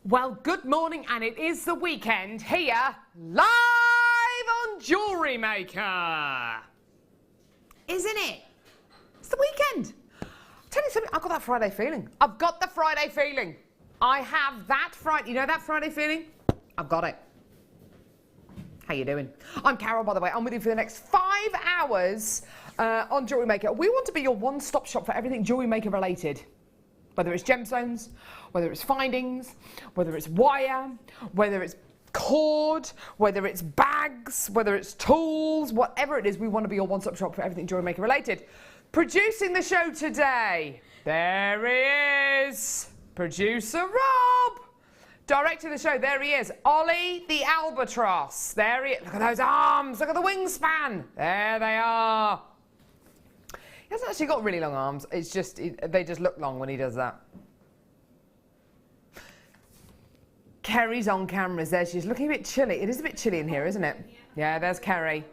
Well, good morning, and it is the weekend here, live on JewelleryMaker. Isn't it? It's the weekend. I'll tell you something, I've got that Friday feeling. I've got the Friday feeling. I have that Friday, you know that Friday feeling? I've got it. How you doing? I'm Carol, by the way. I'm with you for the next 5 hours on JewelleryMaker. We want to be your one-stop shop for everything JewelleryMaker related. Whether it's gemstones, whether it's findings, whether it's wire, whether it's cord, whether it's bags, whether it's tools, whatever it is, we want to be your one-stop shop for everything JewelleryMaker related. Producing the show today, there he is, producer Rob. Directing the show, there he is, Ollie the Albatross. There he is, look at those arms, look at the wingspan. There they are. He hasn't actually got really long arms, it's just, they just look long when he does that. Kerry's on cameras there, she's looking a bit chilly. It is a bit chilly in here, isn't it? Yeah, there's Kerry.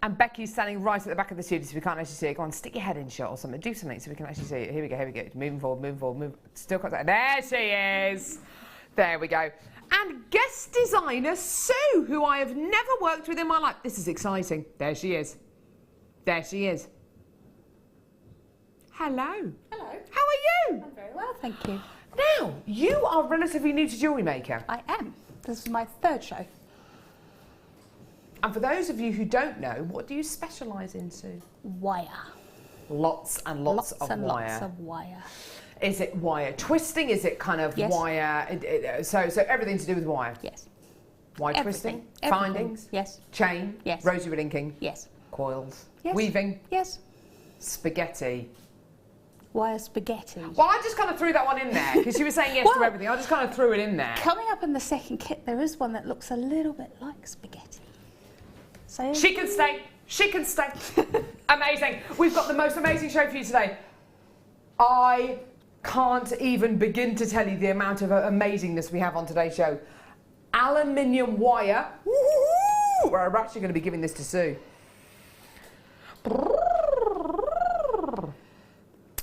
And Becky's standing right at the back of the studio so we can't actually see it. Go on, stick your head in shot or something, do something so we can actually see it. Here we go, here we go. Moving forward, moving forward, move. Still contact. There she is. There we go. And guest designer Sue, who I have never worked with in my life. This is exciting. There she is. There she is. Hello. Hello. How are you? I'm very well, thank you. Now, you are relatively new to JewelleryMaker. I am. This is my third show. And for those of you who don't know, what do you specialise into? Wire. Lots and lots of wire. Lots of wire. Is it wire twisting? Is it kind of wire? So everything to do with wire? Yes. Wire Everything. twisting? Findings? Yes. Chain? Yes. Rosary linking? Yes. Coils? Yes. Weaving? Yes. Spaghetti? Wire spaghetti. Well, I just kind of threw that one in there because you were saying yes to everything. I just kind of threw it in there. Coming up in the second kit, there is one that looks a little bit like spaghetti. So She can stay. She can stay. Amazing. We've got the most amazing show for you today. I can't even begin to tell you the amount of amazingness we have on today's show. Aluminium wire. We're actually going to be giving this to Sue.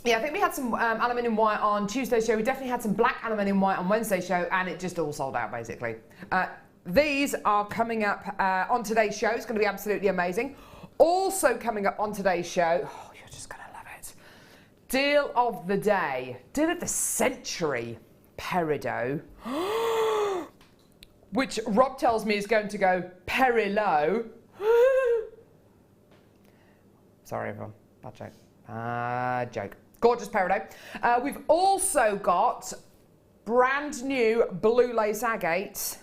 Yeah, I think we had some aluminium wire on Tuesday's show. We definitely had some black aluminium wire on Wednesday's show, and it just all sold out, basically. These are coming up on today's show. It's going to be absolutely amazing. Also coming up on today's show, oh, you're just going to love it. Deal of the day, deal of the century, peridot, which Rob tells me is going to go perilo. Sorry, everyone. Bad joke. Gorgeous peridot. We've also got brand new blue lace agate.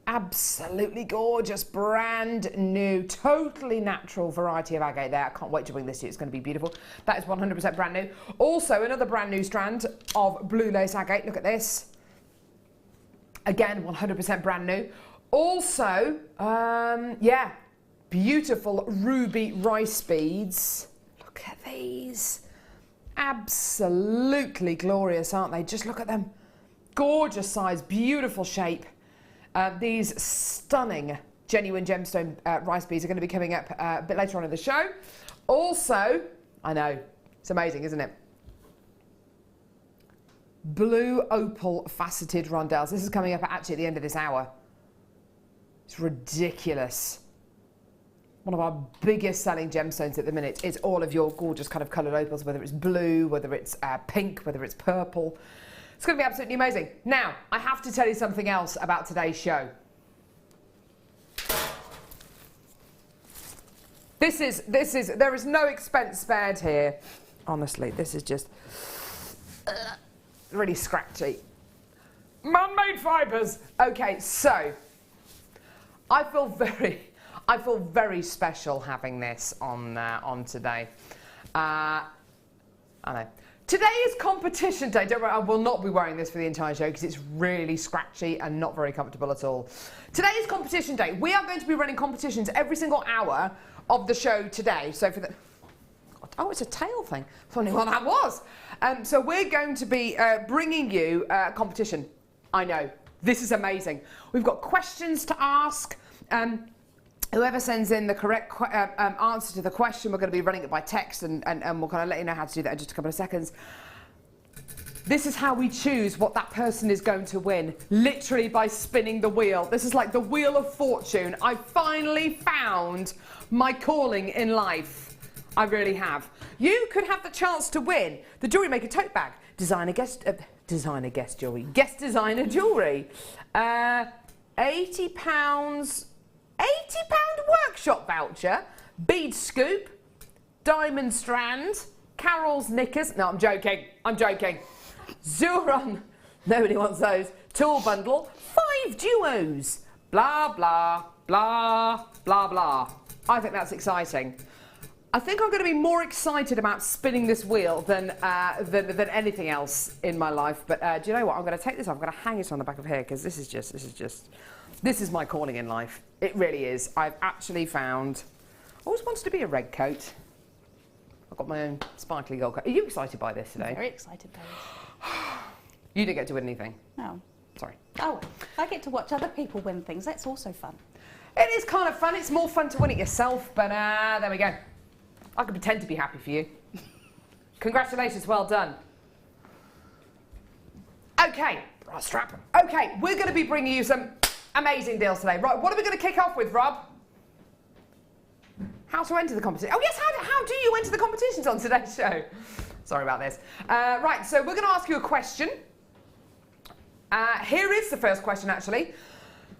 Absolutely gorgeous, brand new, totally natural variety of agate there. I can't wait to bring this to you. It's going to be beautiful. That is 100% brand new. Also, another brand new strand of blue lace agate. Look at this. Again, 100% brand new. Also, yeah, beautiful ruby rice beads. Look at these. Absolutely glorious, aren't they? Just look at them. Gorgeous size, beautiful shape. These stunning genuine gemstone rice beads are going to be coming up a bit later on in the show. Also, I know, it's amazing, isn't it? Blue opal faceted rondelles. This is coming up actually at the end of this hour. It's ridiculous. One of our biggest selling gemstones at the minute is all of your gorgeous kind of coloured opals, whether it's blue, whether it's pink, whether it's purple. It's going to be absolutely amazing. Now, I have to tell you something else about today's show. There is no expense spared here. Honestly, this is just really scratchy. Man-made fibres. Okay, so I feel very special having this on today. I know. Today is competition day. Don't worry, I will not be wearing this for the entire show because it's really scratchy and not very comfortable at all. Today is competition day. We are going to be running competitions every single hour of the show today. So for the... Oh, it's a tail thing. Funny what that was. So we're going to be bringing you a competition. I know. This is amazing. We've got questions to ask. Whoever sends in the correct answer to the question, we're going to be running it by text and we'll kind of let you know how to do that in just a couple of seconds. This is how we choose what that person is going to win, literally by spinning the wheel. This is like the wheel of fortune. I finally found my calling in life. I really have. You could have the chance to win the Jewellery Maker tote bag, guest designer jewellery, £80 workshop voucher, bead scoop, diamond strand, Carol's knickers. No, I'm joking. Zuron, nobody wants those. Tool bundle, 5 duos. Blah, blah, blah, blah, blah. I think that's exciting. I think I'm going to be more excited about spinning this wheel than anything else in my life. But do you know what? I'm going to take this off. I'm going to hang it on the back of here because this is my calling in life. It really is. I've actually found. I always wanted to be a red coat. I've got my own sparkly gold coat. Are you excited by this today? Very excited by this. You didn't get to win anything. No. Sorry. Oh, I get to watch other people win things. That's also fun. It is kind of fun. It's more fun to win it yourself. But there we go. I can pretend to be happy for you. Congratulations, well done. Okay, bra strap. Okay, we're going to be bringing you some amazing deals today. Right, what are we going to kick off with, Rob? How to enter the competition. Oh yes, how do you enter the competitions on today's show? Sorry about this. Right, so we're going to ask you a question. Here is the first question, actually.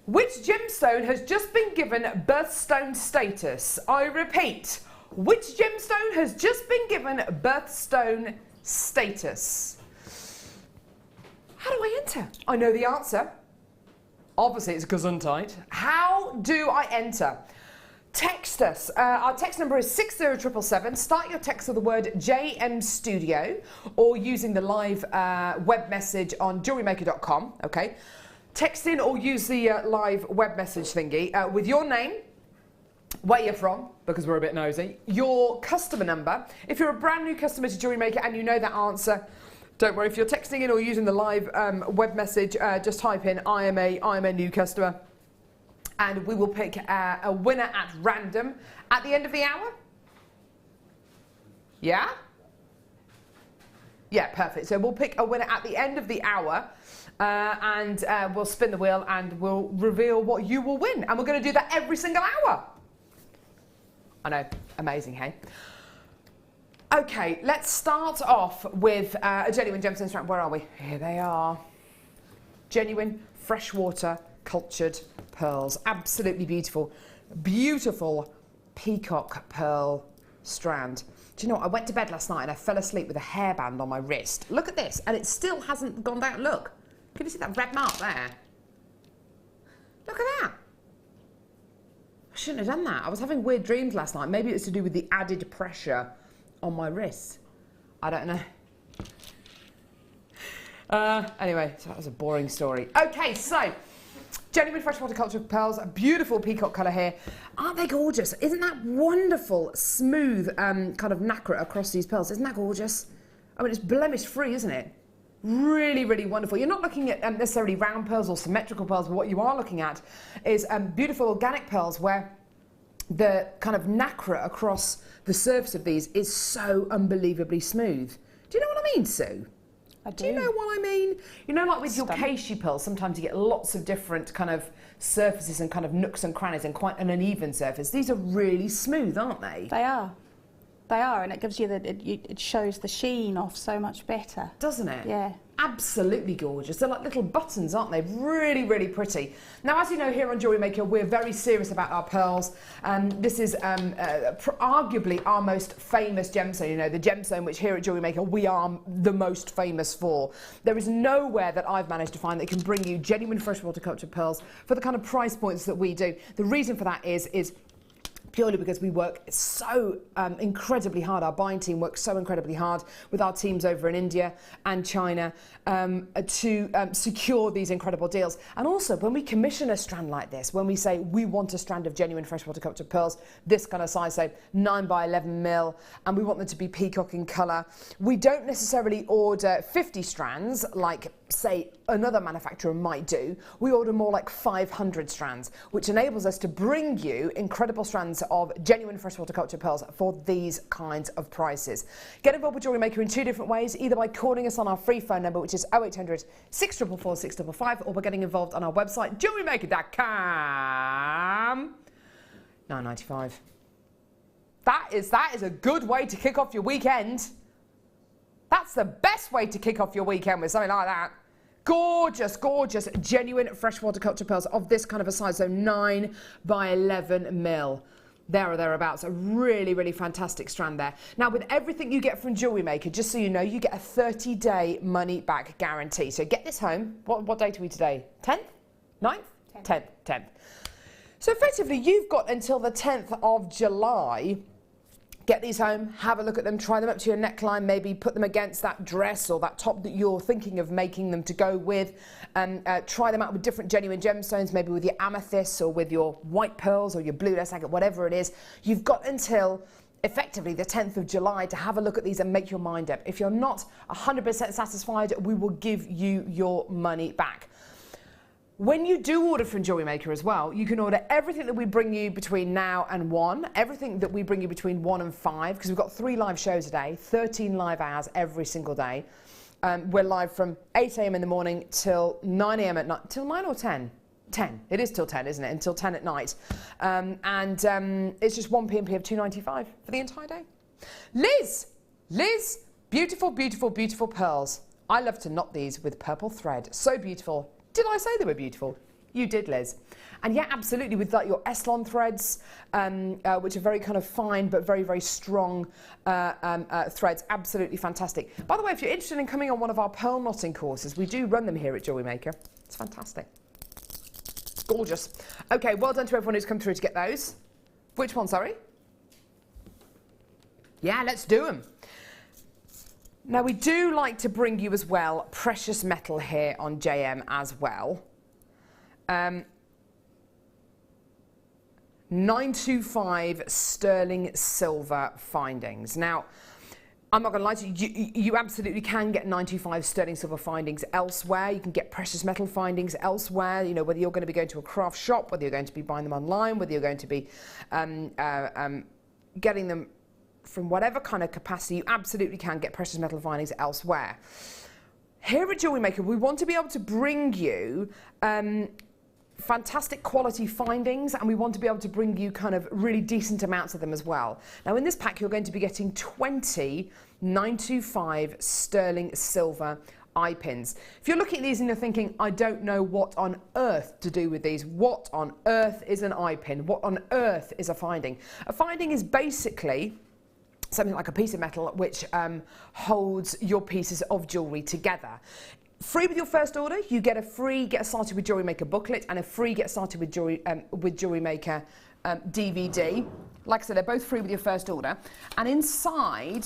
Which gemstone has just been given birthstone status? I repeat, which gemstone has just been given birthstone status? How do I enter? I know the answer. Obviously, it's gesundheit. How do I enter? Text us. Our text number is 60777. Start your text with the word JM Studio or using the live web message on JewelleryMaker.com. Okay. Text in or use the live web message thingy with your name, where you're from, because we're a bit nosy, your customer number. If you're a brand new customer to Jewellery Maker and you know that answer, don't worry. If you're texting in or using the live web message, just type in I am a new customer. And we will pick a winner at random at the end of the hour. Yeah? Yeah, perfect. So we'll pick a winner at the end of the hour and we'll spin the wheel and we'll reveal what you will win. And we're going to do that every single hour. I know, amazing, hey? Okay, let's start off with a genuine gemstone strand. Where are we? Here they are. Genuine freshwater cultured pearls. Absolutely beautiful. Beautiful peacock pearl strand. Do you know what? I went to bed last night and I fell asleep with a hairband on my wrist. Look at this. And it still hasn't gone down. Look. Can you see that red mark there? Look at that. I shouldn't have done that. I was having weird dreams last night. Maybe it was to do with the added pressure on my wrist. I don't know. Anyway, so that was a boring story. Okay, so genuine freshwater cultured pearls, a beautiful peacock colour here. Aren't they gorgeous? Isn't that wonderful, smooth kind of nacre across these pearls? Isn't that gorgeous? I mean, it's blemish free, isn't it? Really, really wonderful. You're not looking at necessarily round pearls or symmetrical pearls, but what you are looking at is beautiful organic pearls where the kind of nacre across the surface of these is so unbelievably smooth. Do you know what I mean, Sue? I do. Do you know what I mean? You know, like with your Keishy pearls, sometimes you get lots of different kind of surfaces and kind of nooks and crannies and quite an uneven surface. These are really smooth, aren't they? They are. They are, and it gives you it shows the sheen off so much better. Doesn't it? Yeah. Absolutely gorgeous. They're like little buttons, aren't they? Really, really pretty. Now, as you know, here on Jewellery Maker, we're very serious about our pearls. This is arguably our most famous gemstone, you know, the gemstone which here at Jewellery Maker we are the most famous for. There is nowhere that I've managed to find that can bring you genuine freshwater cultured pearls for the kind of price points that we do. The reason for that is purely because we work so incredibly hard. Our buying team works so incredibly hard with our teams over in India and China to secure these incredible deals. And also, when we commission a strand like this, when we say we want a strand of genuine freshwater cultured pearls, this kind of size, say 9 by 11 mil, and we want them to be peacock in colour, we don't necessarily order 50 strands like say another manufacturer might do. We order more like 500 strands, which enables us to bring you incredible strands of genuine freshwater culture pearls for these kinds of prices. Get involved with Jewellery Maker in two different ways, either by calling us on our free phone number, which is 0800 644 655, or by getting involved on our website, jewellerymaker.com. £9.95. That is a good way to kick off your weekend. That's the best way to kick off your weekend, with something like that. Gorgeous, gorgeous, genuine freshwater culture pearls of this kind of a size, so 9 by 11 mil. There or thereabouts, a really, really fantastic strand there. Now, with everything you get from Jewellery Maker, just so you know, you get a 30-day money-back guarantee. So get this home. What date are we today? 10th? 9th? 10th. So effectively, you've got until the 10th of July. Get these home, have a look at them, try them up to your neckline, maybe put them against that dress or that top that you're thinking of making them to go with. Try them out with different genuine gemstones, maybe with your amethyst or with your white pearls or your blue lace agate, whatever it is. You've got until effectively the 10th of July to have a look at these and make your mind up. If you're not 100% satisfied, we will give you your money back. When you do order from Jewellery Maker as well, you can order everything that we bring you between now and 1, everything that we bring you between 1 and 5, because we've got 3 live shows a day, 13 live hours every single day. We're live from 8 a.m. in the morning till 9 a.m. at night. Till 9 or 10? 10. It is till 10, isn't it? Until 10 at night. It's just 1 p.m. of $2.95 for the entire day. Liz, beautiful, beautiful, beautiful pearls. I love to knot these with purple thread. So beautiful. Did I say they were beautiful? You did, Liz. And yeah, absolutely, with like your Eslon threads, which are very kind of fine but very, very strong threads. Absolutely fantastic. By the way, if you're interested in coming on one of our pearl knotting courses, we do run them here at Jewellery Maker. It's fantastic. Gorgeous. Okay, well done to everyone who's come through to get those. Which one, sorry? Yeah, let's do them. Now, we do like to bring you as well precious metal here on JM as well. 925 sterling silver findings. Now, I'm not going to lie to you, you absolutely can get 925 sterling silver findings elsewhere. You can get precious metal findings elsewhere, you know, whether you're going to be going to a craft shop, whether you're going to be buying them online, whether you're going to be getting them from whatever kind of capacity. You absolutely can get precious metal findings elsewhere. Here at Jewellery Maker, we want to be able to bring you fantastic quality findings, and we want to be able to bring you kind of really decent amounts of them as well. Now, in this pack, you're going to be getting 20 925 sterling silver eye pins. If you're looking at these and you're thinking, I don't know what on earth to do with these, what on earth is an eye pin? What on earth is a finding? A finding is basically something like a piece of metal which holds your pieces of jewellery together. Free with your first order, you get a free Get Started with Jewellery Maker booklet and a free Get Started with Jewellery Maker DVD. Like I said, they're both free with your first order. And inside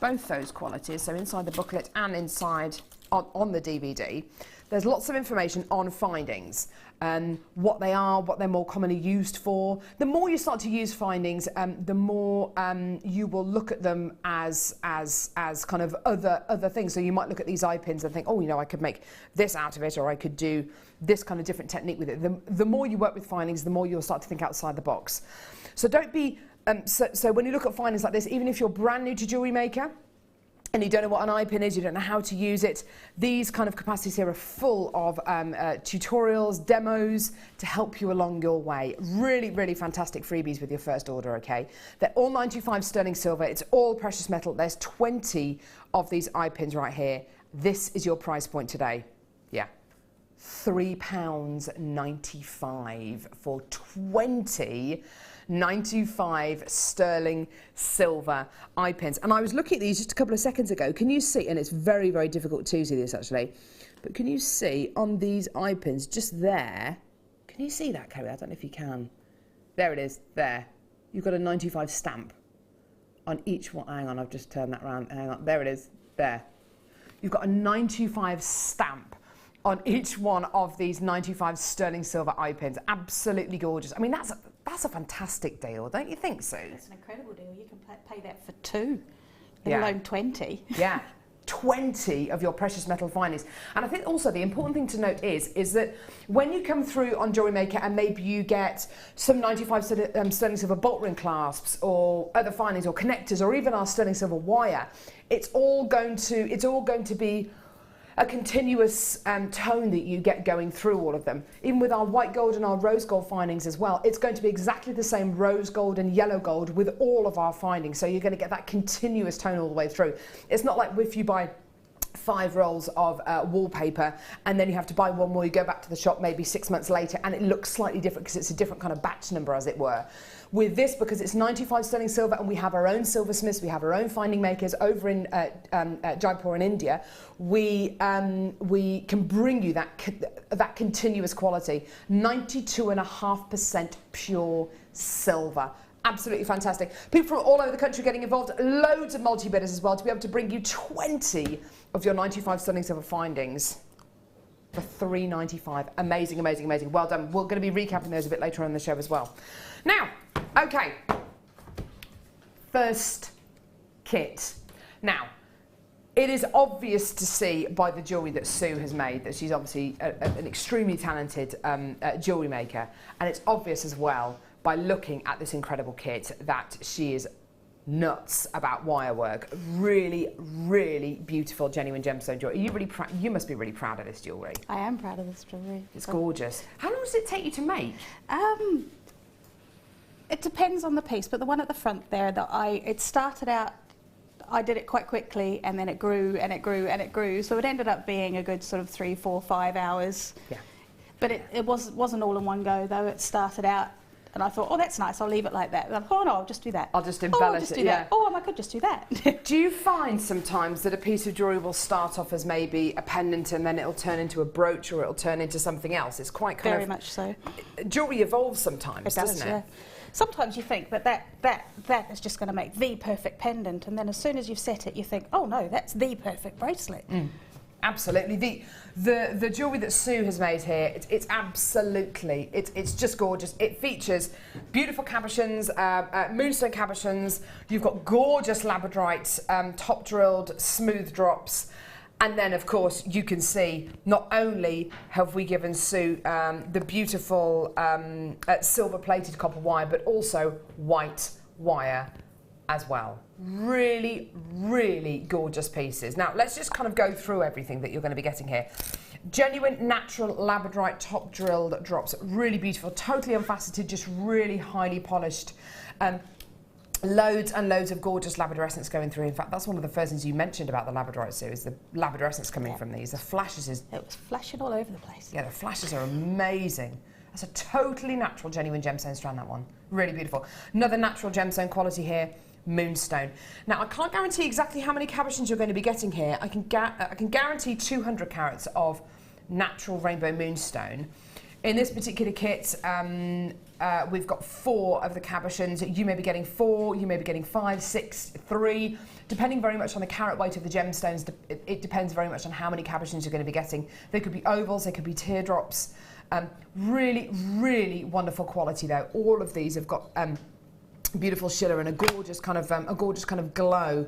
both those qualities, so inside the booklet and inside on the DVD, there's lots of information on findings. What they are, what they're more commonly used for. The more you start to use findings, the more you will look at them as kind of other things. So you might look at these eye pins and think, oh, you know, I could make this out of it, or I could do this kind of different technique with it. The more you work with findings, the more you'll start to think outside the box. So don't be, so when you look at findings like this, even if you're brand new to Jewellery Maker, and you don't know what an eye pin is, you don't know how to use it, these kind of capacities here are full of tutorials, demos to help you along your way. Really, really fantastic freebies with your first order, okay? They're all 925 sterling silver. It's all precious metal. There's 20 of these eye pins right here. This is your price point today. Yeah. £3.95 for 20 925 sterling silver eye pins. And I was looking at these just a couple of seconds ago. Can you see? And it's very, very difficult to see this actually. But can you see on these eye pins just there? Can you see that, Kerry? I don't know if you can. There it is, there. You've got a 95 stamp on each one. Hang on, I've just turned that around. Hang on, there it is, there. You've got a 925 stamp on each one of these 95 sterling silver eye pins. Absolutely gorgeous. I mean, that's a fantastic deal, don't you think, Sue? It's an incredible deal. You can pay that for 2, let alone 20. Yeah. 20 of your precious metal findings. And I think also the important thing to note is that when you come through on JewelleryMaker and maybe you get some 95 sterling silver bolt ring clasps or other findings or connectors or even our sterling silver wire, it's all going to be a continuous tone that you get going through all of them. Even with our white gold and our rose gold findings as well, it's going to be exactly the same rose gold and yellow gold with all of our findings. So you're going to get that continuous tone all the way through. It's not like if you buy 5 rolls of wallpaper and then you have to buy one more, you go back to the shop maybe 6 months later and it looks slightly different because it's a different kind of batch number, as it were. With this, because it's 95 sterling silver and we have our own silversmiths, we have our own finding makers over in Jaipur in India, we can bring you that continuous quality. 92.5% pure silver. Absolutely fantastic. People from all over the country getting involved, loads of multi-bidders as well, to be able to bring you 20 of your 95 sterling silver findings for $3.95. Amazing, amazing, amazing. Well done. We're going to be recapping those a bit later on in the show as well. Now, okay, first kit. Now, it is obvious to see by the jewellery that Sue has made that she's obviously an extremely talented jewellery maker, and it's obvious as well by looking at this incredible kit that she is nuts about wire work. Really, really beautiful, genuine gemstone jewellery. Are you really proud? You must be really proud of this jewellery. I am proud of this jewellery. It's gorgeous. How long does it take you to make? It depends on the piece, but the one at the front there, it started out, I did it quite quickly, and then it grew and it grew and it grew. So it ended up being a good sort of 3, 4, 5 hours. Yeah. But it wasn't all in one go though. It started out, and I thought, oh, that's nice, I'll leave it like that. And I thought, oh no, I'll just do that. I'll just embellish it, yeah. Oh, I could just do that. Do you find sometimes that a piece of jewellery will start off as maybe a pendant and then it'll turn into a brooch or it'll turn into something else? It's quite kind Very much so. Jewellery evolves sometimes, doesn't it? Yeah. Sometimes you think that is just going to make the perfect pendant, and then as soon as you've set it, you think, oh no, that's the perfect bracelet. Absolutely. The jewellery that Sue has made here, it's absolutely, it's just gorgeous. It features beautiful cabochons, moonstone cabochons. You've got gorgeous labradorite, top drilled, smooth drops. And then, of course, you can see not only have we given Sue the beautiful silver-plated copper wire, but also white wire as well. Really, really gorgeous pieces. Now, let's just kind of go through everything that you're going to be getting here. Genuine, natural labradorite top drilled drops. Really beautiful, totally unfaceted, just really highly polished. Loads and loads of gorgeous labrador essence going through. In fact, that's one of the first things you mentioned about the labradorite, Sue, is the labrador essence coming from these. The flashes is... It was flashing all over the place. Yeah, the flashes are amazing. That's a totally natural, genuine gemstone strand, that one. Really beautiful. Another natural gemstone quality here, moonstone. Now, I can't guarantee exactly how many cabochons you're going to be getting here. I can guarantee 200 carats of natural rainbow moonstone. In this particular kit, we've got 4 of the cabochons. You may be getting 4, you may be getting 5, 6, 3, depending very much on the carat weight of the gemstones. It depends very much on how many cabochons you're going to be getting. They could be ovals, they could be teardrops. Really, really wonderful quality though. All of these have got beautiful shiller and a gorgeous kind of glow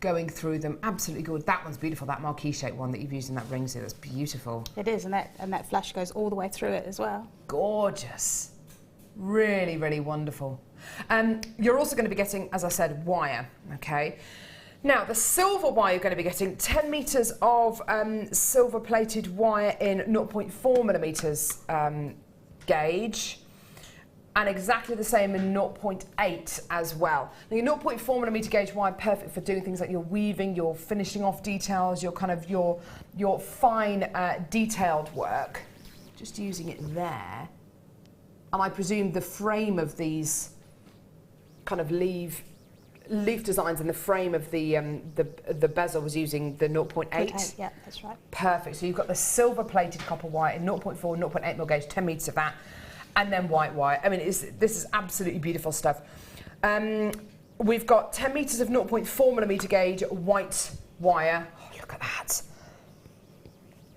going through them. Absolutely good. That one's beautiful, that marquee shaped one that you've used in that ring set. That's beautiful. It is, and that flash goes all the way through it as well. Gorgeous. Really, really wonderful. You're also going to be getting, as I said, wire, okay? Now, the silver wire you're going to be getting 10 metres of silver-plated wire in 0.4 millimetres gauge, and exactly the same in 0.8 as well. Now, your 0.4 millimetre gauge wire, perfect for doing things like your weaving, your finishing off details, your kind of your fine detailed work. Just using it there. And I presume the frame of these kind of leaf designs and the frame of the bezel was using the 0.8. Yeah, that's right. Perfect. So you've got the silver-plated copper wire in 0.4, 0.8 mil gauge, 10 metres of that, and then white wire. I mean, this is absolutely beautiful stuff. We've got 10 metres of 0.4 millimetre gauge white wire. Oh, look at that.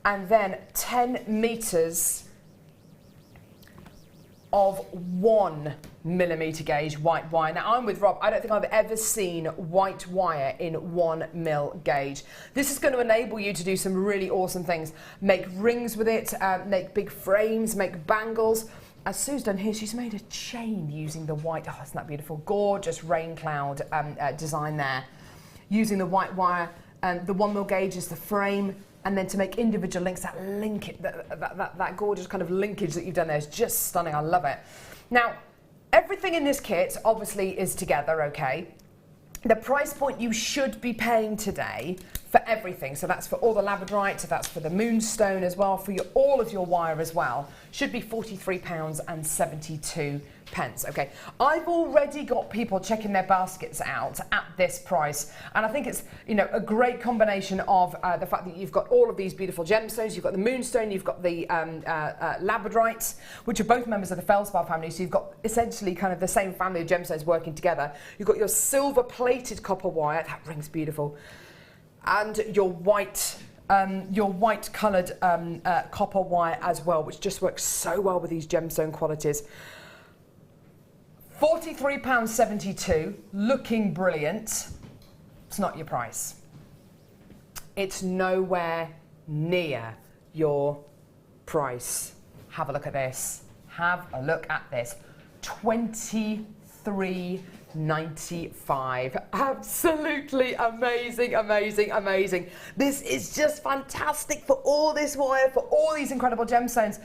And then 10 metres of 1 1mm gauge white wire. Now I'm with Rob, I don't think I've ever seen white wire in 1mm gauge. This is going to enable you to do some really awesome things. Make rings with it, make big frames, make bangles. As Sue's done here, she's made a chain using the white, oh, isn't that beautiful? Gorgeous rain cloud design there. Using the white wire, the 1mm gauge is the frame, and then to make individual links, that gorgeous kind of linkage that you've done there is just stunning. I love it. Now, everything in this kit obviously is together, okay? The price point you should be paying today for everything, so that's for all the labradorite, so that's for the moonstone as well, for all of your wire as well, should be £43.72. Okay, I've already got people checking their baskets out at this price, and I think it's, you know, a great combination of the fact that you've got all of these beautiful gemstones. You've got the moonstone, you've got the labradorites, which are both members of the feldspar family, so you've got essentially kind of the same family of gemstones working together. You've got your silver plated copper wire, that ring's beautiful, and your white coloured copper wire as well, which just works so well with these gemstone qualities. £43.72, looking brilliant. It's not your price. It's nowhere near your price. Have a look at this. Have a look at this. £23.95. Absolutely amazing, amazing, amazing. This is just fantastic for all this wire, for all these incredible gemstones.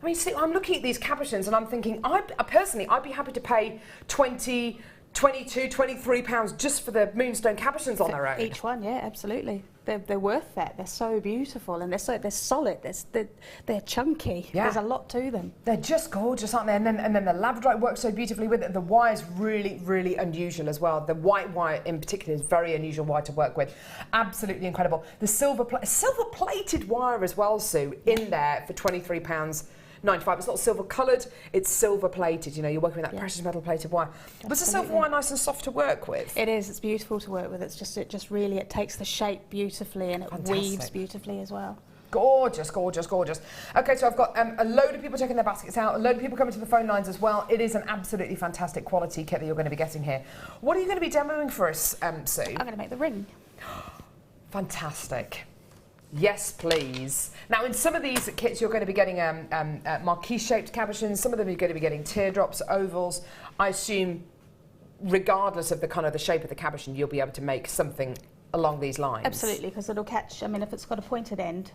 I mean, see, I'm looking at these cabochons and I'm thinking, personally, I'd be happy to pay 20, 22, 23 pounds just for the moonstone cabochons on their own. Each one, yeah, absolutely. They're worth that. They're so beautiful and they're solid. They're chunky. Yeah. There's a lot to them. They're just gorgeous, aren't they? And then the labradorite works so beautifully with it. The wire's really, really unusual as well. The white wire in particular is very unusual wire to work with. Absolutely incredible. The silver plated wire as well, Sue, in there for £23.95. It's not silver coloured, it's silver plated. You know, you're working with that precious metal plated wire. Was the silver wire nice and soft to work with? It is. It's beautiful to work with. It takes the shape beautifully and it weaves beautifully as well. Gorgeous, gorgeous, gorgeous. Okay, so I've got a load of people checking their baskets out, a load of people coming to the phone lines as well. It is an absolutely fantastic quality kit that you're going to be getting here. What are you going to be demoing for us, Sue? I'm going to make the ring. Fantastic. Yes, please. Now, in some of these kits, you're going to be getting marquise-shaped cabochons. Some of them you're going to be getting teardrops, ovals. I assume, regardless of the kind of the shape of the cabochon, you'll be able to make something along these lines. Absolutely, because it'll catch. I mean, if it's got a pointed end,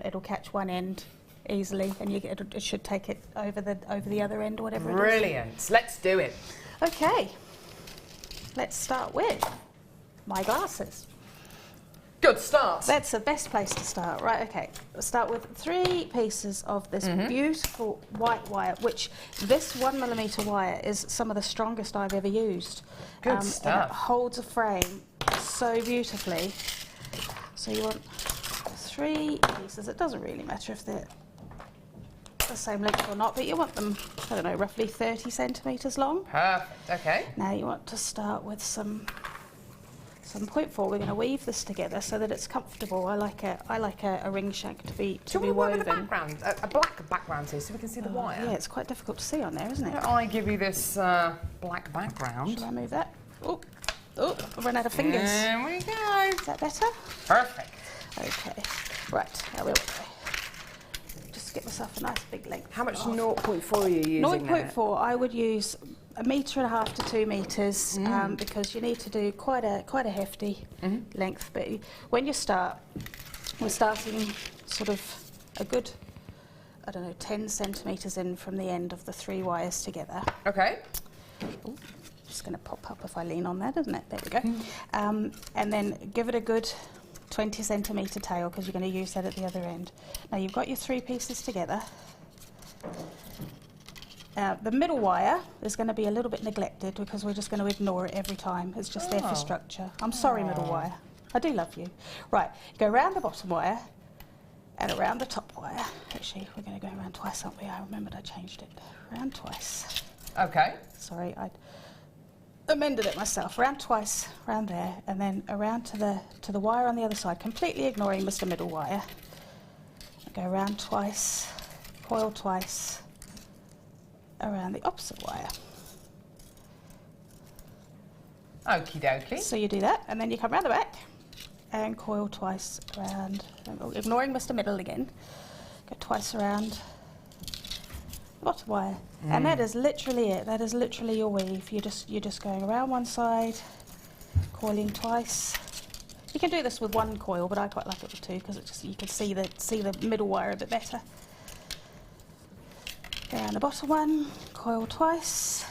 it'll catch one end easily, and it should take it over the other end or whatever. Brilliant. Let's do it. Okay. Let's start with my glasses. Good start. That's the best place to start, right? Okay, we'll start with 3 pieces of this beautiful white wire, which this 1mm wire is some of the strongest I've ever used. Good stuff. And it holds a frame so beautifully. So you want 3 pieces. It doesn't really matter if they're the same length or not, but you want them, I don't know, roughly 30 centimetres long. Perfect, okay. Now you want to start with some 0.4. We're going to weave this together so that it's comfortable. I like a ring shank to be Do you woven. want to work with a background, a black background here, so we can see the wire? Yeah, it's quite difficult to see on there, isn't it? I give you this black background. Shall I move that? Oh, I've run out of fingers. There we go. Is that better? Perfect. Okay, right. Now we'll just get myself a nice big length. How much 0.4 are you using? 0.4. I would use 1.5 metres to 2 metres because you need to do quite a hefty length. But when you start, we're starting sort of a good, I don't know, 10 centimetres in from the end of the 3 wires together. Okay. Ooh, just going to pop up if I lean on that, isn't it? There we go. And then give it a good 20 centimetre tail because you're going to use that at the other end. Now you've got your 3 pieces together. The middle wire is going to be a little bit neglected because we're just going to ignore it every time. It's just there for structure. I'm sorry, middle wire. I do love you. Right, go around the bottom wire and around the top wire. Actually, we're going to go around twice, aren't we? I remembered I changed it. Around twice. Okay. Sorry, I amended it myself. Around twice, around there, and then around to the wire on the other side, completely ignoring Mr. Middle Wire. Go around twice, coil twice, around the opposite wire. Okie dokie. So you do that, and then you come round the back and coil twice around, ignoring Mr. Middle again. Go twice around the bottom wire. And that is literally it. That is literally your weave. You're just going around one side, coiling twice. You can do this with one coil, but I quite like it with two because you can see the middle wire a bit better. Go around the bottom one, coil twice.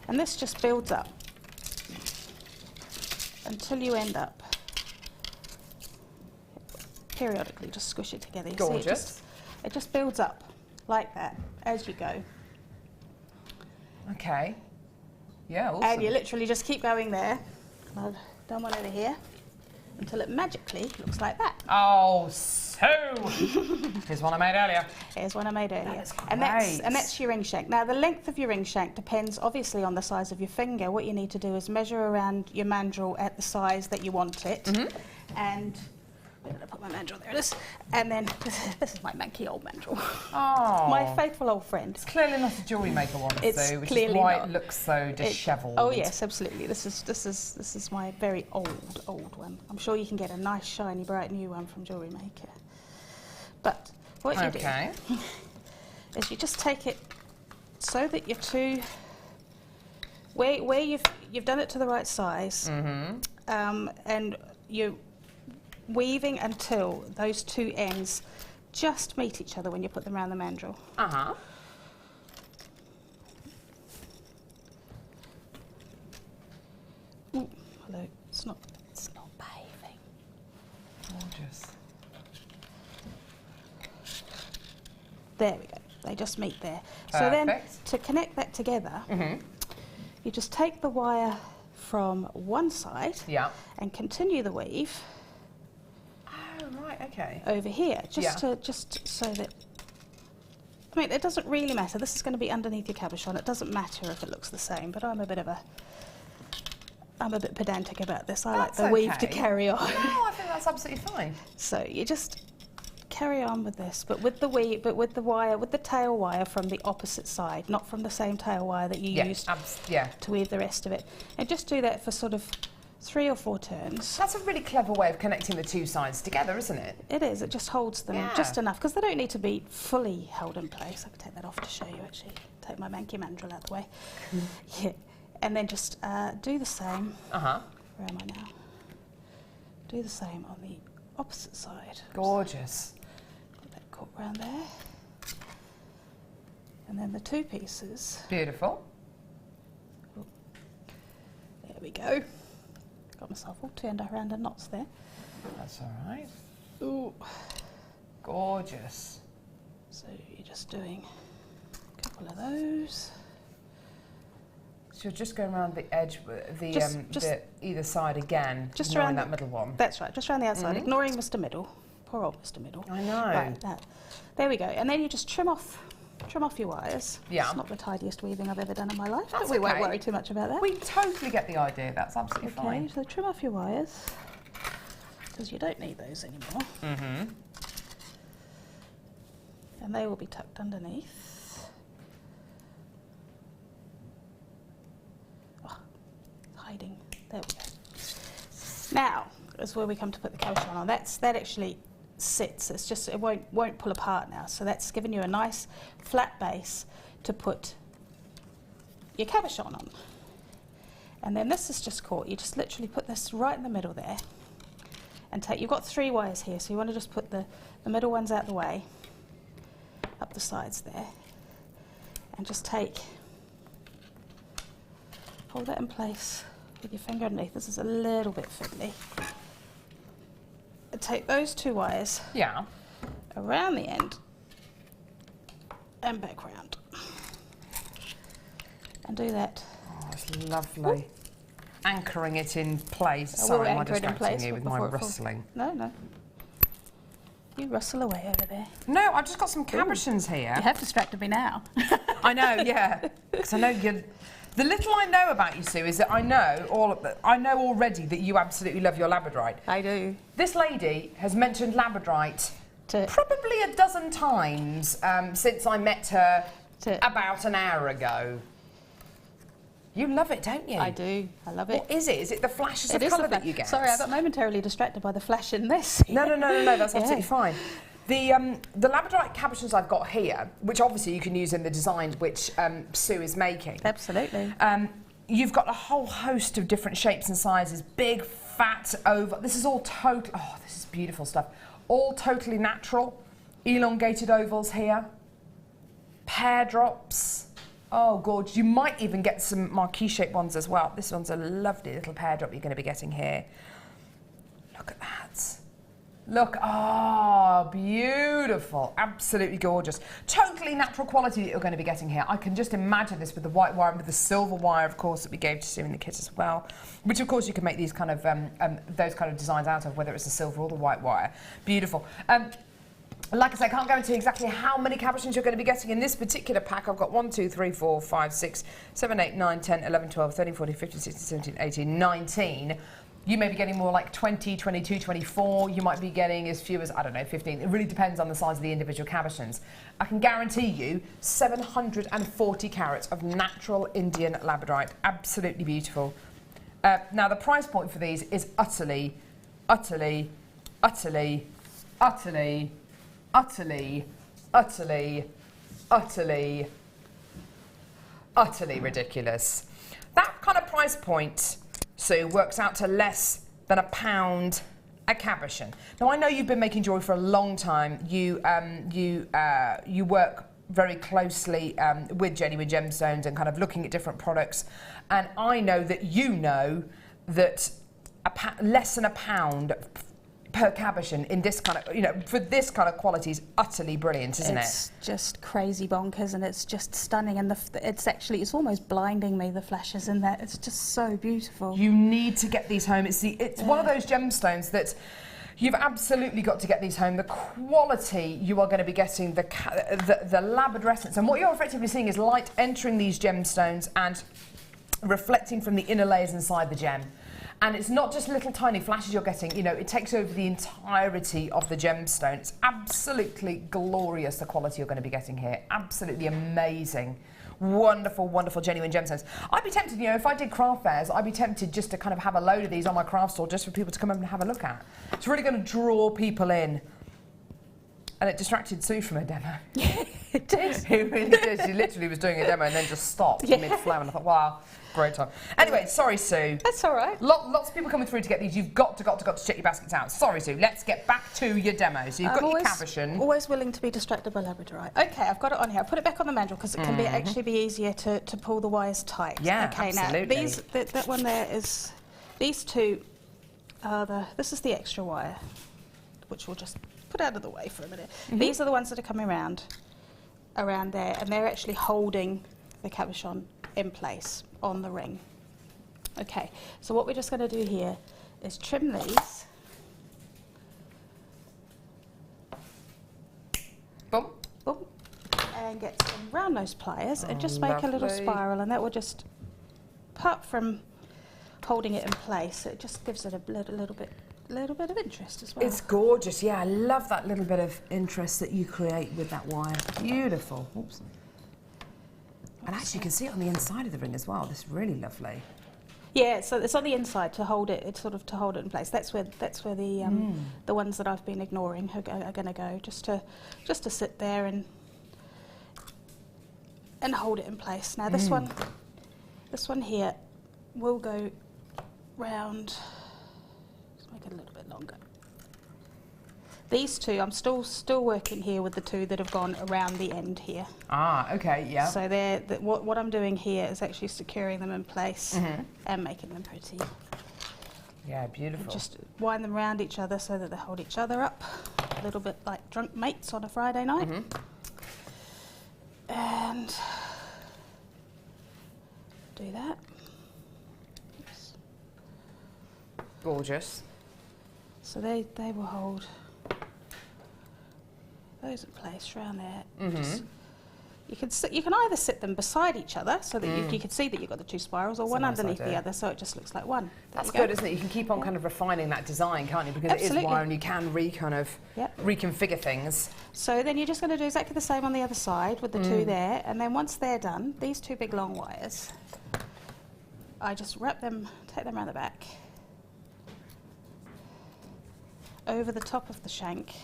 And this just builds up until you end up periodically just squish it together. You Gorgeous. See it just builds up like that as you go. Okay. Yeah, awesome. And you literally just keep going there. I've done one over here until it magically looks like that. Oh, so here's one I made earlier. Here's one I made earlier. That is great. And that's your ring shank. Now the length of your ring shank depends obviously on the size of your finger. What you need to do is measure around your mandrel at the size that you want it. And where did I put my mandrel? There it is. And then this is my manky old mandrel. Oh. My faithful old friend. It's clearly not a jewellery maker one, It's Sue, which clearly is why not. it looks so dishevelled. Oh yes, absolutely. This is my very old one. I'm sure you can get a nice shiny bright new one from JewelleryMaker. But what you do is you just take it so that your two where you've done it to the right size, and you're weaving until those two ends just meet each other when you put them around the mandrel. Ooh, hello. It's not behaving. Gorgeous. There we go. They just meet there. So Perfect. then, to connect that together, you just take the wire from one side and continue the weave. Oh, right, okay. Over here, just so that. I mean, it doesn't really matter. This is going to be underneath your cabochon. It doesn't matter if it looks the same. But I'm a bit pedantic about this. I like the weave to carry on. No, I think that's absolutely fine. So you just carry on with this, but with the weave, but with the wire, with the tail wire from the opposite side, not from the same tail wire that you used to weave the rest of it. And just do that for sort of 3 or 4 turns. That's a really clever way of connecting the two sides together, isn't it? It is. It just holds them just enough because they don't need to be fully held in place. I can take that off to show you. Actually, take my manky mandrel out the way. And then just do the same. Where am I now? Do the same on the opposite side. Gorgeous. Got that caught round there. And then the two pieces. Beautiful. There we go. Got myself all turned around in knots there. That's all right. Ooh. Gorgeous. So you're just doing a couple of those. So you're just going around the edge, the either side again, just ignoring around that middle one. That's right, just around the outside, ignoring Mr. Middle. Poor old Mr. Middle. I know. Right, that. There we go. And then you just trim off your wires. Yeah. It's not the tidiest weaving I've ever done in my life, That's but we won't okay. worry too much about that. We totally get the idea. That's absolutely Okay, fine. so trim off your wires, because you don't need those anymore. And they will be tucked underneath. Oh, hiding. There we go. Now is where we come to put the cabochon on. That actually sits. It's just it won't pull apart now. So that's given you a nice flat base to put your cabochon on. And then this is just caught. You just literally put this right in the middle there, and take. You've got 3 wires here, so you want to just put the middle ones out the way, up the sides there, and just hold that in place with your finger underneath. This is a little bit fiddly. And take those 2 wires around the end and back round, and do that. Oh, it's lovely. Ooh. Anchoring it in place. I will Sorry, am I anchor it in distracting place you with my before it falls. rustling? No. You rustle away over there. No, I've just got some cabochons here. You have distracted me now. I know, yeah. Because I know you're... The little I know about you, Sue, is that I know already that you absolutely love your labradorite. I do. This lady has mentioned labradorite probably a dozen times since I met her about an hour ago. You love it, don't you? I do. I love it. What is it? Is it the flashes of It is colour the that you get? Sorry, I got momentarily distracted by the flash in this. No, that's absolutely fine. The labradorite cabochons I've got here, which obviously you can use in the designs which Sue is making. Absolutely. You've got a whole host of different shapes and sizes, big, fat, oval. This is all total, oh, this is beautiful stuff. All totally natural, elongated ovals here, pear drops. Oh, gorgeous. You might even get some marquee shaped ones as well. This one's a lovely little pear drop you're going to be getting here. Look at that. Look, oh, beautiful. Absolutely gorgeous. Totally natural quality that you're going to be getting here. I can just imagine this with the white wire and with the silver wire, of course, that we gave to Sue in the kit as well. Which, of course, you can make these kind of, those kind of designs out of, whether it's the silver or the white wire. Beautiful. Like I said, I can't guarantee exactly how many cabochons you're going to be getting in this particular pack. I've got 1, 2, 3, 4, 5, 6, 7, 8, 9, 10, 11, 12, 13, 14, 15, 16, 17, 18, 19. You may be getting more like 20, 22, 24. You might be getting as few as, I don't know, 15. It really depends on the size of the individual cabochons. I can guarantee you 740 carats of natural Indian labradorite. Absolutely beautiful. Now, the price point for these is utterly, utterly, utterly, utterly, utterly, utterly, utterly, utterly ridiculous. That kind of price point, Sue, works out to less than £1 a cabochon. Now, I know you've been making jewellery for a long time. You work very closely with Genuine Gemstones and kind of looking at different products. And I know that you know that less than £1 per cabochon in this kind of, you know, for this kind of quality is utterly brilliant, isn't it? It's just crazy bonkers, and it's just stunning, and it's almost blinding me, the flashes in there. It's just so beautiful. You need to get these home. It's one of those gemstones that you've absolutely got to get these home. The quality you are going to be getting, the labradorescence, and what you're effectively seeing is light entering these gemstones and reflecting from the inner layers inside the gem. And it's not just little tiny flashes you're getting, you know, it takes over the entirety of the gemstone. It's absolutely glorious, the quality you're going to be getting here. Absolutely amazing. Wonderful, wonderful Genuine Gemstones. I'd be tempted, you know, if I did craft fairs, I'd be tempted just to kind of have a load of these on my craft store just for people to come up and have a look at. It's really going to draw people in. And it distracted Sue from her demo. It did. It really did. She literally was doing a demo and then just stopped mid-flow, and I thought, wow, great time. Anyway, sorry, Sue. That's all right. Lots of people coming through to get these. You've got to check your baskets out. Sorry, Sue. Let's get back to your demo. So you've got your cabochon. Always willing to be distracted by labradorite. Okay, I've got it on here. I'll put it back on the mandrel because it can actually be easier to pull the wires tight. Yeah, okay, absolutely. Now, that one there is, these two are this is the extra wire, which we'll just put out of the way for a minute. These are the ones that are coming around there, and they're actually holding the cabochon in place on the ring. Okay, so what we're just going to do here is trim these. Boom. Boom. And get some round nose pliers and just make a little spiral, and that will just, apart from holding it in place, it just gives it a little bit of interest as well. It's gorgeous, yeah. I love that little bit of interest that you create with that wire. Beautiful. Oops. And actually, you can see it on the inside of the ring as well. This is really lovely. Yeah, so it's on the inside to hold it. It's sort of to hold it in place. That's where the ones that I've been ignoring are going to go, just to sit there and hold it in place. Now this one here will go round. Let's make it a little bit longer. These two, I'm still working here with the two that have gone around the end here. Ah, okay, yeah. So what I'm doing here is actually securing them in place and making them pretty. Yeah, beautiful. And just wind them around each other so that they hold each other up, a little bit like drunk mates on a Friday night. And do that. Oops. Gorgeous. So they will hold those in place around there. Just, you can either sit them beside each other so that you can see that you've got the two spirals, or one underneath the other so it just looks like one. That's good, isn't it? You can keep on kind of refining that design, can't you? Because it is wire and you can reconfigure things. So then you're just going to do exactly the same on the other side with the two there, and then once they're done, these two big long wires, I just wrap them, take them around the back, over the top of the shank,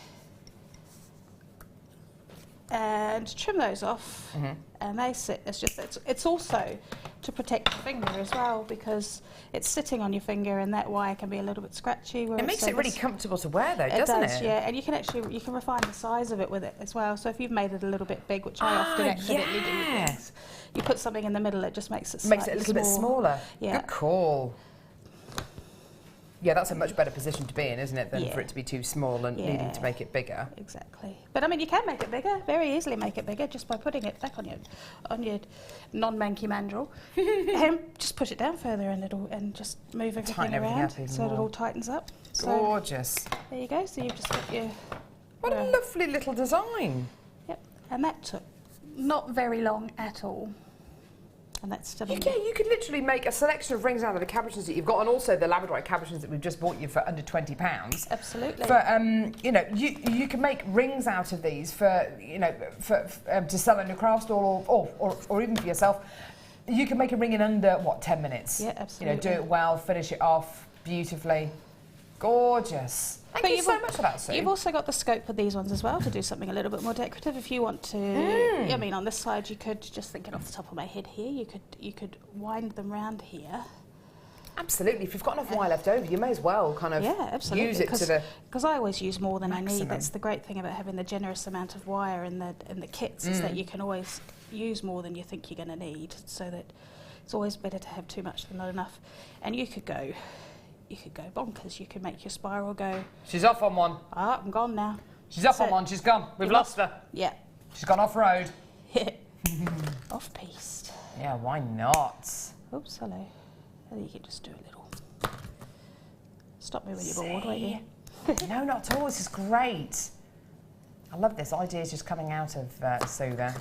and trim those off. And they sit, it's also to protect your finger as well, because it's sitting on your finger and that wire can be a little bit scratchy. It makes it really comfortable to wear though, doesn't it? Yeah, and you can refine the size of it with it as well. So if you've made it a little bit big, which I often accidentally do with things, you put something in the middle, it just makes it a little bit smaller. Yeah. Good call. Yeah, that's a much better position to be in, isn't it, than for it to be too small and needing to make it bigger. Exactly. But I mean, you can make it bigger, very easily make it bigger, just by putting it back on your non-manky mandrel. Just push it down further and just move everything around so it all tightens up. Gorgeous. So, there you go. So you've just got your... What a lovely little design. Yep. And that took not very long at all. And that's still you could literally make a selection of rings out of the cabochons that you've got, and also the labradorite cabochons that we've just bought you for under £20. Absolutely. For you know, you can make rings out of these for to sell in your craft store or even for yourself. You can make a ring in under 10 minutes. Yeah, absolutely. You know, do it well, finish it off beautifully. Gorgeous. Thank you so much for that, Sue. You've also got the scope for these ones as well to do something a little bit more decorative if you want to. I mean, on this side, you could, just thinking off the top of my head here, you could wind them round here. Absolutely. If you've got enough wire left over, you may as well kind of use it to the because I always use more than maximum. I need. That's the great thing about having the generous amount of wire in the kits is that you can always use more than you think you're going to need. So that it's always better to have too much than not enough. And you could go bonkers. You could make your spiral go. She's off on one. Ah, I'm gone now. She's off on one. She's gone. We've lost her. Yeah. She's gone off road. Off-piste. Yeah, why not? Oops, hello. I think you can just do a little. Stop me when you're bored, won't you? No, not at all. This is great. I love this. Ideas just coming out of Sue there.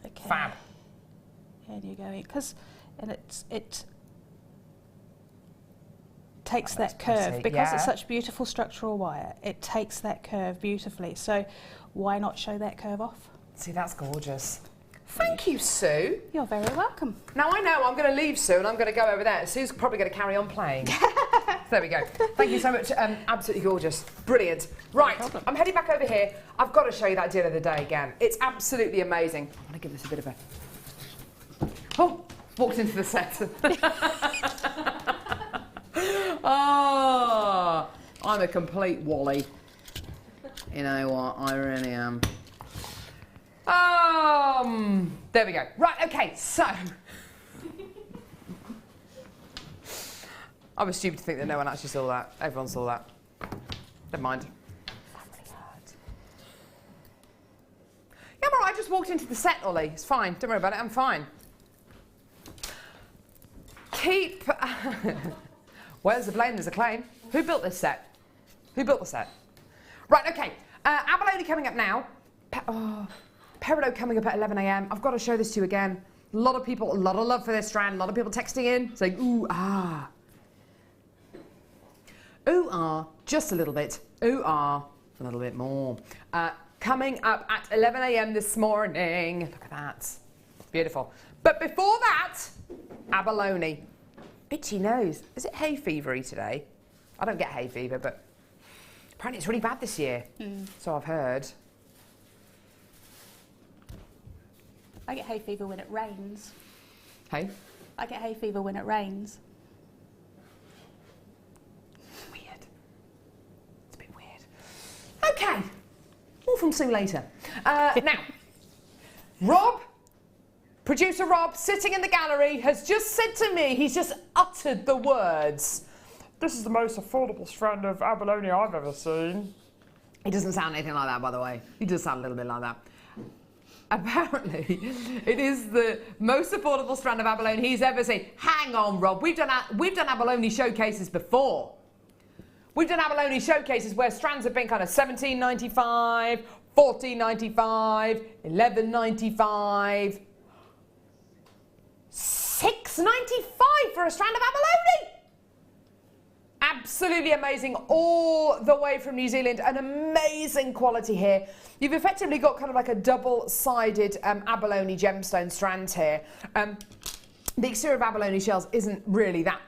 Okay. Fab. And you're going it takes that curve because it's such beautiful structural wire. It takes that curve beautifully. So why not show that curve off? See, that's gorgeous. Thank you, Sue. You're very welcome. Now I know I'm going to leave Sue and I'm going to go over there. Sue's probably going to carry on playing. There we go. Thank you so much. Absolutely gorgeous. Brilliant. Right, No problem. I'm heading back over here. I've got to show you that deal of the day again. It's absolutely amazing. I'm going to give this a bit of a... Oh, walked into the set. Oh, I'm a complete wally. You know what? I really am. There we go. Right, okay, so. I was stupid to think that no one actually saw that. Everyone saw that. Never mind. Yeah, I'm all right. I just walked into the set, Ollie. It's fine. Don't worry about it. I'm fine. Keep... Well, there's a blame, there's a claim. Who built this set? Who built the set? Right, okay. Abalone coming up now. Peruvian coming up at 11 AM. I've got to show this to you again. A lot of love for this strand. A lot of people texting in, saying, ooh, ah. Ooh, ah, just a little bit. Ooh, ah, a little bit more. Coming up at 11 AM this morning. Look at that. Beautiful. But before that, abalone. Itchy nose. Is it hay fevery today? I don't get hay fever, but apparently it's really bad this year. So I've heard. I get hay fever when it rains. Hey? I get hay fever when it rains. Weird. It's a bit weird. Okay. More from Sue later. Now, Rob, producer Rob, sitting in the gallery, has just said to me, he's just uttered the words, "This is the most affordable strand of abalone I've ever seen." He doesn't sound anything like that, by the way. He does sound a little bit like that. Apparently, it is the most affordable strand of abalone he's ever seen. Hang on, Rob. We've done abalone showcases before. We've done abalone showcases where strands have been kind of $17.95, $14.95, $11.95, $6.95 for a strand of abalone. Absolutely amazing, all the way from New Zealand. An amazing quality here. You've effectively got kind of like a double-sided abalone gemstone strand here. the exterior of abalone shells isn't really that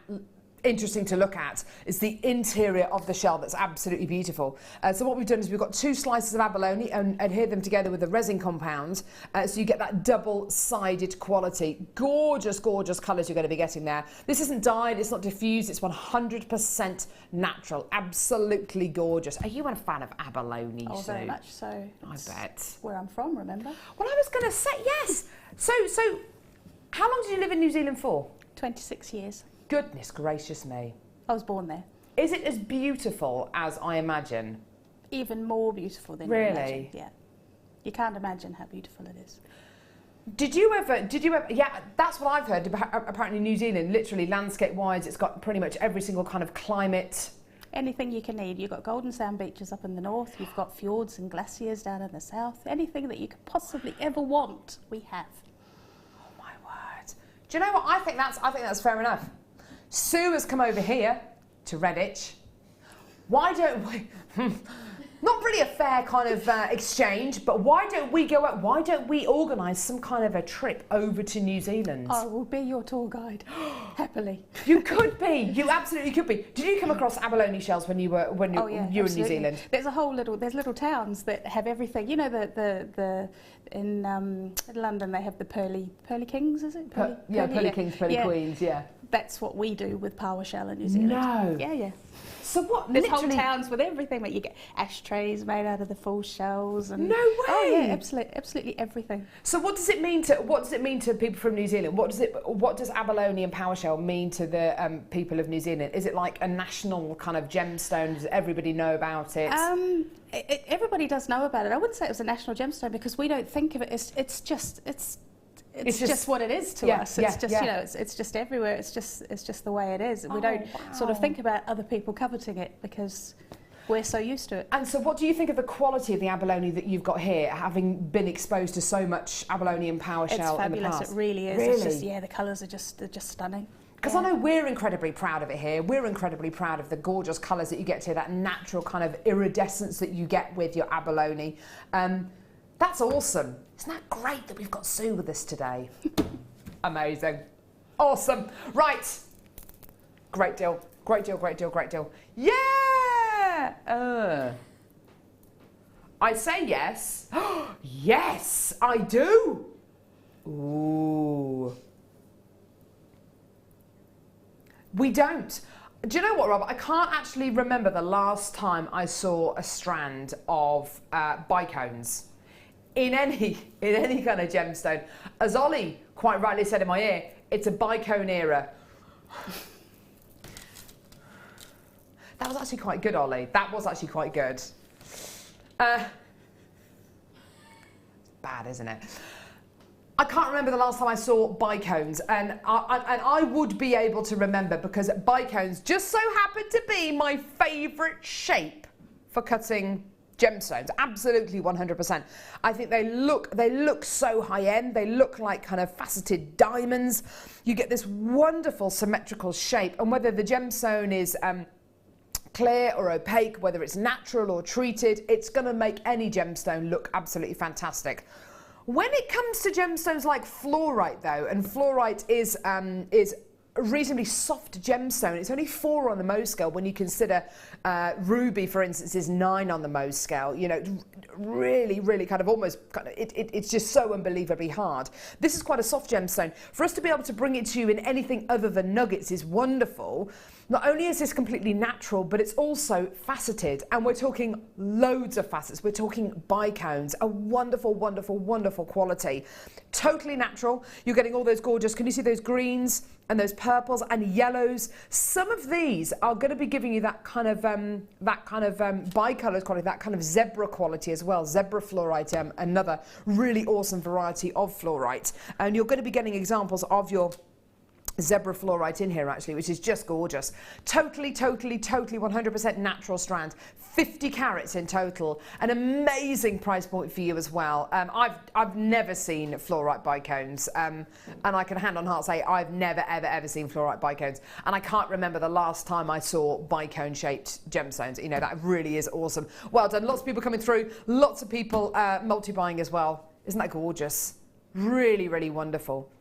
interesting to look at. It's the interior of the shell that's absolutely beautiful. So what we've done is we've got 2 slices of abalone and adhered them together with a resin compound, so you get that double-sided quality. Gorgeous, gorgeous colours you're going to be getting there. This isn't dyed, it's not diffused, it's 100% natural. Absolutely gorgeous. Are you a fan of abalone? Oh, very much so. I bet. Where I'm from, remember? Well, I was going to say yes. So how long did you live in New Zealand for? 26 years. Goodness gracious me. I was born there. Is it as beautiful as I imagine? Even more beautiful than Really? you imagine. Yeah. You can't imagine how beautiful it is. Did you ever, yeah, that's what I've heard. Apparently New Zealand, literally landscape-wise, it's got pretty much every single kind of climate. Anything you can need. You've got golden sand beaches up in the north, you've got fjords and glaciers down in the south. Anything that you could possibly ever want, we have. Oh my word. Do you know what? I think that's fair enough. Sue has come over here to Redditch. Why don't we, not really a fair kind of exchange, but why don't we go out, why don't we organise some kind of a trip over to New Zealand? I will be your tour guide, happily. You could be, you absolutely could be. Did you come across abalone shells when you were you were in New Zealand? There's there's little towns that have everything. You know in London they have the pearly kings, is it? Pearly kings, pearly queens, yeah. That's what we do with PowerShell in New Zealand. No. Yeah. So what? There's whole towns with everything, but you get ashtrays made out of the full shells and no way. Oh yeah, absolutely everything. So what does it mean to people from New Zealand? What does abalone and PowerShell mean to the people of New Zealand? Is it like a national kind of gemstone? Does everybody know about it? Everybody does know about it. I wouldn't say it was a national gemstone because we don't think of it as it's just what it is to us. It's just you know, it's just everywhere. It's just the way it is. We don't sort of think about other people coveting it because we're so used to it. And so what do you think of the quality of the abalone that you've got here, having been exposed to so much abalone and PowerShell in the past? It's fabulous. It really is. Really? It's just, the colours are just stunning. Because I know we're incredibly proud of it here. We're incredibly proud of the gorgeous colours that you get here, that natural kind of iridescence that you get with your abalone. That's awesome. Isn't that great that we've got Sue with us today? Amazing. Awesome. Right. Great deal. Great deal, great deal, great deal. Yeah! I say yes. Yes, I do. Ooh. We don't. Do you know what, Rob? I can't actually remember the last time I saw a strand of bicones in any kind of gemstone. As Ollie quite rightly said in my ear, it's a bicone era. That was actually quite good, Ollie. That was actually quite good. Bad, isn't it? I can't remember the last time I saw bicones, and I would be able to remember because bicones just so happen to be my favourite shape for cutting gemstones. Absolutely 100%. I think they look so high-end. They look like kind of faceted diamonds. You get this wonderful symmetrical shape, and whether the gemstone is clear or opaque, whether it's natural or treated, it's going to make any gemstone look absolutely fantastic. When it comes to gemstones like fluorite, though, and fluorite is a reasonably soft gemstone. It's only 4 on the Mohs scale when you consider ruby, for instance, is 9 on the Mohs scale. You know, really kind of almost, it's just so unbelievably hard. This is quite a soft gemstone. For us to be able to bring it to you in anything other than nuggets is wonderful. Not only is this completely natural, but it's also faceted, and we're talking loads of facets. We're talking bicones, a wonderful, wonderful, wonderful quality. Totally natural. You're getting all those gorgeous, can you see those greens and those purples and yellows? Some of these are going to be giving you that kind of bicolored quality, that kind of zebra quality as well. Zebra fluorite, another really awesome variety of fluorite. And you're going to be getting examples of your zebra fluorite in here actually, which is just gorgeous. Totally 100% natural strand, 50 carats in total, an amazing price point for you as well. I've never seen fluorite bicones, and I can hand on heart say I've never ever seen fluorite bicones, and I can't remember the last time I saw bicone shaped gemstones. You know, that really is awesome. Well done. Lots of people coming through, lots of people multi-buying as well. Isn't that gorgeous? Really wonderful.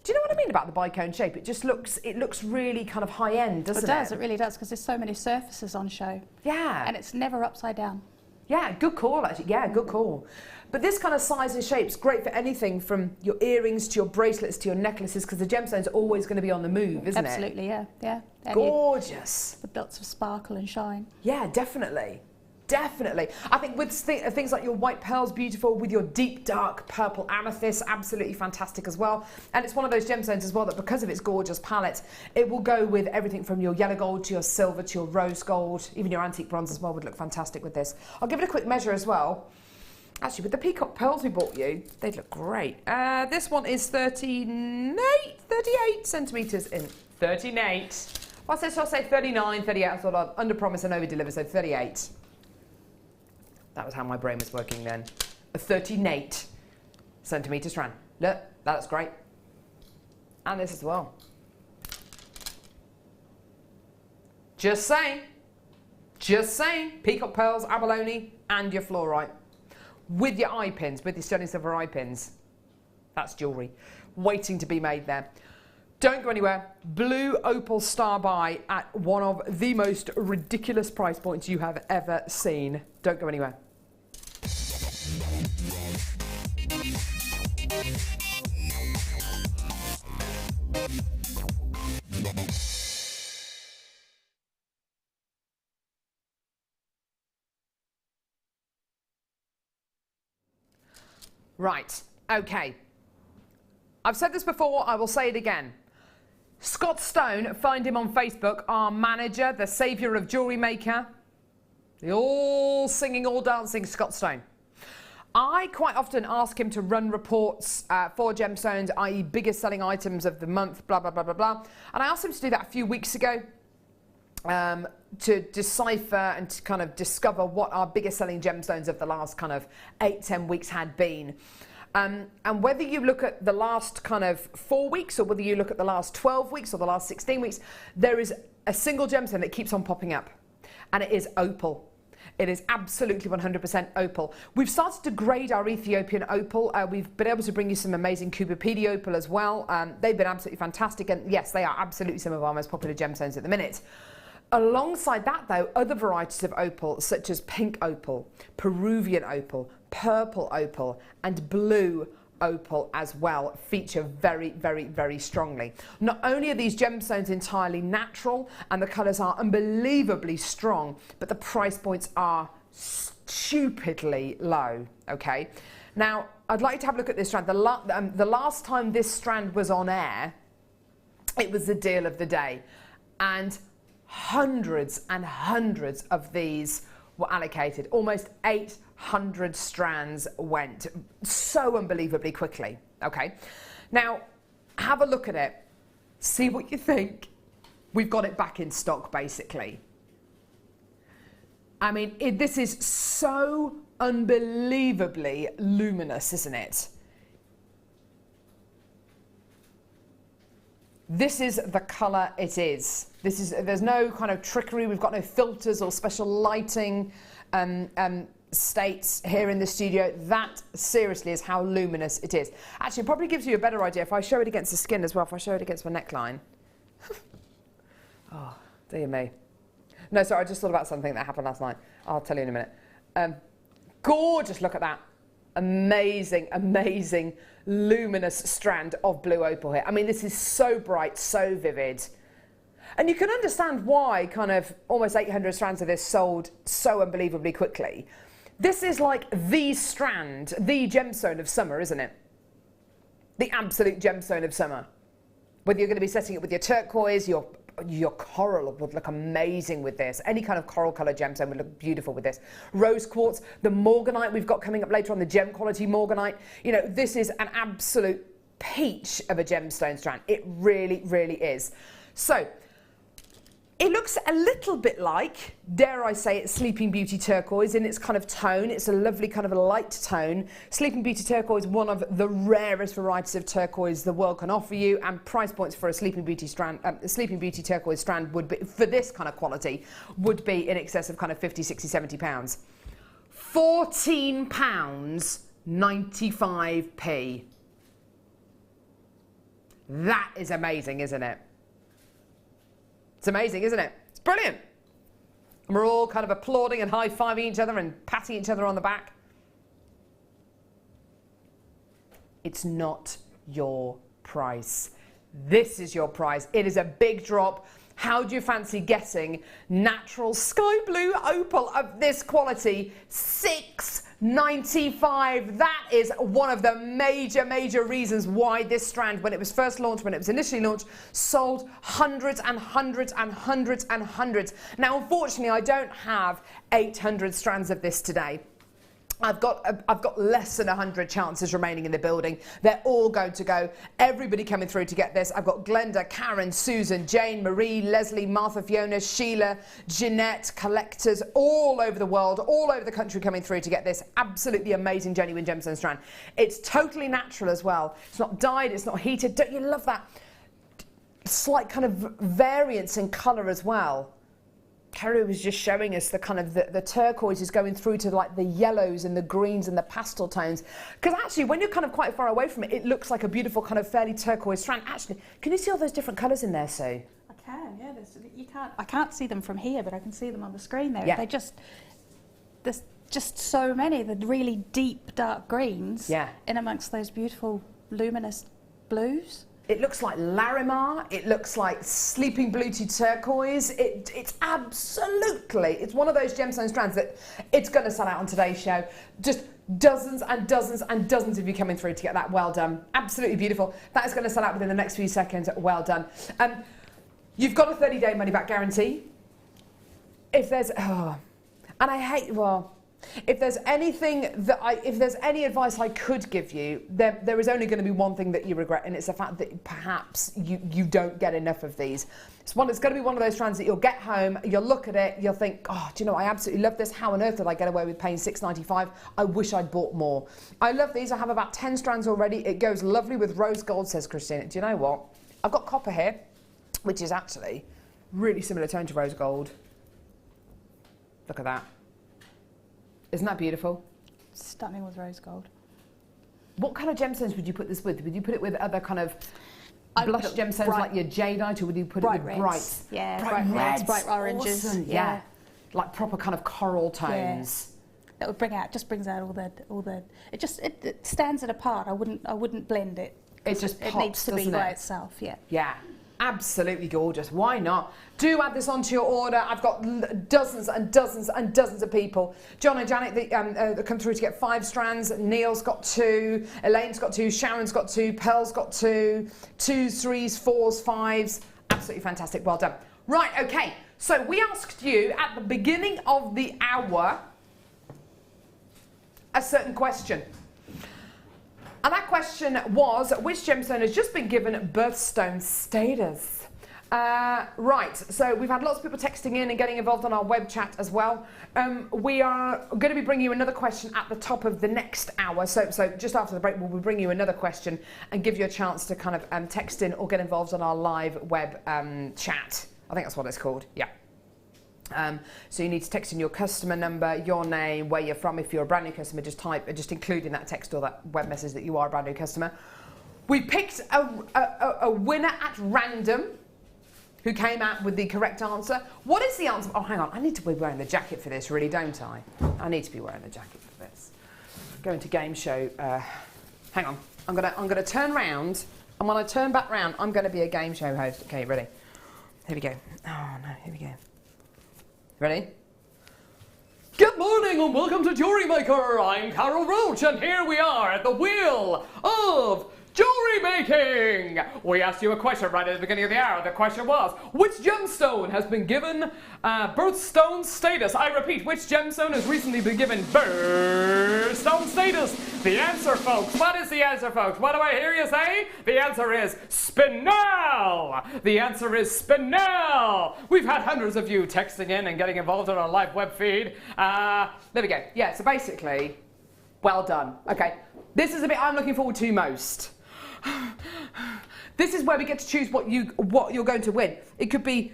Do you know what I mean about the bicone shape? It just looks, it looks really kind of high end, doesn't it? It does, it really does, because there's so many surfaces on show. Yeah. And it's never upside down. Yeah, good call actually. Yeah, good call. But this kind of size and shape's great for anything from your earrings to your bracelets to your necklaces, because the gemstone's always going to be on the move, isn't Absolutely, it? yeah. And gorgeous. with lots of sparkle and shine. Yeah, definitely. Definitely. I think with things like your white pearls, beautiful, with your deep dark purple amethyst, absolutely fantastic as well. And it's one of those gemstones as well that, because of its gorgeous palette, it will go with everything from your yellow gold to your silver to your rose gold. Even your antique bronze as well would look fantastic with this. I'll give it a quick measure as well. Actually, with the peacock pearls we bought you, they'd look great. This one is 38 centimetres in. 38. Well, I'll say 39, 38. I thought I'd under promise and over deliver, so 38. That was how my brain was working then. A 38 centimetre strand. Look, that's great. And this as well. Just saying. Just saying. Peacock pearls, abalone, and your fluorite. With your eye pins, with your sterling silver eye pins. That's jewellery. Waiting to be made there. Don't go anywhere. Blue opal star buy at one of the most ridiculous price points you have ever seen. Don't go anywhere. Right, okay. I've said this before, I will say it again. Scott Stone, find him on Facebook, our manager, the saviour of JewelleryMaker. The all singing, all dancing Scott Stone. I quite often ask him to run reports for gemstones, i.e. biggest selling items of the month, blah, blah, blah, blah, blah. And I asked him to do that a few weeks ago to decipher and to kind of discover what our biggest selling gemstones of the last kind of 8-10 weeks had been. And whether you look at the last kind of 4 weeks or whether you look at the last 12 weeks or the last 16 weeks, there is a single gemstone that keeps on popping up, and it is opal. It is absolutely 100% opal. We've started to grade our Ethiopian opal. We've been able to bring you some amazing Kubapedi opal as well. They've been absolutely fantastic, and yes, they are absolutely some of our most popular gemstones at the minute. Alongside that, though, other varieties of opal, such as pink opal, Peruvian opal, purple opal, and blue opal as well, feature very, very, very strongly. Not only are these gemstones entirely natural and the colours are unbelievably strong, but the price points are stupidly low, okay? Now, I'd like to have a look at this strand. The last time this strand was on air, it was the deal of the day. And hundreds and hundreds of these were allocated. Almost 800 strands went so unbelievably quickly. Okay, now have a look at it, see what you think. We've got it back in stock, basically. I mean, this is so unbelievably luminous, isn't it? This is the colour it is. There's no kind of trickery. We've got no filters or special lighting states here in the studio. That seriously is how luminous it is. Actually, it probably gives you a better idea if I show it against the skin as well, if I show it against my neckline. Oh, dear me. No, sorry, I just thought about something that happened last night. I'll tell you in a minute. Gorgeous, look at that. Amazing, amazing, luminous strand of blue opal here. I mean, this is so bright, so vivid. And you can understand why kind of almost 800 strands of this sold so unbelievably quickly. This is like the strand, the gemstone of summer, isn't it? The absolute gemstone of summer. Whether you're going to be setting it with your turquoise, your coral would look amazing with this. Any kind of coral colour gemstone would look beautiful with this. Rose quartz, the Morganite we've got coming up later on, the gem quality Morganite. You know, this is an absolute peach of a gemstone strand. It really, really is. So, it looks a little bit like, dare I say it, Sleeping Beauty turquoise in its kind of tone. It's a lovely kind of a light tone. Sleeping Beauty turquoise, one of the rarest varieties of turquoise the world can offer you, and price points for a Sleeping Beauty strand, Sleeping Beauty turquoise strand would be, for this kind of quality, would be in excess of kind of 50, 60, 70 pounds. £14.95p. That is amazing, isn't it? It's amazing, isn't it? It's brilliant. And we're all kind of applauding and high-fiving each other and patting each other on the back. It's not your prize. This is your prize. It is a big drop. How do you fancy getting natural sky blue opal of this quality? $6.95. That is one of the major reasons why this strand, when it was first launched, when it was initially launched, sold hundreds and hundreds and hundreds and hundreds. Now, unfortunately, I don't have 800 strands of this today. I've got less than 100 chances remaining in the building. They're all going to go. Everybody coming through to get this. I've got Glenda, Karen, Susan, Jane, Marie, Leslie, Martha, Fiona, Sheila, Jeanette, collectors all over the world, all over the country coming through to get this absolutely amazing genuine gemstone strand. It's totally natural as well. It's not dyed, it's not heated. Don't you love that slight kind of variance in colour as well? Kerry was just showing us the kind of the turquoise is going through to like the yellows and the greens and the pastel tones. Because actually, when you're kind of quite far away from it, it looks like a beautiful kind of fairly turquoise strand. Actually, can you see all those different colours in there, Sue? I can, yeah. I can't see them from here, but I can see them on the screen there. Yeah. There's just so many, the really deep dark greens in amongst those beautiful luminous blues. It looks like Larimar, it looks like Sleeping Beauty turquoise. It's absolutely, it's one of those gemstone strands that it's going to sell out on today's show. Just dozens and dozens and dozens of you coming through to get that. Well done. Absolutely beautiful. That is going to sell out within the next few seconds. Well done. You've got a 30-day money-back guarantee. If there's, if there's anything if there's any advice I could give you, there is only going to be one thing that you regret, and it's the fact that perhaps you don't get enough of these. It's going to be one of those strands that you'll get home, you'll look at it, you'll think, oh, do you know, I absolutely love this. How on earth did I get away with paying $6.95? I wish I'd bought more. I love these. I have about 10 strands already. It goes lovely with rose gold, says Christina. Do you know what? I've got copper here, which is actually really similar tone to rose gold. Look at that. Isn't that beautiful? Stunning with rose gold. What kind of gemstones would you put this with? Would you put it with other kind of blush gemstones like your jadeite, or would you put it with bright? Yeah, bright reds, bright oranges. Awesome. Yeah. Like proper kind of coral tones. Yeah. That would brings out all the. It stands it apart. I wouldn't blend it. It just pops, it needs to be by it? itself. Yeah. Yeah. Absolutely gorgeous. Why not? Do add this onto your order. I've got dozens and dozens and dozens of people. John and Janet that come through to get 5 strands. Neil's got 2. Elaine's got 2. Sharon's got 2. Pearl's got 2. 2s, 3s, 4s, 5s. Absolutely fantastic. Well done. Right, okay. So we asked you at the beginning of the hour a certain question. And that question was, which gemstone has just been given birthstone status? Right, so we've had lots of people texting in and getting involved on our web chat as well. We are going to be bringing you another question at the top of the next hour. So just after the break, we'll be bringing you another question and give you a chance to kind of text in or get involved on our live web chat. I think that's what it's called, yeah. So you need to text in your customer number, your name, where you're from. If you're a brand new customer, just include in that text or that web message that you are a brand new customer. We picked a winner at random who came out with the correct answer. What is the answer? Oh, hang on. I need to be wearing the jacket for this, really, don't I? I need to be wearing the jacket for this. Going to game show. Hang on. I'm gonna turn round, and when I turn back round, I'm going to be a game show host. Okay, ready? Here we go. Oh no, here we go. Ready? Good morning and welcome to JewelleryMaker. I'm Carol Roache and here we are at the wheel of jewellery making. We asked you a question right at the beginning of the hour. The question was, which gemstone has been given birthstone status? I repeat, which gemstone has recently been given birthstone status? The answer, folks. What is the answer, folks? What do I hear you say? The answer is spinel. The answer is spinel. We've had hundreds of you texting in and getting involved on our live web feed. There we go. Yeah, so basically, well done. Okay, this is the bit I'm looking forward to most. This is where we get to choose what you're going to win. It could be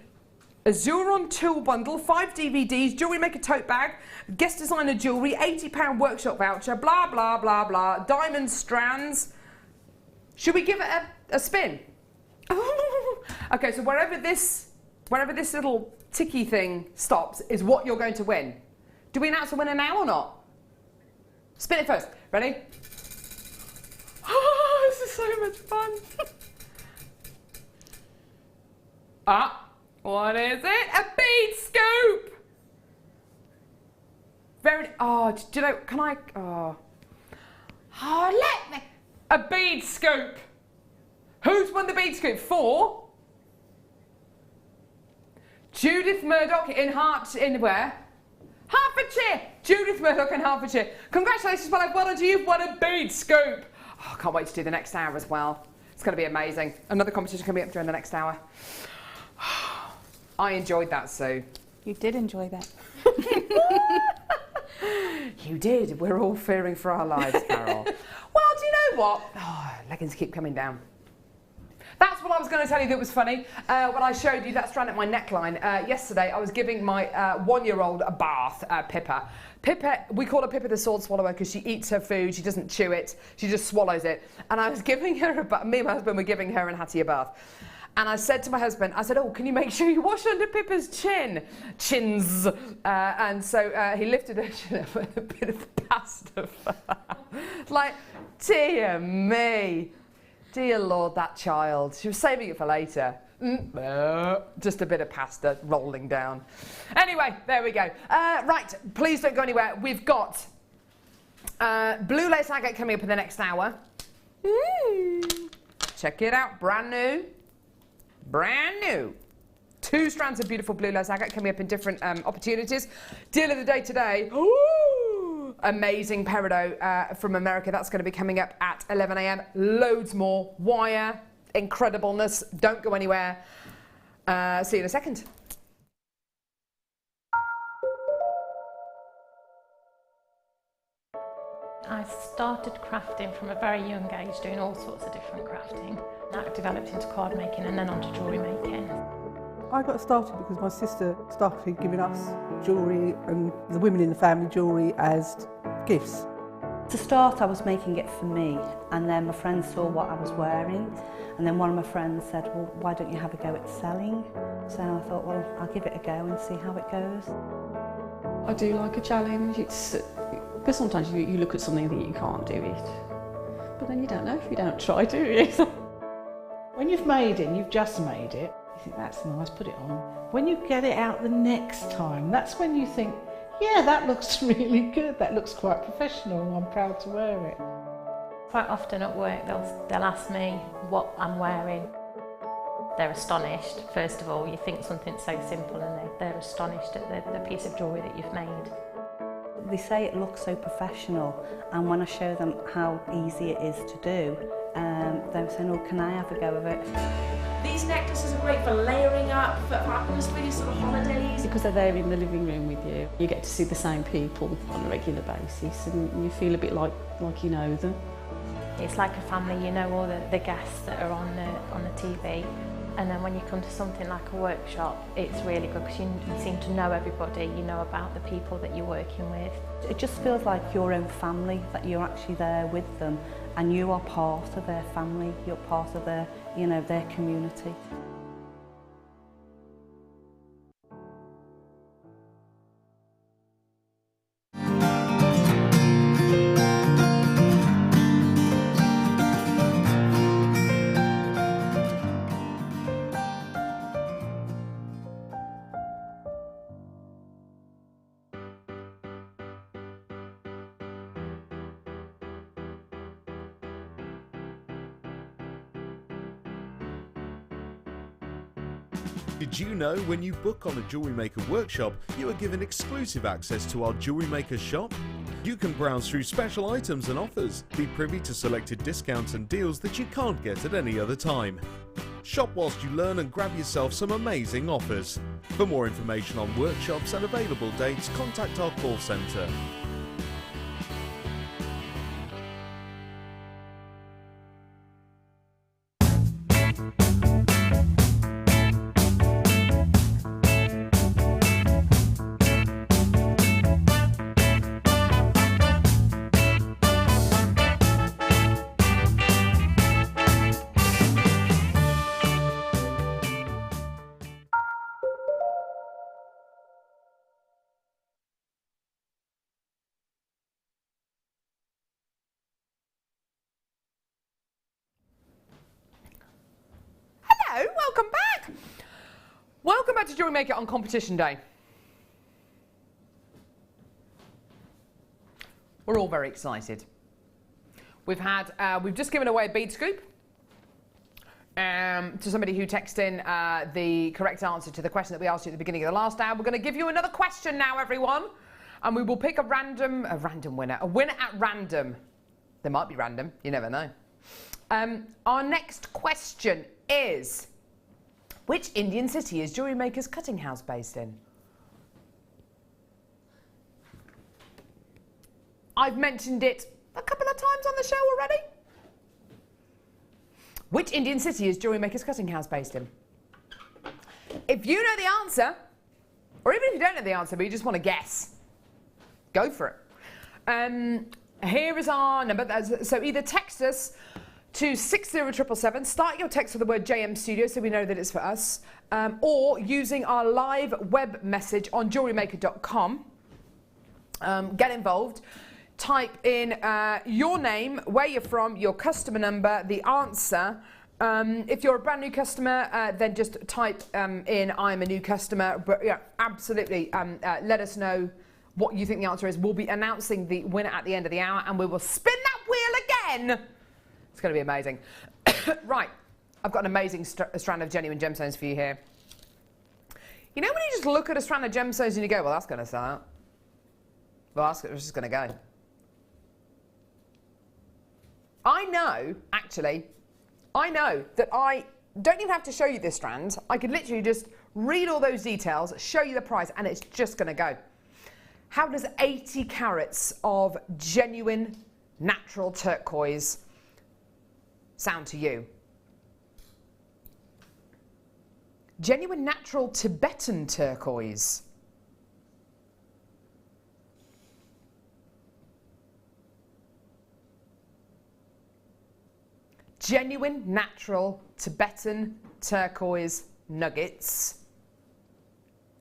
a Zuron tool bundle, 5 DVDs, JewelleryMaker tote bag, guest designer jewellery, £80 workshop voucher, blah, blah, blah, blah, diamond strands. Should we give it a spin? Okay, so wherever this little ticky thing stops is what you're going to win. Do we announce the winner now or not? Spin it first. Ready? Oh, this is so much fun. What is it? A bead scoop. Very. Oh, do you know? Can I? Oh, let me. A bead scoop. Who's won the bead scoop? For Judith Murdoch in where? Hertfordshire. Judith Murdoch in Hertfordshire. Congratulations, well done to you. You've won a bead scoop. Oh, I can't wait to do the next hour as well. It's going to be amazing. Another competition coming up during the next hour. I enjoyed that, Sue. You did enjoy that. You did. We're all fearing for our lives, Carol. Well, do you know what? Oh, leggings keep coming down. That's what I was going to tell you that was funny. When I showed you that strand at my neckline yesterday, I was giving my one-year-old a bath, Pippa. Pippa, we call her Pippa the sword swallower because she eats her food, she doesn't chew it, she just swallows it. And I was giving her a bath, me and my husband were giving her and Hattie a bath. And I said to my husband, I said, oh, can you make sure you wash under Pippa's chins? And so he lifted her chin up with a bit of pasta. Like, dear me. Dear Lord, that child. She was saving it for later. Just a bit of pasta rolling down. Anyway, there we go. Right, please don't go anywhere. We've got blue lace agate coming up in the next hour. Check it out, brand new. Brand new. 2 strands of beautiful blue lace agate coming up in different opportunities. Deal of the day today. Ooh, amazing peridot from America. That's going to be coming up at 11 a.m. Loads more wire, incredibleness. Don't go anywhere. See you in a second. I started crafting from a very young age, doing all sorts of different crafting. That developed into card making and then onto jewellery making. I got started because my sister started giving us jewellery and the women in the family jewellery as gifts. To start, I was making it for me, and then my friends saw what I was wearing, and then one of my friends said, well, why don't you have a go at selling? So I thought, well, I'll give it a go and see how it goes. I do like a challenge. Because sometimes you look at something and think you can't do it, but then you don't know if you don't try, do you? When you've made it and you've just made it, you think that's nice, put it on. When you get it out the next time, that's when you think, yeah, that looks really good, that looks quite professional, and I'm proud to wear it. Quite often at work they'll ask me what I'm wearing. They're astonished. First of all, you think something so simple and they're astonished at the piece of jewellery that you've made. They say it looks so professional, and when I show them how easy it is to do, they're saying, oh, can I have a go of it? These necklaces are great for layering up, for atmosphere, sort of holidays. Because they're there in the living room with you, you get to see the same people on a regular basis, and you feel a bit like you know them. It's like a family, you know all the guests that are on the TV. And then when you come to something like a workshop, it's really good because you seem to know everybody, you know about the people that you're working with. It just feels like your own family, that you're actually there with them and you are part of their family, you're part of their, their community. Did you know when you book on a Jewellery Maker workshop, you are given exclusive access to our Jewellery Maker shop? You can browse through special items and offers, be privy to selected discounts and deals that you can't get at any other time. Shop whilst you learn and grab yourself some amazing offers. For more information on workshops and available dates, contact our call centre. Welcome back to JewelleryMaker on competition day. We're all very excited. We've just given away a bead scoop to somebody who texted in the correct answer to the question that we asked you at the beginning of the last hour. We're going to give you another question now, everyone, and we will pick a random winner, a winner at random. They might be random, you never know. Our next question is, which Indian city is JewelleryMaker's cutting house based in? I've mentioned it a couple of times on the show already. Which Indian city is JewelleryMaker's cutting house based in? If you know the answer, or even if you don't know the answer but you just want to guess, go for it. Here is our number. So either text us to 60777, start your text with the word JM Studio so we know that it's for us, or using our live web message on JewelleryMaker.com. Get involved. Type in your name, where you're from, your customer number, the answer. If you're a brand new customer, then just type in I'm a new customer. But yeah, absolutely, let us know what you think the answer is. We'll be announcing the winner at the end of the hour, and we will spin that wheel again. It's going to be amazing. Right, I've got an amazing strand of genuine gemstones for you here. You know when you just look at a strand of gemstones and you go, well, that's going to sell out. Well, that's just going to go. I know that I don't even have to show you this strand. I could literally just read all those details, show you the price, and it's just going to go. How does 80 carats of genuine natural turquoise sound to you? Genuine natural Tibetan turquoise. Genuine natural Tibetan turquoise nuggets.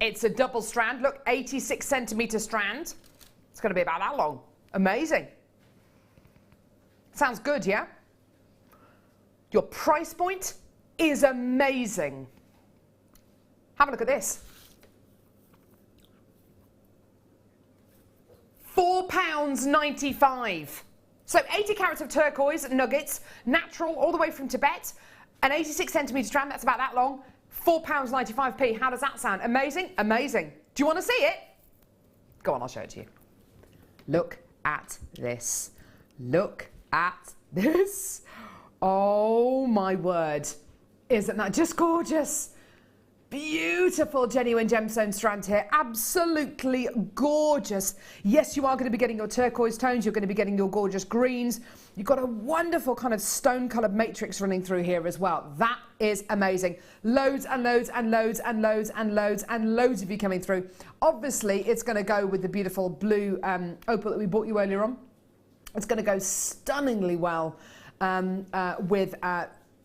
It's a double strand. Look, 86 centimetre strand. It's going to be about that long. Amazing. Sounds good, yeah? Your price point is amazing. Have a look at this. £4.95. So 80 carats of turquoise nuggets, natural, all the way from Tibet, an 86 centimetre strand, that's about that long, £4.95p. How does that sound? Amazing? Amazing. Do you want to see it? Go on, I'll show it to you. Look at this. Look at this. Oh my word. Isn't that just gorgeous? Beautiful genuine gemstone strand here. Absolutely gorgeous. Yes, you are going to be getting your turquoise tones. You're going to be getting your gorgeous greens. You've got a wonderful kind of stone coloured matrix running through here as well. That is amazing. Loads and loads and loads and loads and loads and loads of you coming through. Obviously, it's going to go with the beautiful blue opal that we bought you earlier on. It's going to go stunningly well with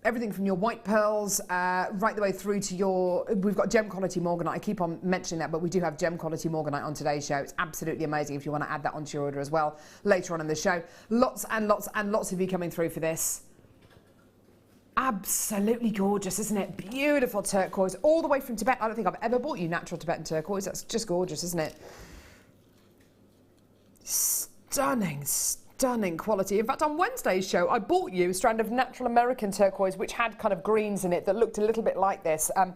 everything from your white pearls right the way through to your, we've got gem quality Morganite. I keep on mentioning that, but we do have gem quality Morganite on today's show. It's absolutely amazing if you want to add that onto your order as well later on in the show. Lots and lots and lots of you coming through for this. Absolutely gorgeous, isn't it? Beautiful turquoise all the way from Tibet. I don't think I've ever bought you natural Tibetan turquoise. That's just gorgeous, isn't it? Stunning, stunning quality. In fact, on Wednesday's show, I bought you a strand of natural American turquoise, which had kind of greens in it that looked a little bit like this. And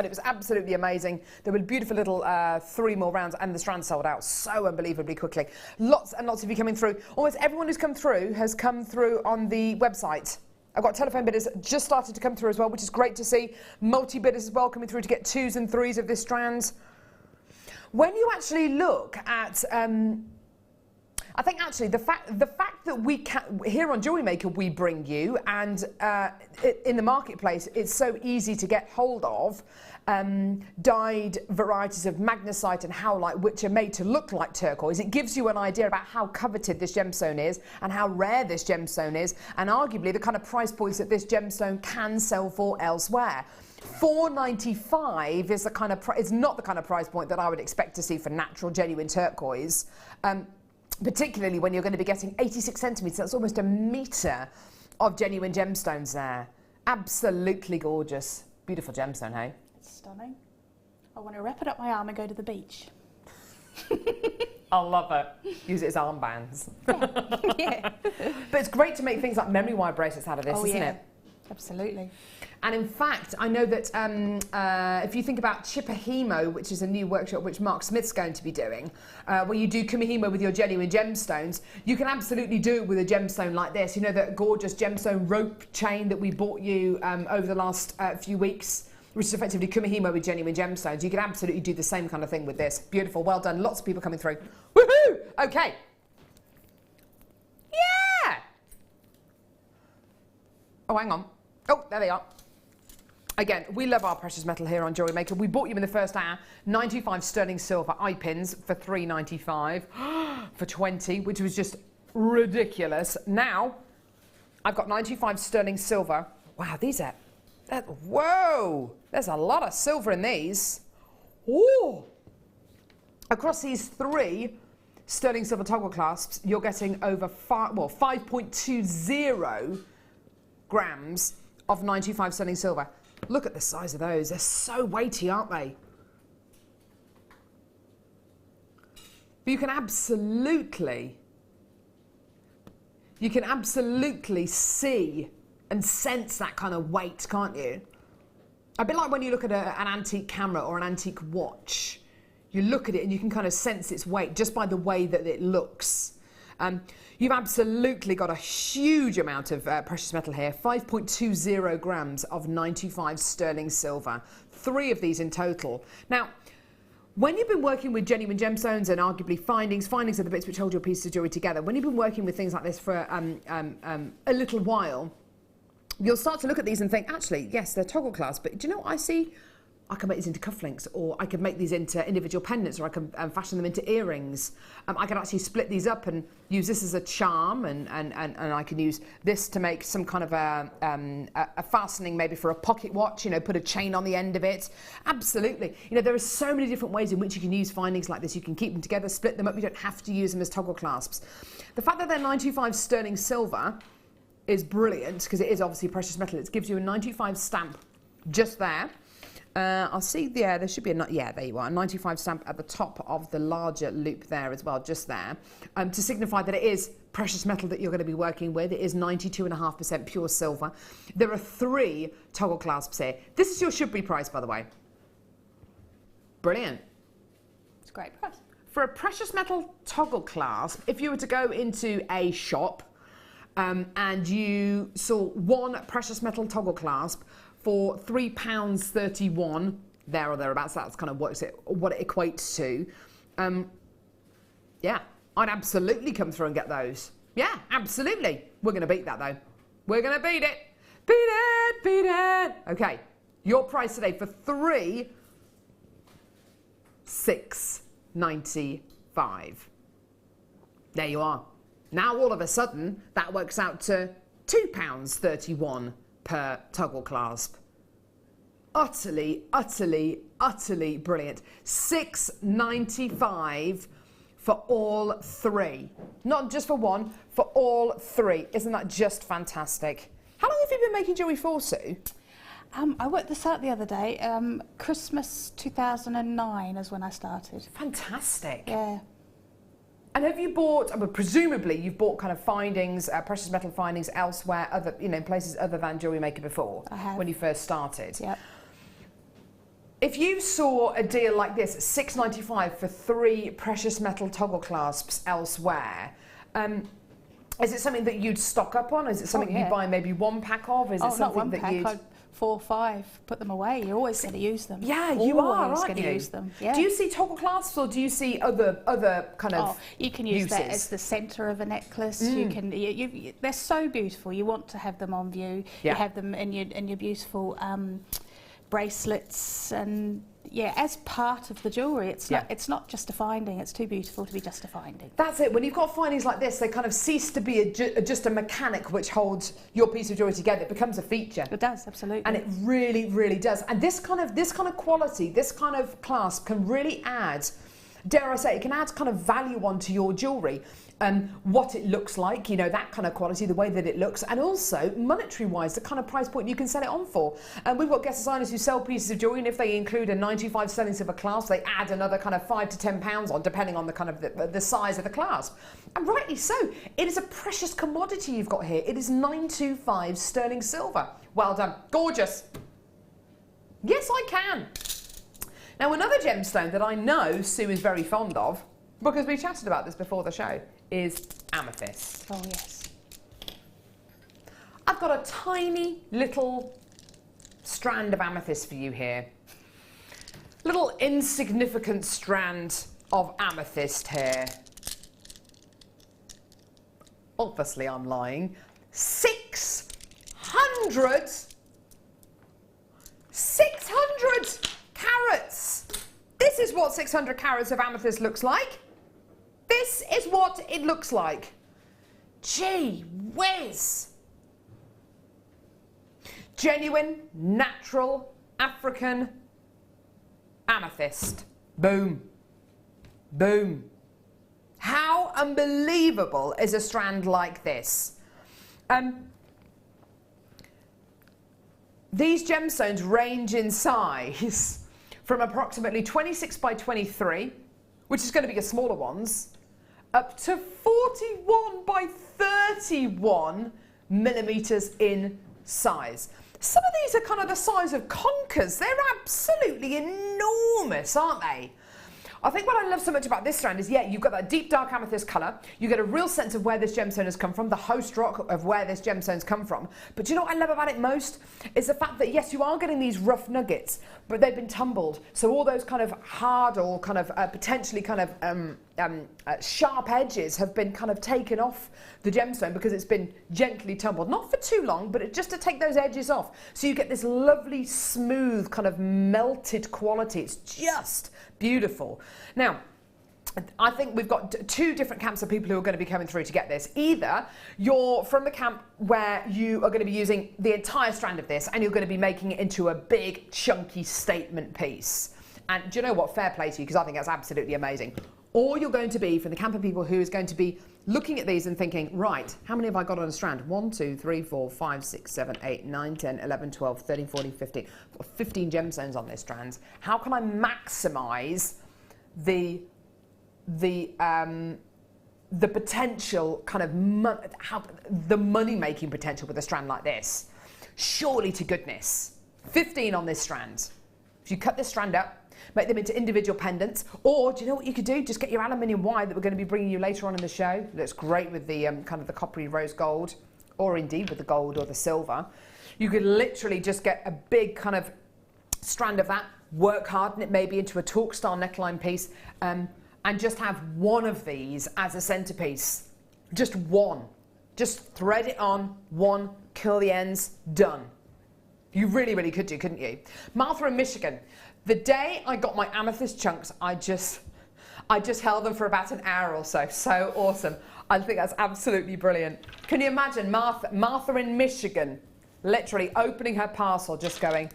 it was absolutely amazing. There were beautiful little 3 more rounds, and the strand sold out so unbelievably quickly. Lots and lots of you coming through. Almost everyone who's come through has come through on the website. I've got telephone bidders just started to come through as well, which is great to see. Multi-bidders as well coming through to get 2s and 3s of this strand. When you actually look at... I think actually the fact that we can, here on JewelleryMaker we bring you, and in the marketplace it's so easy to get hold of dyed varieties of magnesite and howlite which are made to look like turquoise. It gives you an idea about how coveted this gemstone is and how rare this gemstone is, and arguably the kind of price points that this gemstone can sell for elsewhere. $4.95 is the kind of is not the kind of price point that I would expect to see for natural genuine turquoise. Particularly when you're going to be getting 86 centimetres, that's almost a metre of genuine gemstones there. Absolutely gorgeous. Beautiful gemstone, hey? That's stunning. I want to wrap it up my arm and go to the beach. I love it. Use it as armbands. Yeah. But it's great to make things like memory wire bracelets out of this, isn't it? Absolutely. And in fact, I know that if you think about Chipahimo, which is a new workshop which Mark Smith's going to be doing, where you do kumihimo with your genuine gemstones, you can absolutely do it with a gemstone like this. You know, that gorgeous gemstone rope chain that we bought you over the last few weeks, which is effectively kumihimo with genuine gemstones. You can absolutely do the same kind of thing with this. Beautiful, well done. Lots of people coming through. Woohoo! Okay. Yeah! Oh, hang on. Oh, there they are. Again, we love our precious metal here on JewelleryMaker. We bought you in the first hour 95 sterling silver eye pins for $3.95 for 20, which was just ridiculous. Now, I've got 95 sterling silver. Wow, these are... whoa! There's a lot of silver in these. Ooh! Across these 3 sterling silver toggle clasps, you're getting over 5.20 grams of 95 sterling silver. Look at the size of those. They're so weighty, aren't they? But you can absolutely see and sense that kind of weight, can't you? A bit like when you look at an antique camera or an antique watch. You look at it and you can kind of sense its weight just by the way that it looks. You've absolutely got a huge amount of precious metal here. 5.20 grams of 95 sterling silver. 3 of these in total. Now, when you've been working with genuine gemstones and arguably findings are the bits which hold your pieces of jewellery together. When you've been working with things like this for a little while, you'll start to look at these and think, actually, yes, they're toggle clasps, but do you know what I see? I can make these into cufflinks, or I can make these into individual pendants, or I can fashion them into earrings. I can actually split these up and use this as a charm, and I can use this to make some kind of a fastening, maybe for a pocket watch, you know, put a chain on the end of it. Absolutely. You know, there are so many different ways in which you can use findings like this. You can keep them together, split them up. You don't have to use them as toggle clasps. The fact that they're 95 sterling silver is brilliant, because it is obviously precious metal. It gives you a 95 stamp just there. I'll see, yeah, there should be yeah, there you are, a 95 stamp at the top of the larger loop there as well, just there, to signify that it is precious metal that you're going to be working with. It is 92.5% pure silver. There are 3 toggle clasps here. This is your should-be price, by the way. Brilliant. It's a great price. For a precious metal toggle clasp, if you were to go into a shop and you saw one precious metal toggle clasp for £3.31, there or thereabouts, that's kind of what it equates to. Yeah, I'd absolutely come through and get those. Yeah, absolutely. We're going to beat that, though. We're going to beat it. Beat it, beat it. Okay, your price today for $3,695. There you are. Now, all of a sudden, that works out to £2.31 per toggle clasp. Utterly, utterly, utterly brilliant. $6.95 for all 3. Not just for one, for all 3. Isn't that just fantastic? How long have you been making jewellery for, Sue? I worked this out the other day. Christmas 2009 is when I started. Fantastic. Yeah. And have you bought, presumably you've bought kind of findings, precious metal findings elsewhere, other, you know, places other than JewelleryMaker before? I have. When you first started? Yep. If you saw a deal like this, $6.95 for 3 precious metal toggle clasps elsewhere, is it something that you'd stock up on? Is it something you buy maybe 1 pack of? Is it something not 1 that pack, you'd... I'd 4 or 5, put them away. You're always going to use them. Yeah, you are, always aren't going to you? use them. Yeah. Do you see toggle clasps, or do you see other kind of you can use that uses? as the centre of a necklace. You can. They're so beautiful. You want to have them on view. Yeah. You have them in your beautiful bracelets, and yeah, as part of the jewellery. It's not just a finding. It's too beautiful to be just a finding. That's it. When you've got findings like this, they kind of cease to be just a mechanic which holds your piece of jewellery together. It becomes a feature. It does, absolutely. And it really, really does. And this kind of quality, this kind of clasp can really add dare I say, it can add kind of value onto your jewellery. What it looks like, you know, that kind of quality, the way that it looks, and also monetary wise, the kind of price point you can sell it on for. And we've got guest designers who sell pieces of jewellery, and if they include a 95 sterling silver clasp, they add another kind of £5 to £10 on, depending on the kind of the size of the clasp. And rightly so, it is a precious commodity you've got here. It is 925 sterling silver. Well done, gorgeous. Yes, I can. Now, another gemstone that I know Sue is very fond of, because we chatted about this before the show, is amethyst. Oh, yes. I've got a tiny little strand of amethyst for you here. Little insignificant strand of amethyst here. Obviously, I'm lying. 600 carats. This is what 600 carats of amethyst looks like. This is what it looks like. Gee whiz. Genuine, natural, African amethyst. Boom. Boom. How unbelievable is a strand like this? These gemstones range in size from approximately 26 by 23, which is going to be your smaller ones, up to 41 by 31 millimeters in size. Some of these are kind of the size of conkers. They're absolutely enormous, aren't they? I think what I love so much about this strand is, yeah, you've got that deep dark amethyst colour. You get a real sense of where this gemstone has come from, the host rock of where this gemstone's come from. But do you know what I love about it most? Is the fact that, yes, you are getting these rough nuggets, but they've been tumbled. So all those kind of hard or kind of potentially kind of sharp edges have been kind of taken off the gemstone because it's been gently tumbled. Not for too long, but just to take those edges off. So you get this lovely, smooth, kind of melted quality. It's just beautiful. Now, I think we've got two different camps of people who are going to be coming through to get this. Either you're from the camp where you are going to be using the entire strand of this and you're going to be making it into a big, chunky statement piece. And do you know what? Fair play to you, because I think that's absolutely amazing. Or you're going to be from the camp of people who is going to be looking at these and thinking, right, how many have I got on a strand? 1, 2, 3, 4, 5, 6, 7, 8, 9, 10, 11, 12, 13, 14, 15. I've got 15 gemstones on this strand. How can I maximise the potential kind of the money-making potential with a strand like this? Surely to goodness, 15 on this strand. If you cut this strand up, make them into individual pendants, or do you know what you could do? Just get your aluminium wire that we're going to be bringing you later on in the show. Looks great with the kind of the coppery rose gold, or indeed with the gold or the silver. You could literally just get a big kind of strand of that, work harden it maybe into a torque style neckline piece, and just have one of these as a centerpiece. Just one. Just thread it on, one, curl the ends, done. You really, really could do, couldn't you? Martha in Michigan. The day I got my amethyst chunks, I just held them for about an hour or so. So awesome. I think that's absolutely brilliant. Can you imagine Martha in Michigan literally opening her parcel, just going,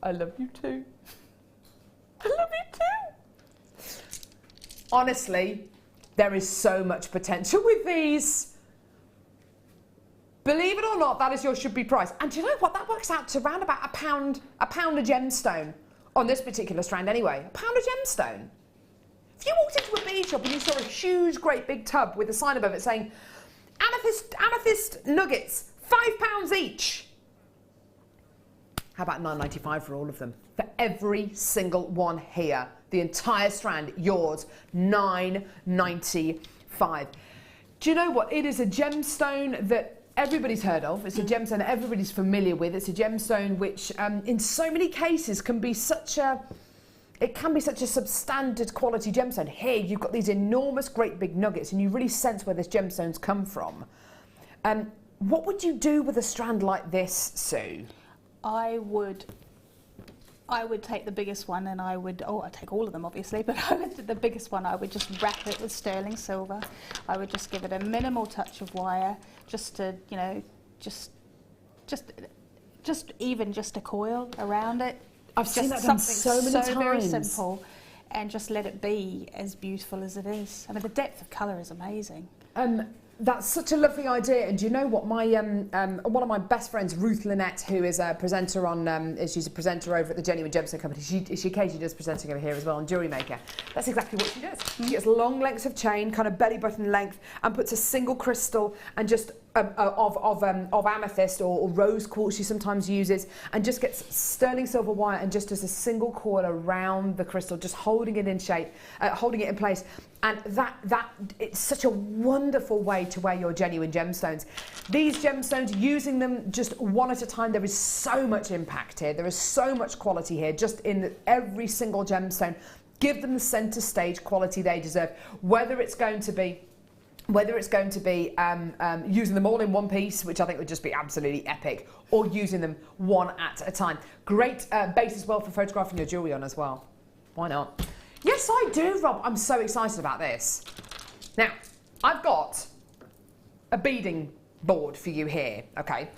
I love you too. I love you too. Honestly, there is so much potential with these. Believe it or not, that is your should-be price. And do you know what? That works out to around about a pound a gemstone on this particular strand anyway. A pound a gemstone. If you walked into a bead shop and you saw a huge, great big tub with a sign above it saying, amethyst nuggets, £5 each. How about £9.95 for all of them? For every single one here. The entire strand, yours, £9.95. Do you know what? It is a gemstone that everybody's heard of. It's a gemstone that everybody's familiar with. It's a gemstone which, in so many cases, can be such a substandard quality gemstone. Here, you've got these enormous, great big nuggets, and you really sense where this gemstone's come from. What would you do with a strand like this, Sue? I would take the biggest one, and I'd take all of them obviously, but the biggest one, I would just wrap it with sterling silver. I would just give it a minimal touch of wire, just to, just a coil around it, I've seen that Just done something so many very times. simple, and just let it be as beautiful as it is. I mean, the depth of colour is amazing. That's such a lovely idea, and do you know what? My one of my best friends, Ruth Lynette, who is a presenter on, she's a presenter over at the Genuine Gemstone Company. She occasionally does presenting over here as well on JewelleryMaker. That's exactly what she does. She gets long lengths of chain, kind of belly button length, and puts a single crystal and just of amethyst or rose quartz she sometimes uses, and just gets sterling silver wire and just does a single coil around the crystal, just holding it in shape, holding it in place. And that it's such a wonderful way to wear your genuine gemstones. These gemstones, using them just one at a time, there is so much impact here. There is so much quality here, just in every single gemstone. Give them the centre stage quality they deserve, whether it's going to be using them all in one piece, which I think would just be absolutely epic, or using them one at a time. Great base as well for photographing your jewellery on as well. Why not? Yes, I do, Rob. I'm so excited about this. Now, I've got a beading board for you here, okay?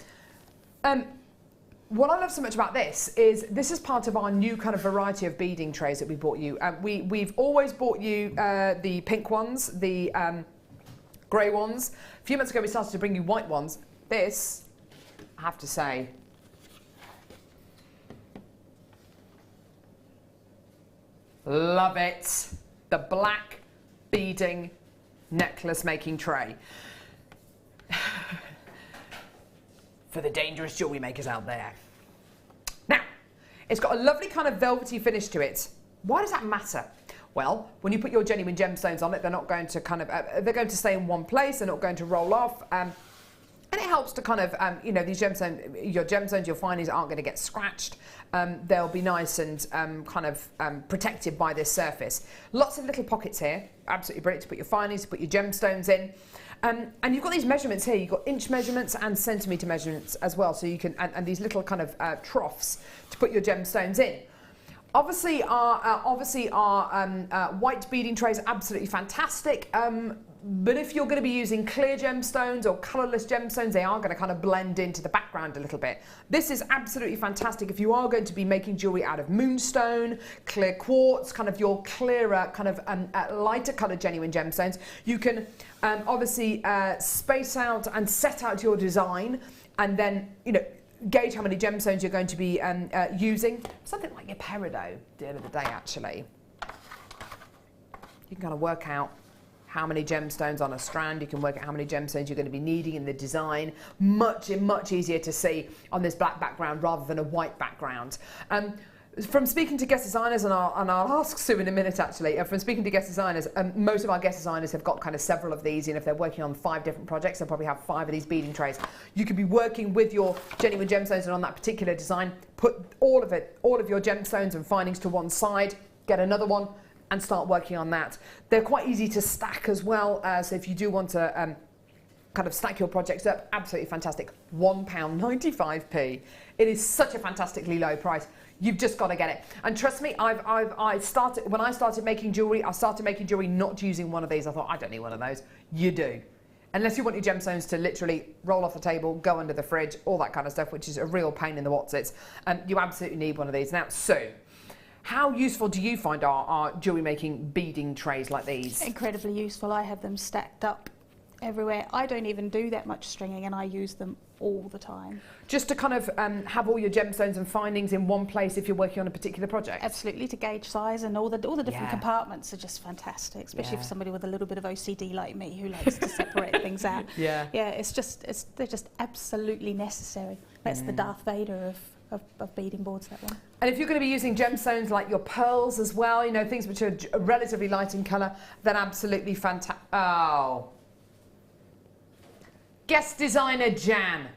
What I love so much about this is part of our new kind of variety of beading trays that we bought you. We've always bought you the pink ones, the grey ones. A few months ago we started to bring you white ones. This, I have to say, love it. The black beading necklace making tray. For the dangerous jewellery makers out there. Now, it's got a lovely kind of velvety finish to it. Why does that matter? Well, when you put your genuine gemstones on it, they're not going to kind of, they're going to stay in one place, they're not going to roll off. And it helps to kind of, you know, these gemstones, your gemstones, your findings aren't going to get scratched. They'll be nice and kind of protected by this surface. Lots of little pockets here, absolutely brilliant to put your findings, to put your gemstones in. And you've got these measurements here. You've got inch measurements and centimetre measurements as well. So you can, and these little kind of troughs to put your gemstones in. Obviously, our white beading trays are absolutely fantastic. But if you're going to be using clear gemstones or colourless gemstones, they are going to kind of blend into the background a little bit. This is absolutely fantastic if you are going to be making jewellery out of moonstone, clear quartz, kind of your clearer, kind of lighter coloured genuine gemstones. You can obviously space out and set out your design, and then, you know, gauge how many gemstones you're going to be using. Something like your peridot at the end of the day, actually. You can kind of work out how many gemstones on a strand. You can work out how many gemstones you're going to be needing in the design. Much easier to see on this black background rather than a white background. From speaking to guest designers, and I'll ask Sue in a minute actually, from speaking to guest designers, most of our guest designers have got kind of several of these, and if they're working on 5 different projects, they'll probably have 5 of these beading trays. You could be working with your genuine gemstones, and on that particular design, put all of your gemstones and findings to one side, get another one, and start working on that. They're quite easy to stack as well, so if you do want to kind of stack your projects up, absolutely fantastic. £1.95p. It is such a fantastically low price. You've just got to get it. And trust me, when I started making jewellery, I started making jewellery not using one of these. I thought, I don't need one of those. You do. Unless you want your gemstones to literally roll off the table, go under the fridge, all that kind of stuff, which is a real pain in the whatsits. You absolutely need one of these. Now, Sue, how useful do you find our jewellery making beading trays like these? Incredibly useful. I have them stacked up everywhere. I don't even do that much stringing, and I use them all the time. Just to kind of have all your gemstones and findings in one place if you're working on a particular project? Absolutely, to gauge size, and all the different compartments are just fantastic, especially for somebody with a little bit of OCD like me who likes to separate things out. Yeah, they're just absolutely necessary. That's the Darth Vader of beading boards, that one. And if you're going to be using gemstones like your pearls as well, you know, things which are relatively light in colour, then absolutely fantastic. Oh. Guest designer Jan.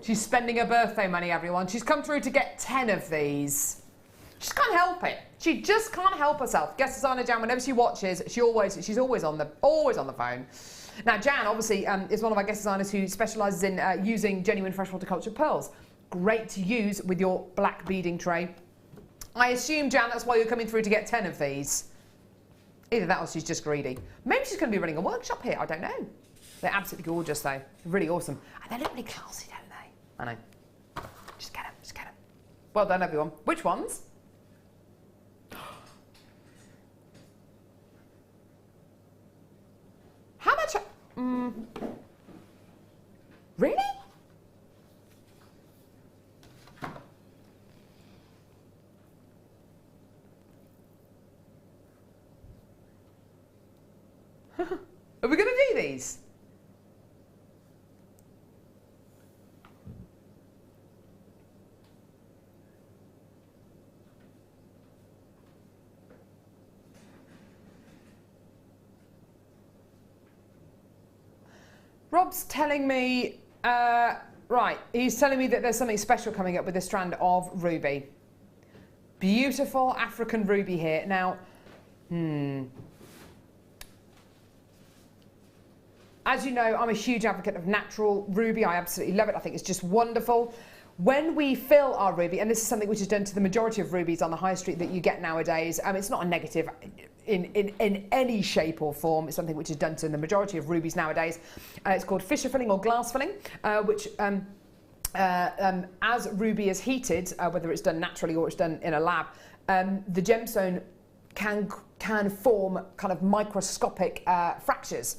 She's spending her birthday money, everyone. She's come through to get 10 of these. She just can't help it. She just can't help herself. Guest designer Jan, whenever she watches, she's always on the phone. Now, Jan obviously is one of our guest designers who specialises in using genuine freshwater cultured pearls. Great to use with your black beading tray. I assume, Jan, that's why you're coming through to get 10 of these. Either that or she's just greedy. Maybe she's going to be running a workshop here. I don't know. They're absolutely gorgeous, though. Really awesome. And they look really classy, don't they? I know. Just get them. Well done, everyone. Which ones? How much? Really? Are we going to do these? Rob's telling me, right, he's telling me that there's something special coming up with this strand of ruby. Beautiful African ruby here. Now, as you know, I'm a huge advocate of natural ruby. I absolutely love it. I think it's just wonderful. When we fill our ruby, and this is something which is done to the majority of rubies on the high street that you get nowadays, it's not a negative in any shape or form. It's something which is done to the majority of rubies nowadays. It's called fissure filling or glass filling, which as ruby is heated, whether it's done naturally or it's done in a lab, the gemstone can form kind of microscopic fractures.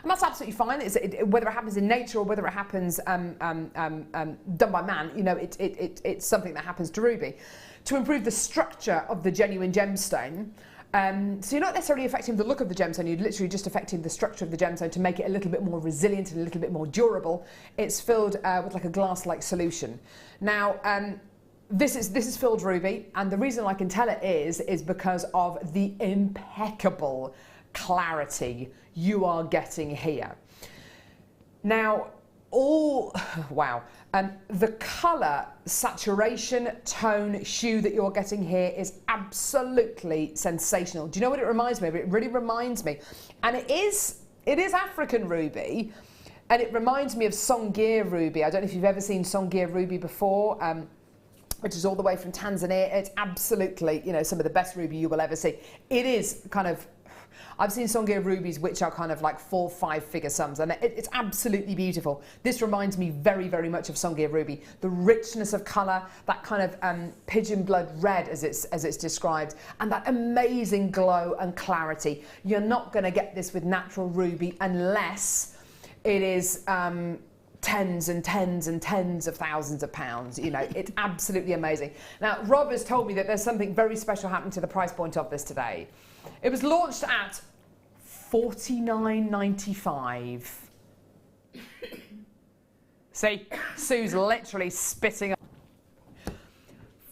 And that's absolutely fine. Whether it happens in nature or whether it happens done by man, you know, it's something that happens to ruby. To improve the structure of the genuine gemstone, so you're not necessarily affecting the look of the gemstone, you're literally just affecting the structure of the gemstone to make it a little bit more resilient and a little bit more durable. It's filled with like a glass-like solution. Now, this is filled ruby, and the reason I can tell it is because of the impeccable clarity you are getting here. Now, the colour, saturation, tone, hue that you're getting here is absolutely sensational. Do you know what it reminds me of? It really reminds me, and it is African ruby, and it reminds me of Songir ruby. I don't know if you've ever seen Songir ruby before, which is all the way from Tanzania. It's absolutely, you know, some of the best ruby you will ever see. It is kind of, I've seen Songir rubies which are kind of like 4-5 figure sums, and it's absolutely beautiful. This reminds me very, very much of Songir ruby. The richness of colour, that kind of pigeon blood red as it's described, and that amazing glow and clarity. You're not going to get this with natural ruby unless it is tens and tens and tens of thousands of pounds. You know, it's absolutely amazing. Now, Rob has told me that there's something very special happening to the price point of this today. It was launched at $49.95. See, Sue's literally spitting up.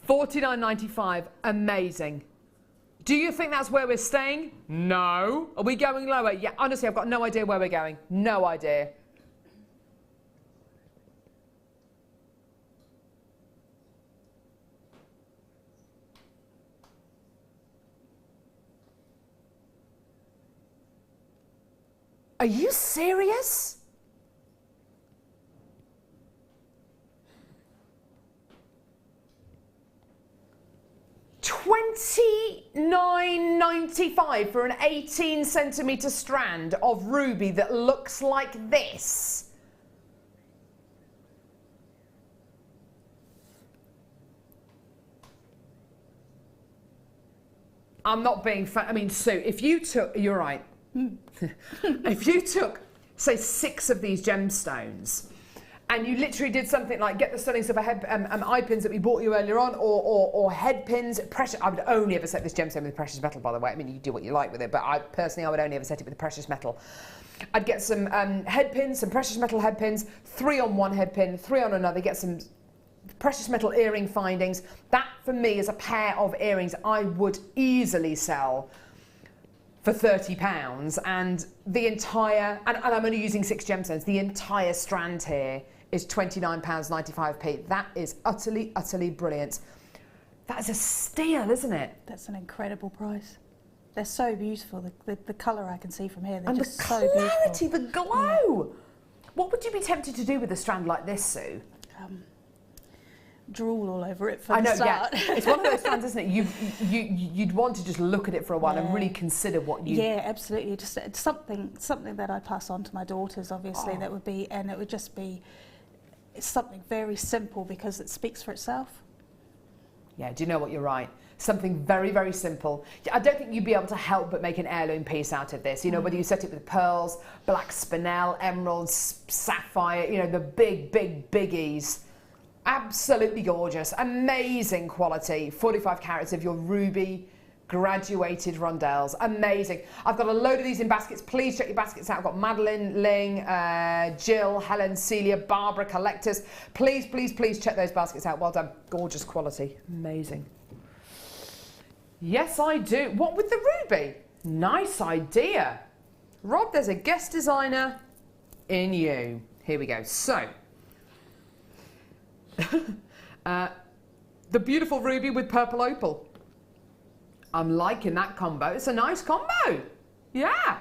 $49.95, amazing. Do you think that's where we're staying? No. Are we going lower? Yeah, honestly, I've got no idea where we're going. No idea. Are you serious? $29.95 for an 18 centimetre strand of ruby that looks like this. I'm not being I mean, Sue, if you took, you're right. If you took, say, 6 of these gemstones and you literally did something like get the stunning silver head eye pins that we bought you earlier on, or head pins, precious. I would only ever set this gemstone with precious metal, by the way. I mean, you can do what you like with it, but I would only ever set it with precious metal. I'd get some head pins, some precious metal head pins, 3 on one head pin, 3 on another, get some precious metal earring findings. That, for me, is a pair of earrings I would easily sell for £30, and the entire, and I'm only using 6 gemstones, the entire strand here is £29.95p. That is utterly, utterly brilliant. That is a steal, isn't it? That's an incredible price. They're so beautiful. The colour I can see from here, they're and just the so beautiful. clarity, the glow. Yeah. What would you be tempted to do with a strand like this, Sue? Drool all over it for the start. Yeah. It's one of those strands, isn't it? You'd want to just look at it for a while and really consider what you... Yeah, absolutely. Just it's something that I'd pass on to my daughters, obviously. That would be, and it would just be, it's something very simple because it speaks for itself. Yeah, do you know what, you're right. Something very, very simple. I don't think you'd be able to help but make an heirloom piece out of this. You know, whether you set it with pearls, black spinel, emeralds, sapphire, you know, the big, big biggies. Absolutely gorgeous, amazing quality. 45 carats of your ruby graduated rondelles, amazing. I've got a load of these in baskets. Please check your baskets out. I've got Madeline, Ling, Jill, Helen, Celia, Barbara, collectors. Please, please, please check those baskets out. Well done, gorgeous quality, amazing. Yes, I do. What with the ruby? Nice idea. Rob, there's a guest designer in you. Here we go. So, the beautiful ruby with purple opal. I'm liking that combo. It's a nice combo. Yeah.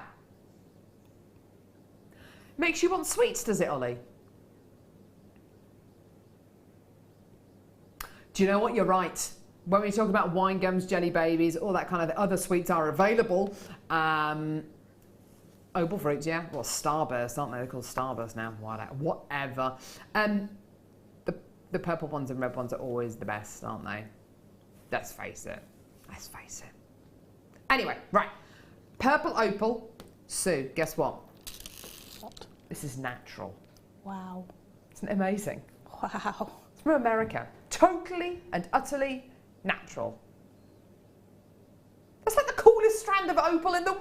Makes you want sweets, does it, Ollie? Do you know what? You're right. When we talk about wine gums, jelly babies, all that kind of other sweets are available. Opal fruits, yeah. Well, starburst, aren't they? They're called starburst now. Whatever. The purple ones and red ones are always the best, aren't they? Let's face it. Let's face it. Anyway, right. Purple opal. Sue, guess what? What? This is natural. Wow. Isn't it amazing? Wow. It's from America. Totally and utterly natural. That's like the coolest strand of opal in the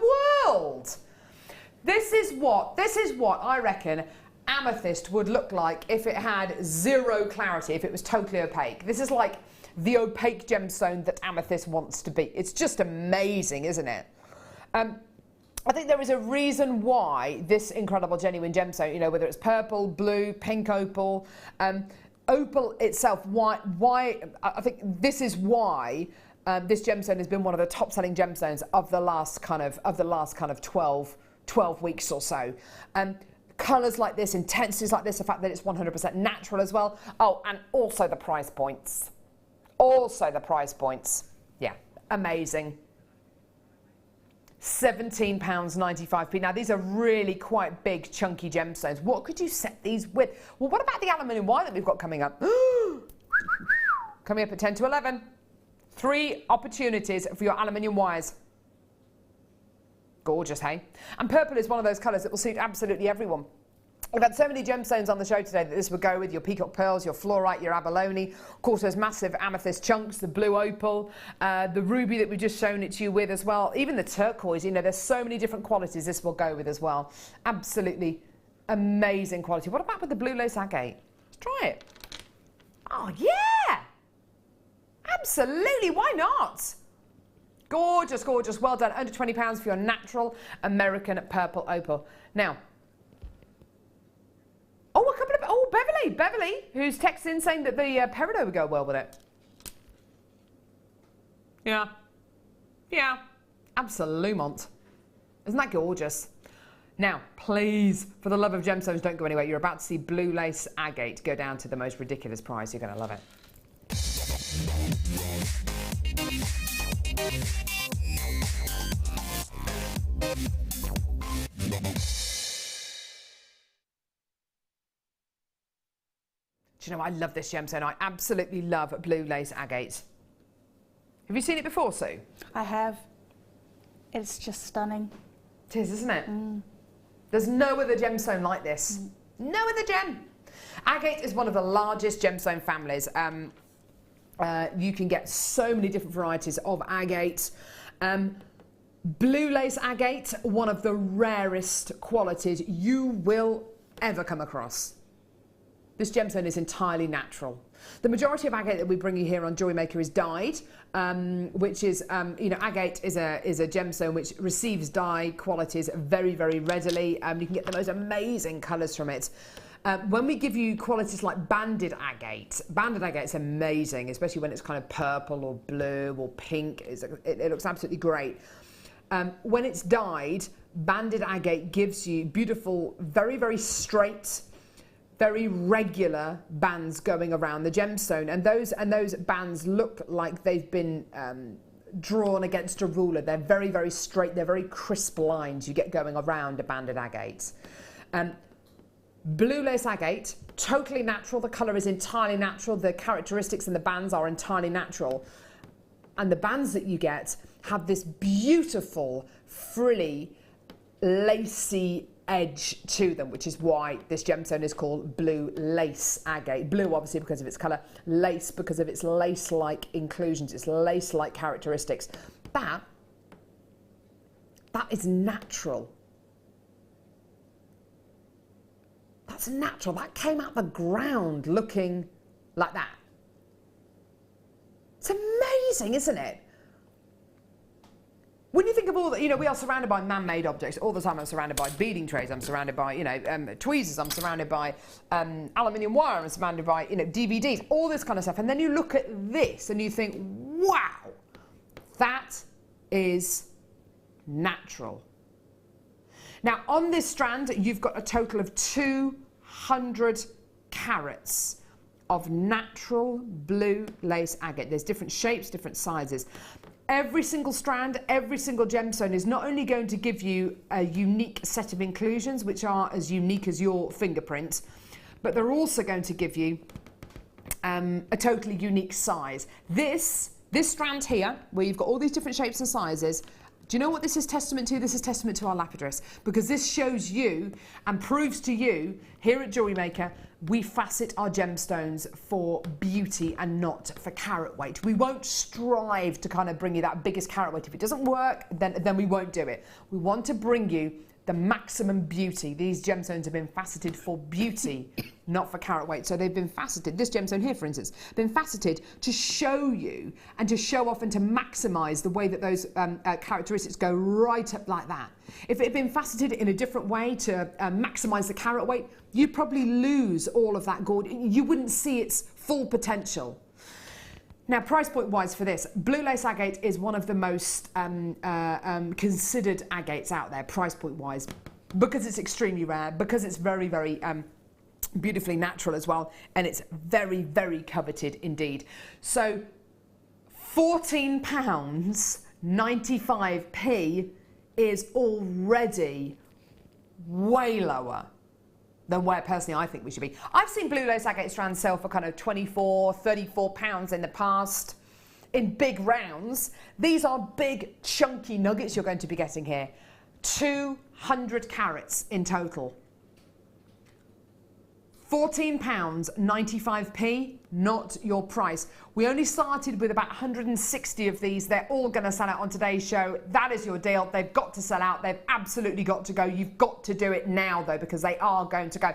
world. This is what I reckon amethyst would look like if it had zero clarity, if it was totally opaque. This is like the opaque gemstone that amethyst wants to be. It's just amazing, isn't it? I think there is a reason why this incredible genuine gemstone, you know, whether it's purple, blue, pink opal, opal itself, why I think this is why this gemstone has been one of the top selling gemstones of the last kind of 12 weeks or so. Colours like this, intensities like this, the fact that it's 100% natural as well. Oh, and also the price points. Yeah, amazing. £17.95p. Now, these are really quite big, chunky gemstones. What could you set these with? Well, what about the aluminium wire that we've got coming up? Coming up at 10 to 11. 3 opportunities for your aluminium wires. Gorgeous, hey? And purple is one of those colours that will suit absolutely everyone. We've had so many gemstones on the show today that this would go with your peacock pearls, your fluorite, your abalone. Of course, those massive amethyst chunks, the blue opal, the ruby that we've just shown it to you with as well. Even the turquoise, you know, there's so many different qualities this will go with as well. Absolutely amazing quality. What about with the blue lace agate? Let's try it. Oh, yeah! Absolutely, why not? Gorgeous, gorgeous. Well done. Under £20 for your natural American purple opal. Now, Beverly, who's texted in saying that the peridot would go well with it. Yeah, absolutely. Isn't that gorgeous? Now, please, for the love of gemstones, don't go anywhere. You're about to see blue lace agate go down to the most ridiculous price. You're going to love it. Do you know, I love this gemstone. I absolutely love blue lace agate. Have you seen it before, Sue? I have. It's just stunning. It is, isn't it? There's no other gemstone like this. No other gem. Agate is one of the largest gemstone families. You can get so many different varieties of agate. Blue lace agate, one of the rarest qualities you will ever come across. This gemstone is entirely natural. The majority of agate that we bring you here on JewelleryMaker is dyed, which is, you know, agate is a gemstone which receives dye qualities very, very readily. You can get the most amazing colours from it. When we give you qualities like banded agate's amazing, especially when it's kind of purple or blue or pink. It looks absolutely great. When it's dyed, banded agate gives you beautiful, very, very straight, very regular bands going around the gemstone, and those bands look like they've been drawn against a ruler. They're very, very straight. They're very crisp lines you get going around a banded agate. Blue lace agate, totally natural. The colour is entirely natural. The characteristics and the bands are entirely natural. And the bands that you get have this beautiful, frilly, lacy edge to them, which is why this gemstone is called blue lace agate. Blue, obviously, because of its colour. Lace, because of its lace-like inclusions, its lace-like characteristics. That is natural. That's natural. That came out the ground looking like that. It's amazing, isn't it? When you think of all that, you know, we are surrounded by man-made objects all the time. I'm surrounded by beading trays. I'm surrounded by, you know, tweezers. I'm surrounded by aluminium wire. I'm surrounded by, you know, DVDs, all this kind of stuff. And then you look at this and you think, wow, that is natural. Now, on this strand, you've got a total of 200 carats of natural blue lace agate. There's different shapes, different sizes. Every single strand, every single gemstone is not only going to give you a unique set of inclusions, which are as unique as your fingerprint, but they're also going to give you a totally unique size. This strand here, where you've got all these different shapes and sizes, do you know what this is testament to? This is testament to our lapidus, because this shows you and proves to you here at JewelleryMaker, we facet our gemstones for beauty and not for carat weight. We won't strive to kind of bring you that biggest carat weight. If it doesn't work, then we won't do it. We want to bring you the maximum beauty. These gemstones have been faceted for beauty, not for carat weight. So they've been faceted, this gemstone here, for instance, been faceted to show you and to show off and to maximise the way that those characteristics go right up like that. If it had been faceted in a different way to maximise the carat weight, you'd probably lose all of that gold. You wouldn't see its full potential. Now, price point wise for this, blue lace agate is one of the most considered agates out there, price point wise, because it's extremely rare, because it's very, very beautifully natural as well, and it's very, very coveted indeed. So £14.95 is already way lower than where personally I think we should be. I've seen blue lace agate strands sell for kind of £24, £34 in the past in big rounds. These are big chunky nuggets you're going to be getting here. 200 carats in total. £14.95, not your price. We only started with about 160 of these. They're all going to sell out on today's show. That is your deal. They've got to sell out. They've absolutely got to go. You've got to do it now, though, because they are going to go.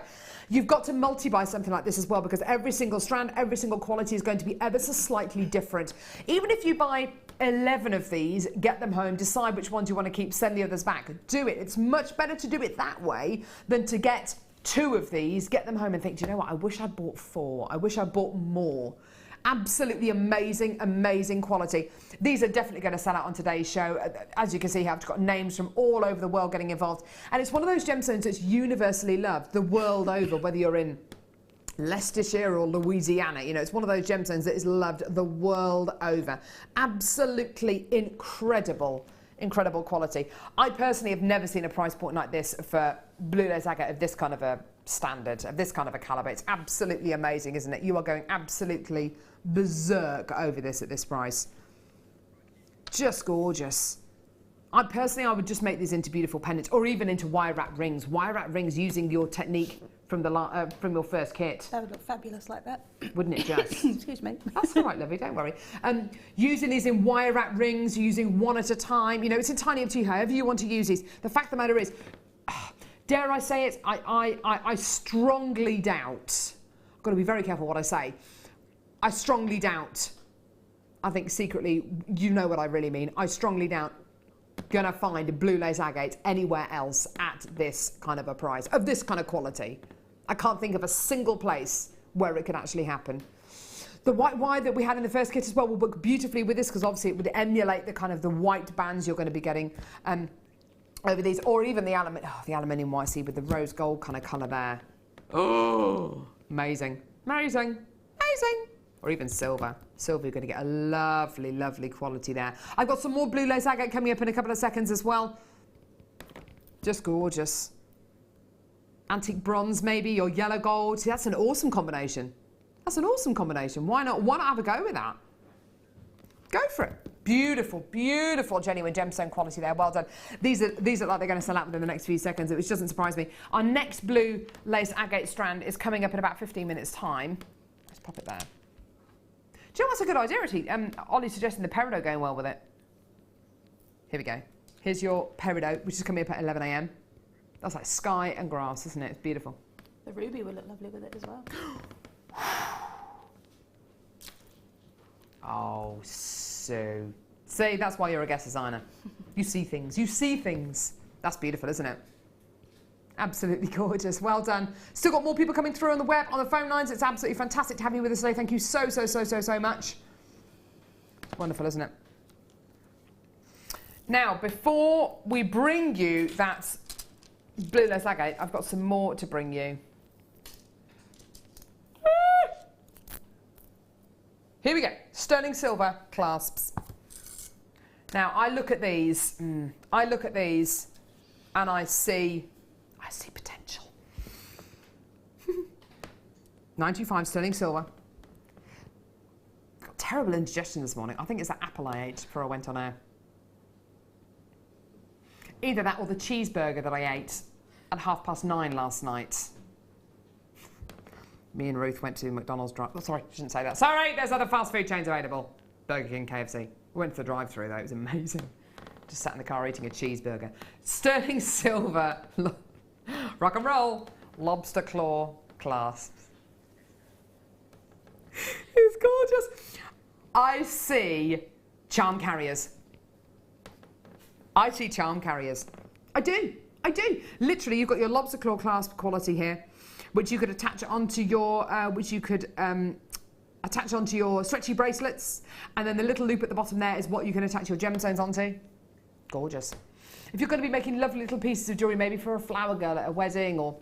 You've got to multi-buy something like this as well, because every single strand, every single quality is going to be ever so slightly different. Even if you buy 11 of these, get them home, decide which ones you want to keep, send the others back. Do it. It's much better to do it that way than to get 2 of these, get them home and think, do you know what, I wish I'd bought 4. I wish I bought more. Absolutely amazing, amazing quality. These are definitely going to sell out on today's show. As you can see, I've got names from all over the world getting involved. And it's one of those gemstones that's universally loved the world over, whether you're in Leicestershire or Louisiana. You know, it's one of those gemstones that is loved the world over. Absolutely incredible. Incredible quality. I personally have never seen a price point like this for blue lace agate of this kind of a standard, of this kind of a calibre. It's absolutely amazing, isn't it? You are going absolutely berserk over this at this price. Just gorgeous. I would just make these into beautiful pendants, or even into wire wrap rings. Wire wrap rings using your technique from your first kit. That would look fabulous like that. Wouldn't it just? Excuse me. That's all right, lovely, don't worry. Using these in wire wrap rings, using one at a time, you know, it's entirely up to you, however you want to use these. The fact of the matter is, dare I say it, I strongly doubt, I've got to be very careful what I say, I strongly doubt, I think secretly, you know what I really mean, I strongly doubt gonna find a blue lace agate anywhere else at this kind of a price, of this kind of quality. I can't think of a single place where it could actually happen. The white wire that we had in the first kit as well will work beautifully with this, because obviously it would emulate the kind of the white bands you're going to be getting over these, or even the aluminium wire, see, with the rose gold kind of colour there. Oh, amazing, amazing, amazing. Or even silver. Silver, you're going to get a lovely, lovely quality there. I've got some more blue lace agate coming up in a couple of seconds as well. Just gorgeous. antique bronze maybe, or yellow gold. See, that's an awesome combination. That's an awesome combination. Why not have a go with that? Go for it. Beautiful, beautiful genuine gemstone quality there. Well done. These look like they're going to sell out within the next few seconds, which doesn't surprise me. Our next blue lace agate strand is coming up in about 15 minutes' time. Let's pop it there. Do you know what's a good idea, actually? Ollie's suggesting the peridot going well with it. Here we go. Here's your peridot, which is coming up at 11 a.m. That's like sky and grass, isn't it? It's beautiful. The ruby will look lovely with it as well. Oh, so... See, that's why you're a guest designer. You see things. You see things. That's beautiful, isn't it? Absolutely gorgeous. Well done. Still got more people coming through on the web, on the phone lines. It's absolutely fantastic to have you with us today. Thank you so much. Wonderful, isn't it? Now, before we bring you that blue lace agate, I've got some more to bring you. Here we go. Sterling silver clasps. Now, I look at these and I see potential. 925 sterling silver. Got terrible indigestion this morning. I think it's that apple I ate before I went on air. Either that or the cheeseburger that I ate at 9:30 last night. Me and Ruth went to McDonald's drive. Oh, sorry, I shouldn't say that. Sorry, there's other fast food chains available. Burger King, KFC. We went to the drive-thru though. It was amazing. Just sat in the car eating a cheeseburger. Sterling silver, rock and roll, lobster claw clasps. It's gorgeous. I see charm carriers. I see charm carriers. I do. Literally, you've got your lobster claw clasp quality here, which you could attach onto your, attach onto your stretchy bracelets, and then the little loop at the bottom there is what you can attach your gemstones onto. Gorgeous. If you're going to be making lovely little pieces of jewellery, maybe for a flower girl at a wedding or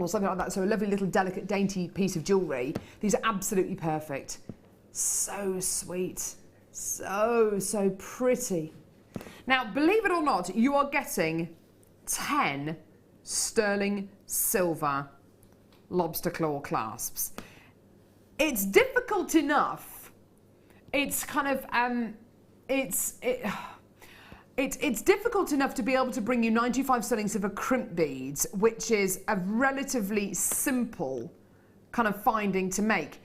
something like that, so a lovely little delicate, dainty piece of jewellery, these are absolutely perfect. So sweet. So pretty. Now, believe it or not, you are getting 10 sterling silver lobster claw clasps. It's difficult enough. It's kind of it's difficult enough to be able to bring you 95 sterling silver crimp beads, which is a relatively simple kind of finding to make.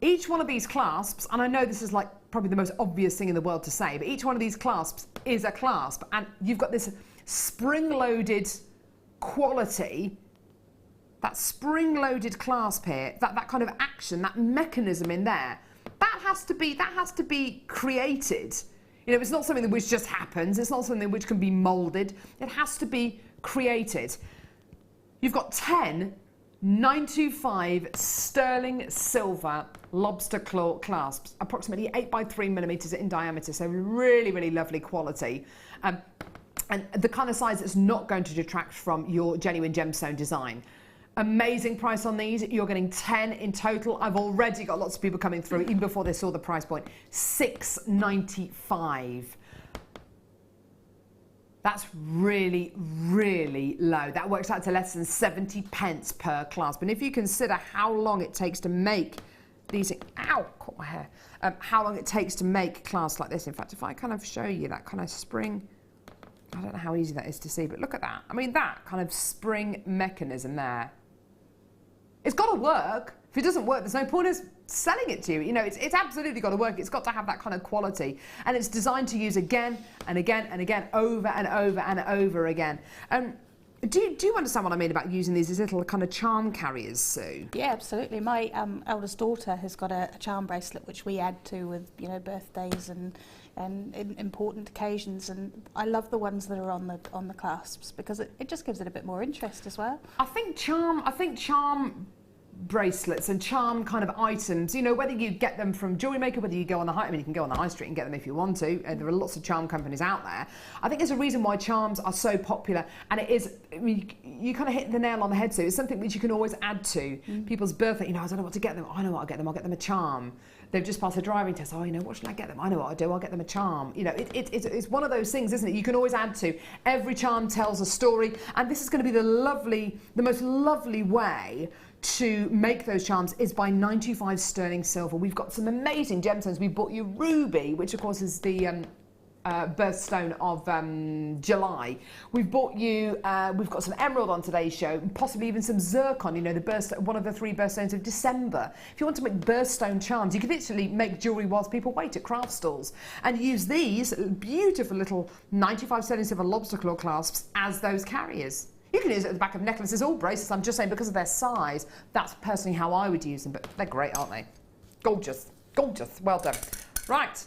Each one of these clasps, and I know this is like probably the most obvious thing in the world to say, but each one of these clasps is a clasp, and you've got this spring-loaded quality. That spring-loaded clasp here, that kind of action, that mechanism in there, that has to be created. You know, it's not something which just happens. It's not something which can be moulded. It has to be created. You've got 10 925 sterling silver lobster claw clasps, approximately 8 by 3 millimeters in diameter, so really lovely quality. And the kind of size that's not going to detract from your genuine gemstone design. Amazing price on these. You're getting 10 in total. I've already got lots of people coming through, even before they saw the price point. $6.95. That's really low. That works out to less than 70 pence per clasp. And if you consider how long it takes to make these, ow, caught my hair. How long it takes to make clasps like this. In fact, if I kind of show you that kind of spring, I don't know how easy that is to see, but look at that. I mean, that kind of spring mechanism there. It's got to work. If it doesn't work, there's no point in selling it to you. You know, it's absolutely got to work. It's got to have that kind of quality. And it's designed to use again and again and again, over and over and over again. Do you understand what I mean about using these as little kind of charm carriers, Sue? Yeah, absolutely. My eldest daughter has got a charm bracelet which we add to with, you know, birthdays and important occasions, and I love the ones that are on the clasps because it just gives it a bit more interest as well. I think charm bracelets and charm kind of items, you know, whether you get them from JewelleryMaker, whether you go on the you can go on the high street and get them if you want to. There are lots of charm companies out there. I think there's a reason why charms are so popular, and it is, I mean, you kind of hit the nail on the head, so it's something which you can always add to people's birthday. You know, I don't know what to get them. I know what I'll get them. I'll get them a charm. they've just passed a driving test. Oh, you know, what should I get them? I know what I'll do. I'll get them a charm. You know, it's one of those things, isn't it? You can always add to. Every charm tells a story, and this is going to be the most lovely way to make those charms is by 925 sterling silver. We've got some amazing gemstones. We bought you ruby, which of course is the birthstone of July. We've bought you, we've got some emerald on today's show, possibly even some zircon, you know, one of the 3 birthstones of December. If you want to make birthstone charms, you can literally make jewellery whilst people wait at craft stalls and use these beautiful little 95 sterling silver lobster claw clasps as those carriers. You can use it at the back of necklaces or bracelets. I'm just saying because of their size, that's personally how I would use them, but they're great, aren't they? Gorgeous, gorgeous, well done. Right.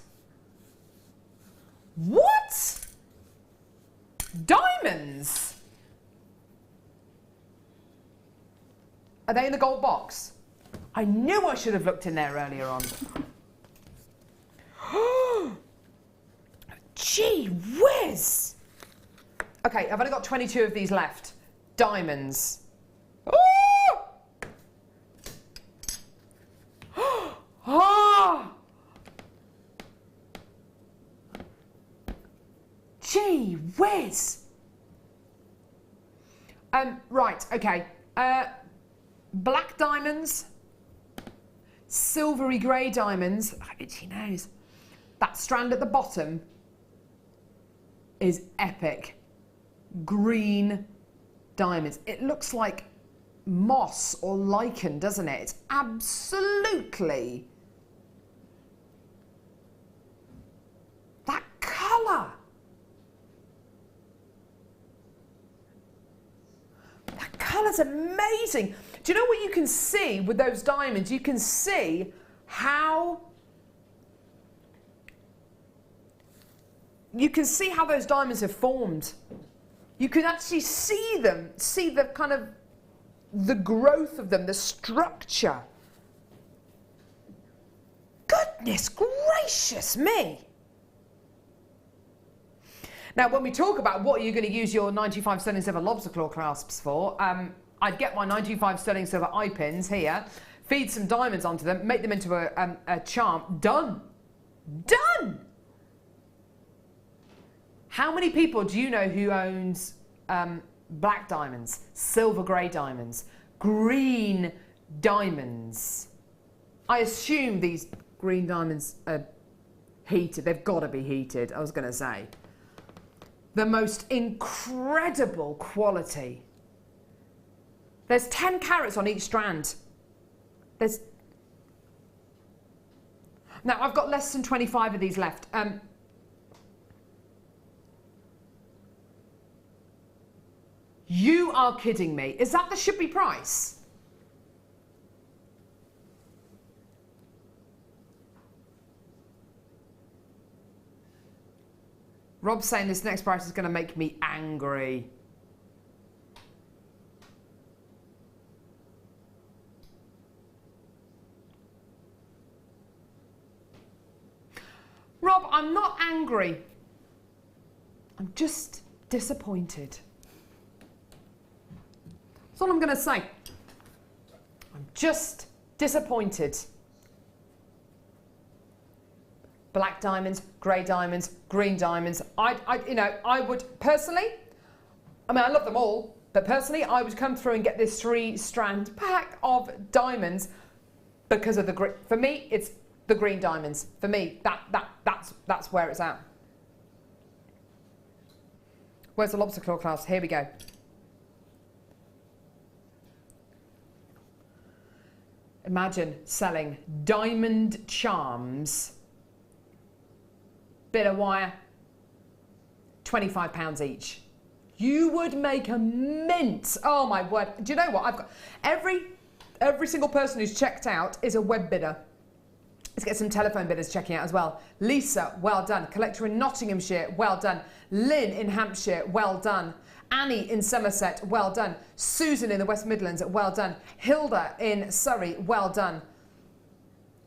What? Diamonds? Are they in the gold box? I knew I should have looked in there earlier on. Gee whiz! Okay, I've only got 22 of these left. Diamonds. Oh! Oh! Gee whiz! Right, okay. Black diamonds, silvery grey diamonds. Oh, itchy nose. That strand at the bottom is epic. Green diamonds. It looks like moss or lichen, doesn't it? It's absolutely... that colour. That colour's amazing. Do you know what you can see with those diamonds? You can see how... you can see how those diamonds have formed. You can actually see them, see the kind of, the growth of them, the structure. Goodness gracious me. Now, when we talk about what you're going to use your 95 sterling silver lobster claw clasps for, I'd get my 95 sterling silver eye pins here, feed some diamonds onto them, make them into a charm. Done. Done. How many people do you know who owns black diamonds, silver grey diamonds, green diamonds? I assume these green diamonds are heated. They've got to be heated, I was going to say. The most incredible quality. There's 10 carats on each strand. Now, I've got less than 25 of these left. You are kidding me. Is that the should-be price? Rob's saying this next price is going to make me angry. Rob, I'm not angry. I'm just disappointed. That's all I'm going to say. I'm just disappointed. Black diamonds, grey diamonds, green diamonds. I would personally, I mean, I love them all, but personally, I would come through and get this 3-strand pack of diamonds because of the green. For me, it's the green diamonds. For me, that's where it's at. Where's the lobster claw clasp? Here we go. Imagine selling diamond charms, bit of wire, £25 each. You would make a mint. Oh my word. Do you know what? I've got every single person who's checked out is a web bidder. Let's get some telephone bidders checking out as well. Lisa, well done. Collector in Nottinghamshire, well done. Lynn in Hampshire, well done. Annie in Somerset, well done. Susan in the West Midlands, well done. Hilda in Surrey, well done.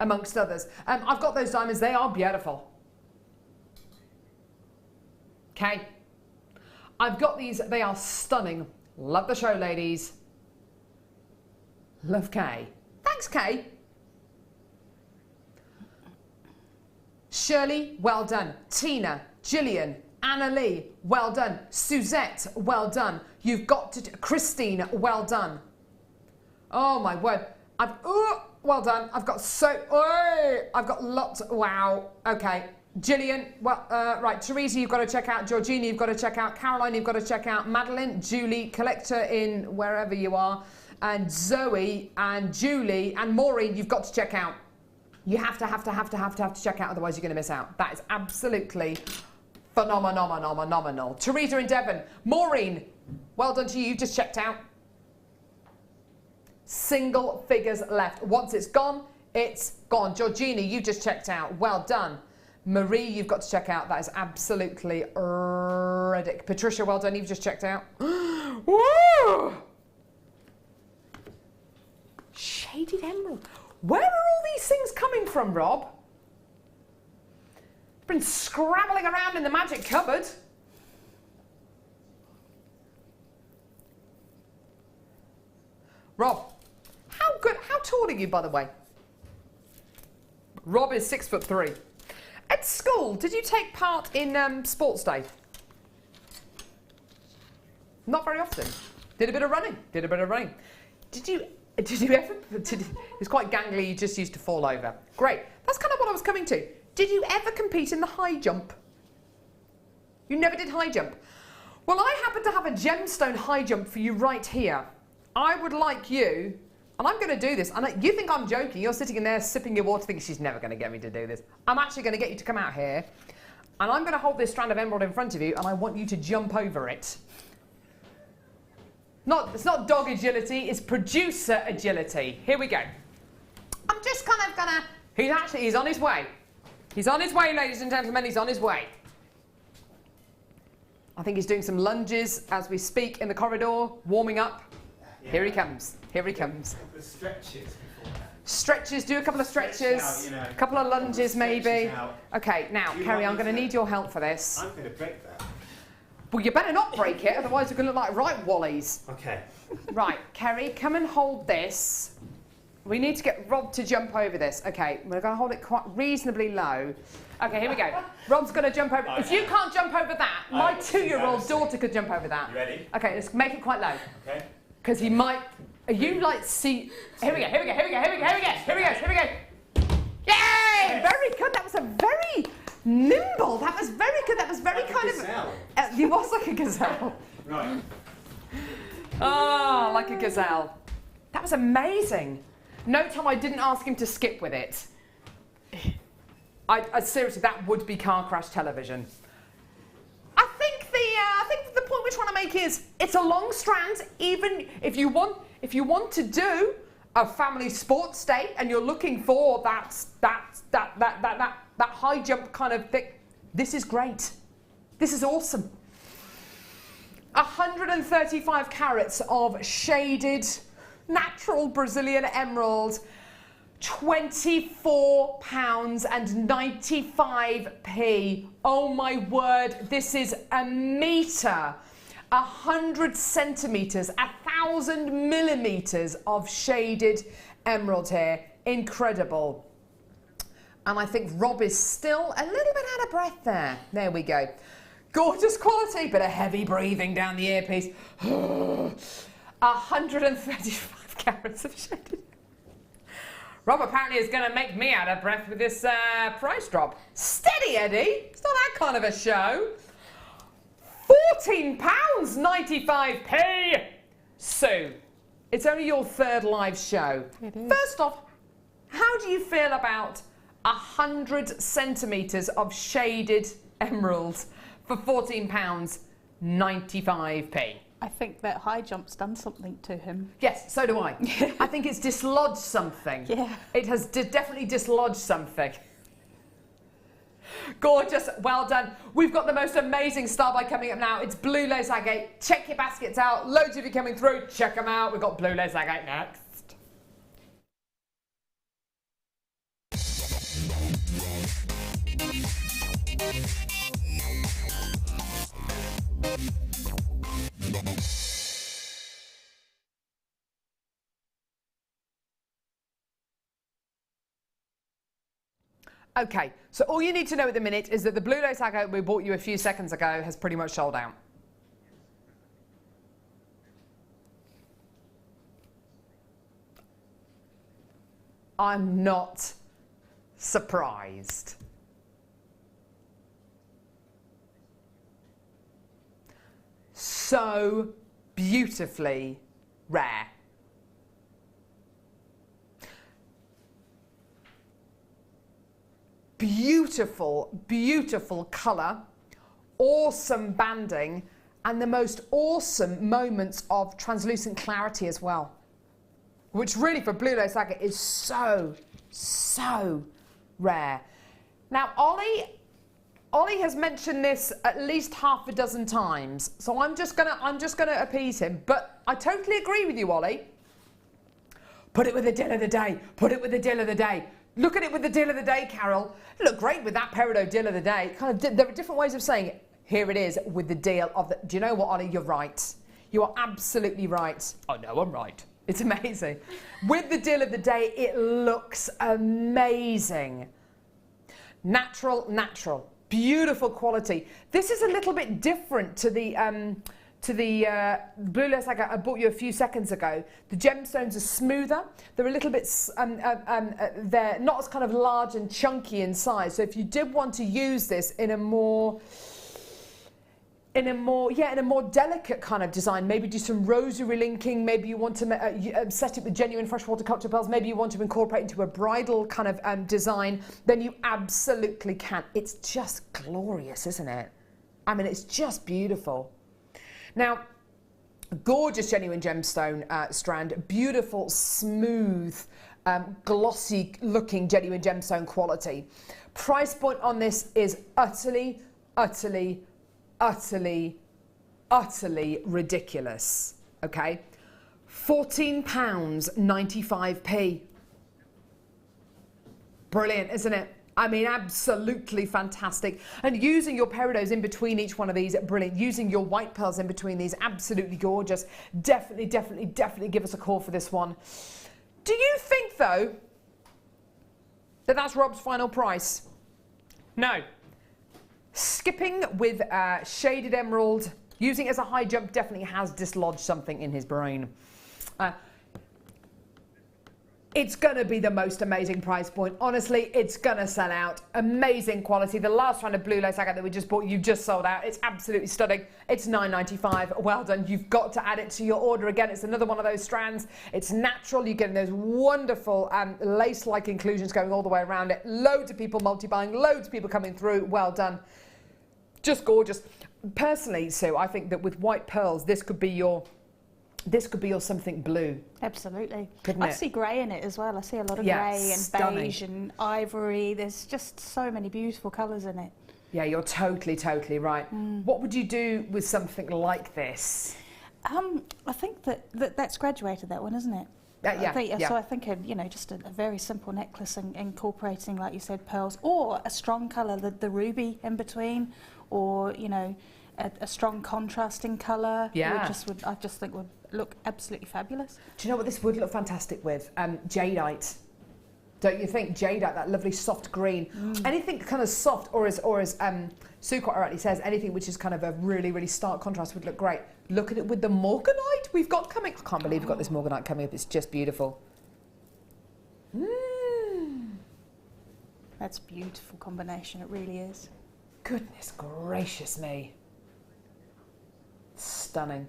Amongst others. I've got those diamonds. They are beautiful. Okay. I've got these. They are stunning. Love the show, ladies. Love Kay. Thanks, Kay. Shirley, well done. Tina, Gillian, Annalie, well done. Suzette, well done. You've got to... Christine, well done. Oh, my word. Well done. I've got I've got lots. Wow. Okay. Gillian, well, right. Teresa, you've got to check out. Georgina, you've got to check out. Caroline, you've got to check out. Madeline, Julie, Collector in wherever you are. And Zoe and Julie and Maureen, you've got to check out. You have to check out, otherwise you're going to miss out. That is absolutely phenomenal. Teresa in Devon. Maureen, well done to you. You've just checked out. Single figures left. Once it's gone, it's gone. Georgina, you just checked out. Well done. Marie, you've got to check out. That is absolutely ridiculous. Patricia, well done. You've just checked out. Woo! Shaded emerald. Where are all these things coming from, Rob? Been scrabbling around in the magic cupboard. Rob, how tall are you, by the way? Rob is 6'3". At school, did you take part in sports day? Not very often. Did a bit of running. Did you ever? It's quite gangly. You just used to fall over. Great. That's kind of what I was coming to. Did you ever compete in the high jump? You never did high jump. Well, I happen to have a gemstone high jump for you right here. I would like you, and I'm going to do this. And you think I'm joking? You're sitting in there sipping your water, thinking she's never going to get me to do this. I'm actually going to get you to come out here, and I'm going to hold this strand of emerald in front of you, and I want you to jump over it. It's not dog agility, it's producer agility. Here we go. I'm just kind of gonna... He's on his way. He's on his way, ladies and gentlemen, he's on his way. I think he's doing some lunges as we speak in the corridor, warming up. Yeah. Here he comes. A couple of stretches beforehand. Stretches, do a couple of stretches, a couple of lunges maybe. Okay, now, Kerry, I'm going to need your help for this. I'm going to break that. Well, you better not break it, otherwise you're going to look like right wallies. Okay. Right, Kerry, come and hold this. We need to get Rob to jump over this. Okay, we're going to hold it quite reasonably low. Okay, here we go. Rob's going to jump over. If you can't jump over that, my 2-year-old daughter could jump over that. You ready? Okay, let's make it quite low. Okay. Because he might... Are you like see... Here we go. Yay! Very good. That was a very nimble. That was very good. That was very like kind of... You was like a gazelle. Right. Oh, like a gazelle. That was amazing. No time I didn't ask him to skip with it. I seriously, that would be car crash television. I think the point we're trying to make is it's a long strand. Even if you want to do a family sports day and you're looking for that high jump kind of thing, this is great. This is awesome. 135 carats of shaded natural Brazilian emerald, £24.95. Oh my word, this is a metre, 100 centimetres, 1,000 millimetres of shaded emerald here. Incredible. And I think Rob is still a little bit out of breath there. There we go. Gorgeous quality, bit of heavy breathing down the earpiece. 135 carats of shaded. Rob apparently is going to make me out of breath with this price drop. Steady, Eddie. It's not that kind of a show. £14.95. Sue, it's only your third live show. It is. First off, how do you feel about 100 centimetres of shaded emeralds for £14.95? I think that high jump's done something to him. Yes, so do I. I think it's dislodged something. Yeah. It has definitely dislodged something. Gorgeous, well done. We've got the most amazing starbuy coming up now. It's blue lace agate. Check your baskets out. Loads of you coming through. Check them out. We've got blue lace agate next. Okay, so all you need to know at the minute is that the blue lace agate we bought you a few seconds ago has pretty much sold out. I'm not surprised. So beautifully rare. Beautiful, beautiful colour, awesome banding, and the most awesome moments of translucent clarity as well. Which really for blue lace agate is so, so rare. Now Ollie has mentioned this at least half a dozen times, so I'm just gonna appease him. But I totally agree with you, Ollie. Put it with the deal of the day. Put it with the deal of the day. Look at it with the deal of the day, Carol. Look great with that peridot deal of the day. There are different ways of saying it. Here it is with the deal of the. Do you know what, Ollie? You're right. You are absolutely right. Oh no, I'm right. It's amazing. With the deal of the day, it looks amazing. Natural, natural. Beautiful quality. This is a little bit different to the blue lace agate I bought you a few seconds ago. The gemstones are smoother. They're a little bit, they're not as kind of large and chunky in size. So if you did want to use this in a more delicate kind of design, maybe do some rosary linking, maybe you want to set it with genuine freshwater culture pearls, maybe you want to incorporate into a bridal kind of design, then you absolutely can. It's just glorious, isn't it? I mean, it's just beautiful. Now, gorgeous genuine gemstone strand, beautiful, smooth, glossy looking genuine gemstone quality. Price point on this is utterly, utterly, utterly, utterly ridiculous, okay? £14.95p. Brilliant, isn't it? I mean, absolutely fantastic. And using your peridots in between each one of these, brilliant. Using your white pearls in between these, absolutely gorgeous. Definitely, definitely, definitely give us a call for this one. Do you think, though, that that's Rob's final price? No. Skipping with shaded emerald, using it as a high jump, definitely has dislodged something in his brain. It's going to be the most amazing price point. Honestly, it's going to sell out. Amazing quality. The last round of blue lace agate that we just bought, you just sold out. It's absolutely stunning. It's $9.95. Well done. You've got to add it to your order again. It's another one of those strands. It's natural. You're getting those wonderful lace-like inclusions going all the way around it. Loads of people multi-buying. Loads of people coming through. Well done. Just gorgeous. Personally, Sue, I think that with white pearls, this could be your something blue. Absolutely. Couldn't I it? see grey in it as well. I see a lot of Yeah, grey and stunning. beige and ivory. There's just so many beautiful colours in it. Yeah, you're totally, totally right. What would you do with something like this? I think that's graduated, that one, isn't it? Yeah. So I think just a very simple necklace and incorporating, like you said, pearls, or a strong colour, the ruby in between, or a strong contrasting colour. Yeah. I just think would look absolutely fabulous. Do you know what this would look fantastic with? Jadeite. Don't you think? Jadeite, that lovely soft green. Anything kind of soft, or as Sue quite rightly says, anything which is kind of a really, really stark contrast would look great. Look at it with the Morganite we've got coming. I can't believe we've got this Morganite coming up. It's just beautiful. That's a beautiful combination. It really is. Goodness gracious me. Stunning.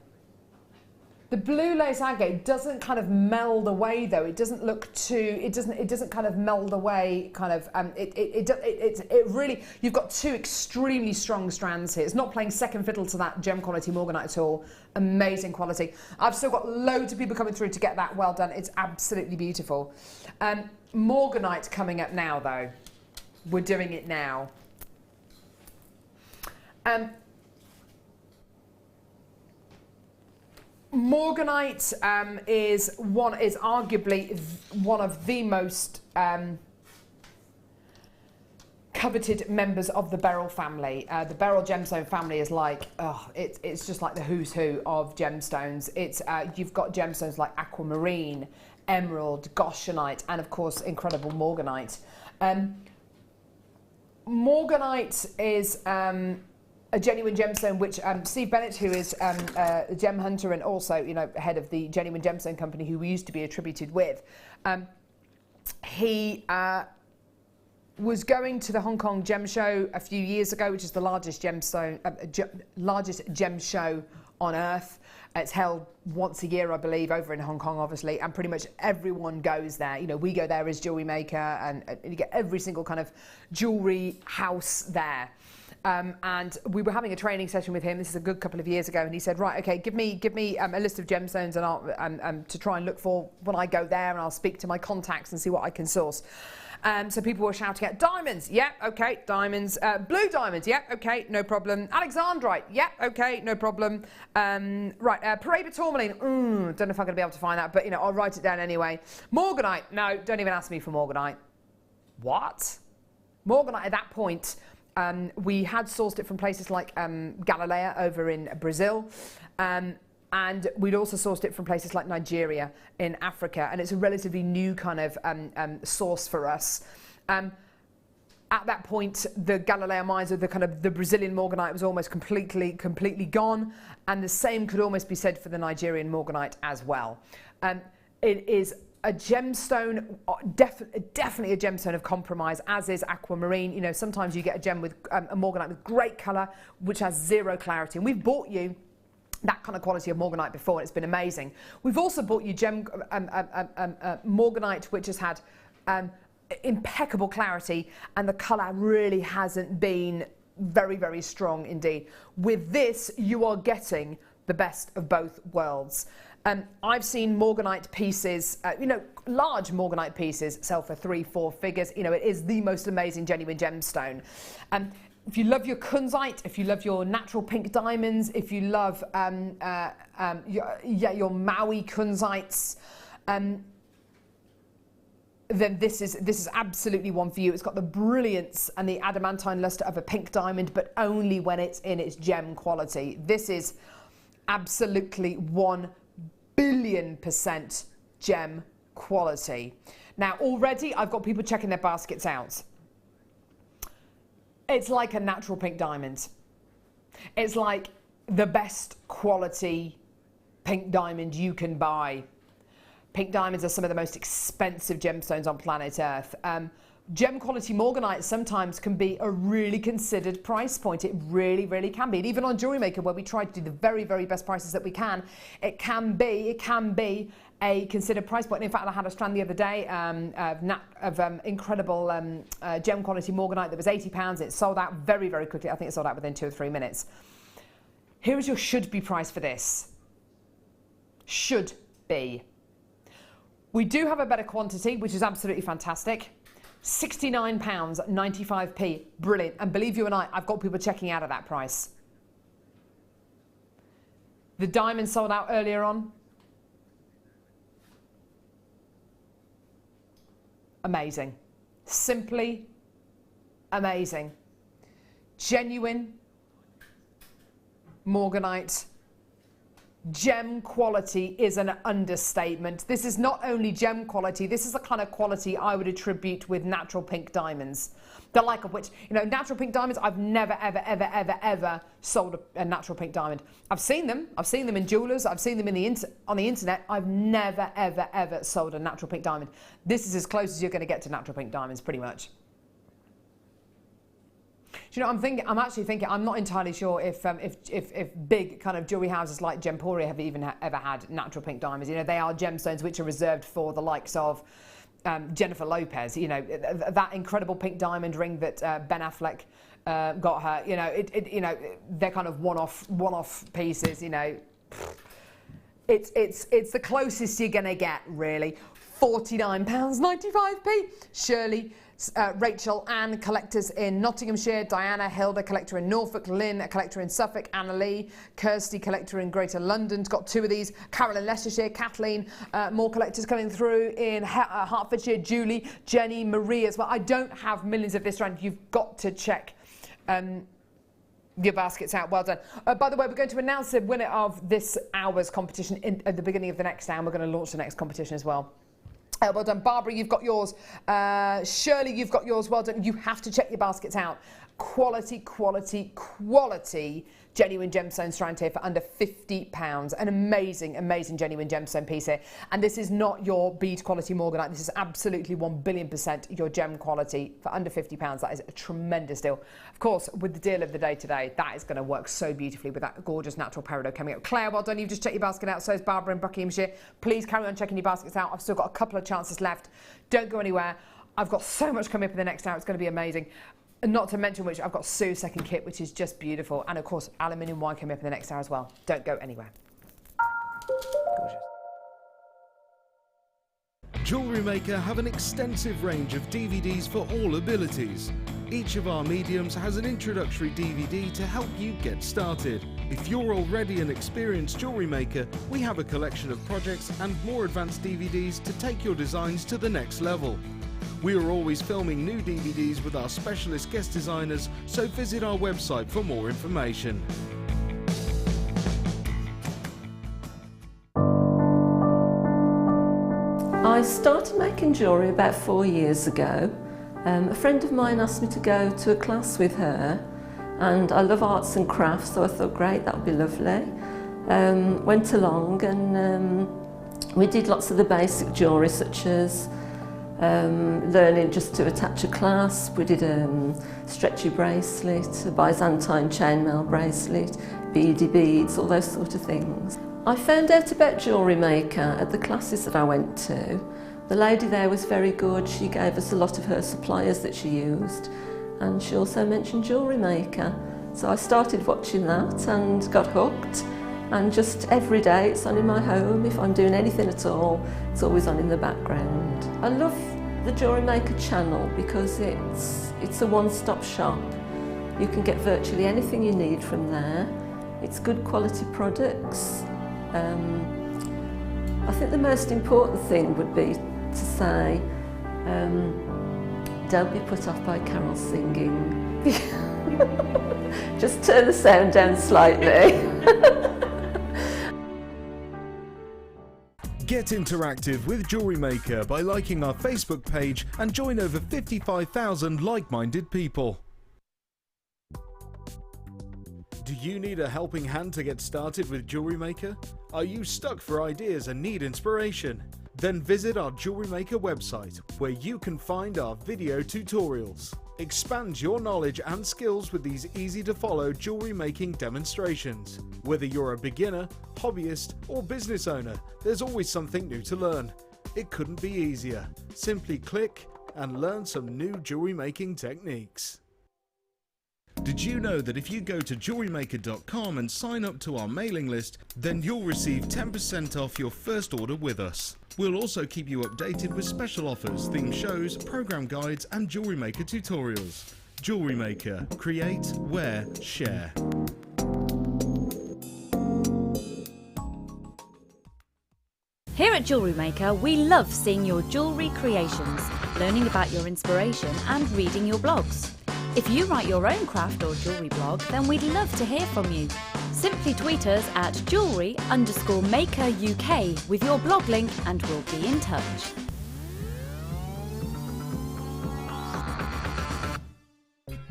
The blue lace agate doesn't kind of meld away though. It doesn't look too. It doesn't kind of meld away. Kind of. It really. You've got two extremely strong strands here. It's not playing second fiddle to that gem quality Morganite at all. Amazing quality. I've still got loads of people coming through to get that. Well done. It's absolutely beautiful. Morganite coming up now though. We're doing it now. Morganite is arguably one of the most coveted members of the beryl family. The beryl gemstone family is like, it's just like the who's who of gemstones. It's you've got gemstones like aquamarine, emerald, goshenite, and of course incredible Morganite. Morganite is a genuine gemstone, which Steve Bennett, who is a gem hunter and also, you know, head of the Genuine Gemstone Company, who we used to be attributed with, he was going to the Hong Kong Gem Show a few years ago, which is the largest largest gem show on earth. It's held once a year, I believe, over in Hong Kong, obviously, and pretty much everyone goes there. You know, we go there as JewelleryMaker, and you get every single kind of jewellery house there. And we were having a training session with him. This is a good couple of years ago, and he said, "Right, okay, give me a list of gemstones, and I'll to try and look for when I go there, and I'll speak to my contacts and see what I can source." So people were shouting out, "Diamonds, yeah, okay, diamonds. Blue diamonds, yeah, okay, no problem. Alexandrite, yeah, okay, no problem. Right, Paraiba tourmaline, don't know if I'm going to be able to find that, but you know, I'll write it down anyway. Morganite, no, don't even ask me for Morganite." What? Morganite at that point. We had sourced it from places like Galilea over in Brazil, and we'd also sourced it from places like Nigeria in Africa, and it's a relatively new kind of source for us. At that point, the Galilea mines, or the Brazilian Morganite, was almost completely gone, and the same could almost be said for the Nigerian Morganite as well. It is a gemstone, definitely a gemstone of compromise, as is aquamarine. You know, sometimes you get a gem with a Morganite with great colour, which has zero clarity. And we've bought you that kind of quality of Morganite before, and it's been amazing. We've also bought you Morganite, which has had impeccable clarity, and the colour really hasn't been very, very strong indeed. With this, you are getting the best of both worlds. I've seen Morganite pieces, you know, large Morganite pieces sell for 3-4 figures. You know, it is the most amazing genuine gemstone. If you love your kunzite, if you love your natural pink diamonds, if you love your Maui kunzites, then this is absolutely one for you. It's got the brilliance and the adamantine luster of a pink diamond, but only when it's in its gem quality. This is absolutely 1,000,000,000% gem quality. Now already I've got people checking their baskets out. It's like a natural pink diamond. It's like the best quality pink diamond you can buy. Pink diamonds are some of the most expensive gemstones on planet Earth. Gem quality Morganite sometimes can be a really considered price point. It really, really can be. And even on JewelleryMaker, where we try to do the very, very best prices that we can, it can be a considered price point. And in fact, I had a strand the other day of incredible gem quality Morganite that was £80. It sold out very, very quickly. I think it sold out within 2 or 3 minutes. Here is your should be price for this. Should be. We do have a better quantity, which is absolutely fantastic. £69.95p, brilliant. And believe you and I've got people checking out at that price. The diamond sold out earlier on. Amazing. Simply amazing. Genuine Morganite. Gem quality is an understatement. This is not only gem quality, this is the kind of quality I would attribute with natural pink diamonds. The like of which, you know, natural pink diamonds, I've never, ever sold a natural pink diamond. I've seen them in jewellers, I've seen them on the internet. I've never, ever sold a natural pink diamond. This is as close as you're going to get to natural pink diamonds, pretty much. Do you know, I'm actually thinking, I'm not entirely sure if big kind of jewellery houses like Gemporia have even ever had natural pink diamonds. You know, they are gemstones which are reserved for the likes of Jennifer Lopez. You know, that incredible pink diamond ring that Ben Affleck got her. You know, you know, they're kind of one-off pieces. You know, it's the closest you're gonna get, really. £49.95p. Shirley, Rachel, Anne, collectors in Nottinghamshire, Diana, Hilda, collector in Norfolk, Lynn, a collector in Suffolk, Anna Lee, Kirsty, collector in Greater London, got 2 of these, Carolyn, Leicestershire, Kathleen, more collectors coming through in Hertfordshire, Julie, Jenny, Marie as well. I don't have millions of this round. You've got to check your baskets out. Well done. By the way, we're going to announce the winner of this hour's competition at the beginning of the next hour. We're going to launch the next competition as well. Well done, Barbara, you've got yours. Shirley, you've got yours. Well done. You have to check your baskets out. Quality, quality, quality genuine gemstone strand here for under £50. An amazing, amazing genuine gemstone piece here. And this is not your bead quality Morganite. This is absolutely 1,000,000,000% your gem quality for under £50. That is a tremendous deal. Of course, with the deal of the day today, that is going to work so beautifully with that gorgeous natural peridot coming up. Claire, well done. You've just checked your basket out. So is Barbara in Buckinghamshire. Please carry on checking your baskets out. I've still got a couple of chances left. Don't go anywhere. I've got so much coming up in the next hour. It's going to be amazing. Not to mention which I've got Sue's second kit, which is just beautiful. And of course, aluminium wine coming up in the next hour as well. Don't go anywhere. Gorgeous. JewelleryMaker have an extensive range of DVDs for all abilities. Each of our mediums has an introductory DVD to help you get started. If you're already an experienced jewellery maker, we have a collection of projects and more advanced DVDs to take your designs to the next level. We are always filming new DVDs with our specialist guest designers, so visit our website for more information. I started making jewellery about 4 years ago. A friend of mine asked me to go to a class with her, and I love arts and crafts, so I thought, great, that would be lovely. Went along and we did lots of the basic jewellery, such as learning just to attach a clasp. We did a stretchy bracelet, a Byzantine chainmail bracelet, beady beads, all those sort of things. I found out about JewelleryMaker at the classes that I went to. The lady there was very good. She gave us a lot of her suppliers that she used, and she also mentioned JewelleryMaker. So I started watching that and got hooked, and just every day it's on in my home. If I'm doing anything at all, it's always on in the background. I love the JewelleryMaker channel because it's a one-stop shop. You can get virtually anything you need from there. It's good quality products. I think the most important thing would be to say, don't be put off by Carol singing. Just turn the sound down slightly. Get interactive with JewelleryMaker by liking our Facebook page and join over 55,000 like-minded people. Do you need a helping hand to get started with JewelleryMaker? Are you stuck for ideas and need inspiration? Then visit our JewelleryMaker website, where you can find our video tutorials. Expand your knowledge and skills with these easy-to-follow jewellery making demonstrations. Whether you're a beginner, hobbyist, or business owner, there's always something new to learn. It couldn't be easier. Simply click and learn some new jewellery making techniques. Did you know that if you go to JewelleryMaker.com and sign up to our mailing list, then you'll receive 10% off your first order with us. We'll also keep you updated with special offers, theme shows, program guides and Jewellery Maker tutorials. Jewellery Maker. Create, wear, share. Here at JewelleryMaker, we love seeing your jewellery creations, learning about your inspiration and reading your blogs. If you write your own craft or jewellery blog, then we'd love to hear from you. Simply tweet us at jewellery_maker UK with your blog link and we'll be in touch.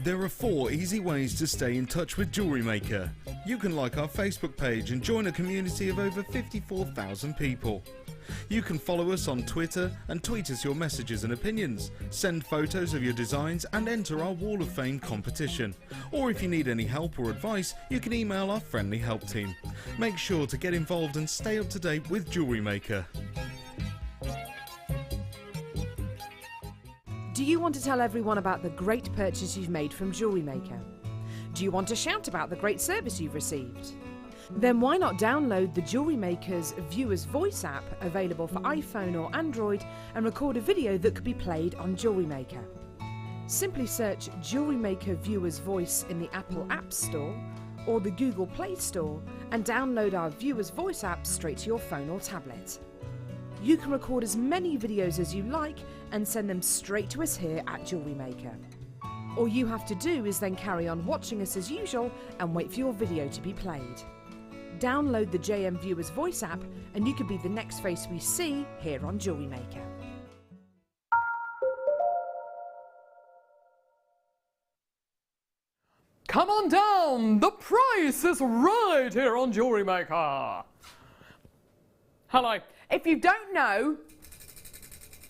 There are 4 easy ways to stay in touch with JewelleryMaker. You can like our Facebook page and join a community of over 54,000 people. You can follow us on Twitter and tweet us your messages and opinions, send photos of your designs and enter our Wall of Fame competition. Or if you need any help or advice, you can email our friendly help team. Make sure to get involved and stay up to date with JewelleryMaker. Do you want to tell everyone about the great purchase you've made from JewelleryMaker? Do you want to shout about the great service you've received? Then why not download the JewelleryMaker's Viewer's Voice app, available for iPhone or Android, and record a video that could be played on JewelleryMaker. Simply search JewelleryMaker Viewer's Voice in the Apple App Store or the Google Play Store and download our Viewer's Voice app straight to your phone or tablet. You can record as many videos as you like and send them straight to us here at JewelleryMaker. All you have to do is then carry on watching us as usual and wait for your video to be played. Download the JM Viewer's Voice app and you could be the next face we see here on JewelleryMaker. come on down. The price is right here on Jewellery Maker. Hello. If you don't know,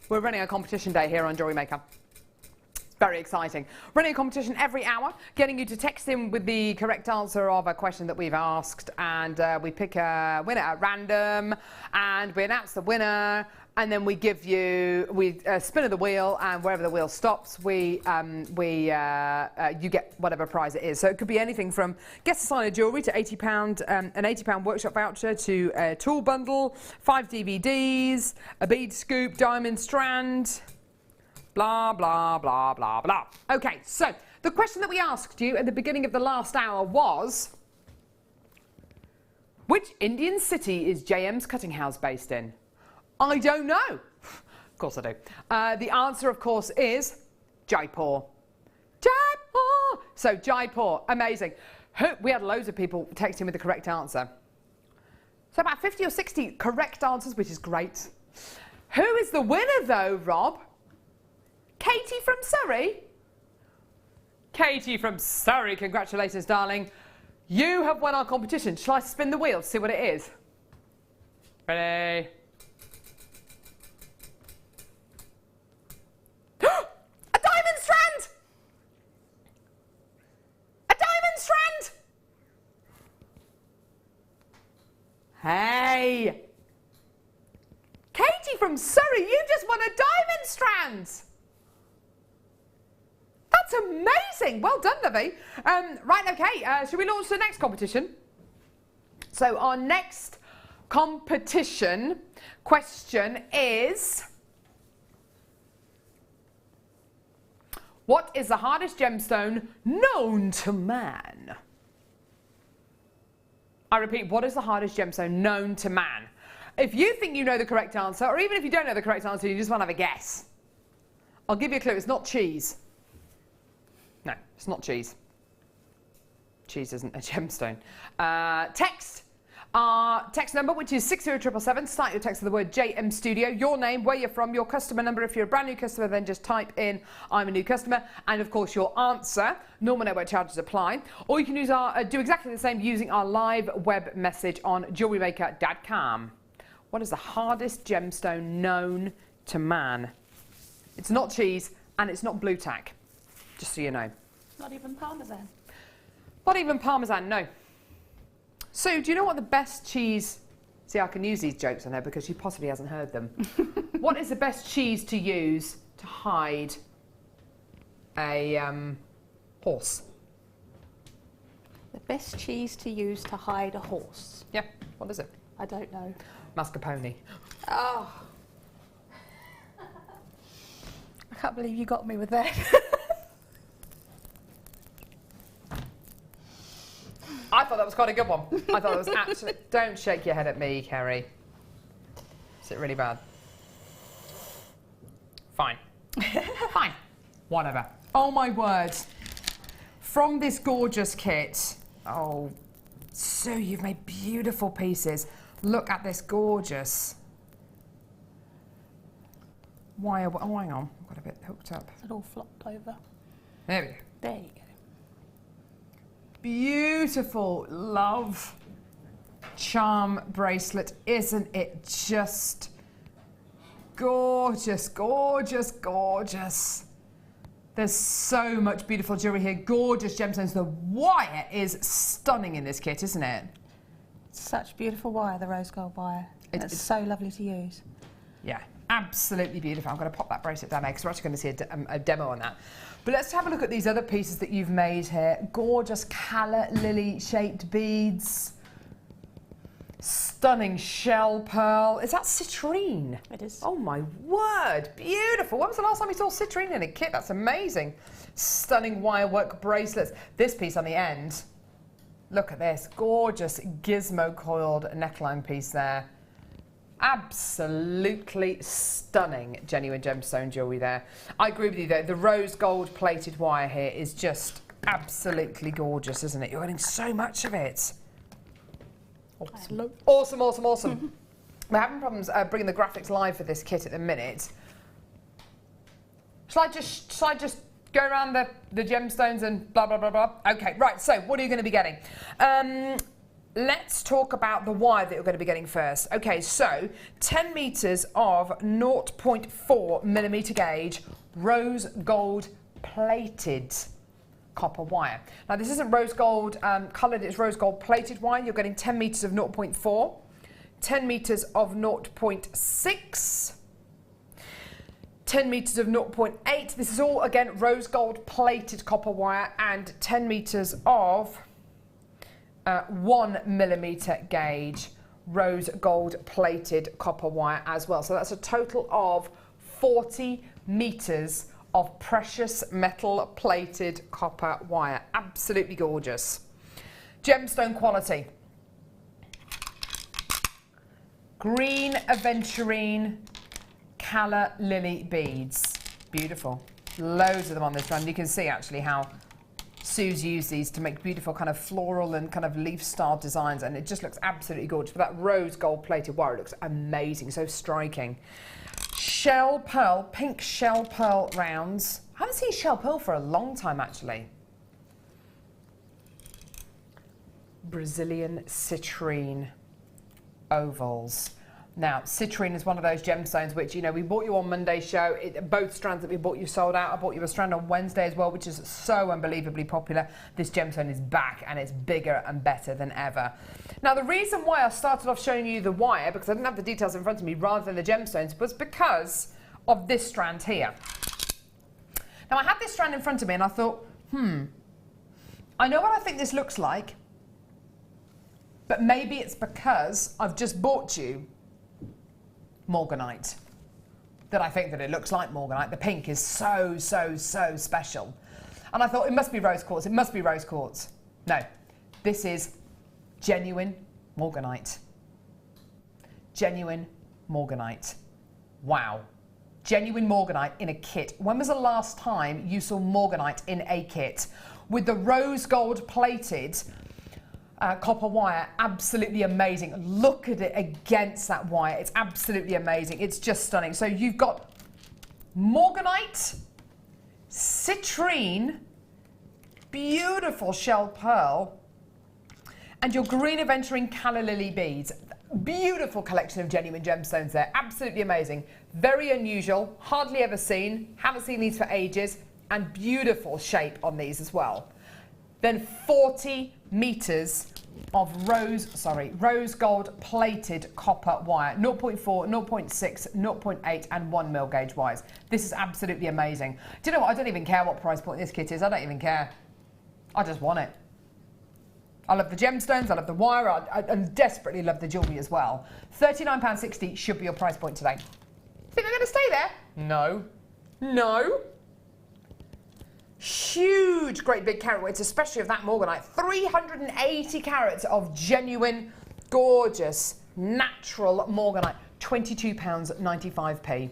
we're running a competition day here on Jewellery Maker. Very exciting. Running a competition every hour, getting you to text in with the correct answer of a question that we've asked, and we pick a winner at random, and we announce the winner, and then we give you a spin of the wheel, and wherever the wheel stops, you get whatever prize it is. So it could be anything from guest designer jewellery to £80, an £80 workshop voucher, to a tool bundle, 5 DVDs, a bead scoop, diamond strand. Blah, blah, blah, blah, blah. Okay, so the question that we asked you at the beginning of the last hour was, which Indian city is JM's cutting house based in? I don't know. Of course I do. The answer, of course, is Jaipur. Jaipur! So Jaipur, amazing. We had loads of people texting with the correct answer. So about 50 or 60 correct answers, which is great. Who is the winner though, Rob? Katie from Surrey? Katie from Surrey, congratulations, darling. You have won our competition. Shall I spin the wheel to see what it is? Ready? A diamond strand! A diamond strand! Hey! Katie from Surrey, you just won a diamond strand! That's amazing. Well done, Lovey. Right, okay. Should we launch the next competition? So our next competition question is, what is the hardest gemstone known to man? I repeat, what is the hardest gemstone known to man? If you think you know the correct answer, or even if you don't know the correct answer, you just want to have a guess, I'll give you a clue. It's not cheese. No, it's not cheese. Cheese isn't a gemstone. Text our text number, which is 60777. Start your text with the word JM Studio, your name, where you're from, your customer number. If you're a brand new customer, then just type in I'm a new customer, and of course your answer. Normal network charges apply. Or you can use do exactly the same using our live web message on JewelleryMaker.com. What is the hardest gemstone known to man? It's not cheese, and it's not blue tack. Just so you know. Not even parmesan. Not even parmesan, no. Sue, do you know what the best cheese... See, I can use these jokes on her because she possibly hasn't heard them. What is the best cheese to use to hide a horse? The best cheese to use to hide a horse? Yeah, what is it? I don't know. Mascarpone. Oh. I can't believe you got me with that. I thought that was quite a good one. I thought it was absolutely... Don't shake your head at me, Kerry. Is it really bad? Fine. Fine. Whatever. Oh, my word. From this gorgeous kit... Oh, Sue, you've made beautiful pieces. Look at this gorgeous... Wire... Oh, hang on. I've got a bit hooked up. It all flopped over. There we go. There you go. Beautiful love charm bracelet. Isn't it just gorgeous, gorgeous, gorgeous? There's so much beautiful jewellery here. Gorgeous gemstones. The wire is stunning in this kit, isn't it? Such beautiful wire, the rose gold wire. It's so lovely to use. Yeah, absolutely beautiful. I'm going to pop that bracelet down there because we're actually going to see a demo on that. But let's have a look at these other pieces that you've made here. Gorgeous calla lily shaped beads. Stunning shell pearl. Is that citrine? It is. Oh my word, beautiful. When was the last time you saw citrine in a kit? That's amazing. Stunning wirework bracelets. This piece on the end, look at this. Gorgeous gizmo coiled neckline piece there. Absolutely stunning genuine gemstone jewellery there. I agree with you though, the rose gold plated wire here is just absolutely gorgeous, isn't it? You're getting so much of it. Awesome, awesome, awesome, awesome. We're having problems bringing the graphics live for this kit at the minute. Shall I just Go around the gemstones and blah, blah, blah, blah. Okay, right, so what are you going to be getting? Let's talk about the wire that you're going to be getting first. Okay, so 10 metres of 0.4 millimetre gauge rose gold plated copper wire. Now this isn't rose gold coloured, it's rose gold plated wire. You're getting 10 metres of 0.4, 10 metres of 0.6, 10 metres of 0.8. This is all, again, rose gold plated copper wire, and 10 metres of 1 millimetre gauge rose gold plated copper wire as well. So that's a total of 40 metres of precious metal plated copper wire. Absolutely gorgeous. Gemstone quality. Green aventurine calla lily beads. Beautiful. Loads of them on this one. You can see actually how Sue's used these to make beautiful kind of floral and kind of leaf style designs, and it just looks absolutely gorgeous. But that rose gold plated wire, it looks amazing, so striking. Shell pearl, pink shell pearl rounds. I haven't seen shell pearl for a long time actually. Brazilian citrine ovals. Now, citrine is one of those gemstones which, you know, we bought you on Monday's show. Both strands that we bought you sold out. I bought you a strand on Wednesday as well, which is so unbelievably popular. This gemstone is back and it's bigger and better than ever. Now, the reason why I started off showing you the wire, because I didn't have the details in front of me rather than the gemstones, was because of this strand here. Now, I had this strand in front of me and I thought, I know what I think this looks like, but maybe it's because I've just bought you Morganite that I think that it looks like Morganite. The pink is so, so, so special. And I thought it must be rose quartz. It must be rose quartz. No, this is genuine Morganite. Genuine Morganite. Wow. Genuine Morganite in a kit. When was the last time you saw Morganite in a kit? With the rose gold plated copper wire, absolutely amazing. Look at it against that wire. It's absolutely amazing. It's just stunning. So you've got Morganite, citrine, beautiful shell pearl, and your green aventurine calla lily beads. Beautiful collection of genuine gemstones there. Absolutely amazing. Very unusual. Hardly ever seen. Haven't seen these for ages. And beautiful shape on these as well. Then 40 meters of rose gold plated copper wire. 0.4, 0.6, 0.8 and 1 mil gauge wires. This is absolutely amazing. Do you know what? I don't even care what price point this kit is. I don't even care. I just want it. I love the gemstones, I love the wire, I desperately love the jewellery as well. £39.60 should be your price point today. Think I'm going to stay there? No. No. Huge, great big carat weights, especially of that Morganite. 380 carats of genuine, gorgeous, natural Morganite. £22.95p.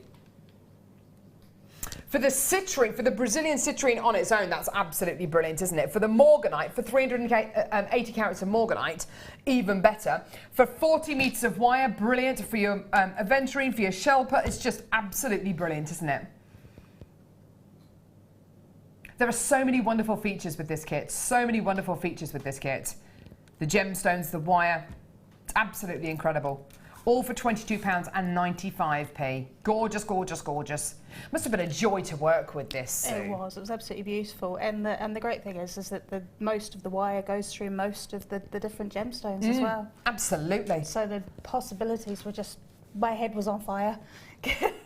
For the citrine, for the Brazilian citrine on its own, that's absolutely brilliant, isn't it? For the Morganite, for 380 carats of Morganite, even better. For 40 metres of wire, brilliant. For your aventurine, for your shelper, it's just absolutely brilliant, isn't it? There are so many wonderful features with this kit. So many wonderful features with this kit. The gemstones, the wire, it's absolutely incredible. All for £22.95p. Gorgeous, gorgeous, gorgeous. Must have been a joy to work with this, Sue. It was absolutely beautiful. And the great thing is that most of the wire goes through most of the different gemstones as well. Absolutely. So the possibilities were just, my head was on fire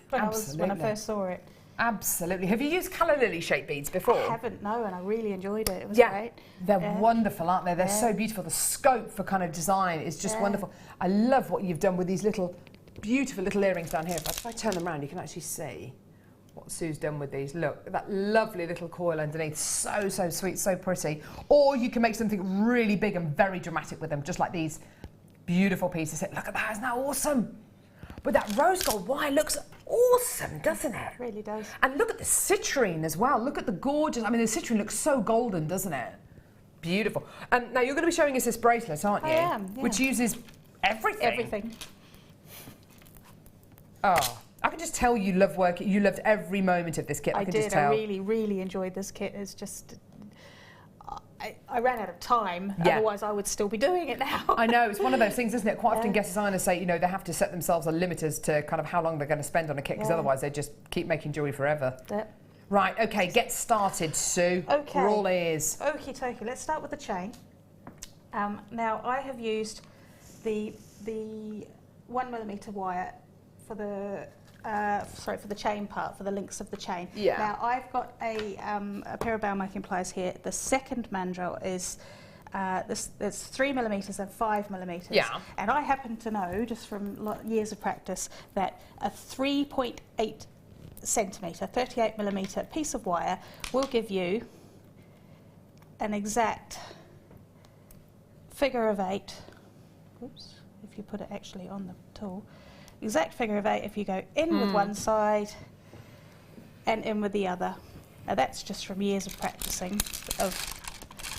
when I first saw it. Absolutely. Have you used calla lily shaped beads before? I haven't, no, and I really enjoyed it. It was great. They're wonderful, aren't they? They're so beautiful. The scope for kind of design is just wonderful. I love what you've done with these little, beautiful little earrings down here. But if I turn them around, you can actually see what Sue's done with these. Look, that lovely little coil underneath. So, so sweet, so pretty. Or you can make something really big and very dramatic with them, just like these beautiful pieces. Look at that, isn't that awesome? But that rose gold wire looks awesome, doesn't it? It really does. And look at the citrine as well. Look at the gorgeous, I mean, the citrine looks so golden, doesn't it? Beautiful. And now you're going to be showing us this bracelet, aren't you? I am, yeah. Which uses everything. Everything. Oh, I can just tell you love working. You loved every moment of this kit. I can just tell. I really, really enjoyed this kit. It's just, I ran out of time. Yeah. Otherwise, I would still be doing it now. I know, it's one of those things, isn't it? Quite often guest designers say, you know, they have to set themselves a limit as to kind of how long they're going to spend on a kit, because otherwise they just keep making jewellery forever. Right, okay, get started, Sue. Okay. We're all ears. Okie dokie, let's start with the chain. Now, I have used the 1mm wire for the for the chain part, for the links of the chain. Yeah. Now I've got a pair of bound making pliers here. The second mandrel is there's 3mm and 5mm. Yeah. And I happen to know, just from years of practice, that a 3.8 centimetre, 38mm piece of wire will give you an exact figure of 8. Oops, if you put it actually on the tool. Exact figure of 8 if you go in with one side and in with the other. Now that's just from years of practicing,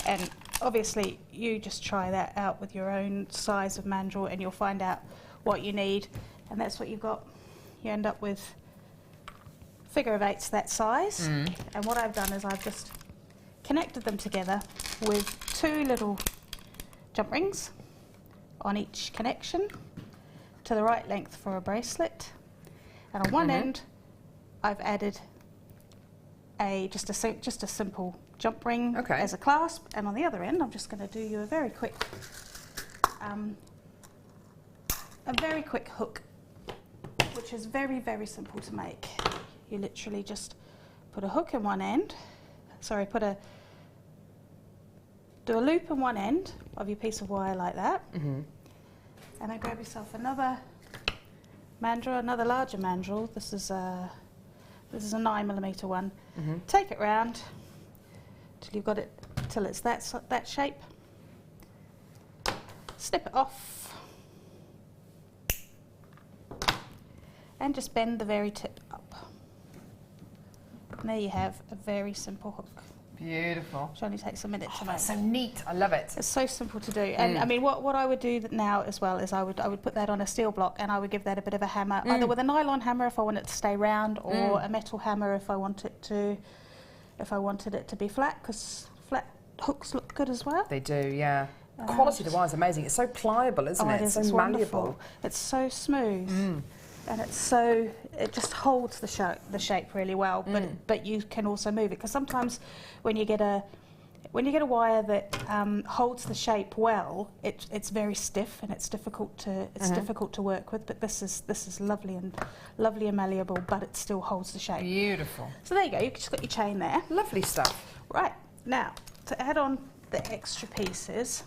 and obviously you just try that out with your own size of mandrel and you'll find out what you need, and that's what you've got. You end up with figure of 8s that size, and what I've done is I've just connected them together with 2 little jump rings on each connection to the right length for a bracelet, and on one end I've added just a simple jump ring as a clasp, and on the other end I'm just going to do you a very quick hook, which is very, very simple to make. You literally just put a hook in one end, do a loop in one end of your piece of wire like that, and then grab yourself another mandrel, another larger mandrel. This is a 9mm one. Take it round till you've got it, till it's that shape. Snip it off, and just bend the very tip up. And there you have a very simple hook. Beautiful. Which only takes a minute to make. That's so neat. I love it. It's so simple to do. And I mean, what I would do now as well is I would put that on a steel block, and I would give that a bit of a hammer, either with a nylon hammer if I want it to stay round, or a metal hammer if I wanted it to be flat, because flat hooks look good as well. They do, yeah. Quality of the wire is amazing. It's so pliable, isn't it? It is. So It's malleable. wonderful. It's so smooth. And it just holds the shape really well, but you can also move it, because sometimes when you get a wire that holds the shape well, it's very stiff and it's difficult to work with. But this is lovely and malleable, but it still holds the shape. Beautiful. So there you go. You've just got your chain there. Lovely stuff. Right, now to add on the extra pieces,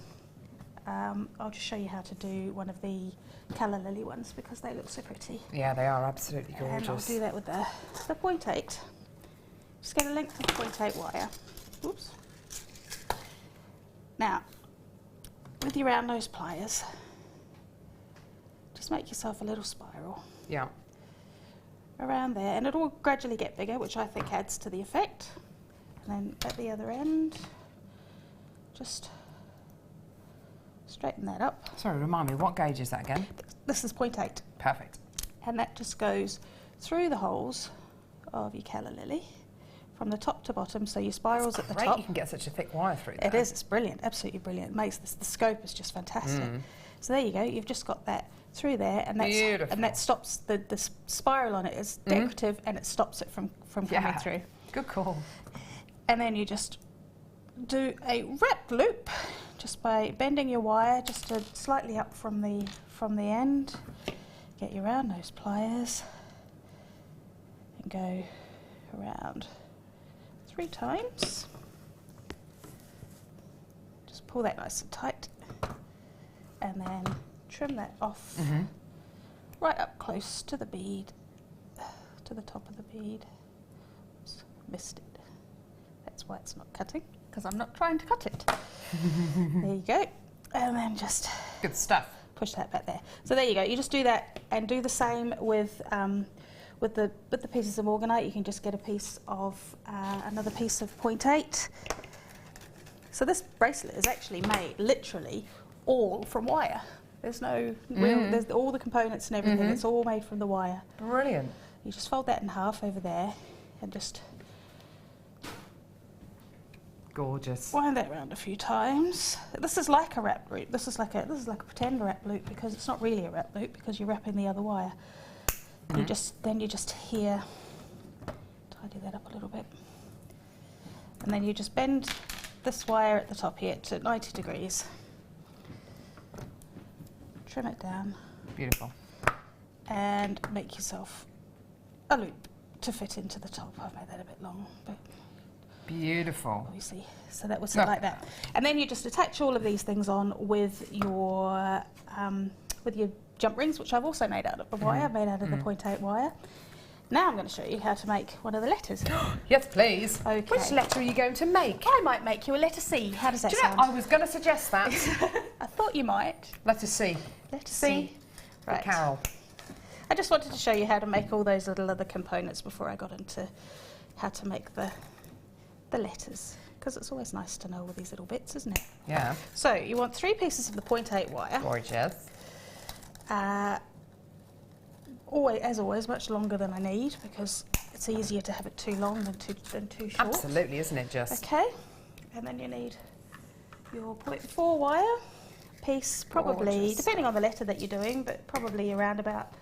I'll just show you how to do one of the calla lily ones, because they look so pretty. Yeah, they are absolutely gorgeous. And I'll do that with the 0.8. Just get a length of 0.8 wire. Oops. Now, with your round nose pliers, just make yourself a little spiral. Yeah. Around there, and it'll gradually get bigger, which I think adds to the effect. And then at the other end, just straighten that up. Sorry, remind me, what gauge is that again? This is 0.8. Perfect. And that just goes through the holes of your calla lily from the top to bottom, so your spirals at the top. You can get such a thick wire through there. It is, it's brilliant, absolutely brilliant. It makes the scope is just fantastic. So there you go, you've just got that through there, and that stops the spiral on it is decorative, and it stops it from coming through. Good call. And then you just do a wrap loop, just by bending your wire just slightly up from the end. Get your round nose pliers and go around 3 times. Just pull that nice and tight, and then trim that off right up close to the bead, to the top of the bead. Oops, missed it. That's why it's not cutting, because I'm not trying to cut it. There you go. And then just good stuff. Push that back there. So there you go. You just do that, and do the same with the pieces of Morganite. You can just get a piece of another piece of 0.8. So this bracelet is actually made literally all from wire. There's no there's all the components and everything. It's all made from the wire. Brilliant. You just fold that in half over there and just gorgeous. wind that around a few times. This is like a wrap loop. This is like a pretend wrap loop because it's not really a wrap loop because you're wrapping the other wire. You just here tidy that up a little bit, and then you just bend this wire at the top here to 90 degrees. Trim it down. Beautiful. And make yourself a loop to fit into the top. I've made that a bit long, but beautiful. Obviously, so that would sit like that. And then you just attach all of these things on with your jump rings, which I've also made out of the wire, made out of the 0.8 wire. Now I'm going to show you how to make one of the letters. Yes, please. Okay. Which letter are you going to make? I might make you a letter C. How does that sound? I was going to suggest that. I thought you might. Letter C. Letter C. Right. Carol. I just wanted to show you how to make all those little other components before I got into how to make the letters, because it's always nice to know all these little bits, isn't it? Yeah. So you want 3 pieces of the 0.8 wire. Gorgeous. As always, much longer than I need because it's easier to have it too long than too short. Absolutely, isn't it just? Okay, and then you need your 0.4 wire piece, probably, depending on the letter that you're doing, but probably around about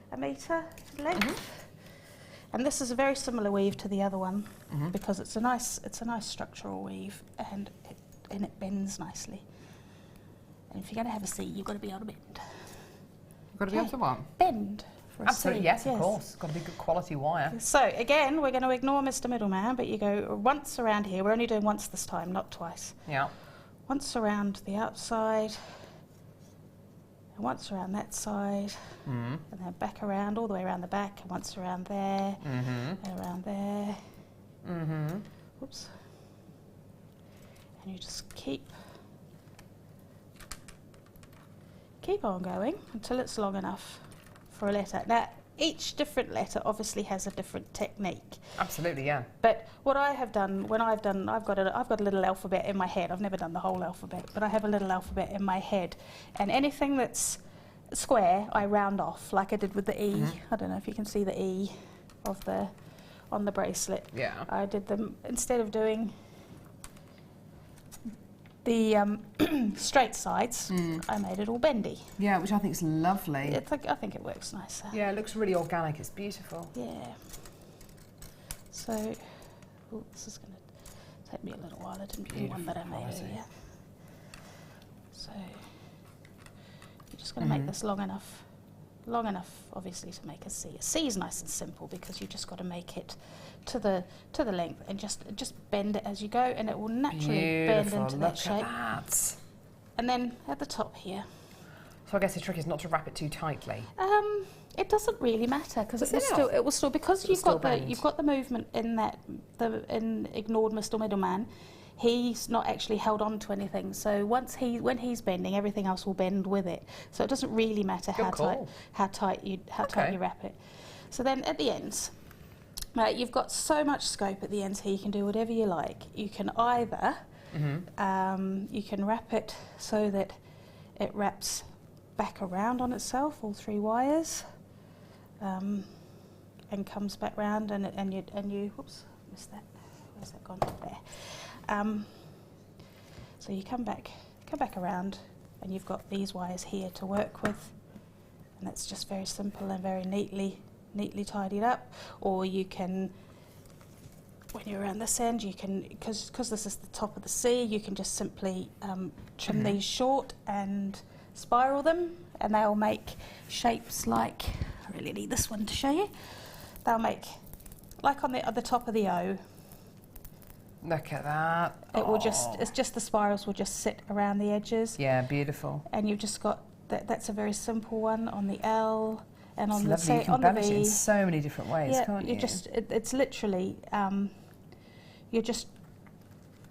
1 metre length. And this is a very similar weave to the other one because it's a nice structural weave and it bends nicely. And if you're going to have a C, you've got to be able to bend. You've got to be able to what? Bend. Absolutely, yes, of course. It's got to be good quality wire. So again, we're going to ignore Mr. Middleman, but you go once around here. We're only doing once this time, not twice. Yeah. Once around the outside, and once around that side, and then back around, all the way around the back, and once around there, and around there. Oops. And you just keep on going until it's long enough for a letter. Now, each different letter obviously has a different technique. Absolutely, yeah. But what I have done, I've got a little alphabet in my head. I've never done the whole alphabet, but I have a little alphabet in my head. And anything that's square, I round off, like I did with the E. I don't know if you can see the E on the bracelet. Yeah. I did them, instead of doing the straight sides, I made it all bendy. Yeah, which I think is lovely. I think it works nicer. Yeah, it looks really organic. It's beautiful. Yeah. So, this is going to take me a little while. I didn't do one that I made earlier. So, you're just going to make this long enough, obviously, to make a C. A C is nice and simple because you just got to make it to the length and just bend it as you go, and it will naturally bend into that shape. That. And then at the top here. So I guess the trick is not to wrap it too tightly. It doesn't really matter because it will still because you've got the movement in in ignored Mr. Middleman. He's not actually held on to anything. So when he's bending, everything else will bend with it. So it doesn't really matter how tight you wrap it. So then at the ends, you've got so much scope at the ends here. You can do whatever you like. You can either you can wrap it so that it wraps back around on itself, all 3 wires, and comes back round, and you whoops, missed that. Where's that gone? There. So you come back around, and you've got these wires here to work with, and that's just very simple and very neatly tidied up. Or you can, when you're around this end, you can, because this is the top of the C, you can just simply trim these short and spiral them, and they'll make shapes like, I really need this one to show you, they'll make, like on the top of the O. Look at that. It's just the spirals will just sit around the edges. Yeah, beautiful. And you've just got, that's a very simple one on the L, and on it's the lovely. You can on the embellish V. it in so many different ways, can't you? It's literally, you're just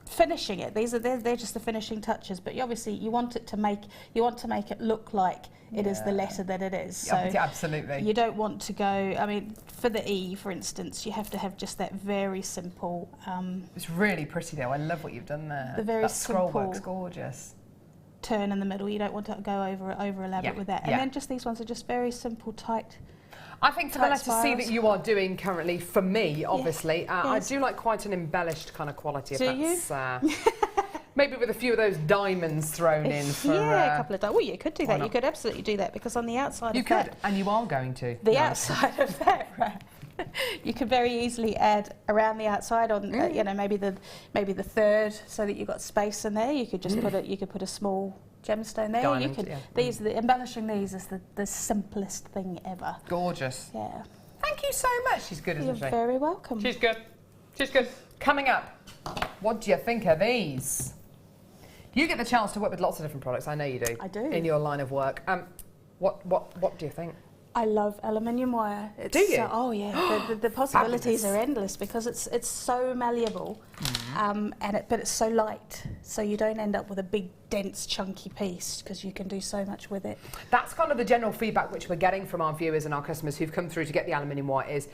finishing it. They're just the finishing touches, but obviously you want to make it look like it is the letter that it is. So absolutely. You don't want to go, I mean, for the E, for instance, you have to have just that very simple. It's really pretty though. I love what you've done there. The very that scroll simple work's gorgeous. Turn in the middle. You don't want to go over elaborate with that. And then just these ones are just very simple, tight. I think for the tight letter C spirals. that you are doing currently, for me, obviously, I Yes. do like quite an embellished kind of quality. If Do that's, maybe with a few of those diamonds thrown in. For, a couple of diamonds. Well, you could do why that. You not? could absolutely do that because on the outside You of could, that, and you are going to. the No. outside of that wrap, you could very easily add around the outside on, you know, maybe the third, so that you've got space in there. You could just put it. You could put a small gemstone there. You Diamond, could. yeah. Embellishing these is the simplest thing ever. Gorgeous. Yeah. Thank you so much. She's good, isn't You're she? very welcome. She's good. She's good. Coming up, what do you think of these? You get the chance to work with lots of different products. I know you do. I do. In your line of work. What do you think? I love aluminium wire. It's Do you? oh yeah, the possibilities are endless because it's so malleable, but it's so light, so you don't end up with a big, dense, chunky piece because you can do so much with it. That's kind of the general feedback which we're getting from our viewers and our customers who've come through to get the aluminium wire is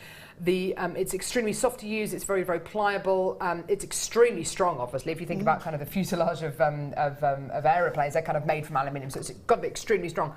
it's extremely soft to use, it's very, very pliable, it's extremely strong, obviously. If you think about kind of the fuselage of aeroplanes, they're kind of made from aluminium, so it's got to be extremely strong.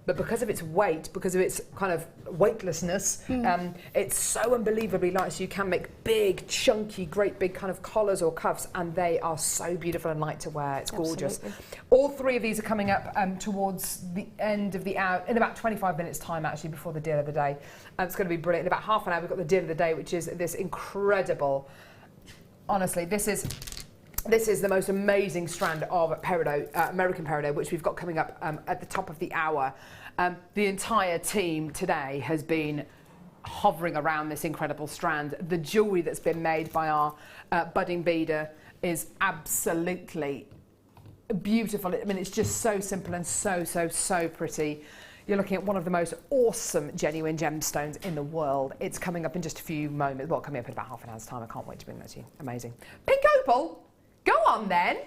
But because of its weight, because of its kind of weightlessness, it's so unbelievably light, so you can make big, chunky, great big kind of collars or cuffs, and they are so beautiful and light to wear. It's gorgeous. Absolutely. All three of these are coming up towards the end of the hour, in about 25 minutes time actually, before the deal of the day. It's going to be brilliant. In about half an hour we've got the deal of the day, which is this incredible, honestly, this is the most amazing strand of peridot, American peridot, which we've got coming up at the top of the hour. The entire team today has been hovering around this incredible strand. The jewellery that's been made by our budding beader is absolutely beautiful. I mean, it's just so simple and so pretty. You're looking at one of the most awesome genuine gemstones in the world. It's coming up in just a few moments. Well, coming up in about half an hour's time. I can't wait to bring that to you. Amazing. Pink opal. Go on then.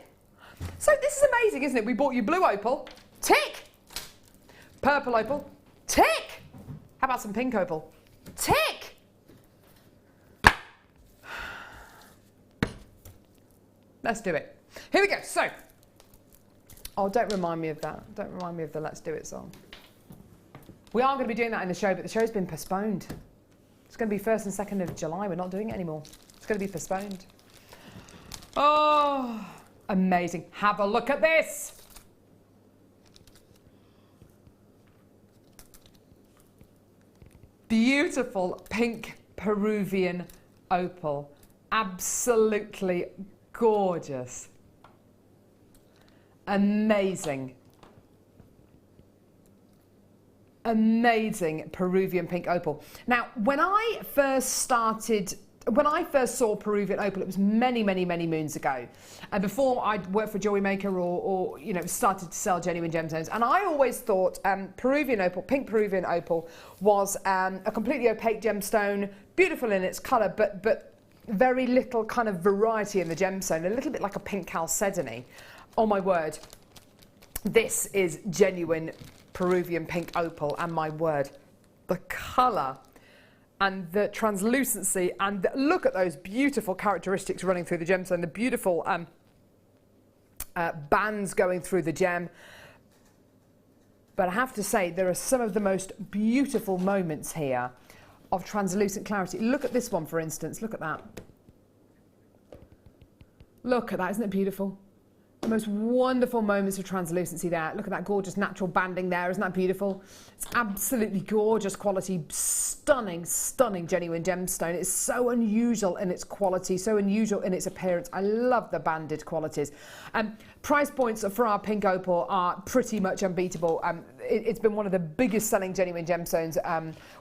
So this is amazing, isn't it? We bought you blue opal. Tick. Purple opal. Tick. How about some pink opal? Tick. Let's do it. Here we go. So, oh, don't remind me of that. Don't remind me of the Let's Do It song. We are going to be doing that in the show, but the show's been postponed. It's going to be 1st and 2nd of July. We're not doing it anymore. It's going to be postponed. Oh, amazing. Have a look at this. Beautiful pink Peruvian opal. Absolutely gorgeous. Amazing. Amazing Peruvian pink opal. Now, when I first saw Peruvian opal, it was many moons ago, and before I'd worked for JewelleryMaker or you know, started to sell genuine gemstones. And I always thought Peruvian opal, pink Peruvian opal, was a completely opaque gemstone, beautiful in its colour, but very little kind of variety in the gemstone, a little bit like a pink chalcedony. Oh my word, this is genuine Peruvian pink opal, and my word, the colour and the translucency, and look at those beautiful characteristics running through the gemstone, the beautiful bands going through the gem. But I have to say, there are some of the most beautiful moments here of translucent clarity. Look at this one, for instance. Look at that. Look at that, isn't it beautiful? The most wonderful moments of translucency there. Look at that gorgeous natural banding there. Isn't that beautiful? It's absolutely gorgeous quality. Stunning genuine gemstone. It's so unusual in its quality, so unusual in its appearance. I love the banded qualities. Price points for our pink opal are pretty much unbeatable. It's been one of the biggest selling genuine gemstones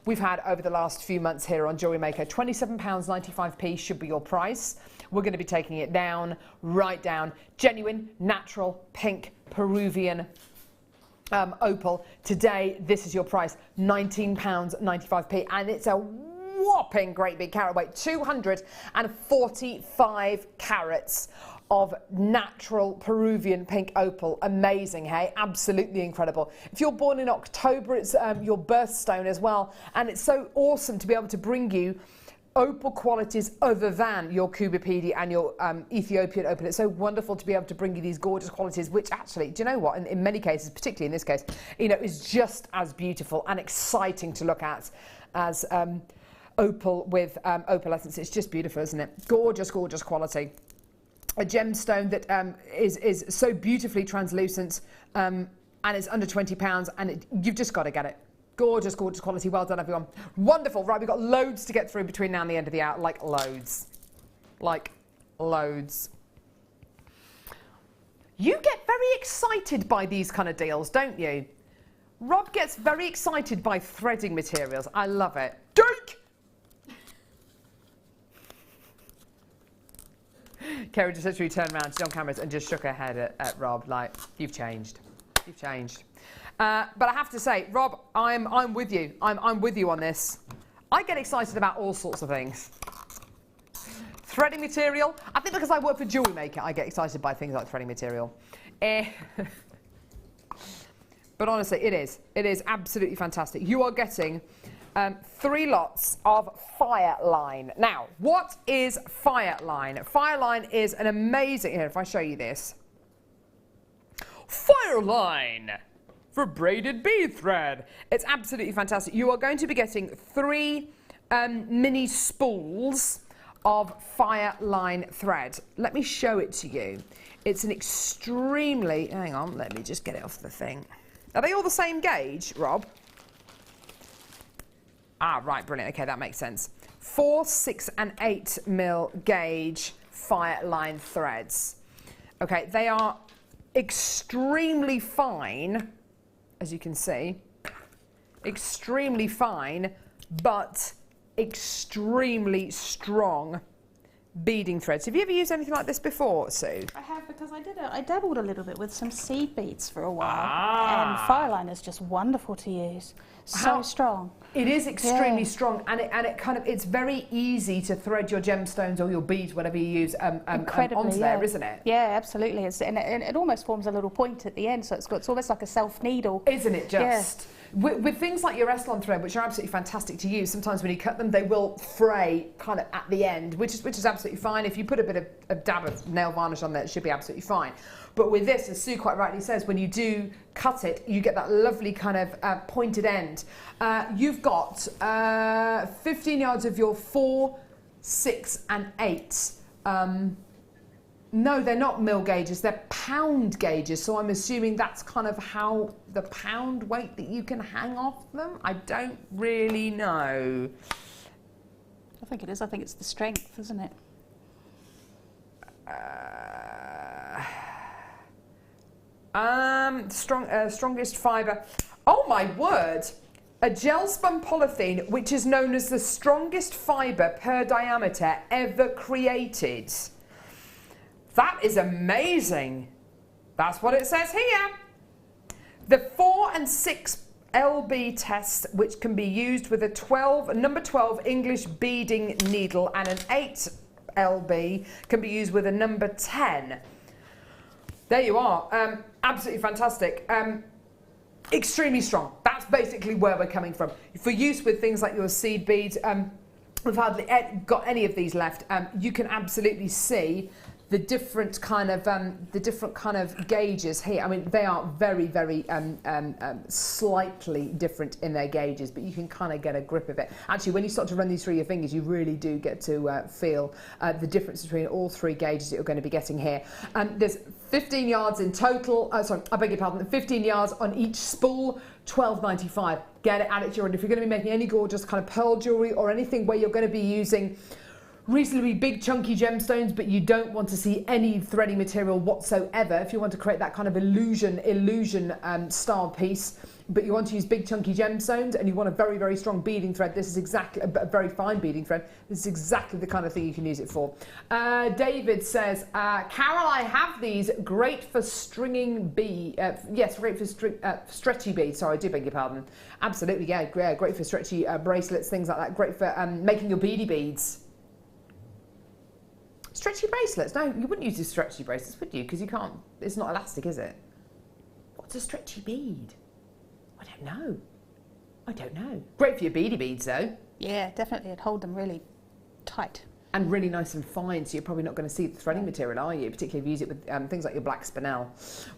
we've had over the last few months here on JewelleryMaker. £27.95 should be your price. We're going to be taking it down, right down. Genuine, natural, pink, Peruvian opal. Today, this is your price, £19.95. And it's a whopping great big carat weight, 245 carats of natural Peruvian pink opal. Amazing, hey? Absolutely incredible. If you're born in October, it's your birthstone as well. And it's so awesome to be able to bring you opal qualities other than your Kubipedi and your Ethiopian opal. It's so wonderful to be able to bring you these gorgeous qualities, which actually, do you know what, in many cases, particularly in this case, you know, is just as beautiful and exciting to look at as opal with opal essence. It's just beautiful, isn't it? Gorgeous, gorgeous quality. A gemstone that is so beautifully translucent and it's under £20 and you've just got to get it. Gorgeous, gorgeous quality. Well done, everyone. Wonderful. Right, we've got loads to get through between now and the end of the hour. Like loads. Like loads. You get very excited by these kind of deals, don't you? Rob gets very excited by threading materials. I love it. Geek! Kerry just literally turned around, she's on cameras, and just shook her head at Rob like, you've changed. You've changed. But I have to say, Rob, I'm with you. I'm with you on this. I get excited about all sorts of things. Threading material. I think because I work for JewelleryMaker, I get excited by things like threading material. But honestly, it is absolutely fantastic. You are getting 3 lots of Fireline. Now, what is Fireline? Fireline is an amazing, here, if I show you this. Fireline for braided bead thread. It's absolutely fantastic. You are going to be getting 3 mini spools of Fireline thread. Let me show it to you. It's an extremely, hang on, let me just get it off the thing. Are they all the same gauge, Rob? Ah, right, brilliant. Okay, that makes sense. 4, 6 and 8 mil gauge Fireline threads. Okay, they are extremely fine, as you can see. Extremely fine, but extremely strong beading threads. Have you ever used anything like this before, Sue? I have, because I dabbled a little bit with some seed beads for a while, and Fireline is just wonderful to use. So strong. It is extremely strong, and it kind of, it's very easy to thread your gemstones or your beads, whatever you use, onto there, isn't it? Yeah, absolutely. And it almost forms a little point at the end, so it's almost like a self needle. Isn't it just? Yeah. With things like your Essilon thread, which are absolutely fantastic to use, sometimes when you cut them, they will fray kind of at the end, which is absolutely fine. If you put a bit of a dab of nail varnish on there, it should be absolutely fine. But with this, as Sue quite rightly says, when you do cut it, you get that lovely kind of pointed end. You've got 15 yards of your 4, 6 and 8. No, they're not mil gauges, they're pound gauges. So I'm assuming that's kind of how the pound weight that you can hang off them. I don't really know. I think it is. I think it's the strength, isn't it? Strongest fibre. Oh my word! A gel spun polythene, which is known as the strongest fibre per diameter ever created. That is amazing. That's what it says here. The 4 and 6 LB test, which can be used with a number 12 English beading needle, and an 8 LB can be used with a number 10. There you are. Absolutely fantastic. Extremely strong. That's basically where we're coming from. For use with things like your seed beads, we've hardly got any of these left. You can absolutely see the different kind of gauges here. I mean, they are very, very slightly different in their gauges, but you can kind of get a grip of it. Actually, when you start to run these through your fingers, you really do get to feel the difference between all 3 gauges that you're going to be getting here. There's 15 yards in total. Sorry, I beg your pardon. 15 yards on each spool. £12.95. Get it, add it to your order. If you're going to be making any gorgeous kind of pearl jewellery or anything where you're going to be using reasonably big chunky gemstones, but you don't want to see any threading material whatsoever, if you want to create that kind of illusion style piece, but you want to use big chunky gemstones and you want a very, very strong beading thread, this is exactly a very fine beading thread. This is exactly the kind of thing you can use it for. David says, Carol, I have these, great for stringing beads. Yes, great for stretchy beads. Sorry, I do beg your pardon. Absolutely, yeah, great for stretchy bracelets, things like that. Great for making your beady beads. Stretchy bracelets? No, you wouldn't use your stretchy bracelets, would you? Because you can't, it's not elastic, is it? What's a stretchy bead? I don't know. Great for your beady beads, though. Yeah, definitely. It'd hold them really tight. And really nice and fine, so you're probably not going to see the threading material, are you? Particularly if you use it with things like your black spinel.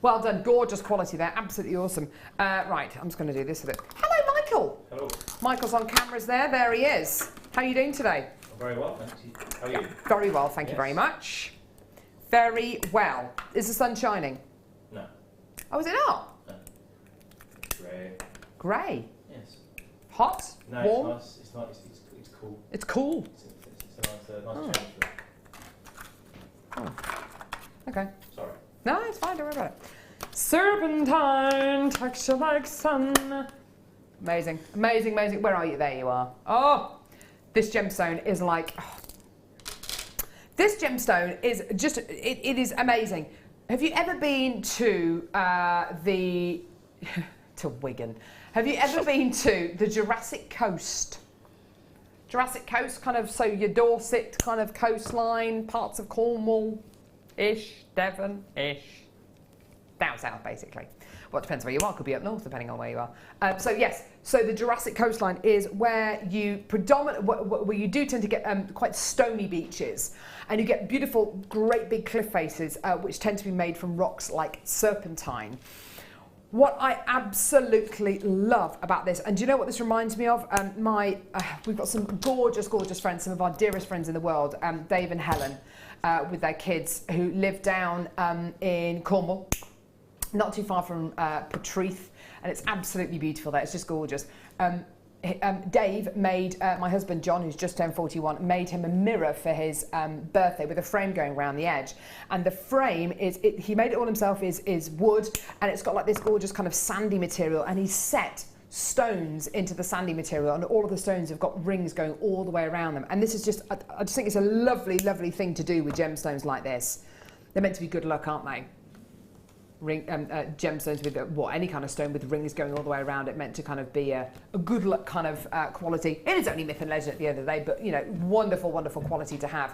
Well done, gorgeous quality there, absolutely awesome. Right, I'm just going to do this with it. Hello, Michael. Hello. Michael's on cameras there. There he is. How are you doing today? Very well, thank you. How are you? Very well, thank you very much. Very well. Is the sun shining? No. Oh, is it not? No. Grey. Grey? Yes. Hot? No, warm? it's nice. It's cool. It's cool. It's a nice change for it. Oh. Okay. Sorry. No, it's fine, don't worry about it. Serpentine, texture like sun. Amazing, amazing, amazing. Where are you? There you are. Oh, this gemstone is like... Oh. This gemstone is just, it is amazing. Have you ever been to to Wigan? Have you ever been to the Jurassic Coast? Jurassic Coast, kind of, so your Dorset kind of coastline, parts of Cornwall-ish, Devon-ish. Down south, basically. Well, it depends where you are. Could be up north, depending on where you are. So yes, so the Jurassic coastline is where you where you do tend to get quite stony beaches, and you get beautiful, great big cliff faces, which tend to be made from rocks like serpentine. What I absolutely love about this, and do you know what this reminds me of? We've got some gorgeous, gorgeous friends, some of our dearest friends in the world, Dave and Helen, with their kids, who live down in Cornwall. Not too far from Portreath, and it's absolutely beautiful there. It's just gorgeous. Dave made, my husband John, who's just turned 41, made him a mirror for his birthday with a frame going around the edge. And the frame he made it all himself, is wood, and it's got like this gorgeous kind of sandy material, and he set stones into the sandy material, and all of the stones have got rings going all the way around them. And this is just, I just think it's a lovely, lovely thing to do with gemstones like this. They're meant to be good luck, aren't they? Gemstones with any kind of stone with rings going all the way around it, meant to kind of be a good luck kind of quality. It is only myth and legend at the end of the day, but you know, wonderful, wonderful quality to have.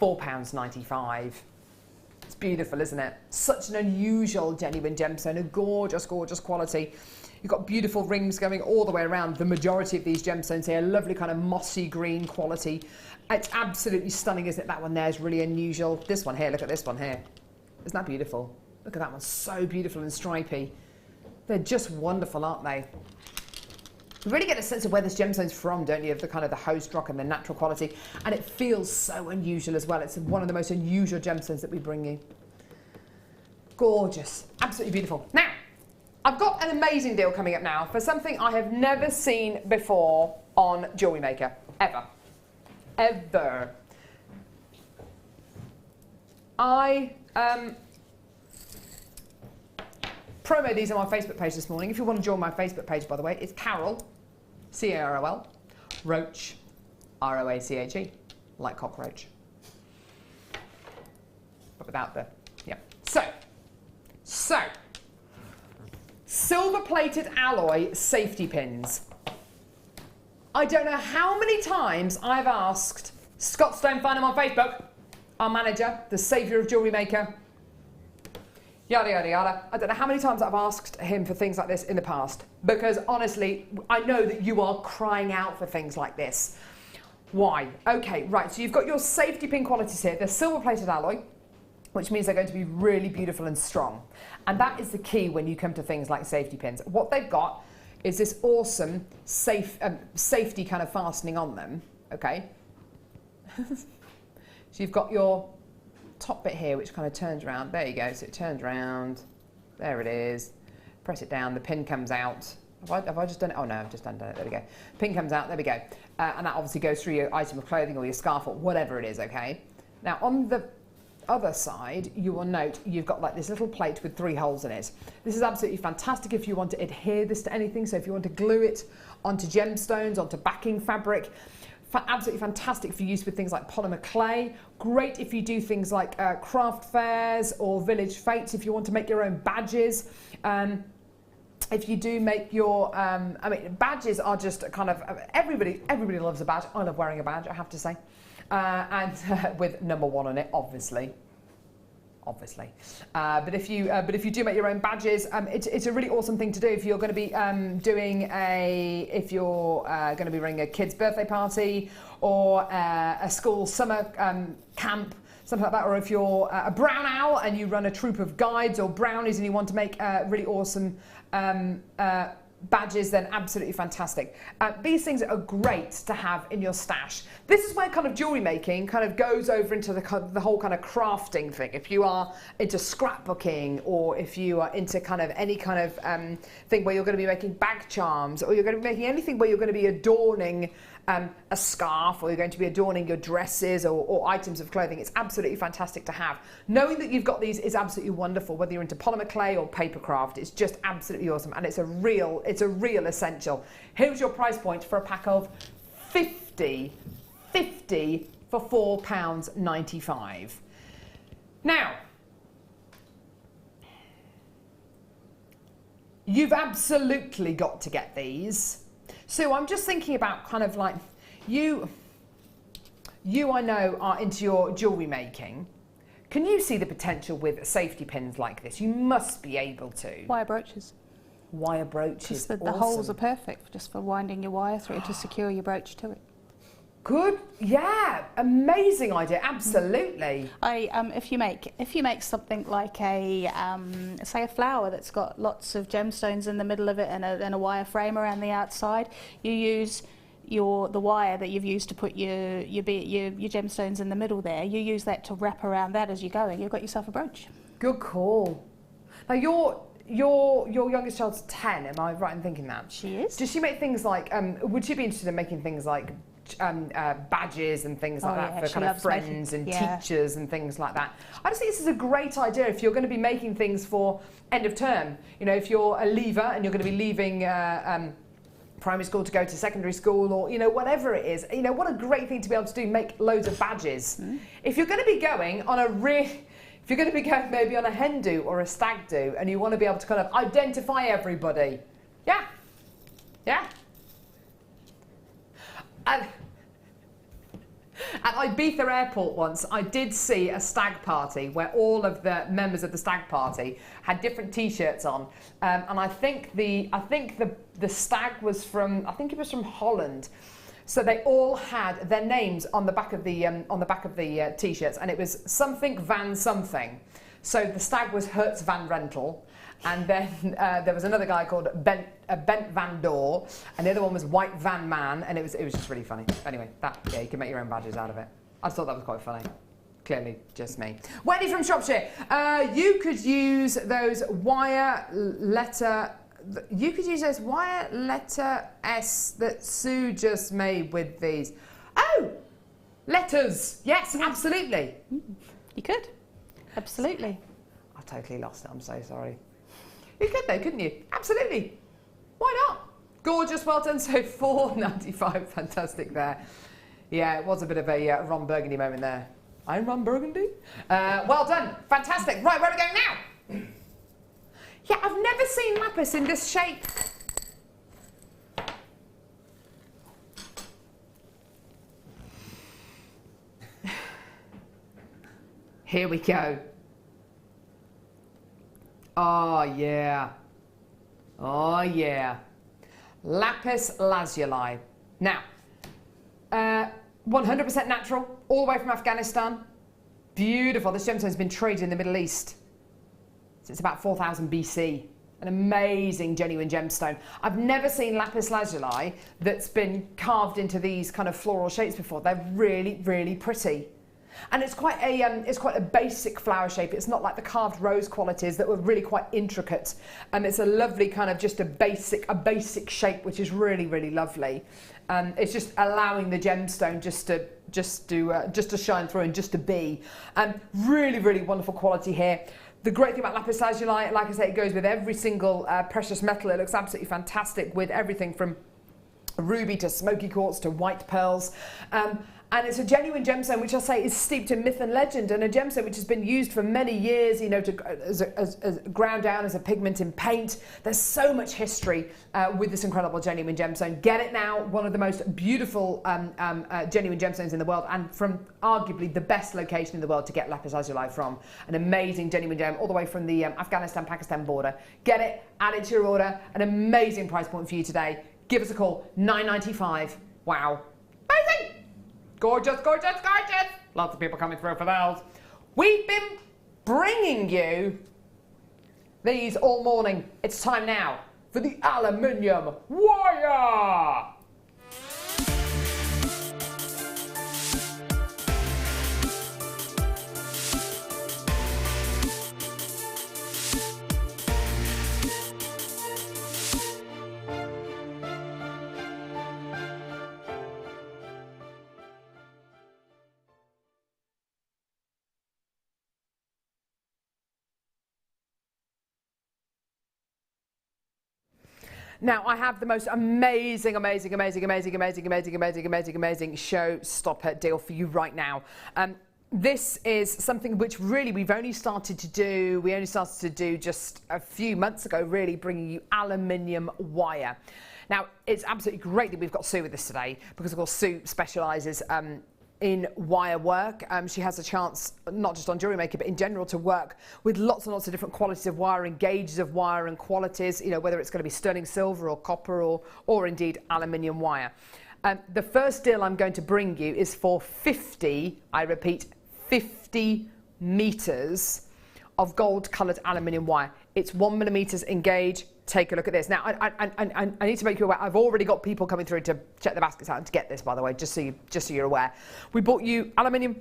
£4.95. It's beautiful, isn't it? Such an unusual, genuine gemstone, a gorgeous, gorgeous quality. You've got beautiful rings going all the way around. The majority of these gemstones here, lovely kind of mossy green quality. It's absolutely stunning, isn't it? That one there is really unusual. This one here, look at this one here. Isn't that beautiful? Look at that one, so beautiful and stripy. They're just wonderful, aren't they? You really get a sense of where this gemstone's from, don't you? Of the kind of the host rock and the natural quality. And it feels so unusual as well. It's one of the most unusual gemstones that we bring you. Gorgeous, absolutely beautiful. Now, I've got an amazing deal coming up now for something I have never seen before on JewelleryMaker, ever. Ever. I promo these on my Facebook page this morning. If you want to join my Facebook page, by the way, it's Carol, C-A-R-O-L, Roache, R-O-A-C-H-E, like cockroach. But without the, yeah. So, silver-plated alloy safety pins. I don't know how many times I've asked Scott Stone, find him on Facebook, our manager, the saviour of JewelleryMaker, yada, yada, yada. I don't know how many times I've asked him for things like this in the past, because honestly, I know that you are crying out for things like this. Why? Okay, right, so you've got your safety pin qualities here. They're silver-plated alloy, which means they're going to be really beautiful and strong. And that is the key when you come to things like safety pins. What they've got is this awesome safety kind of fastening on them, okay? So you've got your top bit here, which kind of turns around. There you go, so it turns around. There it is. Press it down, the pin comes out. Have I just done it? Oh no, I've just undone it. There we go. Pin comes out, there we go. And that obviously goes through your item of clothing or your scarf or whatever it is, okay? Now on the other side, you will note you've got like this little plate with 3 holes in it. This is absolutely fantastic if you want to adhere this to anything. So if you want to glue it onto gemstones, onto backing fabric, absolutely fantastic for use with things like polymer clay. Great if you do things like craft fairs or village fetes, if you want to make your own badges. If you do make your, I mean, badges are just kind of, everybody loves a badge. I love wearing a badge, I have to say. And with number 1 on it, obviously. But if you do make your own badges, it's a really awesome thing to do if you're going to be going to be running a kid's birthday party or a school summer camp, something like that, or if you're a brown owl and you run a troop of guides or brownies and you want to make really awesome badges, then absolutely fantastic. These things are great to have in your stash. This is where kind of jewellery making kind of goes over into the whole kind of crafting thing. If you are into scrapbooking, or if you are into kind of any kind of thing where you're going to be making bag charms, or you're going to be making anything where you're going to be adorning a scarf, or you're going to be adorning your dresses or items of clothing, it's absolutely fantastic to have. Knowing that you've got these is absolutely wonderful, whether you're into polymer clay or paper craft. It's just absolutely awesome, and it's a real essential. Here's your price point for a pack of 50 for £4.95. Now, you've absolutely got to get these. So I'm just thinking about kind of like, you I know are into your jewellery making. Can you see the potential with safety pins like this? You must be able to. Wire brooches. Wire brooches, The awesome. holes are perfect just for winding your wire through to secure your brooch to it. Good, yeah, amazing idea, absolutely. If you make something like a say a flower that's got lots of gemstones in the middle of it and a wire frame around the outside, you use the wire that you've used to put your gemstones in the middle there. You use that to wrap around that as you're going. You've got yourself a brooch. Good call. Now your youngest child's 10. Am I right in thinking that? She is. Does she make things like? Would she be interested in making things like? Badges and things like that for kind of friends and teachers and things like that. I just think this is a great idea if you're going to be making things for end of term. You know, if you're a leaver and you're going to be leaving primary school to go to secondary school, or you know, whatever it is, you know, what a great thing to be able to do, make loads of badges. If you're going to be going on if you're going to be going maybe on a hen do or a stag do, and you want to be able to kind of identify everybody, yeah. At Ibiza airport once, I did see a stag party where all of the members of the stag party had different T-shirts on, and I think the stag was from, I think it was from Holland, so they all had their names on the back of the T-shirts, and it was something van something. So the stag was Hertz van Rentel. And then there was another guy called Bent Van Door, and the other one was White Van Man, and it was just really funny. Anyway, you can make your own badges out of it. I just thought that was quite funny. Clearly, just me. Wendy from Shropshire, you could use those wire letter S that Sue just made with these. Oh, letters. Yes, absolutely. You could. Absolutely. I totally lost it. I'm so sorry. You could though, couldn't you? Absolutely. Why not? Gorgeous, well done. So £4.95, fantastic there. Yeah, it was a bit of a Ron Burgundy moment there. I'm Ron Burgundy. Well done, fantastic. Right, where are we going now? Yeah, I've never seen lapis in this shape. Here we go. Oh yeah. Oh yeah. Lapis lazuli. Now, 100% natural, all the way from Afghanistan. Beautiful. This gemstone's been traded in the Middle East since about 4000 BC. An amazing, genuine gemstone. I've never seen lapis lazuli that's been carved into these kind of floral shapes before. They're really, really pretty. And it's quite a basic flower shape. It's not like the carved rose qualities that were really quite intricate. It's a lovely kind of just a basic shape, which is really, really lovely. It's just allowing the gemstone just to shine through and just to be. Really, really wonderful quality here. The great thing about lapis lazuli, like I say, it goes with every single precious metal. It looks absolutely fantastic with everything from ruby to smoky quartz to white pearls. And it's a genuine gemstone, which I say is steeped in myth and legend, and a gemstone which has been used for many years, you know, as ground down as a pigment in paint. There's so much history with this incredible genuine gemstone. Get it now, one of the most beautiful genuine gemstones in the world, and from arguably the best location in the world to get lapis lazuli from. An amazing genuine gem, all the way from the Afghanistan-Pakistan border. Get it, add it to your order. An amazing price point for you today. Give us a call, £9.95. Wow. Amazing! Gorgeous, gorgeous, gorgeous. Lots of people coming through for those. We've been bringing you these all morning. It's time now for for the aluminium wire. Now, I have the most amazing showstopper deal for you right now. This is something which really we've only started to do, just a few months ago, really, bringing you aluminium wire. Now, it's absolutely great that we've got Sue with us today, because of course Sue specialises in wire work. She has a chance, not just on JewelleryMaker, but in general, to work with lots and lots of different qualities of wire and gauges of wire and qualities, you know, whether it's going to be sterling silver or copper or indeed aluminium wire. The first deal I'm going to bring you is for 50, I repeat, 50 metres of gold coloured aluminium wire. It's 1mm in gauge. Take a look at this. Now, I need to make you aware, I've already got people coming through to check the baskets out and to get this, by the way, just so you're aware. We bought you aluminium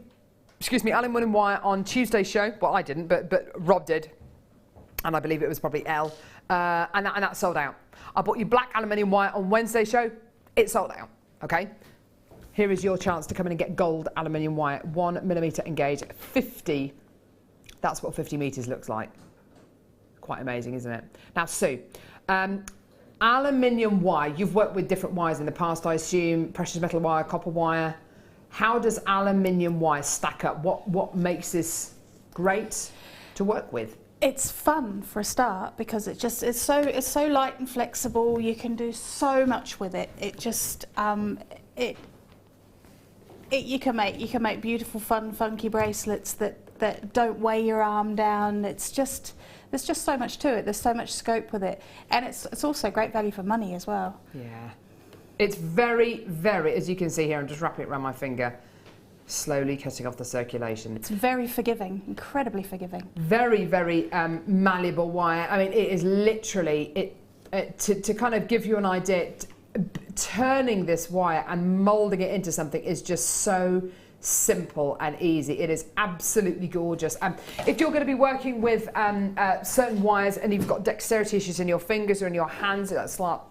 wire on Tuesday's show. Well, I didn't, but Rob did. And I believe it was probably Elle. And that sold out. I bought you black aluminium wire on Wednesday's show. It sold out, okay? Here is your chance to come in and get gold aluminium wire, 1mm in gauge, 50. That's what 50 metres looks like. Quite amazing, isn't it? Now, Sue, aluminium wire, you've worked with different wires in the past, I assume, precious metal wire, copper wire. How does aluminium wire stack up? What makes this great to work with? It's fun for a start, because it's so light and flexible. You can do so much with it. It just you can make beautiful, fun, funky bracelets that don't weigh your arm down. There's just so much to it. There's so much scope with it, and it's also great value for money as well. Yeah, it's very, very, as you can see here, I'm just wrapping it around my finger, slowly cutting off the circulation. It's very forgiving, incredibly forgiving. Very, very malleable wire. I mean, it is literally to kind of give you an idea. Turning this wire and moulding it into something is just so simple and easy. It is absolutely gorgeous. If you're going to be working with certain wires and you've got dexterity issues in your fingers or in your hands, that's slight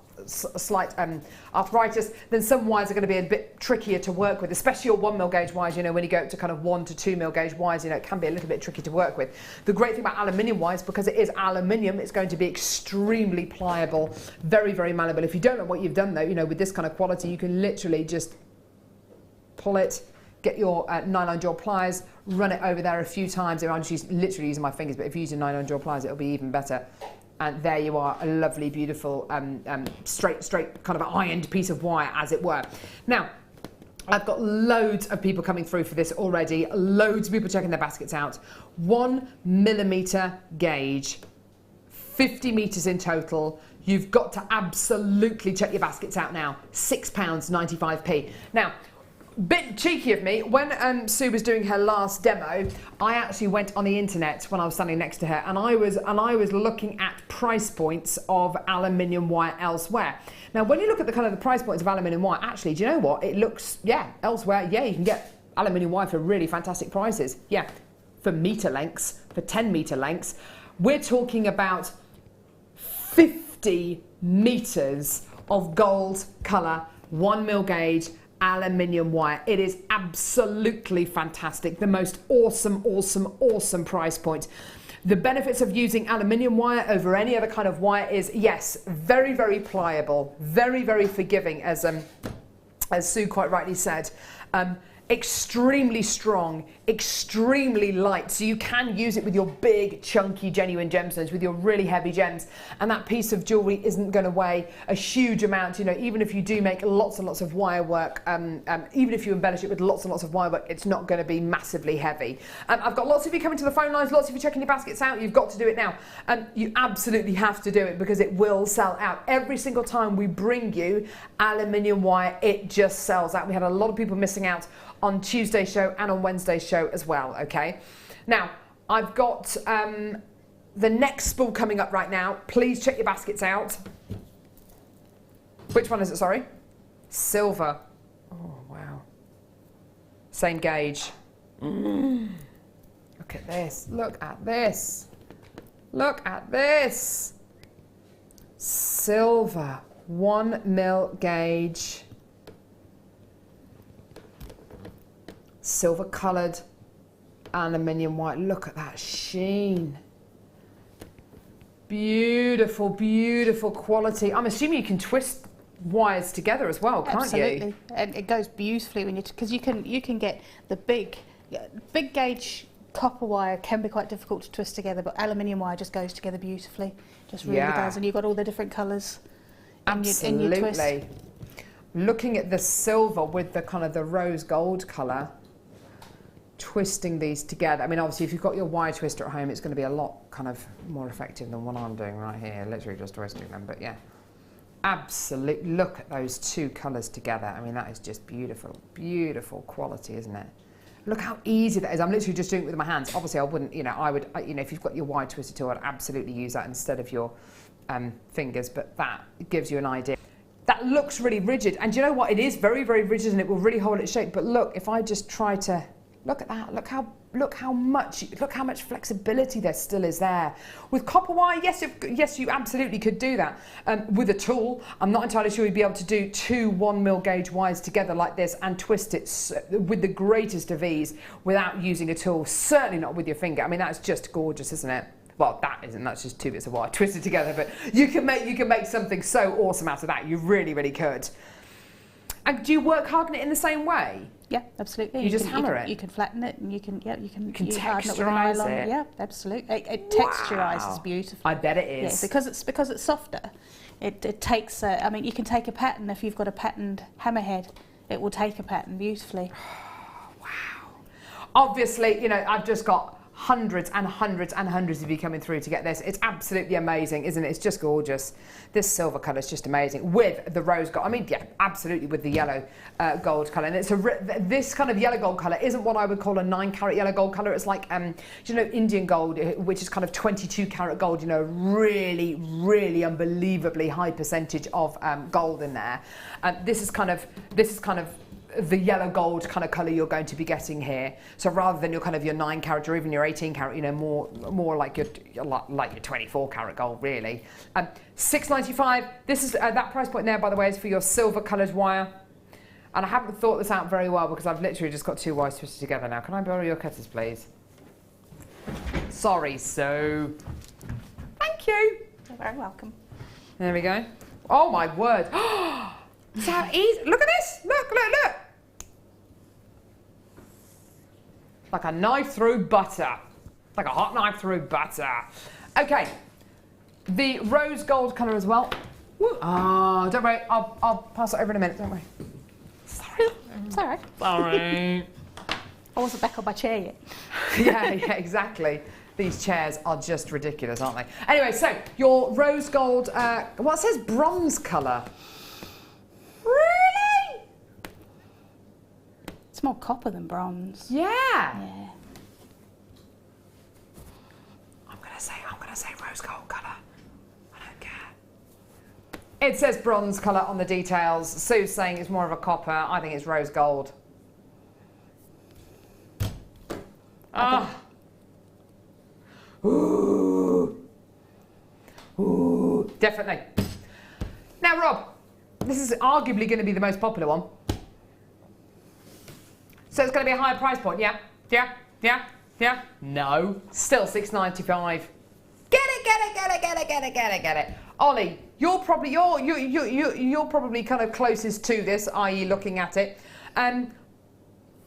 arthritis, then some wires are going to be a bit trickier to work with, especially your 1mm gauge wires. You know, when you go up to kind of 1 to 2mm gauge wires, you know, it can be a little bit tricky to work with. The great thing about aluminium wires, because it is aluminium, it's going to be extremely pliable, very, very malleable. If you don't know what you've done though, you know, with this kind of quality, you can literally just pull it, get your nylon jaw pliers, run it over there a few times. I'm just literally using my fingers, but if you use your nylon jaw pliers, it'll be even better. And there you are, a lovely, beautiful, straight kind of ironed piece of wire, as it were. Now, I've got loads of people coming through for this already, loads of people checking their baskets out. 1mm gauge, 50 metres in total. You've got to absolutely check your baskets out now. £6.95p. Now, bit cheeky of me, when Sue was doing her last demo, I actually went on the internet when I was standing next to her, and I was looking at price points of aluminium wire elsewhere. Now, when you look at the kind of the price points of aluminium wire, actually, do you know what? It looks, yeah, elsewhere, yeah, you can get aluminium wire for really fantastic prices. Yeah, for metre lengths, for 10 metre lengths. We're talking about 50 metres of gold colour, 1mm gauge, aluminium wire. It is absolutely fantastic. The most awesome price point. The benefits of using aluminium wire over any other kind of wire is, yes, very, very pliable, very, very forgiving, as Sue quite rightly said. Extremely strong, extremely light, so you can use it with your big, chunky, genuine gemstones, with your really heavy gems, and that piece of jewellery isn't going to weigh a huge amount. You know, even if you do make lots and lots of wire work, even if you embellish it with lots and lots of wire work, it's not going to be massively heavy. I've got lots of you coming to the phone lines, lots of you checking your baskets out. You've got to do it now. You absolutely have to do it, because it will sell out. Every single time we bring you aluminium wire, it just sells out. We had a lot of people missing out on Tuesday's show and on Wednesday's show as well, okay? Now, I've got the next spool coming up right now. Please check your baskets out. Which one is it, sorry? Silver. Oh, wow. Same gauge. Look at this. Look at this. Look at this. Silver. 1 mil gauge. Silver coloured aluminium white. Look at that sheen. Beautiful, beautiful quality. I'm assuming you can twist wires together as well, can't you? Absolutely, and it goes beautifully when because you can get the big gauge copper wire can be quite difficult to twist together, but aluminium wire just goes together beautifully. Just really does, and you've got all the different colours in your twist. Looking at the silver with the kind of the rose gold colour, twisting these together. I mean, obviously, if you've got your wire twister at home, it's going to be a lot kind of more effective than what I'm doing right here, literally just twisting them. But yeah, absolutely. Look at those two colours together. I mean, that is just beautiful, beautiful quality, isn't it? Look how easy that is. I'm literally just doing it with my hands. Obviously, I wouldn't, I would, if you've got your wire twister tool, I'd absolutely use that instead of your fingers, but that gives you an idea. That looks really rigid, and do you know what? It is very, very rigid, and it will really hold its shape. But look, if I just try to look at that, look how much flexibility there still is there. With copper wire, yes, you absolutely could do that. With a tool, I'm not entirely sure you'd be able to do two 1 mil gauge wires together like this and twist it with the greatest of ease without using a tool. Certainly not with your finger. I mean, that's just gorgeous, isn't it? Well, that isn't. That's just 2 bits of wire twisted together. But you can make something so awesome out of that. You really, really could. And do you work harden it in the same way? Yeah, absolutely. You just hammer it. You can flatten it, and you can harden it with texturise nylon. it. Yeah, absolutely. It texturises beautifully. I bet it is. Yeah, because it's softer. It takes. I mean, you can take a pattern if you've got a patterned hammerhead. It will take a pattern beautifully. Wow. Obviously, I've just got hundreds and hundreds and hundreds of you coming through to get this. It's absolutely amazing, isn't it? It's just gorgeous. This silver colour is just amazing with the rose gold. I mean, yeah, absolutely with the yellow gold colour. And it's this kind of yellow gold colour isn't what I would call a 9-carat yellow gold colour. It's like, Indian gold, which is kind of 22-carat gold. Really, really unbelievably high percentage of gold in there. This is kind of the yellow gold kind of colour you're going to be getting here. So rather than your 9-carat or even your 18-carat, more like your 24-carat gold, really. $6.95. This is that price point there, by the way, is for your silver coloured wire. And I haven't thought this out very well because I've literally just got 2 wires twisted together now. Can I borrow your cutters, please? Sorry, Sue. Thank you. You're very welcome. There we go. Oh my word. So easy. Look at this. Look. Like a knife through butter. Like a hot knife through butter. Okay. The rose gold colour as well. Woo. Oh, don't worry. I'll pass it over in a minute. Don't worry. Sorry. It's all right. Sorry. I wasn't back on my chair yet. Yeah, exactly. These chairs are just ridiculous, aren't they? Anyway, so your rose gold, well, it says bronze colour. Really? It's more copper than bronze. Yeah. Yeah. I'm gonna say rose gold colour. I don't care. It says bronze colour on the details. Sue's saying it's more of a copper. I think it's rose gold. Ooh. Ooh. Definitely. Now, Rob, this is arguably going to be the most popular one. So it's going to be a higher price point, yeah? Yeah? No. Still $6.95. Get it. Ollie, you're probably kind of closest to this, i.e. looking at it. Oh,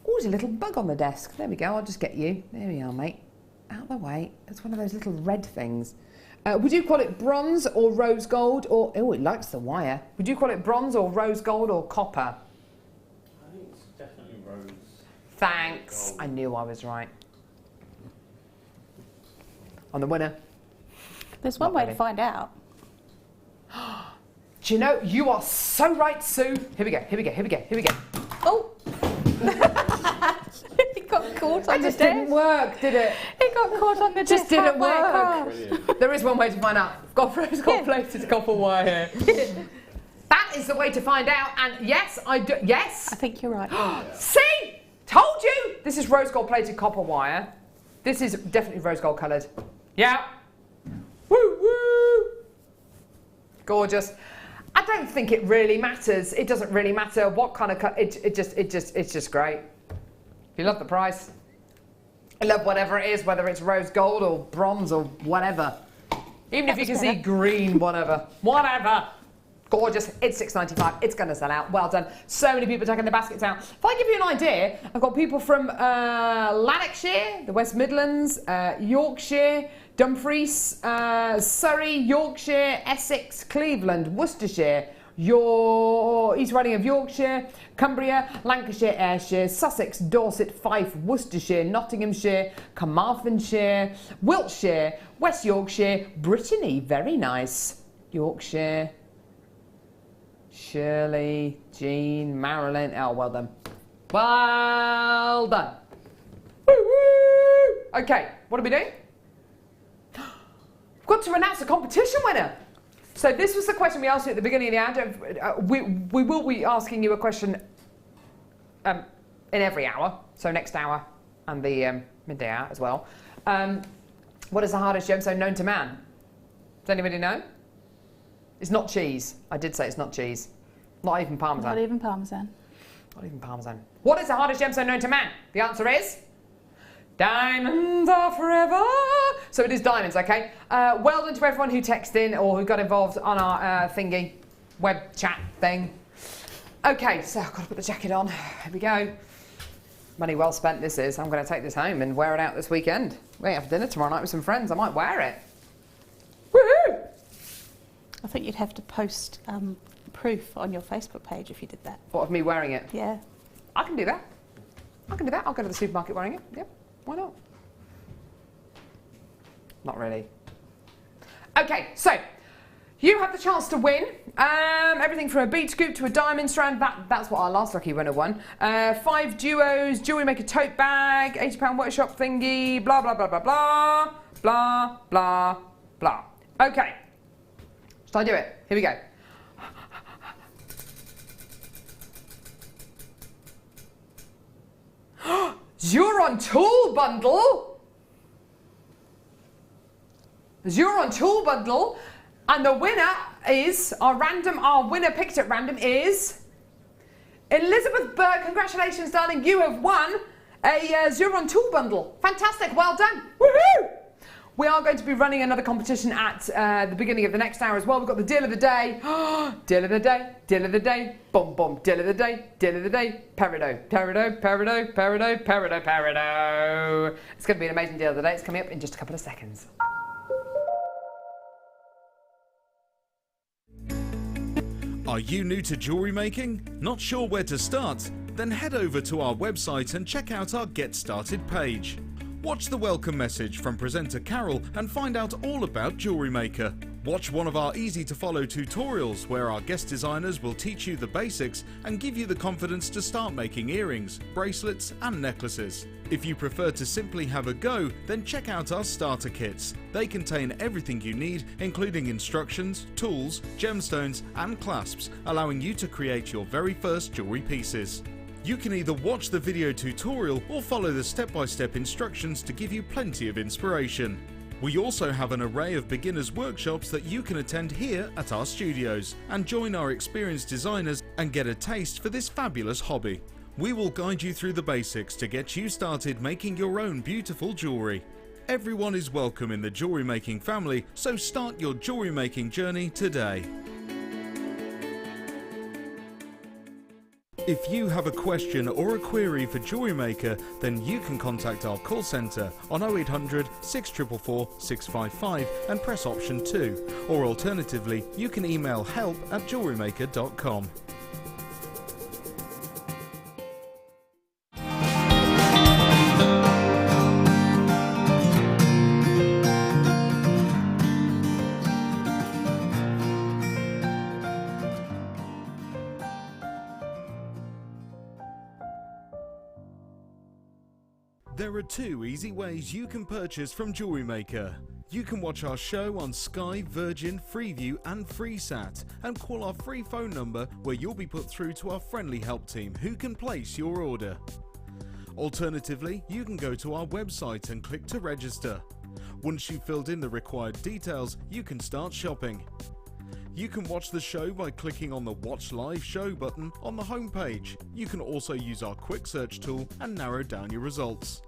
there's a little bug on the desk. There we go. I'll just get you. There we are, mate. Out of the way. It's one of those little red things. Would you call it bronze or rose gold or... Oh, it likes the wire. Would you call it bronze or rose gold or copper? I think it's definitely rose. Thanks. Gold. I knew I was right. I'm the winner. There's one way to find out. Do you know, you are so right, Sue. Here we go. Oh! It got caught on the desk. It just didn't work, did it? It got caught on the desk. Just didn't work. There is one way to find out. I've got rose gold plated copper wire here. That That is the way to find out. And yes, I do. Yes. I think you're right. See? Told you. This is rose gold plated copper wire. This is definitely rose gold coloured. Yeah. Woo woo. Gorgeous. I don't think it really matters. It doesn't really matter what kind of it's just great. You love the price. I love whatever it is, whether it's rose gold or bronze or whatever. Even if you can see green, whatever. Whatever. Gorgeous. It's $6.95. It's going to sell out. Well done. So many people taking the baskets out. If I give you an idea, I've got people from Lanarkshire, the West Midlands, Yorkshire, Dumfries, Surrey, Yorkshire, Essex, Cleveland, Worcestershire, East Riding of Yorkshire, Cumbria, Lancashire, Ayrshire, Sussex, Dorset, Fife, Worcestershire, Nottinghamshire, Carmarthenshire, Wiltshire, West Yorkshire, Brittany, very nice, Yorkshire, Shirley, Jean, Marilyn, oh, well done. Well done. Woo-woo. Okay, what are we doing? We've got to announce the competition winner. So this was the question we asked you at the beginning of the ad. We will be asking you a question in every hour, so next hour and the midday hour as well. What is the hardest gemstone known to man? Does anybody know? It's not cheese. I did say it's not cheese. Not even parmesan. Not even parmesan. Not even parmesan. What is the hardest gemstone known to man? The answer is diamonds are forever. So it is diamonds, okay? Well done to everyone who texted in or who got involved on our thingy, web chat thing. Okay, so I've got to put the jacket on. Here we go. Money well spent this is. I'm going to take this home and wear it out this weekend. We're going to have dinner tomorrow night with some friends. I might wear it. Woohoo! I think you'd have to post proof on your Facebook page if you did that. What, of me wearing it? Yeah. I can do that. I can do that. I'll go to the supermarket wearing it. Yep. Why not? Not really. Okay, so you have the chance to win everything from a bead scoop to a diamond strand. That's what our last lucky winner won. 5 duos, JewelleryMaker tote bag, £80 workshop thingy, blah, blah, blah, blah, blah, blah, blah, blah. Okay. Shall I do it? Here we go. Xuron Tool Bundle. Xuron Tool Bundle. And the winner is, our winner picked at random is Elizabeth Burke. Congratulations, darling. You have won a Xuron Tool Bundle. Fantastic. Well done. Woohoo! We are going to be running another competition at the beginning of the next hour as well. We've got the deal of the day. Deal of the day, deal of the day, boom, boom, deal of the day, deal of the day, peridot, peridot, peridot, peridot, peridot, peridot. It's going to be an amazing deal of the day. It's coming up in just a couple of seconds. Are you new to jewellery making? Not sure where to start? Then head over to our website and check out our Get Started page. Watch the welcome message from presenter Carol and find out all about JewelleryMaker. Watch one of our easy to follow tutorials where our guest designers will teach you the basics and give you the confidence to start making earrings, bracelets and necklaces. If you prefer to simply have a go, then check out our starter kits. They contain everything you need, including instructions, tools, gemstones and clasps, allowing you to create your very first jewellery pieces. You can either watch the video tutorial or follow the step-by-step instructions to give you plenty of inspiration. We also have an array of beginners workshops that you can attend here at our studios and join our experienced designers and get a taste for this fabulous hobby. We will guide you through the basics to get you started making your own beautiful jewellery. Everyone is welcome in the jewellery making family, so start your jewellery making journey today. If you have a question or a query for JewelleryMaker, then you can contact our call centre on 0800 644 655 and press option 2, or alternatively you can email help@jewellerymaker.com. There are 2 easy ways you can purchase from JewelleryMaker. You can watch our show on Sky, Virgin, Freeview and Freesat, and call our free phone number where you'll be put through to our friendly help team who can place your order. Alternatively, you can go to our website and click to register. Once you've filled in the required details, you can start shopping. You can watch the show by clicking on the Watch Live Show button on the homepage. You can also use our quick search tool and narrow down your results.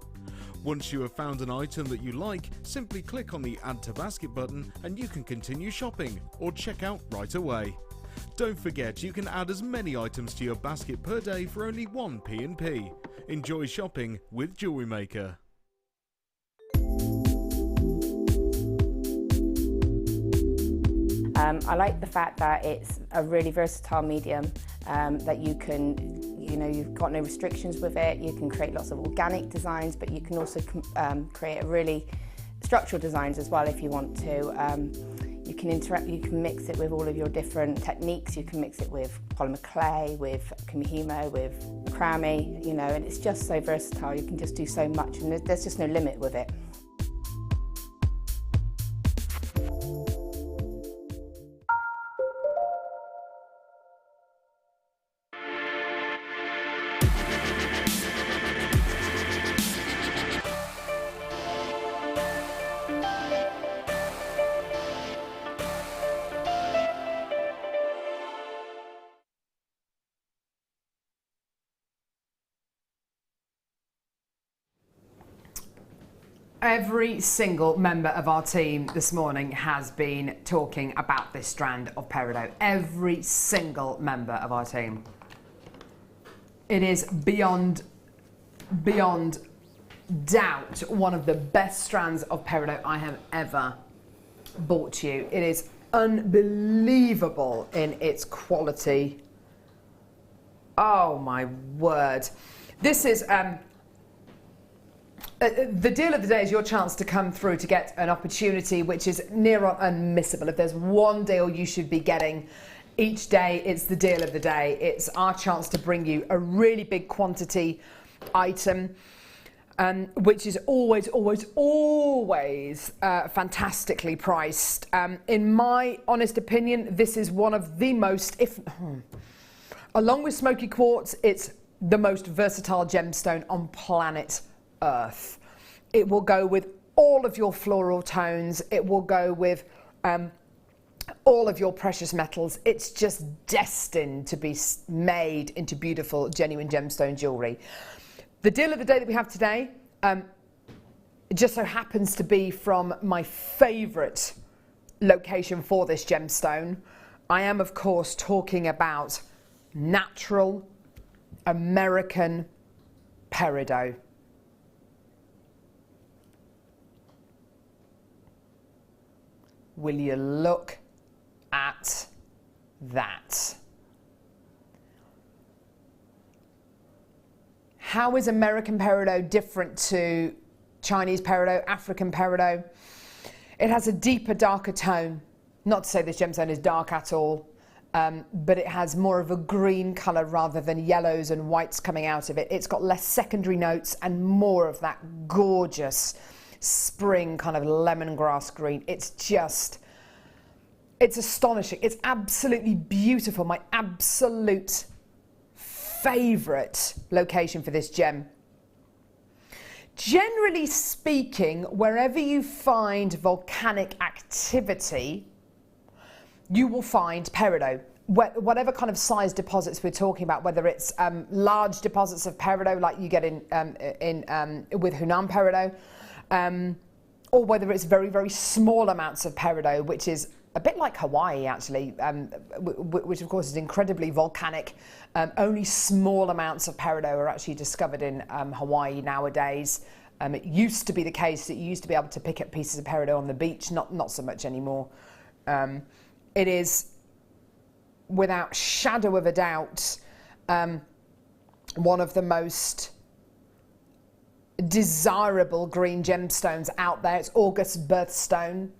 Once you have found an item that you like, simply click on the Add to Basket button and you can continue shopping or check out right away. Don't forget, you can add as many items to your basket per day for only 1 P&P. Enjoy shopping with JewelleryMaker. I like the fact that it's a really versatile medium, that you can, you've got no restrictions with it. You can create lots of organic designs, but you can also create a really structural designs as well if you want to. You can mix it with all of your different techniques. You can mix it with polymer clay, with kumihimo, with macrame, and it's just so versatile. You can just do so much, and there's just no limit with it. Every single member of our team this morning has been talking about this strand of peridot. Every single member of our team. It is beyond doubt one of the best strands of peridot I have ever bought you. It is unbelievable in its quality. Oh my word. This is the deal of the day is your chance to come through to get an opportunity which is near on unmissable. If there's one deal you should be getting each day, it's the deal of the day. It's our chance to bring you a really big quantity item, which is always fantastically priced. In my honest opinion, this is one of the most, along with smoky quartz, it's the most versatile gemstone on planet Earth. It will go with all of your floral tones. It will go with all of your precious metals. It's just destined to be made into beautiful, genuine gemstone jewellery. The deal of the day that we have today, it just so happens to be from my favourite location for this gemstone. I am, of course, talking about natural American peridot. Will you look at that? How is American peridot different to Chinese peridot, African peridot? It has a deeper, darker tone. Not to say this gemstone is dark at all, but it has more of a green colour rather than yellows and whites coming out of it. It's got less secondary notes and more of that gorgeous spring kind of lemongrass green. It's astonishing. It's absolutely beautiful. My absolute favourite location for this gem. Generally speaking, wherever you find volcanic activity, you will find peridot. Whatever kind of size deposits we're talking about, whether it's large deposits of peridot like you get with Hunan peridot, or whether it's very, very small amounts of peridot, which is a bit like Hawaii actually, which of course is incredibly volcanic. Only small amounts of peridot are actually discovered in Hawaii nowadays. It used to be the case that you used to be able to pick up pieces of peridot on the beach, not so much anymore. It is, without shadow of a doubt, one of the most desirable green gemstones out there. It's August's birthstone,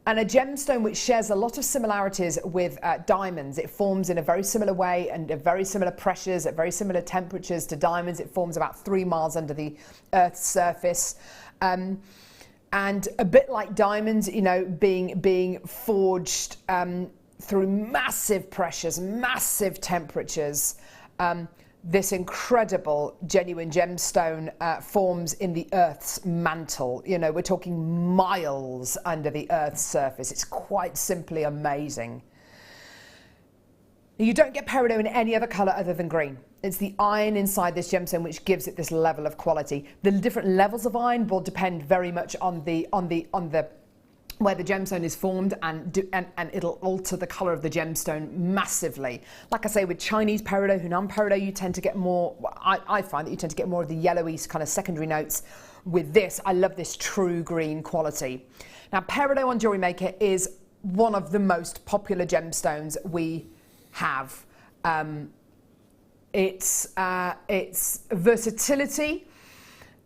and a gemstone which shares a lot of similarities with diamonds. It forms in a very similar way and at very similar pressures, at very similar temperatures to diamonds. It forms about 3 miles under the Earth's surface. and a bit like diamonds, you know, being forged through massive pressures, massive temperatures. This incredible genuine gemstone forms in the Earth's mantle. You know, we're talking miles under the Earth's surface. It's quite simply amazing. You don't get peridot in any other colour other than green. It's the iron inside this gemstone which gives it this level of quality. The different levels of iron will depend very much on the where the gemstone is formed, and it'll alter the colour of the gemstone massively. Like I say, with Chinese peridot, Hunan peridot, you tend to get more, I find that you tend to get more of the yellowy kind of secondary notes. With this, I love this true green quality. Now, peridot on JewelleryMaker is one of the most popular gemstones we have. Its versatility,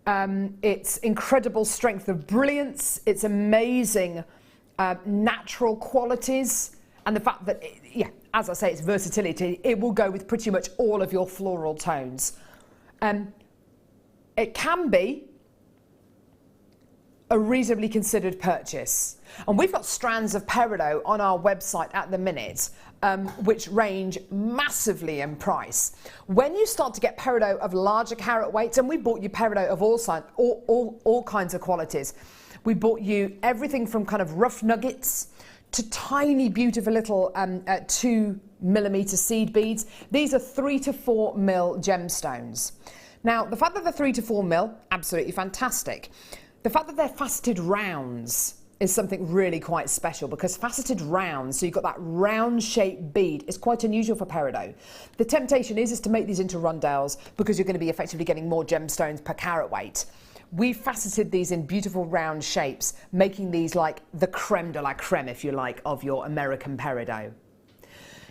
its incredible strength of brilliance, its amazing natural qualities, and the fact that, as I say, its versatility, it will go with pretty much all of your floral tones. It can be a reasonably considered purchase. And we've got strands of peridot on our website at the minute, which range massively in price. When you start to get peridot of larger carat weights, and we bought you peridot of all kinds of qualities. We bought you everything from kind of rough nuggets to tiny, beautiful little 2mm seed beads. These are 3 to 4 mil gemstones. Now, the fact that they're 3 to 4 mil, absolutely fantastic. The fact that they're faceted rounds is something really quite special, because faceted rounds, so you've got that round shaped bead, is quite unusual for peridot. The temptation is to make these into rondelles, because you're going to be effectively getting more gemstones per carat weight. We faceted these in beautiful round shapes, making these like the creme de la creme, if you like, of your American peridot.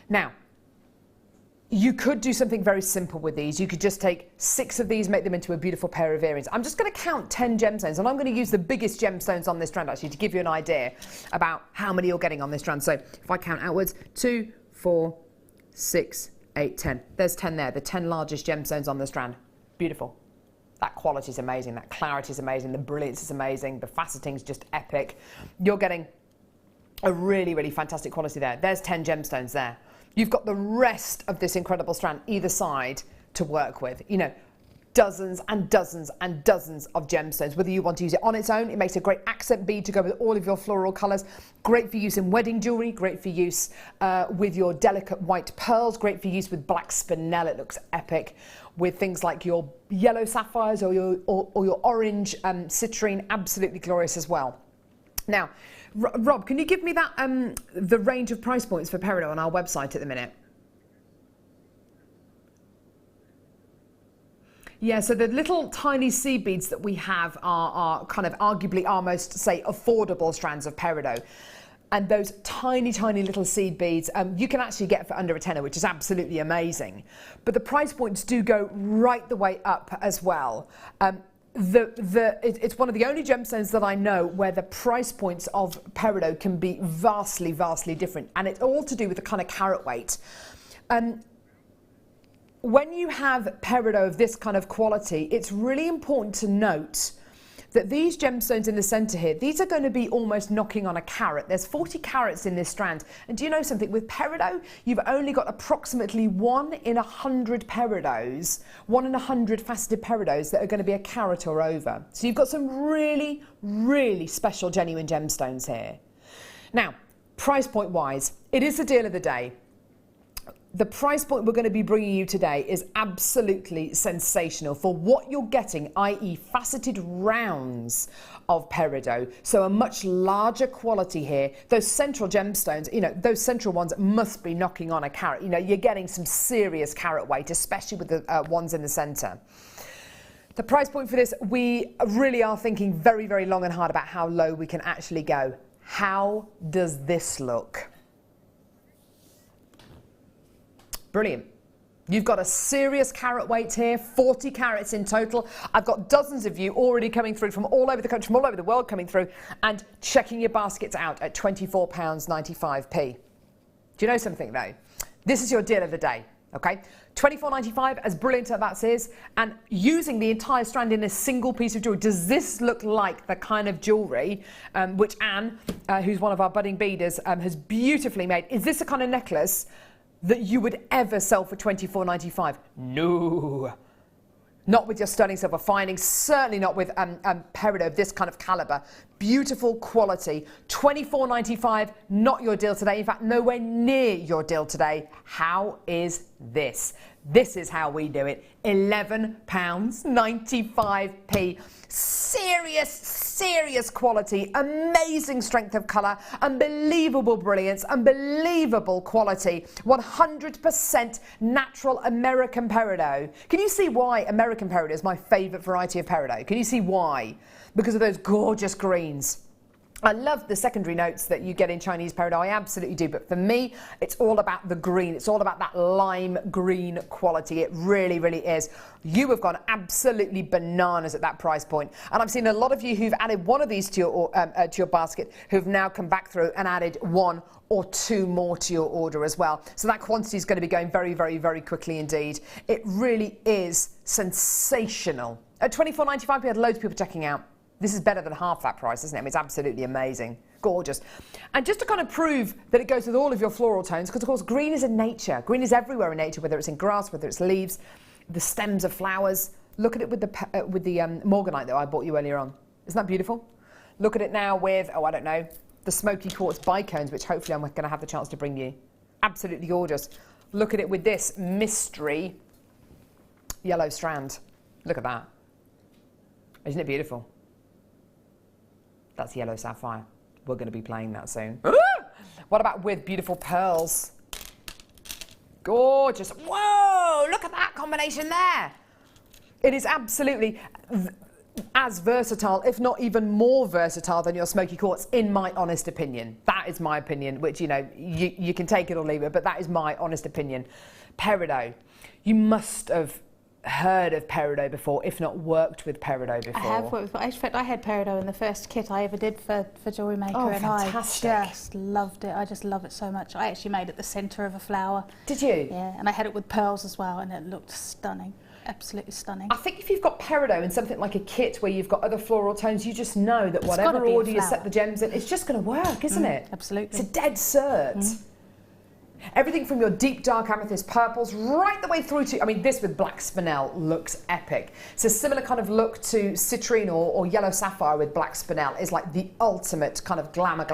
Now, you could do something very simple with these. You could just take 6 of these, make them into a beautiful pair of earrings. I'm just going to count 10 gemstones, and I'm going to use the biggest gemstones on this strand actually to give you an idea about how many you're getting on this strand. So if I count outwards, 2, 4, 6, 8, 10. There's 10 there, the 10 largest gemstones on the strand. Beautiful. That quality is amazing, that clarity is amazing, the brilliance is amazing, the faceting is just epic. You're getting a really, really fantastic quality there. There's 10 gemstones there. You've got the rest of this incredible strand either side to work with. You know, dozens and dozens and dozens of gemstones. Whether you want to use it on its own, it makes a great accent bead to go with all of your floral colours. Great for use in wedding jewellery, great for use with your delicate white pearls, great for use with black spinel, it looks epic. With things like your yellow sapphires or your orange citrine, absolutely glorious as well. Now, Rob, can you give me that the range of price points for peridot on our website at the minute? Yeah, so the little tiny seed beads that we have are kind of arguably our most, say, affordable strands of peridot. And those tiny, tiny little seed beads, you can actually get for under a tenner, which is absolutely amazing. But the price points do go right the way up as well. It's one of the only gemstones that I know where the price points of peridot can be vastly, vastly different. And it's all to do with the kind of carat weight. When you have peridot of this kind of quality, it's really important to note that these gemstones in the centre here, these are going to be almost knocking on a carat. There's 40 carats in this strand. And do you know something? With peridot, you've only got approximately 1 in 100 peridots, 1 in 100 faceted peridots that are going to be a carat or over. So you've got some really, really special genuine gemstones here. Now, price point wise, it is the deal of the day. The price point we're going to be bringing you today is absolutely sensational for what you're getting, i.e. faceted rounds of peridot. So a much larger quality here. Those central gemstones, you know, those central ones must be knocking on a carat. You know, you're getting some serious carat weight, especially with the ones in the centre. The price point for this, we really are thinking very, very long and hard about how low we can actually go. How does this look? Brilliant. You've got a serious carat weight here, 40 carats in total. I've got dozens of you already coming through from all over the country, from all over the world coming through and checking your baskets out at £24.95p. Do you know something though? This is your deal of the day. Okay, $24.95, as brilliant as that is, and using the entire strand in a single piece of jewellery. Does this look like the kind of jewellery which Anne, who's one of our budding beaders, has beautifully made? Is this the kind of necklace that you would ever sell for $24.95? No. Not with your sterling silver findings, certainly not with peridot of this kind of calibre. Beautiful quality. $24.95, not your deal today. In fact, nowhere near your deal today. How is this? This is how we do it. £11.95p. Serious quality, amazing strength of colour, unbelievable brilliance, unbelievable quality. 100% natural American peridot. Can you see why American peridot is my favourite variety of peridot? Can you see why? Because of those gorgeous greens. I love the secondary notes that you get in Chinese peridot, I absolutely do, but for me, it's all about the green. It's all about that lime green quality. It really, really is. You have gone absolutely bananas at that price point. And I've seen a lot of you who've added one of these to your basket who've now come back through and added one or two more to your order as well. So that quantity is going to be going very, very, very quickly indeed. It really is sensational. At $24.95, we had loads of people checking out. This is better than half that price, isn't it? I mean, it's absolutely amazing. Gorgeous. And just to kind of prove that it goes with all of your floral tones, because of course green is in nature. Green is everywhere in nature, whether it's in grass, whether it's leaves, the stems of flowers. Look at it with the Morganite that I bought you earlier on. Isn't that beautiful? Look at it now with, oh, I don't know, the smoky quartz bicones, which hopefully I'm going to have the chance to bring you. Absolutely gorgeous. Look at it with this mystery yellow strand. Look at that. Isn't it beautiful? That's yellow sapphire. We're going to be playing that soon. What about with beautiful pearls? Gorgeous. Whoa, look at that combination there. It is absolutely as versatile, if not even more versatile than your smoky quartz, in my honest opinion. That is my opinion, which, you know, you can take it or leave it, but that is my honest opinion. Peridot. You must have heard of peridot before, if not worked with peridot before. I have worked with, in fact, I had peridot in the first kit I ever did for JewelleryMaker, oh, and fantastic. I just loved it. I just love it so much. I actually made it the centre of a flower. Did you? Yeah, and I had it with pearls as well, and it looked stunning. Absolutely stunning. I think if you've got peridot in something like a kit where you've got other floral tones, you just know that whatever order you set the gems in, it's just going to work, isn't it? Absolutely. It's a dead cert. Everything from your deep dark amethyst purples right the way through to, I mean, this with black spinel looks epic. It's a similar kind of look to citrine or yellow sapphire with black spinel is like the ultimate kind of glamour.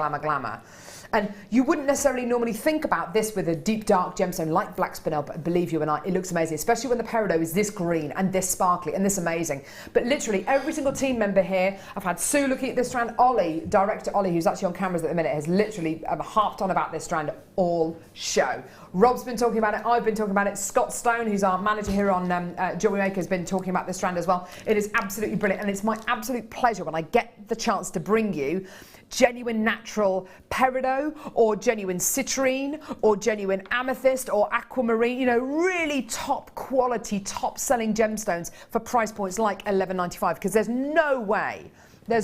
And you wouldn't necessarily normally think about this with a deep dark gemstone like black spinel, but believe you and I, it looks amazing, especially when the peridot is this green and this sparkly and this amazing. But literally every single team member here, I've had Sue looking at this strand, Ollie, director Ollie, who's actually on cameras at the minute, has literally harped on about this strand all show. Rob's been talking about it, I've been talking about it, Scott Stone, who's our manager here on JewelleryMaker, has been talking about this strand as well. It is absolutely brilliant, and it's my absolute pleasure when I get the chance to bring you genuine natural peridot or genuine citrine or genuine amethyst or aquamarine, you know, really top quality, top selling gemstones for price points like $11.95, because there's no way that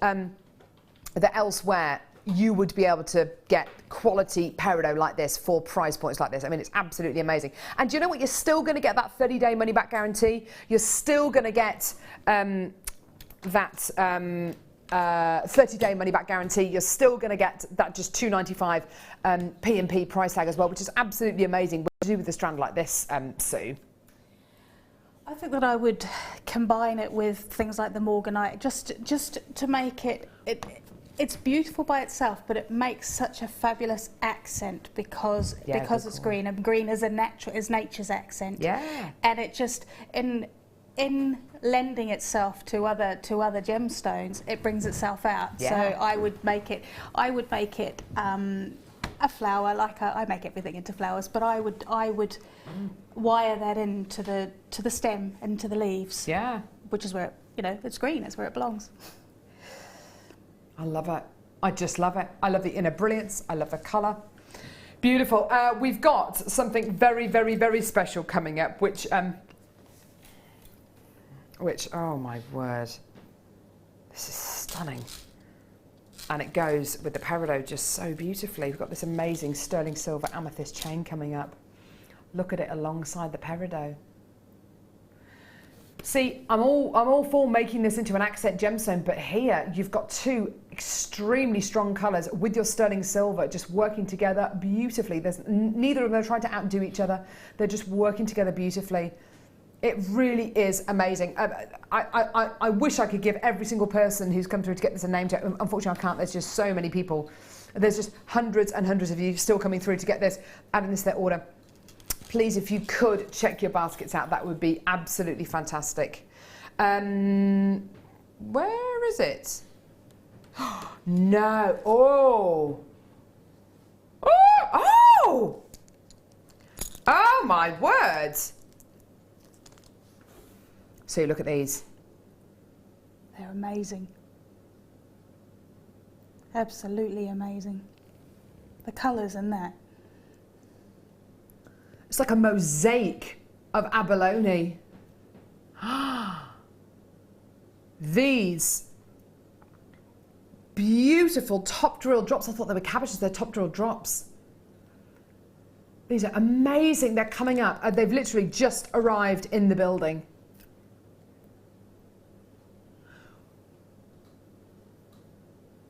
that elsewhere you would be able to get quality peridot like this for price points like this. I mean, it's absolutely amazing. And do you know what? You're still going to get that 30-day money-back guarantee. You're still going to get that 30-day money-back guarantee. You're still going to get that just $2.95 P&P price tag as well, which is absolutely amazing. What do you do with a strand like this, Sue? I think that I would combine it with things like the Morganite, just to make it it's beautiful by itself, but it makes such a fabulous accent because it's green, and green is nature's accent. Yeah. And it just in lending itself to other gemstones, it brings itself out. Yeah. So I would make it a flower, like I make everything into flowers, but I would wire that into the stem and to the leaves. Yeah. Which is where it's green. It's where it belongs. I love it. I just love it. I love the inner brilliance. I love the colour. Beautiful. We've got something very, very, very special coming up, which, oh my word, this is stunning. And it goes with the peridot just so beautifully. We've got this amazing sterling silver amethyst chain coming up. look at it alongside the peridot. See, I'm all for making this into an accent gemstone, but here you've got two extremely strong colours with your sterling silver just working together beautifully. There's neither of them are trying to outdo each other. They're just working together beautifully. It really is amazing. I wish I could give every single person who's come through to get this a name tag. Unfortunately, I can't. There's just so many people. There's just hundreds and hundreds of you still coming through to get this, adding this to their order. Please, if you could check your baskets out, that would be absolutely fantastic. Where is it? No. Oh. Oh. Oh. Oh my word. So look at these. They're amazing. Absolutely amazing. The colours in that. It's like a mosaic of abalone. These beautiful top drill drops. I thought they were cabbages, they're top drill drops. These are amazing. They're coming up. They've literally just arrived in the building.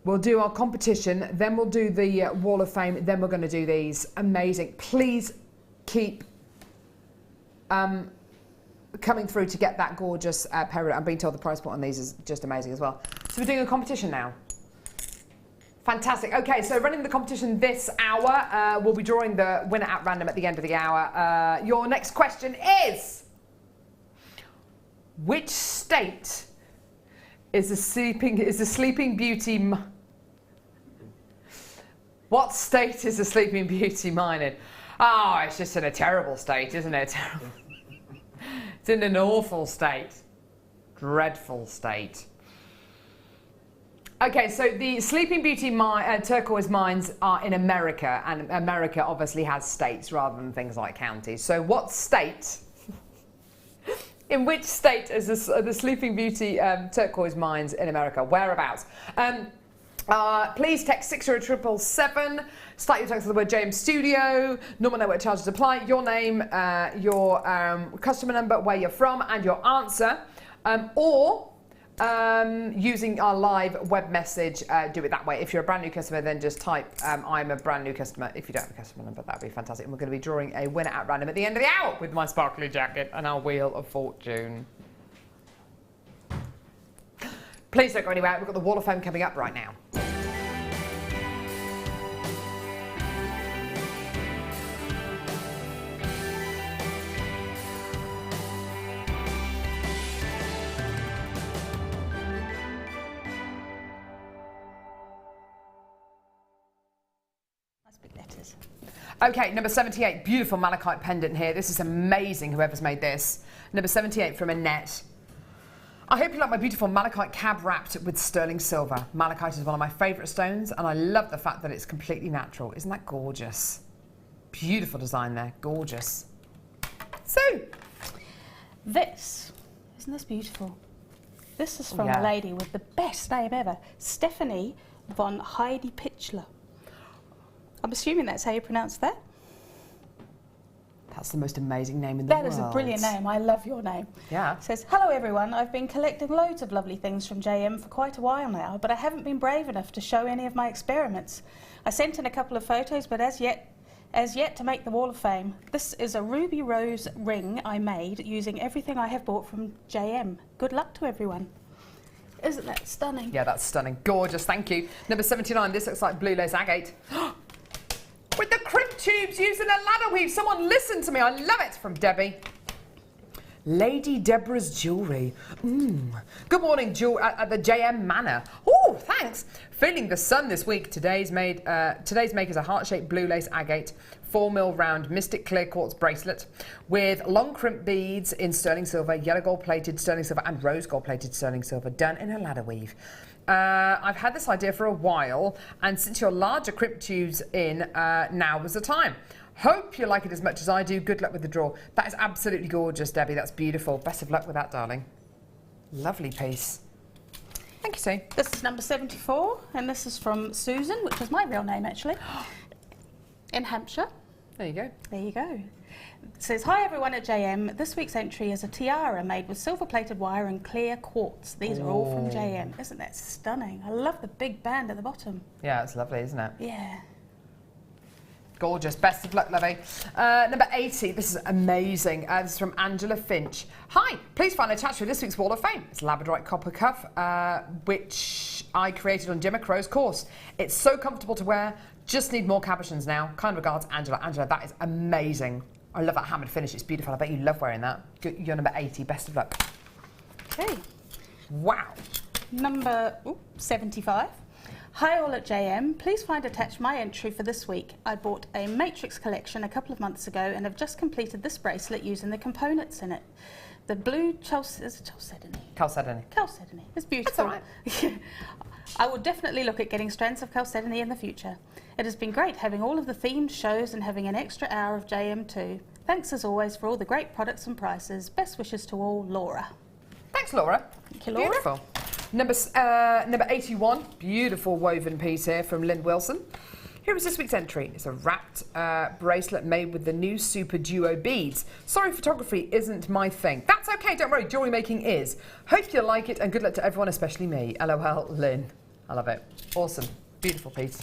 We'll do our competition, then we'll do the Wall of Fame, then we're going to do these. Amazing. Please keep coming through to get that gorgeous peridot. I'm being told the price point on these is just amazing as well. So we're doing a competition now. Fantastic. Okay, so running the competition this hour, we'll be drawing the winner at random at the end of the hour. Your next question is, which state is the Sleeping Beauty? What state is the Sleeping Beauty mine in? Oh, it's just in a terrible state, isn't it? It's in an awful state. Dreadful state. Okay, so the Sleeping Beauty turquoise mines are in America, and America obviously has states rather than things like counties. So what state, in which state is the Sleeping Beauty turquoise mines in America? Whereabouts? Please text 60777, start your text with the word JM Studio, normal network charges apply, your name, your customer number, where you're from, and your answer, or using our live web message, do it that way. If you're a brand new customer, then just type I'm a brand new customer. If you don't have a customer number, that'd be fantastic. And we're going to be drawing a winner at random at the end of the hour with my sparkly jacket and our Wheel of Fortune. Please don't go anywhere. We've got the Wall of Fame coming up right now. That's big letters. Okay, number 78, beautiful malachite pendant here. This is amazing, whoever's made this. Number 78 from Annette. I hope you like my beautiful malachite cab wrapped with sterling silver. Malachite is one of my favourite stones, and I love the fact that it's completely natural. Isn't that gorgeous? Beautiful design there, gorgeous. So, isn't this beautiful? This is from a lady with the best name ever, Stephanie von Heidi Pitchler. I'm assuming that's how you pronounce that. That's the most amazing name in the world. That is a brilliant name. I love your name. Yeah. It says, hello everyone. I've been collecting loads of lovely things from JM for quite a while now, but I haven't been brave enough to show any of my experiments. I sent in a couple of photos, but as yet to make the Wall of Fame. This is a ruby rose ring I made using everything I have bought from JM. Good luck to everyone. Isn't that stunning? Yeah, that's stunning. Gorgeous, thank you. Number 79, this looks like blue lace agate. With the crimp tubes using a ladder weave. Someone listen to me, I love it, from Debbie. Lady Deborah's Jewellery. Good morning, at the JM Manor. Oh, thanks. Feeling the sun this week. Today's make is a heart-shaped blue lace agate 4mm round mystic clear quartz bracelet with long crimp beads in sterling silver, yellow gold plated sterling silver and rose gold plated sterling silver done in a ladder weave. I've had this idea for a while, and since your larger crimp tubes in, now was the time. Hope you like it as much as I do. Good luck with the draw. That is absolutely gorgeous, Debbie. That's beautiful. Best of luck with that, darling. Lovely piece. Thank you, Sue. This is number 74, and this is from Susan, which is my real name, actually, in Hampshire. There you go. There you go. It says, hi everyone at JM. This week's entry is a tiara made with silver-plated wire and clear quartz. These are all from JM. Isn't that stunning? I love the big band at the bottom. Yeah, it's lovely, isn't it? Yeah. Gorgeous. Best of luck, lovey. Number 80. This is amazing. This is from Angela Finch. Hi. Please find attached with this week's Wall of Fame. It's labradorite copper cuff, which I created on Gemma Crow's course. It's so comfortable to wear. Just need more cabochons now. Kind regards, Angela. Angela, that is amazing. I love that hammered finish. It's beautiful. I bet you love wearing that. You're number 80. Best of luck. Okay. Wow. Number 75. Hi all at JM, please find attached my entry for this week. I bought a matrix collection a couple of months ago and have just completed this bracelet using the components in it. The blue chalcedony. Chalcedony. It's beautiful. That's all right. I will definitely look at getting strands of chalcedony in the future. It has been great having all of the themed shows and having an extra hour of JM too. Thanks as always for all the great products and prices. Best wishes to all, Laura. Thanks, Laura. Thank you, Laura. Beautiful. Number 81, beautiful woven piece here from Lynn Wilson. Here is this week's entry. It's a wrapped bracelet made with the new Super Duo beads. Sorry, photography isn't my thing. That's okay, don't worry, jewellery making is. Hope you'll like it and good luck to everyone, especially me. LOL, Lynn. I love it. Awesome. Beautiful piece.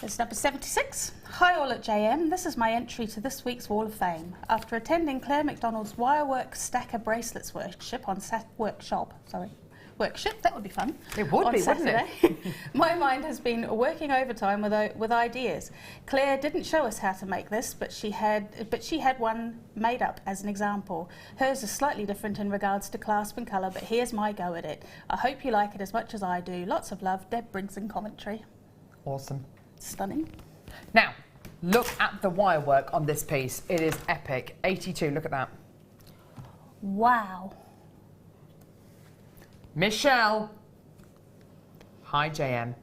It's number 76. Hi all at JM, this is my entry to this week's Wall of Fame. After attending Claire McDonald's Wirework Stacker Bracelets workshop, that would be fun. It would be, Saturday. wouldn't it? My mind has been working overtime with ideas. Claire didn't show us how to make this, but she had one made up as an example. Hers is slightly different in regards to clasp and colour, but here's my go at it. I hope you like it as much as I do. Lots of love, Deb Briggs in commentary. Awesome. Stunning. Now, look at the wire work on this piece. It is epic. 82, look at that. Wow. Michelle. Hi, JM.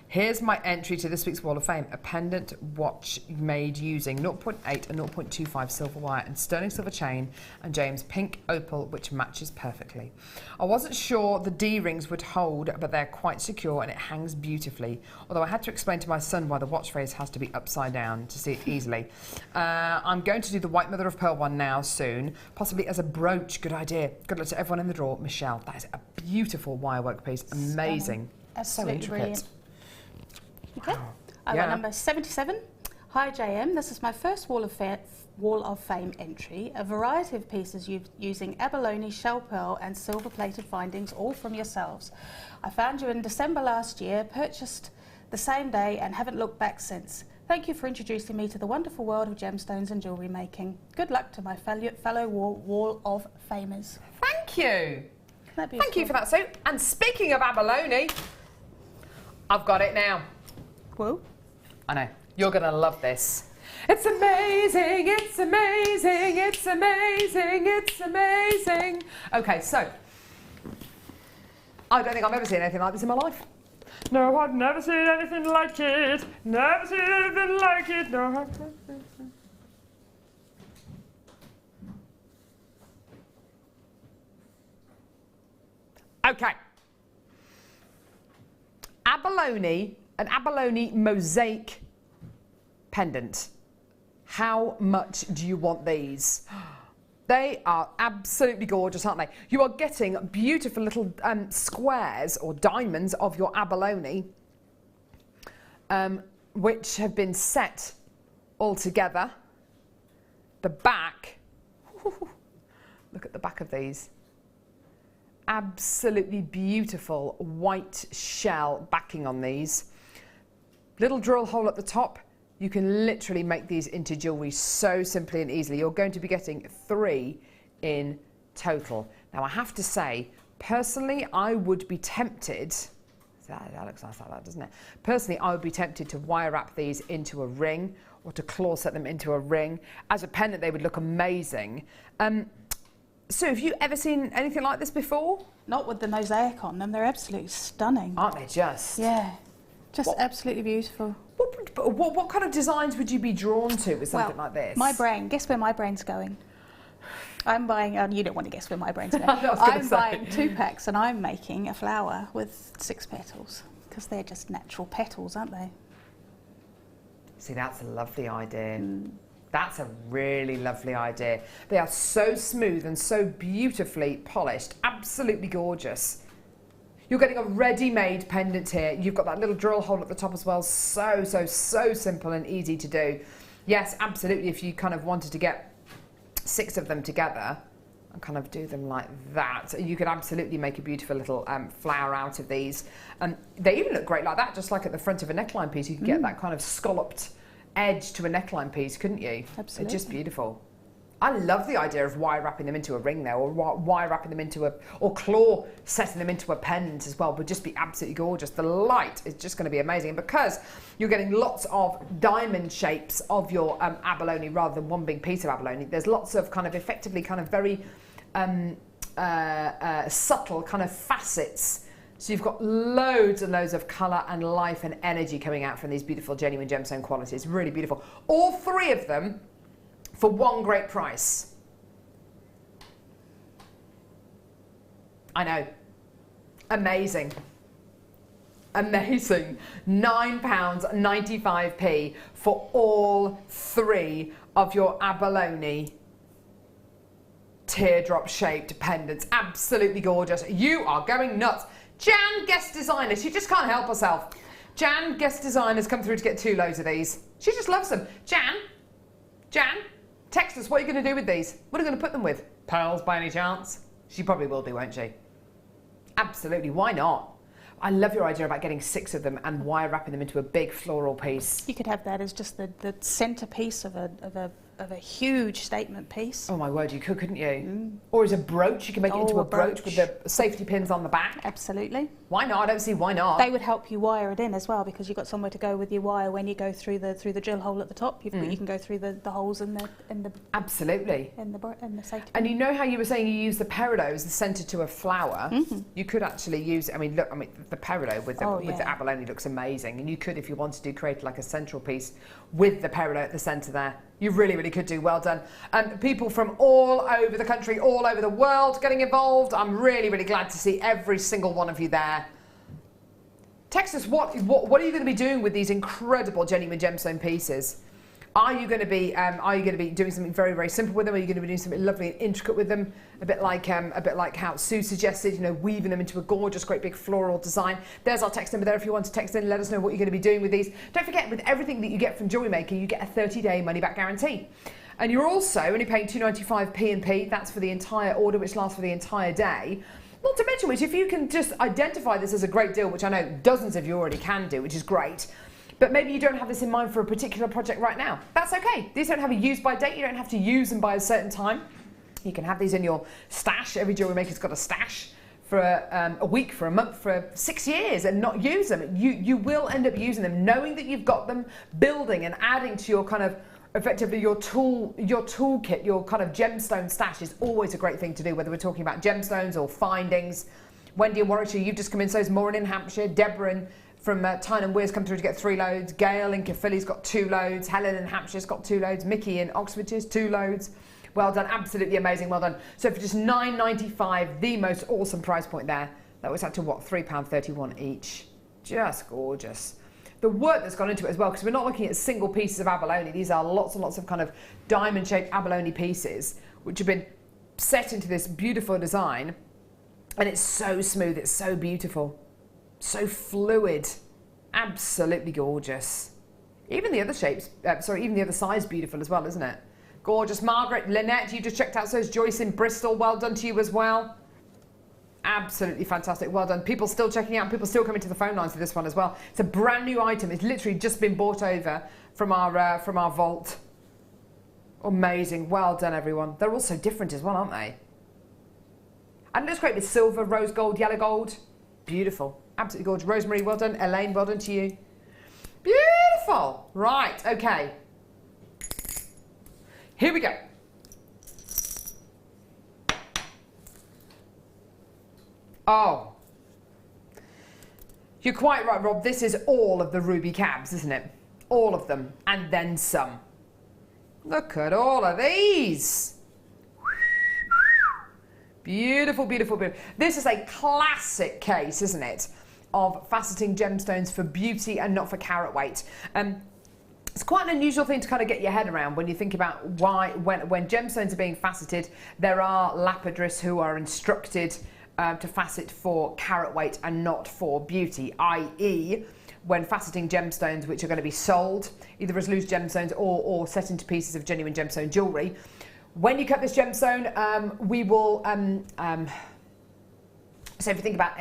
Here's my entry to this week's Wall of Fame. A pendant watch made using 0.8 and 0.25 silver wire and sterling silver chain and James pink opal, which matches perfectly. I wasn't sure the D-rings would hold, but they're quite secure and it hangs beautifully. Although I had to explain to my son why the watch face has to be upside down to see it easily. I'm going to do the white mother of pearl one now soon, possibly as a brooch. Good idea. Good luck to everyone in the draw. Michelle, that is a beautiful wirework piece. Amazing. Absolutely so intricate. brilliant. Okay, Wow. I got number 77. Hi JM, this is my first Wall of Fame entry. A variety of pieces using abalone, shell pearl and silver plated findings, all from yourselves. I found you in December last year, purchased the same day and haven't looked back since. Thank you for introducing me to the wonderful world of gemstones and jewellery making. Good luck to my fellow Wall of Famers. Thank you. Thank you for that, Sue. And speaking of abalone, I've got it now. Whoa. I know. You're going to love this. It's amazing, it's amazing, it's amazing, it's amazing. Okay, so, I don't think I've ever seen anything like this in my life. No, I've never seen anything like it. Never seen anything like it. No, I've never seen anything. Okay. An abalone mosaic pendant. How much do you want these? They are absolutely gorgeous, aren't they? You are getting beautiful little squares or diamonds of your abalone, which have been set all together. The back, look at the back of these. Absolutely beautiful white shell backing on these. Little drill hole at the top. You can literally make these into jewellery so simply and easily. You're going to be getting 3 in total. Now I have to say, personally, I would be tempted, that looks nice like that, doesn't it? Personally, I would be tempted to wire wrap these into a ring or to claw set them into a ring. As a pendant, they would look amazing. So have you ever seen anything like this before? Not with the mosaic on them, they're absolutely stunning. Aren't they just? Yeah, just absolutely beautiful. What kind of designs would you be drawn to with something like this? My brain, guess where my brain's going? I'm buying, you don't want to guess where my brain's going. I'm buying 2 packs and I'm making a flower with 6 petals because they're just natural petals, aren't they? See, that's a lovely idea. That's a really lovely idea. They are so smooth and so beautifully polished. Absolutely gorgeous. You're getting a ready-made pendant here. You've got that little drill hole at the top as well. So simple and easy to do. Yes, absolutely. If you kind of wanted to get 6 of them together and kind of do them like that, you could absolutely make a beautiful little flower out of these. They even look great like that, just like at the front of a neckline piece. You could get that kind of scalloped edge to a neckline piece, couldn't you? Absolutely. It's just beautiful. I love the idea of wire wrapping them into a ring there, or wire wrapping them into or claw setting them into a pendant as well, would just be absolutely gorgeous. The light is just going to be amazing. And because you're getting lots of diamond shapes of your abalone rather than one big piece of abalone, there's lots of kind of effectively kind of very subtle kind of facets. So you've got loads and loads of colour and life and energy coming out from these beautiful genuine gemstone qualities. Really beautiful. All 3 of them for one great price. I know. Amazing. Amazing. £9.95 for all 3 of your abalone teardrop shaped pendants. Absolutely gorgeous. You are going nuts. Jan, guest designer, she just can't help herself. Jan, guest designer's come through to get 2 loads of these. She just loves them. Jan, text us, what are you going to do with these? What are you going to put them with? Pearls by any chance? She probably will do, won't she? Absolutely, why not? I love your idea about getting 6 of them and wire wrapping them into a big floral piece. You could have that as just the centrepiece of a huge statement piece. Oh my word, you could, couldn't you? Or as a brooch, you can make it into a brooch with the safety pins on the back. Absolutely. Why not? I don't see why not. They would help you wire it in as well, because you've got somewhere to go with your wire when you go through the drill hole at the top. You can go through the holes in the absolutely in the safety. And you know how you were saying you use the peridot as the centre to a flower. You could actually use. I mean, look. I mean, the peridot with the abalone looks amazing, and you could, if you wanted to, create like a central piece with the peridot at the centre there. You really could do. Well done. And people from all over the country, all over the world getting involved. I'm really glad to see every single one of you there. Text us what are you going to be doing with these incredible genuine gemstone pieces? Are you going to be doing something very simple with them? Are you going to be doing something lovely and intricate with them? A bit like how Sue suggested, you know, weaving them into a gorgeous, great big floral design. There's our text number there if you want to text in. Let us know what you're going to be doing with these. Don't forget, with everything that you get from JewelleryMaker, you get a 30-day money-back guarantee. And you're also only paying £2.95 P&P. That's for the entire order, which lasts for the entire day. Not to mention which, if you can just identify this as a great deal, which I know dozens of you already can do, which is great, but maybe you don't have this in mind for a particular project right now. That's okay. These don't have a use-by date. You don't have to use them by a certain time. You can have these in your stash. Every jewellery maker's got a stash for a week, for a month, for 6 years and not use them. You will end up using them, knowing that you've got them, building and adding to your kind of, effectively your toolkit, your kind of gemstone stash is always a great thing to do, whether we're talking about gemstones or findings. Wendy in Warwickshire, you've just come in, so is Maureen in Hampshire, Deborah from Tyne and Weir's come through to get 3 loads. Gail in Caerphilly's got 2 loads. Helen in Hampshire's got 2 loads. Mickey in Oxfordshire's 2 loads. Well done, absolutely amazing, well done. So for just £9.95, the most awesome price point there. That was out to what, £3.31 each. Just gorgeous. The work that's gone into it as well, because we're not looking at single pieces of abalone. These are lots and lots of kind of diamond-shaped abalone pieces, which have been set into this beautiful design. And it's so smooth, it's so beautiful. So fluid, absolutely gorgeous. Even the other shapes, even the other size, beautiful as well, isn't it? Gorgeous. Margaret, Lynette, you just checked out, so is Joyce in Bristol. Well done to you as well. Absolutely fantastic, well done. People still checking out, people still coming to the phone lines for this one as well. It's a brand new item. It's literally just been bought over from our vault. Amazing, well done everyone. They're all so different as well, aren't they? And it looks great with silver, rose gold, yellow gold. Beautiful. Absolutely gorgeous. Rosemary, well done. Elaine, well done to you. Beautiful. Right, okay. Here we go. Oh. You're quite right, Rob. This is all of the ruby cabs, isn't it? All of them. And then some. Look at all of these. Beautiful, beautiful, beautiful. This is a classic case, isn't it, of faceting gemstones for beauty and not for carat weight. It's quite an unusual thing to kind of get your head around when you think about why, when gemstones are being faceted, there are lapidarists who are instructed to facet for carat weight and not for beauty, i.e. when faceting gemstones which are going to be sold either as loose gemstones or set into pieces of genuine gemstone jewellery. When you cut this gemstone, we will, so if you think about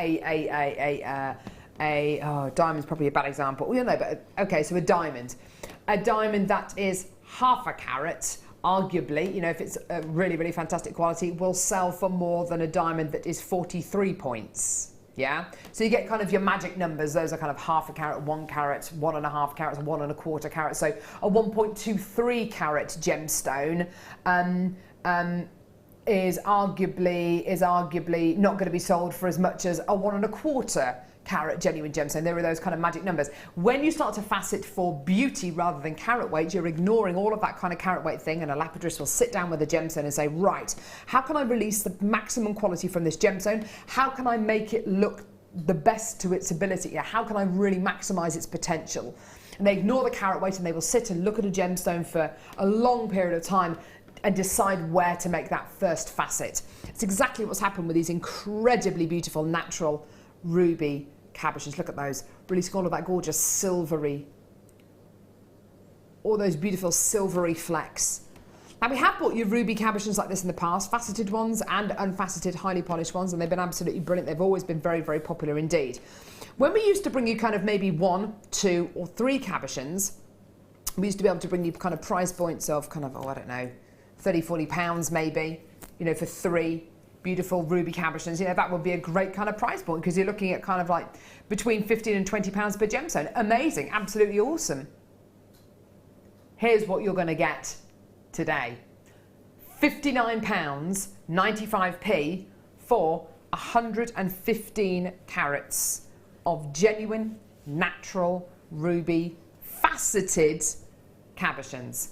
diamond's probably a bad example. Well, you know, but okay, so a diamond that is half a carat, arguably, you know, if it's a really, really fantastic quality, will sell for more than a diamond that is 43 points. Yeah, so you get kind of your magic numbers. Those are kind of half a carat, 1 carat, 1.5 carats, 1.25 carats. So a 1.23 carat gemstone is arguably not going to be sold for as much as a 1.25 carat genuine gemstone. There are those kind of magic numbers. When you start to facet for beauty rather than carat weight, you're ignoring all of that kind of carat weight thing, and a lapidarist will sit down with a gemstone and say, right, how can I release the maximum quality from this gemstone? How can I make it look the best to its ability? How can I really maximize its potential? And they ignore the carat weight and they will sit and look at a gemstone for a long period of time and decide where to make that first facet. It's exactly what's happened with these incredibly beautiful natural ruby cabochons. Look at those, releasing all of that gorgeous silvery, all those beautiful silvery flecks. Now, we have bought you ruby cabochons like this in the past, faceted ones and unfaceted, highly polished ones, and they've been absolutely brilliant. They've always been very, very popular indeed. When we used to bring you kind of maybe 1, 2 or 3 cabochons, we used to be able to bring you kind of price points of kind of, oh, I don't know, 30, 40 pounds maybe, you know, for 3 beautiful ruby cabochons. You know, that would be a great kind of price point because you're looking at kind of like between 15 and 20 pounds per gemstone. Amazing, absolutely awesome. Here's what you're going to get today. £59 95p for 115 carats of genuine natural ruby faceted cabochons.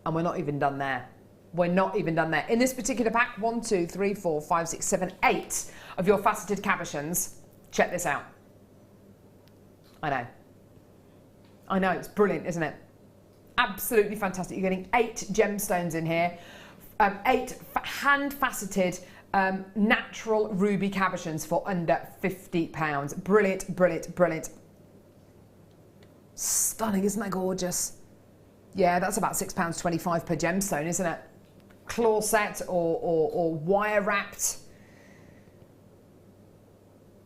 And we're not even done there. We're not even done there. In this particular pack, 1, 2, 3, 4, 5, 6, 7, 8 of your faceted cabochons. Check this out. I know, it's brilliant, isn't it? Absolutely fantastic. You're getting 8 gemstones in here, 8 hand-faceted natural ruby cabochons for under £50. Brilliant, brilliant, brilliant. Stunning, isn't that gorgeous? Yeah, that's about £6.25 per gemstone, isn't it? Claw set or wire wrapped.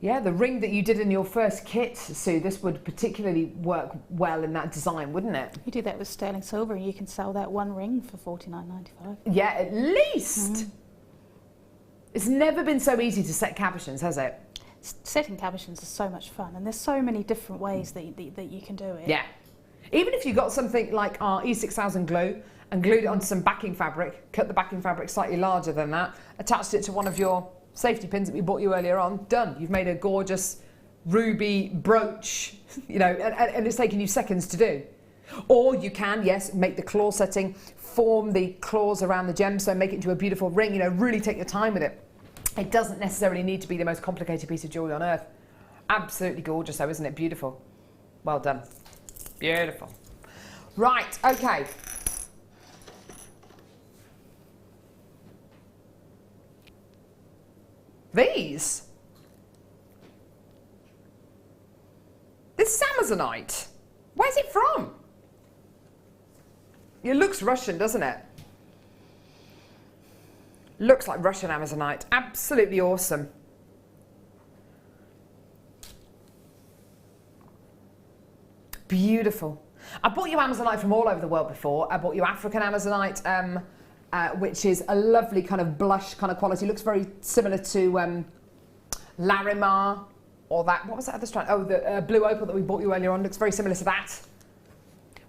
Yeah, the ring that you did in your first kit, Sue, this would particularly work well in that design, wouldn't it? You do that with sterling silver and you can sell that one ring for $49.95. Yeah, at least. It's never been so easy to set cabochons, has it? Setting cabochons is so much fun, and there's so many different ways that you can do it. Yeah. Even if you got something like our E6000 glue and glued it onto some backing fabric, cut the backing fabric slightly larger than that, attached it to one of your safety pins that we bought you earlier on, done. You've made a gorgeous ruby brooch, you know, and it's taken you seconds to do. Or you can, yes, make the claw setting, form the claws around the gemstone, make it into a beautiful ring, you know, really take your time with it. It doesn't necessarily need to be the most complicated piece of jewellery on earth. Absolutely gorgeous though, isn't it? Beautiful. Well done. Beautiful. Right, okay. This is Amazonite. Where's it from? It looks Russian, doesn't it? Looks like Russian Amazonite. Absolutely awesome. Beautiful. I bought you Amazonite from all over the world before. I bought you African Amazonite, which is a lovely kind of blush kind of quality. Looks very similar to Larimar or that. What was that other strand? Oh, the blue opal that we bought you earlier on. Looks very similar to that.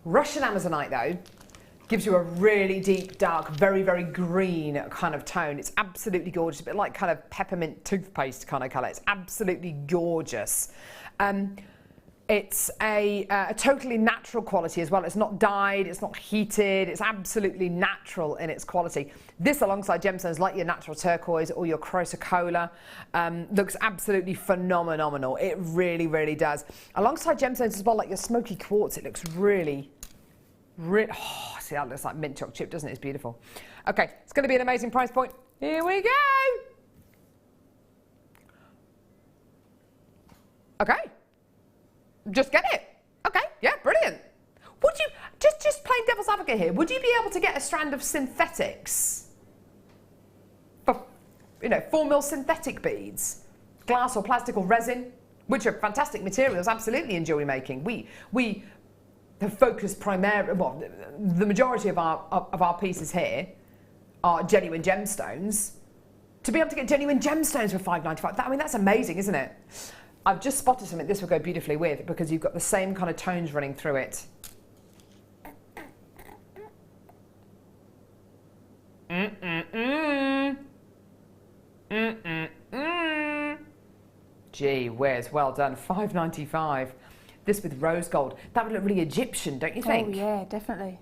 Russian Amazonite, though, gives you a really deep, dark, very, very green kind of tone. It's absolutely gorgeous. A bit like kind of peppermint toothpaste kind of colour. It's absolutely gorgeous. It's a totally natural quality as well. It's not dyed, it's not heated, it's absolutely natural in its quality. This, alongside gemstones like your natural turquoise or your chrysocolla, looks absolutely phenomenal. It really, really does. Alongside gemstones as well, like your smoky quartz, it looks really, Oh, see, that looks like mint chocolate chip, doesn't it? It's beautiful. Okay, it's going to be an amazing price point. Here we go. Okay. Just get it. Okay, yeah, brilliant. Would you, just playing devil's advocate here, would you be able to get a strand of synthetics? For, 4mm synthetic beads? Glass or plastic or resin? Which are fantastic materials, absolutely, in jewellery making. We have focused primarily, well, the majority of our pieces here are genuine gemstones. To be able to get genuine gemstones for $5.95, that's amazing, isn't it? I've just spotted something this will go beautifully with, because you've got the same kind of tones running through it. Gee whiz, well done, $5.95. This with rose gold. That would look really Egyptian, don't you think? Oh yeah, definitely.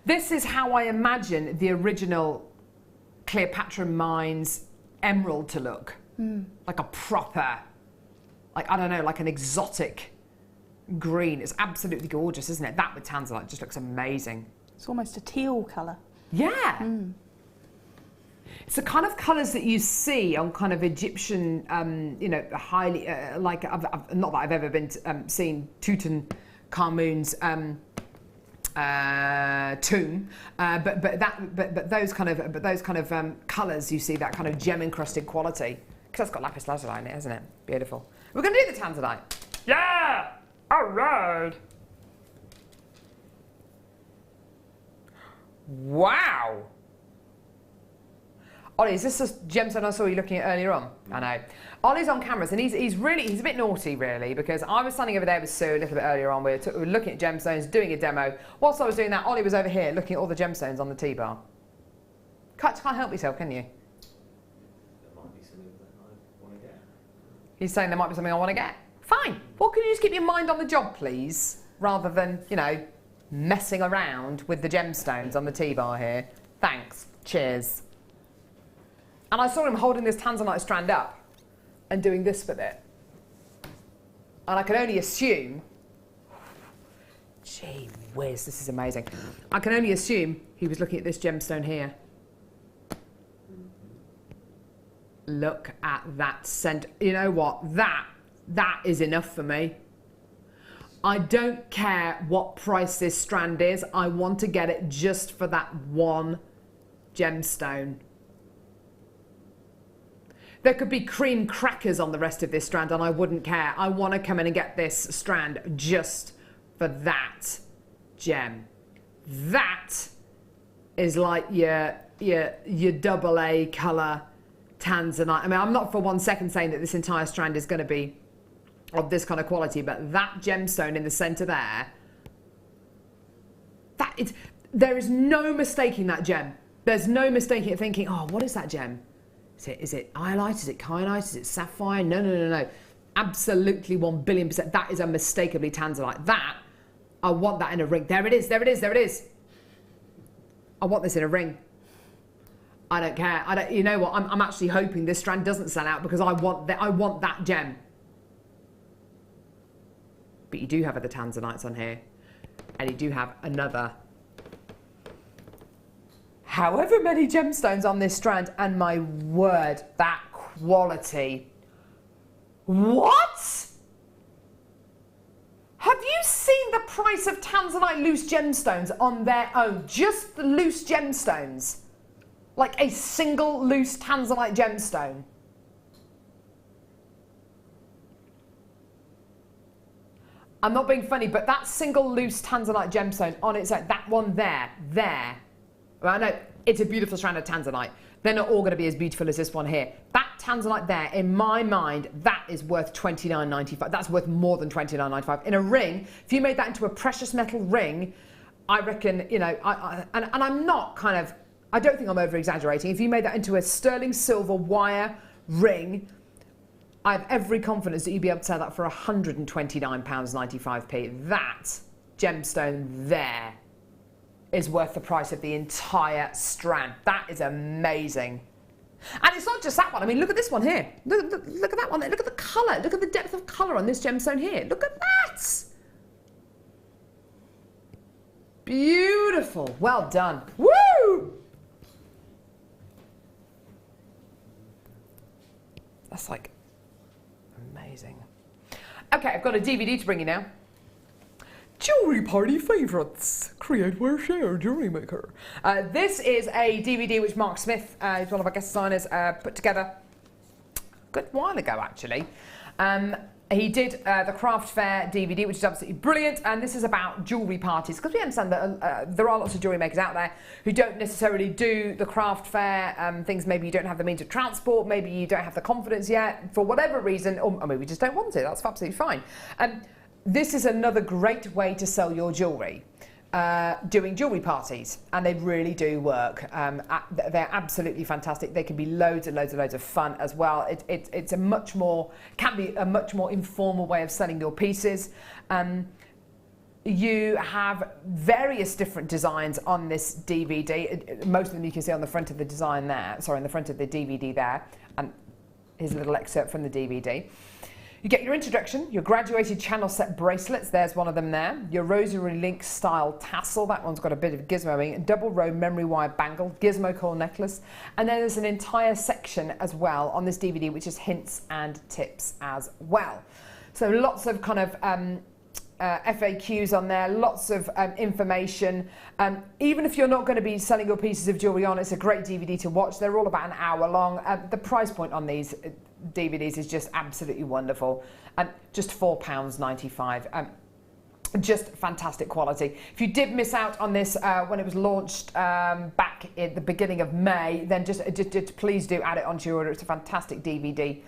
This is how I imagine the original Cleopatra Mines emerald to look. Like a proper, like, I don't know, like an exotic green. It's absolutely gorgeous, isn't it? That with tanzanite just looks amazing. It's almost a teal colour. Yeah. It's the kind of colours that you see on kind of Egyptian, highly, not that I've ever been seen Tutankhamun's tomb, but those kind of colours, you see that kind of gem encrusted quality, because that's got lapis lazuli in it, hasn't it? Beautiful. We're going to do the tanzanite. Yeah. All right. Wow. Ollie, is this the gemstone I saw you looking at earlier on? I know. Ollie's on cameras, and he's a bit naughty, really, because I was standing over there with Sue a little bit earlier on. We were looking at gemstones, doing a demo. Whilst I was doing that, Ollie was over here looking at all the gemstones on the T-bar. Can't help yourself, can you? There might be something that I want to get. He's saying there might be something I want to get. Fine. Well, can you just keep your mind on the job, please, rather than, messing around with the gemstones on the T-bar here? Thanks. Cheers. And I saw him holding this tanzanite strand up and doing this with it. And I can only assume, gee whiz, this is amazing. I can only assume he was looking at this gemstone here. Look at that scent. You know what? That is enough for me. I don't care what price this strand is. I want to get it just for that one gemstone. There could be cream crackers on the rest of this strand and I wouldn't care. I want to come in and get this strand just for that gem. That is like your double A colour tanzanite. I mean, I'm not for 1 second saying that this entire strand is going to be of this kind of quality, but that gemstone in the centre there, there is no mistaking that gem. There's no mistaking it, thinking, oh, what is that gem? Is it iolite? Is it kyanite? Is it sapphire? No. Absolutely 1 billion%. That is unmistakably tanzanite. That, I want that in a ring. There it is. I want this in a ring. I don't care. You know what? I'm actually hoping this strand doesn't sell out because I want that gem. But you do have other tanzanites on here. And you do have another however many gemstones on this strand, and my word, that quality. What? Have you seen the price of tanzanite loose gemstones on their own? Just the loose gemstones. Like a single loose tanzanite gemstone. I'm not being funny, but that single loose tanzanite gemstone on its own, that one there. Well, I know it's a beautiful strand of tanzanite. They're not all going to be as beautiful as this one here. That tanzanite there, in my mind, that is worth $29.95. That's worth more than $29.95. In a ring, if you made that into a precious metal ring, I reckon, and I'm not I don't think I'm over-exaggerating. If you made that into a sterling silver wire ring, I have every confidence that you'd be able to sell that for £129.95. That gemstone there is worth the price of the entire strand. That is amazing. And it's not just that one. I mean, look at this one here. Look at that one there. Look at the colour. Look at the depth of colour on this gemstone here. Look at that. Beautiful. Well done. Woo! That's like amazing. Okay, I've got a DVD to bring you now. Jewellery Party Favourites. Create, wear, share, Jewellery Maker. This is a DVD which Mark Smith, who's one of our guest designers, put together a good while ago actually. He did the Craft Fair DVD, which is absolutely brilliant, and this is about jewellery parties, because we understand that there are lots of jewellery makers out there who don't necessarily do the Craft Fair things. Maybe you don't have the means of transport, maybe you don't have the confidence yet, for whatever reason, or maybe you just don't want it. That's absolutely fine. This is another great way to sell your jewellery. Doing jewellery parties, and they really do work. They're absolutely fantastic. They can be loads and loads and loads of fun as well. It's a much more, can be a much more informal way of selling your pieces. You have various different designs on this DVD. Most of them you can see on the front of the design there, sorry, on the front of the DVD there. And here's a little excerpt from the DVD. You get your introduction, your graduated channel set bracelets, there's one of them there, your rosary link style tassel, that one's got a bit of gizmoing, double row memory wire bangle, gizmo core necklace, and then there's an entire section as well on this DVD which is hints and tips as well. So lots of kind of FAQs on there, lots of information. Even if you're not going to be selling your pieces of jewellery on, it's a great DVD to watch. They're all about an hour long. The price point on these DVDs is just absolutely wonderful, and just £4.95. Just fantastic quality. If you did miss out on this when it was launched back at the beginning of May, then just please do add it onto your order. It's a fantastic DVD.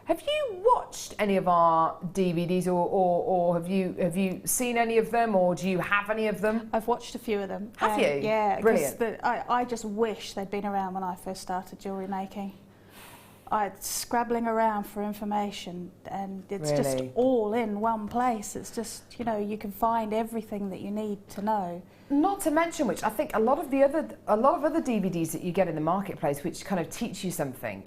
Have you watched any of our DVDs, or have you seen any of them, or do you have any of them? I've watched a few of them. Have you? Yeah, brilliant. I just wish they'd been around when I first started jewellery making. Scrabbling around for information, and it's just all in one place. It's just, you know, you can find everything that you need to know. Not to mention which, I think a lot of other DVDs that you get in the marketplace, which kind of teach you something,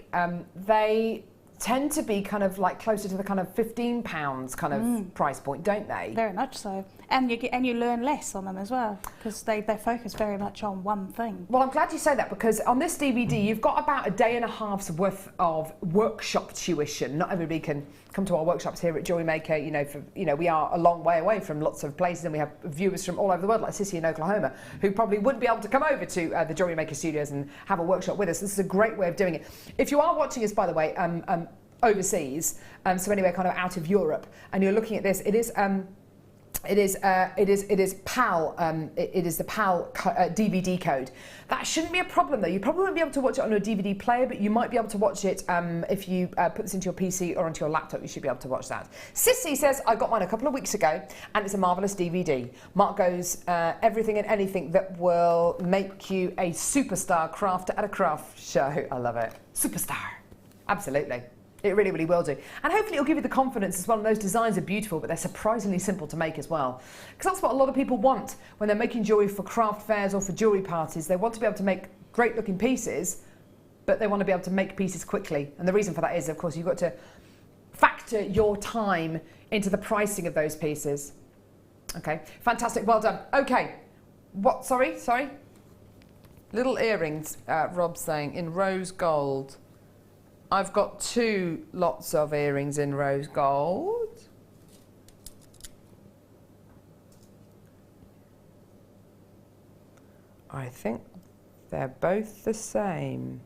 they tend to be kind of like closer to the kind of £15 kind of price point, don't they? Very much so. And you learn less on them as well, because they focus very much on one thing. Well, I'm glad you say that, because on this DVD you've got about a day and a half's worth of workshop tuition. Not everybody can come to our workshops here at JewelleryMaker. We are a long way away from lots of places, and we have viewers from all over the world, like Sissy in Oklahoma, who probably wouldn't be able to come over to the JewelleryMaker studios and have a workshop with us. This is a great way of doing it. If you are watching us, by the way, overseas, so anywhere kind of out of Europe, and you're looking at this, it is PAL. It is the PAL DVD code. That shouldn't be a problem though. You probably won't be able to watch it on a DVD player, but you might be able to watch it if you put this into your PC or onto your laptop. You should be able to watch that. Sissy says, I got mine a couple of weeks ago, and it's a marvellous DVD. Mark goes, everything and anything that will make you a superstar crafter at a craft show. I love it. Superstar. Absolutely. It really, really will do. And hopefully it'll give you the confidence as well. And those designs are beautiful, but they're surprisingly simple to make as well. Because that's what a lot of people want when they're making jewellery for craft fairs or for jewellery parties. They want to be able to make great looking pieces, but they want to be able to make pieces quickly. And the reason for that is, of course, you've got to factor your time into the pricing of those pieces. Okay, fantastic, well done. Okay, what, sorry? Little earrings, Rob's saying, in rose gold. I've got 2 lots of earrings in rose gold. I think they're both the same.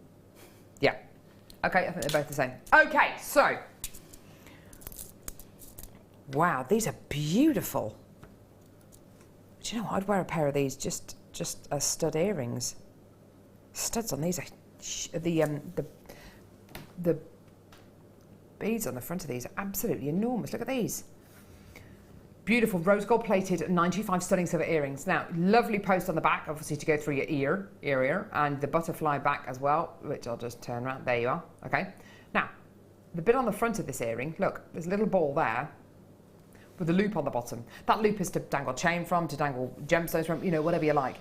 Yeah. Okay, I think they're both the same. Okay, so. Wow, these are beautiful. Do you know what? I'd wear a pair of these just as stud earrings. Studs on these are the beads on the front of these are absolutely enormous. Look at these. Beautiful rose gold plated 95 stunning silver earrings. Now, lovely post on the back, obviously to go through your ear, and the butterfly back as well, which I'll just turn around. There you are. Okay. Now, the bit on the front of this earring, look, there's a little ball there with a loop on the bottom. That loop is to dangle chain from, to dangle gemstones from, whatever you like.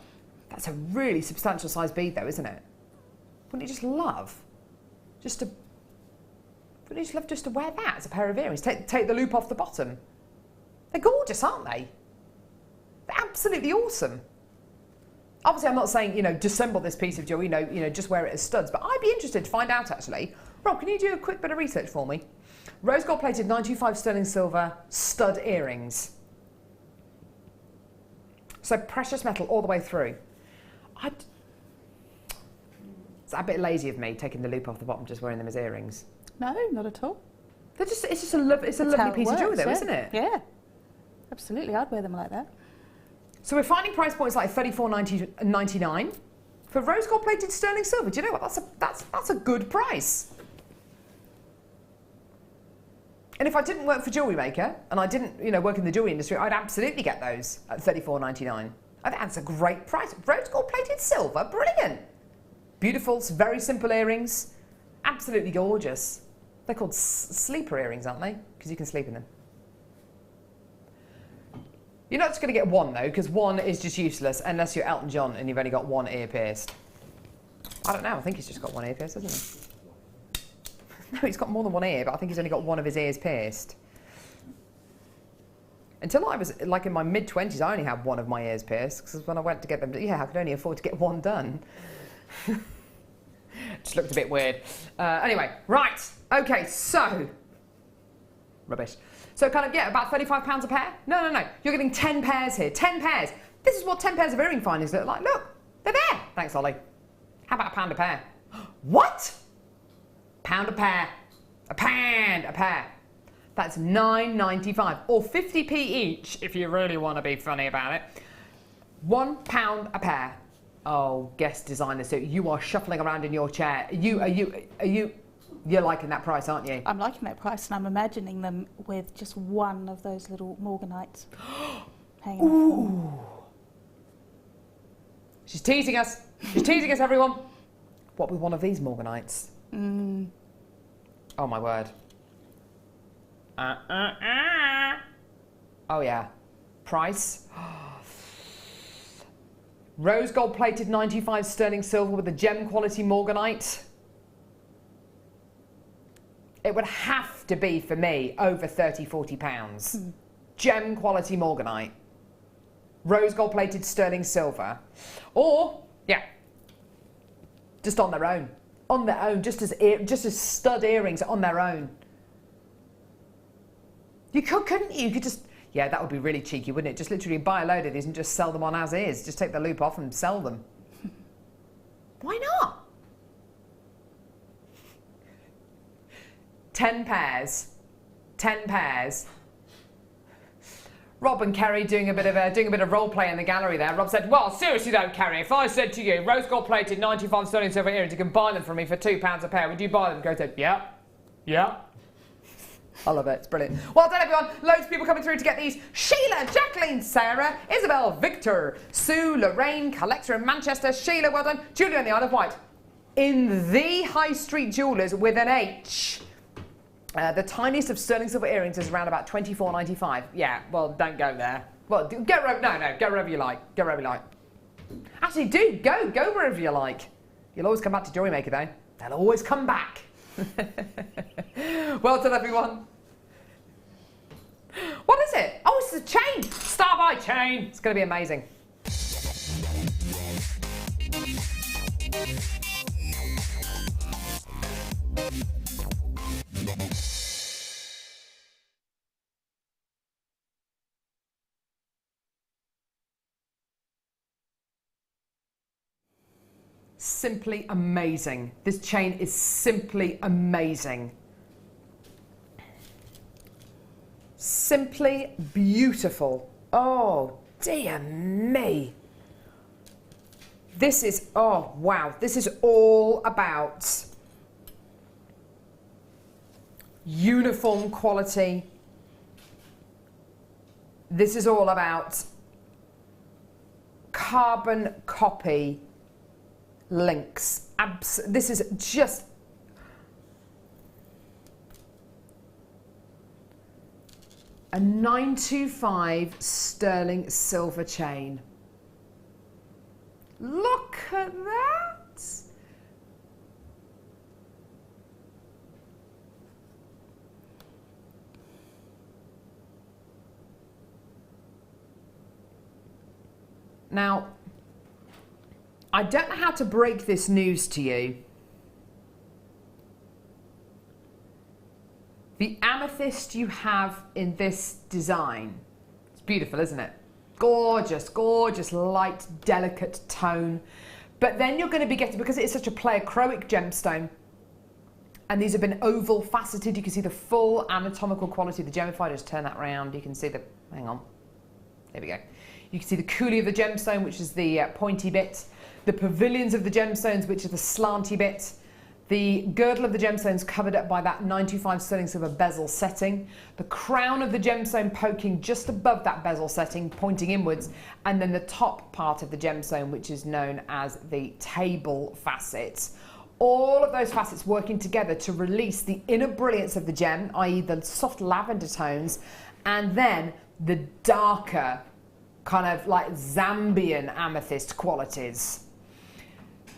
That's a really substantial size bead though, isn't it? Wouldn't you just love just to wear that as a pair of earrings? Take the loop off the bottom. They're gorgeous, aren't they? They're absolutely awesome. Obviously, I'm not saying, you know, disassemble this piece of jewellery, you know, just wear it as studs, but I'd be interested to find out, actually. Rob, can you do a quick bit of research for me? Rose gold plated 925 sterling silver stud earrings. So precious metal all the way through. It's a bit lazy of me, taking the loop off the bottom, just wearing them as earrings. No, not at all. It's just a lovely piece of jewellery, though, isn't it? Yeah, absolutely. I'd wear them like that. So we're finding price points like $34.99 for rose gold plated sterling silver. Do you know what? That's a good price. And if I didn't work for JewelleryMaker and I didn't, you know, work in the jewellery industry, I'd absolutely get those at $34.99. I think that's a great price. Rose gold plated silver, brilliant. Beautiful, very simple earrings, absolutely gorgeous. They're called sleeper earrings, aren't they? Because you can sleep in them. You're not just going to get one, though, because one is just useless unless you're Elton John and you've only got one ear pierced. I don't know, I think he's just got one ear pierced, hasn't he? No, he's got more than one ear, but I think he's only got one of his ears pierced. Until I was, like, in my mid-20s, I only had one of my ears pierced, because when I went to get them, yeah, I could only afford to get one done. Just looked a bit weird. Anyway, right, okay, so... Rubbish. So kind of, yeah, about £35 a pair? No, you're getting 10 pairs here, 10 pairs. This is what 10 pairs of earring findings look like. Look, they're there. Thanks, Ollie. How about £1 a pair? What? £1 a pair. £1 a pair. That's $9.95 or 50p each if you really want to be funny about it. £1 a pair. Oh, guest designer, so you are shuffling around in your chair. You're liking that price, aren't you? I'm liking that price, and I'm imagining them with just one of those little Morganites hanging off them. She's teasing us. She's teasing us, everyone. What with one of these Morganites? Oh, my word. Oh, yeah. Price. Rose gold plated 95 sterling silver with a gem quality Morganite. It would have to be, for me, over £30–40. Gem quality Morganite. Rose gold plated sterling silver. Or, yeah, just on their own. On their own, just as stud earrings on their own. You could, couldn't you? You could just... Yeah, that would be really cheeky, wouldn't it? Just literally buy a load of these and just sell them on as is. Just take the loop off and sell them. Why not? 10 pairs. 10 pairs. Rob and Kerry doing a bit of role play in the gallery there. Rob said, well, seriously though, Kerry, if I said to you, rose gold plated 95 sterling silver earrings, you can buy them from me for £2 a pair, would you buy them? Kerry said, yeah. Yeah. I love it, it's brilliant. Well done, everyone. Loads of people coming through to get these. Sheila, Jacqueline, Sarah, Isabel, Victor, Sue, Lorraine, collector in Manchester. Sheila, well done. Julia on the Isle of Wight. In the High Street Jewellers with an H. The tiniest of sterling silver earrings is around about £24.95. Yeah, well, don't go there. Well, go wherever you like. Go wherever you like. Actually, go wherever you like. You'll always come back to JewelleryMaker, though. They'll always come back. Well done, everyone. What is it? Oh, it's a chain. Star by chain. It's going to be amazing. Simply amazing. This chain is simply amazing. Simply beautiful. Oh, dear me. This is, oh, wow. This is all about uniform quality. This is all about carbon copy links. This is just... a 925 sterling silver chain. Look at that! Now, I don't know how to break this news to you. The amethyst you have in this design, it's beautiful, isn't it? Gorgeous, gorgeous, light, delicate tone. But then you're going to be getting, because it is such a pleochroic gemstone, and these have been oval faceted, you can see the full anatomical quality of the gem. If I just turn that around, you can see the, hang on, there we go. You can see the coulis of the gemstone, which is the pointy bit, the pavilions of the gemstones, which are the slanty bit, the girdle of the gemstones covered up by that 925 sterling silver bezel setting, the crown of the gemstone poking just above that bezel setting, pointing inwards, and then the top part of the gemstone, which is known as the table facets. All of those facets working together to release the inner brilliance of the gem, i.e. the soft lavender tones, and then the darker kind of like Zambian amethyst qualities.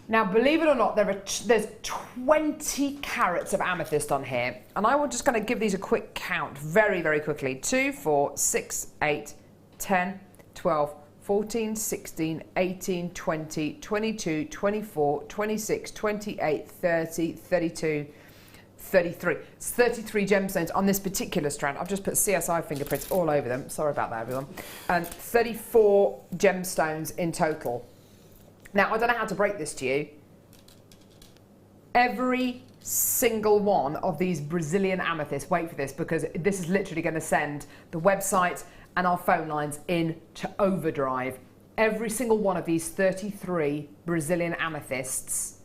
Now, believe it or not, there's 20 carats of amethyst on here, and I'm just going to give these a quick count very, very quickly. 2, 4, 6, 8, 10, 12, 14, 16, 18, 20, 22, 24, 26, 28, 30, 32, 33. It's 33 gemstones on this particular strand. I've just put CSI fingerprints all over them. Sorry about that, everyone. 34 gemstones in total. Now, I don't know how to break this to you. Every single one of these Brazilian amethysts, wait for this, because this is literally going to send the website and our phone lines into overdrive. Every single one of these 33 Brazilian amethysts,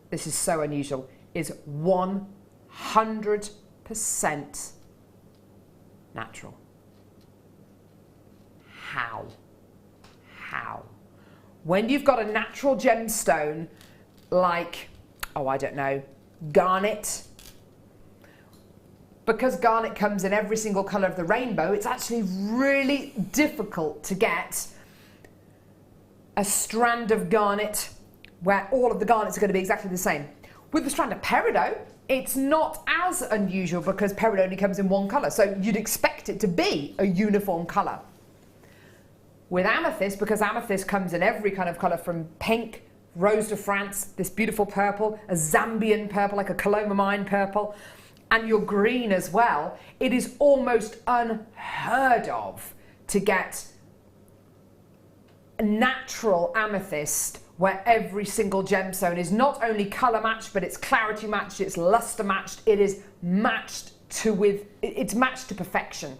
this is so unusual, is 100% natural. How? How? When you've got a natural gemstone like, oh, I don't know, garnet, because garnet comes in every single colour of the rainbow, it's actually really difficult to get a strand of garnet where all of the garnets are going to be exactly the same. With the strand of peridot, it's not as unusual because peridot only comes in one colour, so you'd expect it to be a uniform colour. With amethyst, because amethyst comes in every kind of colour from pink, rose de France, this beautiful purple, a Zambian purple, like a Colomamine purple, and your green as well, it is almost unheard of to get a natural amethyst where every single gemstone is not only colour matched, but it's clarity matched, it's lustre matched, it is matched to it's matched to perfection.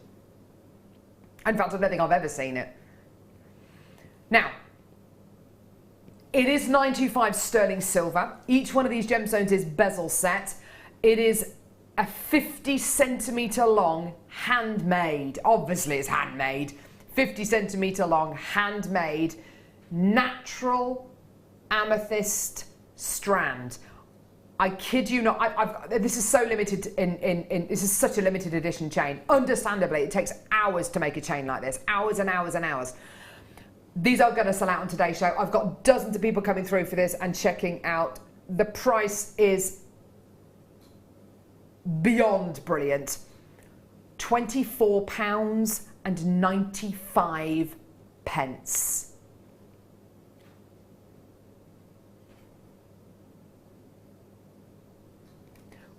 In fact, I don't think I've ever seen it. Now, it is 925 sterling silver. Each one of these gemstones is bezel set. It is a 50 centimetre long, handmade, obviously it's handmade, 50 centimetre long, handmade, natural amethyst strand. I kid you not, this is so limited this is such a limited edition chain. Understandably, it takes hours to make a chain like this, hours and hours and hours. These are going to sell out on today's show. I've got dozens of people coming through for this and checking out. The price is beyond brilliant. £24.95.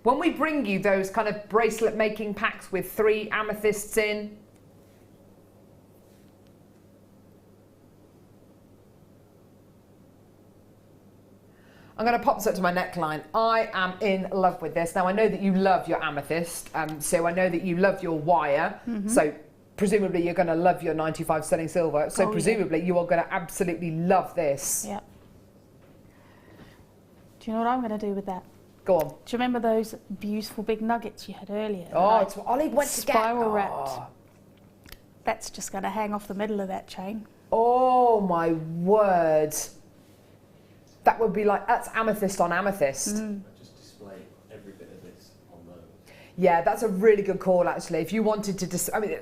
When we bring you those kind of bracelet making packs with 3 amethysts in, I'm going to pop this up to my neckline. I am in love with this. Now, I know that you love your amethyst, so I know that you love your wire, so presumably you're going to love your 95 sterling silver, so presumably you are going to absolutely love this. Yeah. Do you know what I'm going to do with that? Go on. Do you remember those beautiful big nuggets you had earlier? Oh, it's what Ollie went to get. Spiral wrapped. That's just going to hang off the middle of that chain. Oh, my word. That would be like, that's amethyst on amethyst. Just display every bit of this on those. Yeah, that's a really good call, actually. If you wanted to, I mean,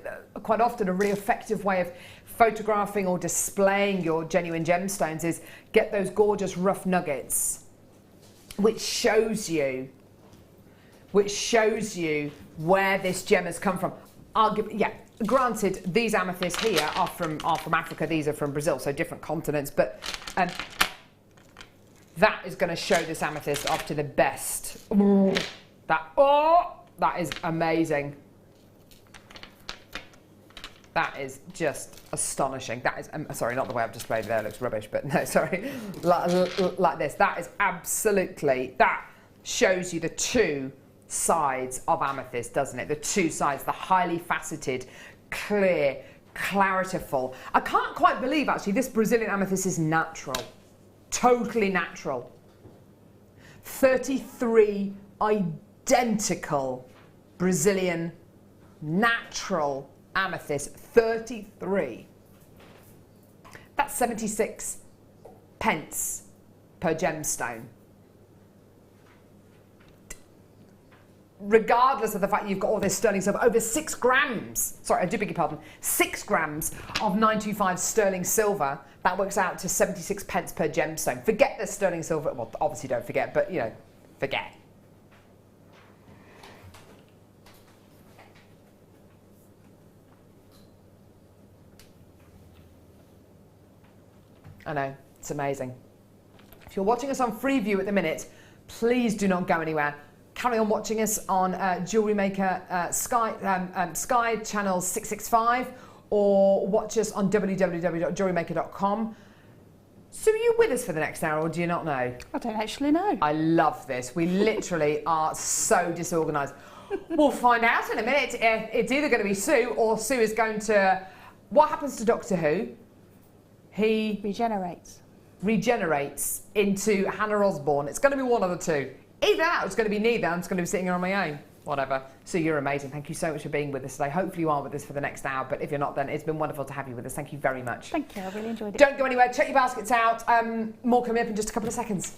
quite often a really effective way of photographing or displaying your genuine gemstones is get those gorgeous rough nuggets, which shows you where this gem has come from. Granted, these amethysts here are from Africa. These are from Brazil, so different continents, but That is going to show this amethyst off to the best. That is amazing. That is just astonishing. That is, sorry, not the way I've displayed it there, it looks rubbish, but no, sorry. Like this, that is absolutely, that shows you the two sides of amethyst, doesn't it? The two sides, the highly faceted, clear, claritiful. I can't quite believe, actually, this Brazilian amethyst is natural. Totally natural. 33 identical Brazilian natural amethyst, 33. That's 76 pence per gemstone. Regardless of the fact you've got all this sterling silver, over 6 grams, sorry, I do beg your pardon, 6 grams of 925 sterling silver, that works out to 76 pence per gemstone. Forget the sterling silver, well, obviously don't forget, but, you know, forget. I know, it's amazing. If you're watching us on Freeview at the minute, please do not go anywhere. Carry on watching us on JewelleryMaker Sky channel 665, or watch us on www.jewellerymaker.com. So are you with us for the next hour, or do you not know? I don't actually know. I love this. We literally are so disorganised. We'll find out in a minute if it's either going to be Sue, or Sue is going to... What happens to Doctor Who? He regenerates into Hannah Osborne. It's going to be one of the two. Either that, or it's going to be neither. I'm just going to be sitting here on my own. Whatever. So you're amazing. Thank you so much for being with us today. Hopefully you are with us for the next hour, but if you're not, then it's been wonderful to have you with us. Thank you very much. Thank you. I really enjoyed it. Don't go anywhere. Check your baskets out. More coming up in just a couple of seconds.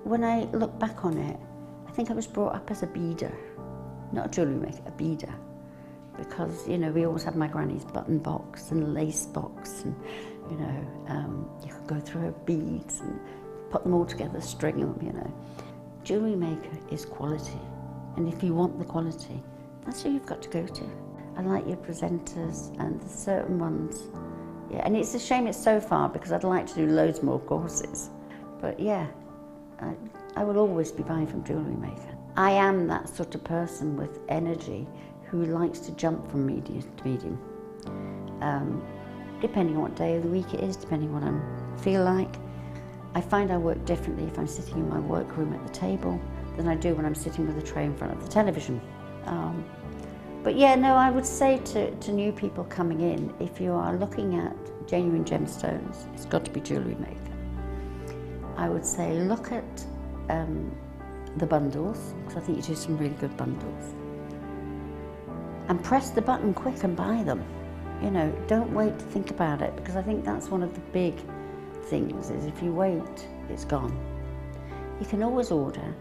When I look back on it, I think I was brought up as a beader, not a jewellery maker, a beader. Because, you know, we always had my granny's button box and lace box, and, you know, you could go through her beads and put them all together, string them, you know. Jewellery maker is quality, and if you want the quality, that's who you've got to go to. I like your presenters and the certain ones. Yeah, and it's a shame it's so far, because I'd like to do loads more courses. But yeah. I will always be buying from JewelleryMaker. I am that sort of person with energy who likes to jump from medium to medium. Depending on what day of the week it is, depending on what I feel like. I find I work differently if I'm sitting in my workroom at the table than I do when I'm sitting with a tray in front of the television. But yeah, no, I would say to new people coming in, if you are looking at genuine gemstones, it's got to be JewelleryMaker. I would say look at the bundles, because I think you do some really good bundles. And press the button quick and buy them. You know, don't wait to think about it, because I think that's one of the big things, is if you wait, it's gone. You can always order,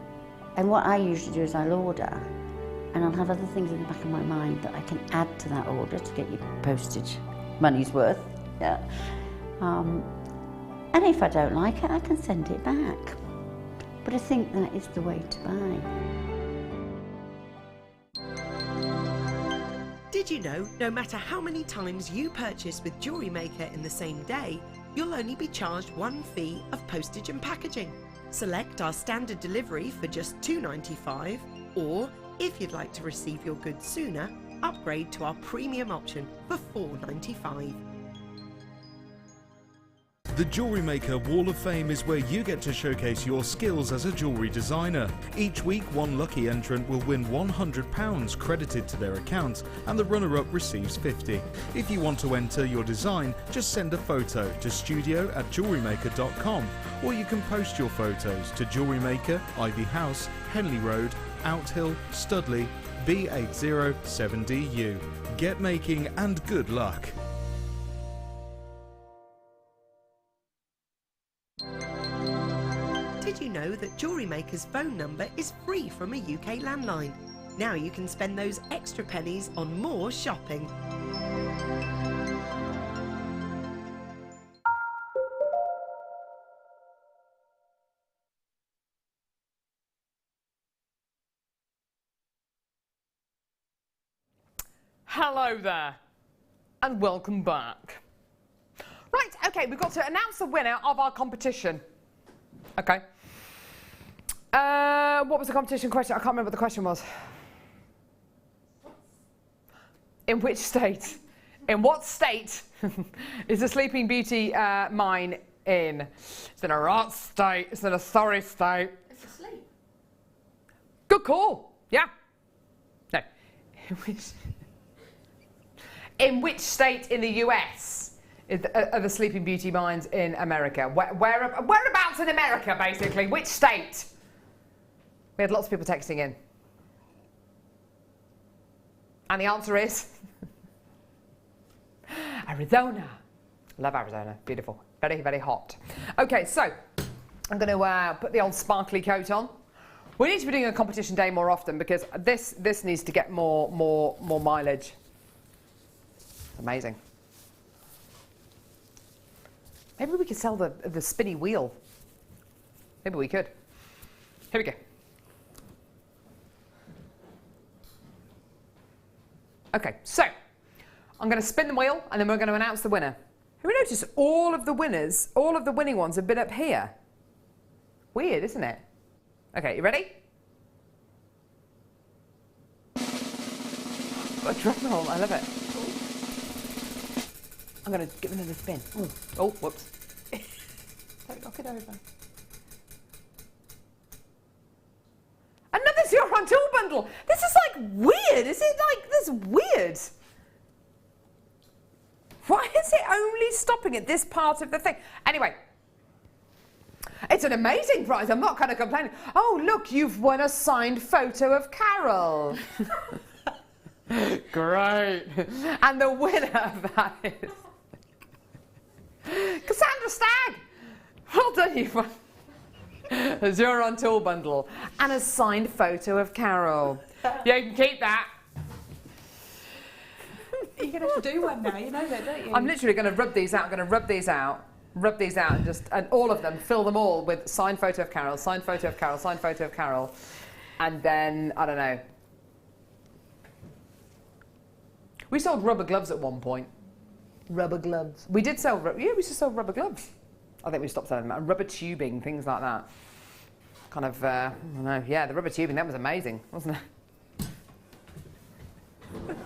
and what I usually do is I'll order, and I'll have other things in the back of my mind that I can add to that order to get your postage money's worth. Yeah. And if I don't like it, I can send it back. But I think that is the way to buy. Did you know, no matter how many times you purchase with JewelleryMaker in the same day, you'll only be charged one fee of postage and packaging. Select our standard delivery for just $2.95, or if you'd like to receive your goods sooner, upgrade to our premium option for $4.95. The JewelleryMaker Wall of Fame is where you get to showcase your skills as a jewellery designer. Each week, one lucky entrant will win £100 credited to their account, and the runner-up receives £50. If you want to enter your design, just send a photo to studio@jewellerymaker.com, or you can post your photos to JewelleryMaker, Ivy House, Henley Road, Outhill, Studley, B807DU. Get making and good luck. Did you know that JewelleryMaker's phone number is free from a UK landline? Now you can spend those extra pennies on more shopping. Hello there, and welcome back. Right, okay, we've got to announce the winner of our competition. Okay. What was the competition question? I can't remember what the question was. In which state? In what state is the Sleeping Beauty mine in? It's in a rot state. It's in a sorry state. It's asleep. Good call. Yeah. No. In which state in the US are the Sleeping Beauty mines in America? Whereabouts in America, basically? Which state? We had lots of people texting in. And the answer is Arizona. Love Arizona. Beautiful. Very, very hot. Okay, so I'm going to put the old sparkly coat on. We need to be doing a competition day more often because this needs to get more mileage. Amazing. Maybe we could sell the spinny wheel. Maybe we could. Here we go. Okay, so I'm going to spin the wheel and then we're going to announce the winner. Have you noticed all of the winners, all of the winning ones have been up here? Weird, isn't it? Okay, you ready? A drum roll, I love it. I'm going to give it another spin. Ooh. Oh, whoops. Don't knock it over. Another Zero tool bundle. This is like weird. Is it like this weird? Why is it only stopping at this part of the thing? Anyway, it's an amazing prize. I'm not kind of complaining. Oh, look, you've won a signed photo of Carol. Great. And the winner of that is Cassandra Stagg. Well done, you won a Zero tool bundle and a signed photo of Carol. Yeah, you can keep that. You're going to have to do one now, you know that, don't you? I'm literally going to rub these out. I'm going to rub these out, and all of them, fill them all with signed photo of Carol, signed photo of Carol, signed photo of Carol, and then, I don't know. We sold rubber gloves at one point. Rubber gloves. We did sell, we used to sell rubber gloves. I think we stopped selling them. And rubber tubing, things like that. Kind of, I don't know, yeah, the rubber tubing, that was amazing, wasn't it?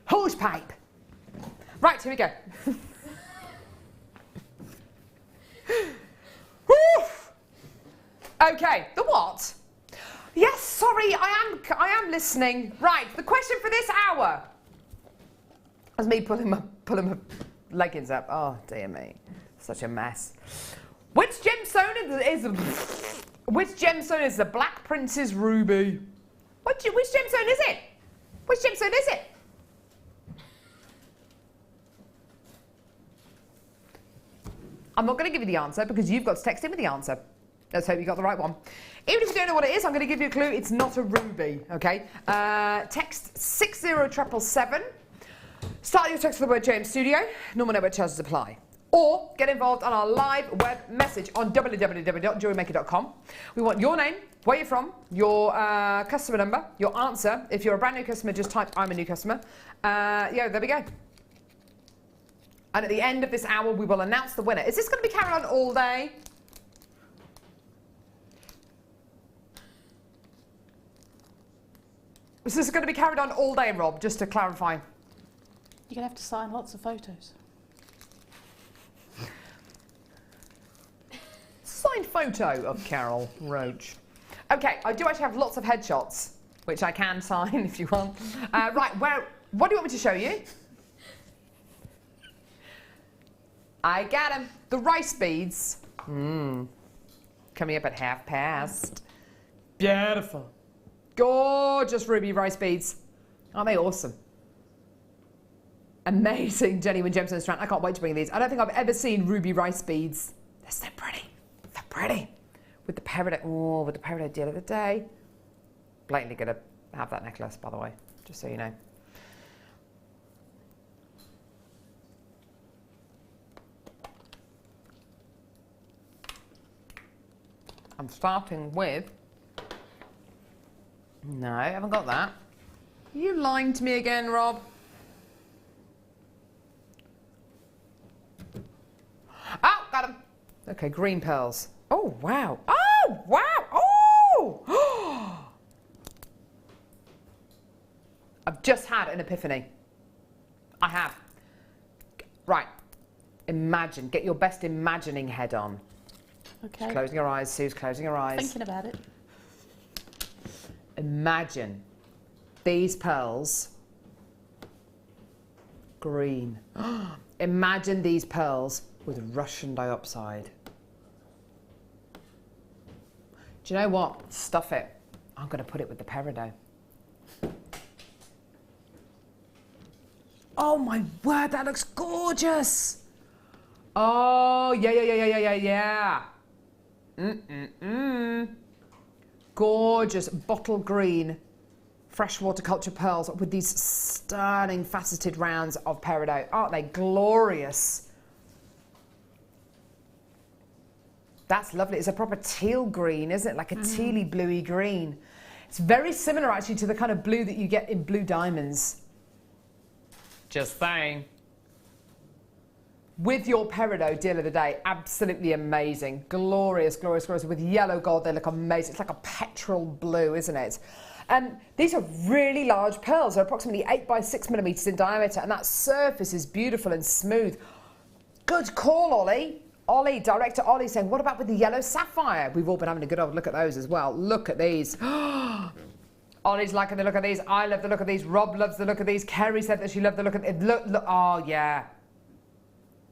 Hose pipe. Right, here we go. Okay, the what? Yes, sorry, I am listening. Right, the question for this hour. That's me pulling my leggings up. Oh dear me, such a mess. Which gemstone is the Black Prince's ruby? Which gemstone is it? Which gemstone is it? I'm not going to give you the answer because you've got to text in with the answer. Let's hope you got the right one. Even if you don't know what it is, I'm going to give you a clue. It's not a ruby, okay? Text 60777. Start your text with the word JM Studio. Normal network charges apply. Or get involved on our live web message on www.jewellerymaker.com. We want your name, where you're from, your customer number, your answer. If you're a brand new customer, just type I'm a new customer. Yeah, there we go. And at the end of this hour, we will announce the winner. Is this going to be carried on all day? Is this going to be carried on all day, Rob, just to clarify? You're going to have to sign lots of photos. Signed photo of Carol Roache. Okay, I do actually have lots of headshots, which I can sign if you want. Right, what do you want me to show you? I got them. The rice beads. Coming up at 1:30. Beautiful. Gorgeous ruby rice beads. Aren't they awesome? Amazing genuine gemstone strand. I can't wait to bring these. I don't think I've ever seen ruby rice beads. They're so pretty. They're pretty. With the peridot. Oh, with the peridot deal of the day. Blatantly going to have that necklace, by the way, just so you know. I'm starting with... No, I haven't got that. Are you lying to me again, Rob? Oh, got him. Okay, green pearls. Oh, wow. Oh, wow. Oh! I've just had an epiphany. I have. Right. Imagine. Get your best imagining head on. Okay. She's closing her eyes. Sue's closing her eyes. Thinking about it. Imagine these pearls green. Imagine these pearls with Russian dioxide. Do you know what? Stuff it. I'm going to put it with the peridot. Oh my word, that looks gorgeous. Oh, yeah. Gorgeous bottle green freshwater culture pearls with these stunning faceted rounds of peridot. Aren't they glorious? That's lovely. It's a proper teal green, isn't it? Like a tealy bluey green. It's very similar actually to the kind of blue that you get in blue diamonds. Just saying. With your peridot deal of the day, absolutely amazing. Glorious, glorious, glorious. With yellow gold, they look amazing. It's like a petrol blue, isn't it? And these are really large pearls. They're approximately 8 by 6 millimeters in diameter, and that surface is beautiful and smooth. Good call, Ollie. Ollie, director Ollie, saying, what about with the yellow sapphire? We've all been having a good old look at those as well. Look at these. Ollie's liking the look of these. I love the look of these. Rob loves the look of these. Kerry said that she loved the look of it. Look, oh, yeah.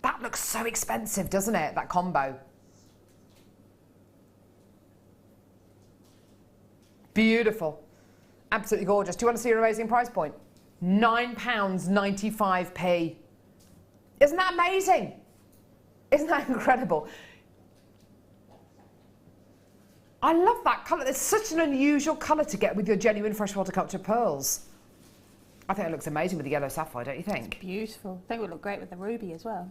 That looks so expensive, doesn't it? That combo. Beautiful. Absolutely gorgeous. Do you want to see your amazing price point? £9.95p. Isn't that amazing? Isn't that incredible? I love that colour. It's such an unusual colour to get with your genuine freshwater culture pearls. I think it looks amazing with the yellow sapphire, don't you think? It's beautiful. I think it would look great with the ruby as well.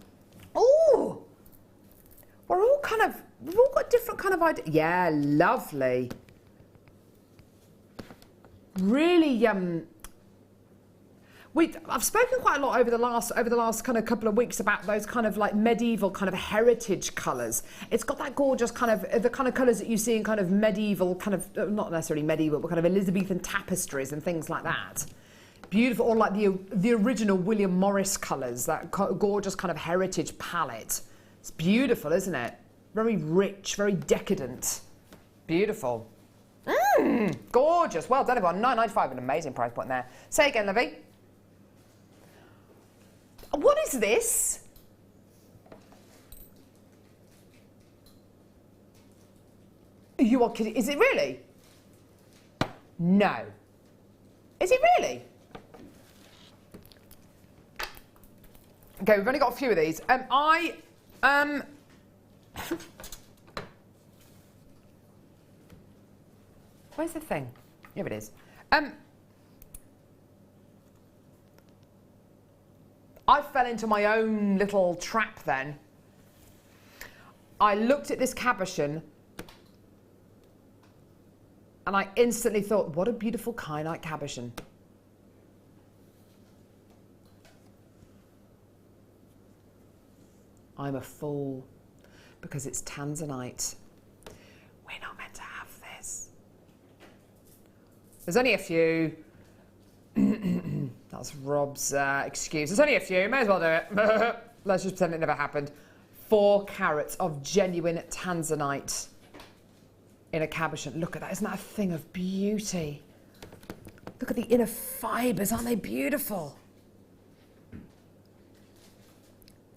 Ooh! We've all got different kind of ideas. Yeah, lovely. Really, I've spoken quite a lot over the last kind of couple of weeks about those kind of like medieval kind of heritage colours. It's got that gorgeous kind of, the kind of colours that you see in kind of medieval, kind of, not necessarily medieval, but kind of Elizabethan tapestries and things like that. Beautiful, or like the original William Morris colours, that gorgeous kind of heritage palette. It's beautiful, isn't it? Very rich, very decadent. Beautiful. Gorgeous. Well done, everyone. £9.95, an amazing price point there. Say again, Livy. What is this? You are kidding. Is it really? No. Is it really? Okay, we've only got a few of these. Where's the thing? Here it is. I fell into my own little trap then. I looked at this cabochon and I instantly thought, what a beautiful kyanite cabochon. I'm a fool because it's tanzanite. We're not meant to have this. There's only a few. That's Rob's excuse. There's only a few. May as well do it. Let's just pretend it never happened. 4 carats of genuine tanzanite in a cabochon. Look at that. Isn't that a thing of beauty? Look at the inner fibres. Aren't they beautiful?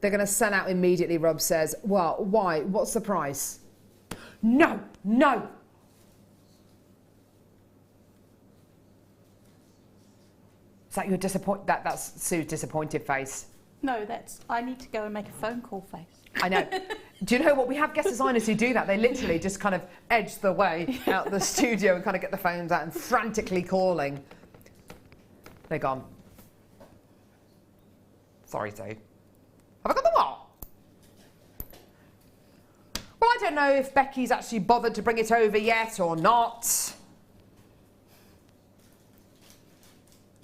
They're going to sell out immediately, Rob says. Well, why? What's the price? No, no. Is that your that's Sue's disappointed face? No, I need to go and make a phone call face. I know. Do you know what? We have guest designers who do that. They literally just kind of edge the way out the studio and kind of get the phones out and frantically calling. They're gone. Sorry, Sue. Have I got the what? Well, I don't know if Becky's actually bothered to bring it over yet or not.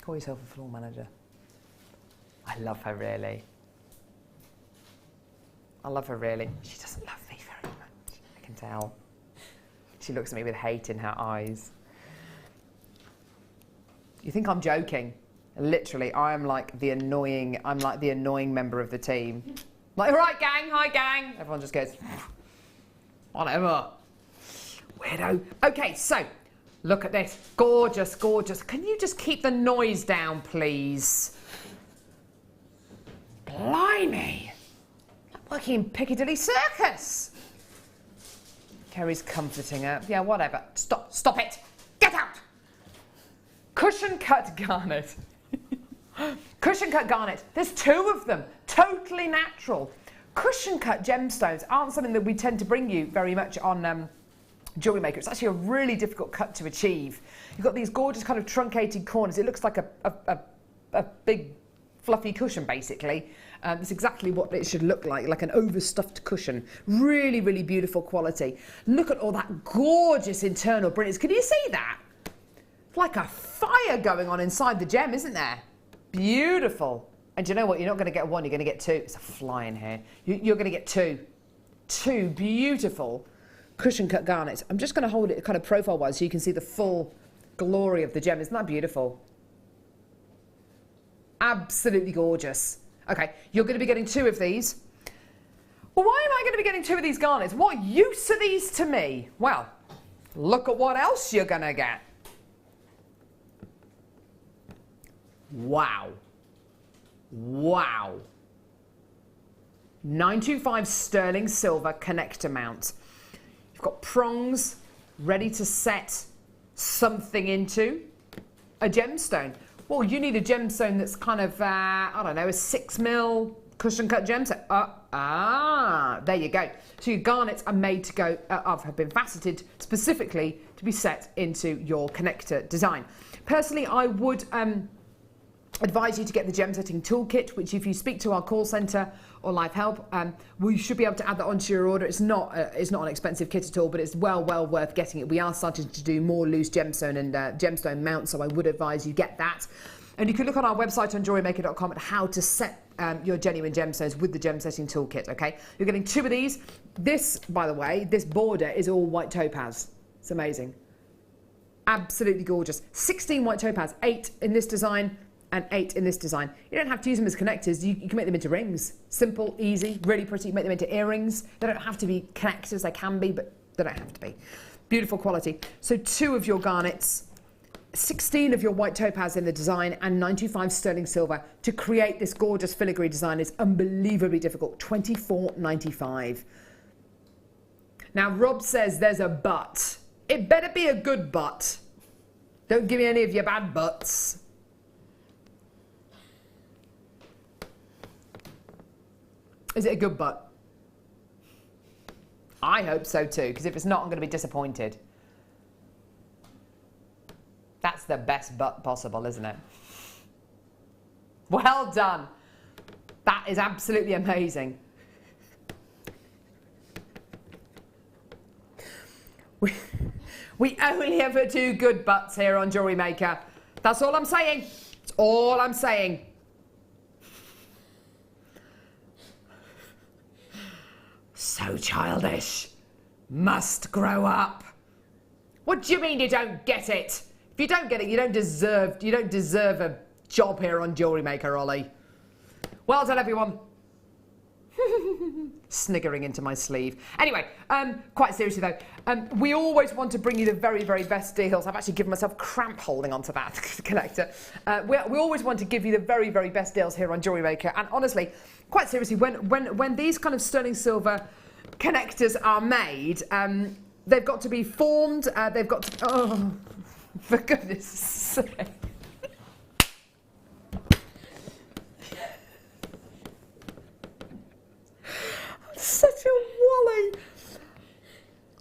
Call yourself a floor manager. I love her really. I love her really. She doesn't love me very much, I can tell. She looks at me with hate in her eyes. You think I'm joking? Literally, I'm like the annoying member of the team. Like, all right, gang, hi, gang. Everyone just goes, whatever. Weirdo. Okay, so, look at this. Gorgeous, gorgeous. Can you just keep the noise down, please? Blimey. I'm working in Piccadilly Circus. Kerry's comforting her. Yeah, whatever. Stop it. Get out. Cushion cut garnet. Cushion cut garnet. There's 2 of them. Totally natural. Cushion cut gemstones aren't something that we tend to bring you very much on Jewellery Maker. It's actually a really difficult cut to achieve. You've got these gorgeous kind of truncated corners. It looks like a big fluffy cushion, basically. It's exactly what it should look like an overstuffed cushion. Really, really beautiful quality. Look at all that gorgeous internal brilliance. Can you see that? It's like a fire going on inside the gem, isn't there? Beautiful. And do you know what? You're not going to get 1, you're going to get 2. It's a fly in here. You're going to get 2. 2 beautiful cushion cut garnets. I'm just going to hold it kind of profile wise so you can see the full glory of the gem. Isn't that beautiful? Absolutely gorgeous. Okay, you're going to be getting 2 of these. Well, why am I going to be getting 2 of these garnets? What use are these to me? Well, look at what else you're going to get. Wow. Wow. 925 sterling silver connector mount. You've got prongs ready to set something into. A gemstone. Well, you need a gemstone that's kind of, I don't know, a 6mm cushion cut gemstone. There you go. So your garnets are made to go, have been faceted specifically to be set into your connector design. Personally, I would advise you to get the gem setting toolkit, which if you speak to our call centre or live help, we should be able to add that onto your order. It's not an expensive kit at all, but it's well worth getting it. We are starting to do more loose gemstone and gemstone mounts, so I would advise you get that. And you can look on our website on JewelleryMaker.com at how to set your genuine gemstones with the gem setting toolkit, okay? You're getting 2 of these. This, by the way, this border is all white topaz. It's amazing. Absolutely gorgeous. 16 white topaz, 8 in this design, and 8 in this design. You don't have to use them as connectors. You can make them into rings. Simple, easy, really pretty. You make them into earrings. They don't have to be connectors. They can be, but they don't have to be. Beautiful quality. So 2 of your garnets, 16 of your white topaz in the design, and 925 sterling silver to create this gorgeous filigree design is unbelievably difficult. $24.95. Now, Rob says there's a but. It better be a good but. Don't give me any of your bad buts. Is it a good butt? I hope so too, because if it's not, I'm going to be disappointed. That's the best butt possible, isn't it? Well done. That is absolutely amazing. We only ever do good butts here on Jewellery Maker. That's all I'm saying. That's all I'm saying. So childish. Must grow up. What do you mean you don't get it? If you don't get it, you don't deserve a job here on Jewellery Maker, Ollie. Well done, everyone. Sniggering into my sleeve. Anyway, quite seriously though, we always want to bring you the very, very best deals. I've actually given myself cramp holding onto that connector. We always want to give you the very, very best deals here on Jewellery Maker. And honestly, quite seriously, when these kind of sterling silver connectors are made, they've got to be formed. They've got to. Oh, for goodness sake. Such a wally.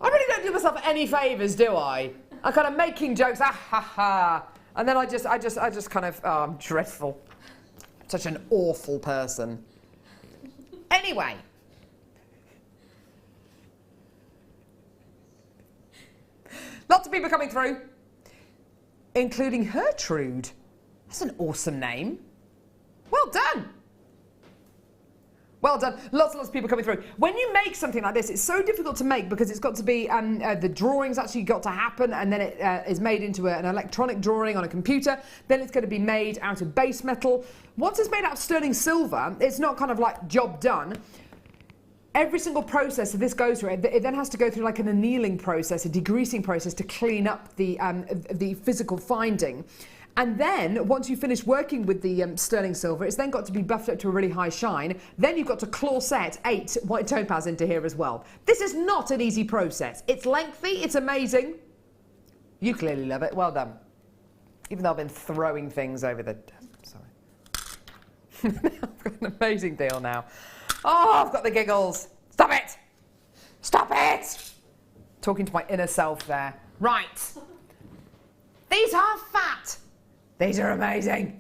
I really don't do myself any favours, do I? I'm kind of making jokes, ah ha ha, and then I just kind of, oh, I'm dreadful. Such an awful person. Anyway. Lots of people coming through, including Hertrude. That's an awesome name. Well done. Well done. Lots and lots of people coming through. When you make something like this, it's so difficult to make because it's got to be, the drawings actually got to happen, and then it is made into an electronic drawing on a computer. Then it's going to be made out of base metal. Once it's made out of sterling silver, it's not kind of like job done. Every single process that this goes through, it then has to go through like an annealing process, a degreasing process to clean up the physical finding. And then, once you finish working with the sterling silver, it's then got to be buffed up to a really high shine. Then you've got to claw set 8 white topaz into here as well. This is not an easy process. It's lengthy, it's amazing. You clearly love it, well done. Even though I've been throwing things over the... Sorry. I've got an amazing deal now. Oh, I've got the giggles. Stop it! Stop it! Talking to my inner self there. Right. These are fat. These are amazing.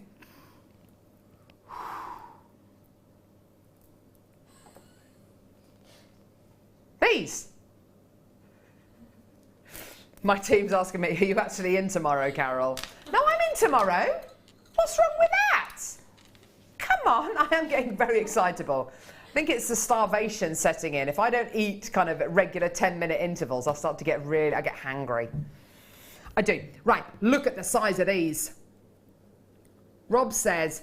These. My team's asking me, are you actually in tomorrow, Carol? No, I'm in tomorrow. What's wrong with that? Come on, I am getting very excitable. I think it's the starvation setting in. If I don't eat kind of at regular 10-minute intervals, I start to get I get hangry. I do. Right, look at the size of these. Rob says,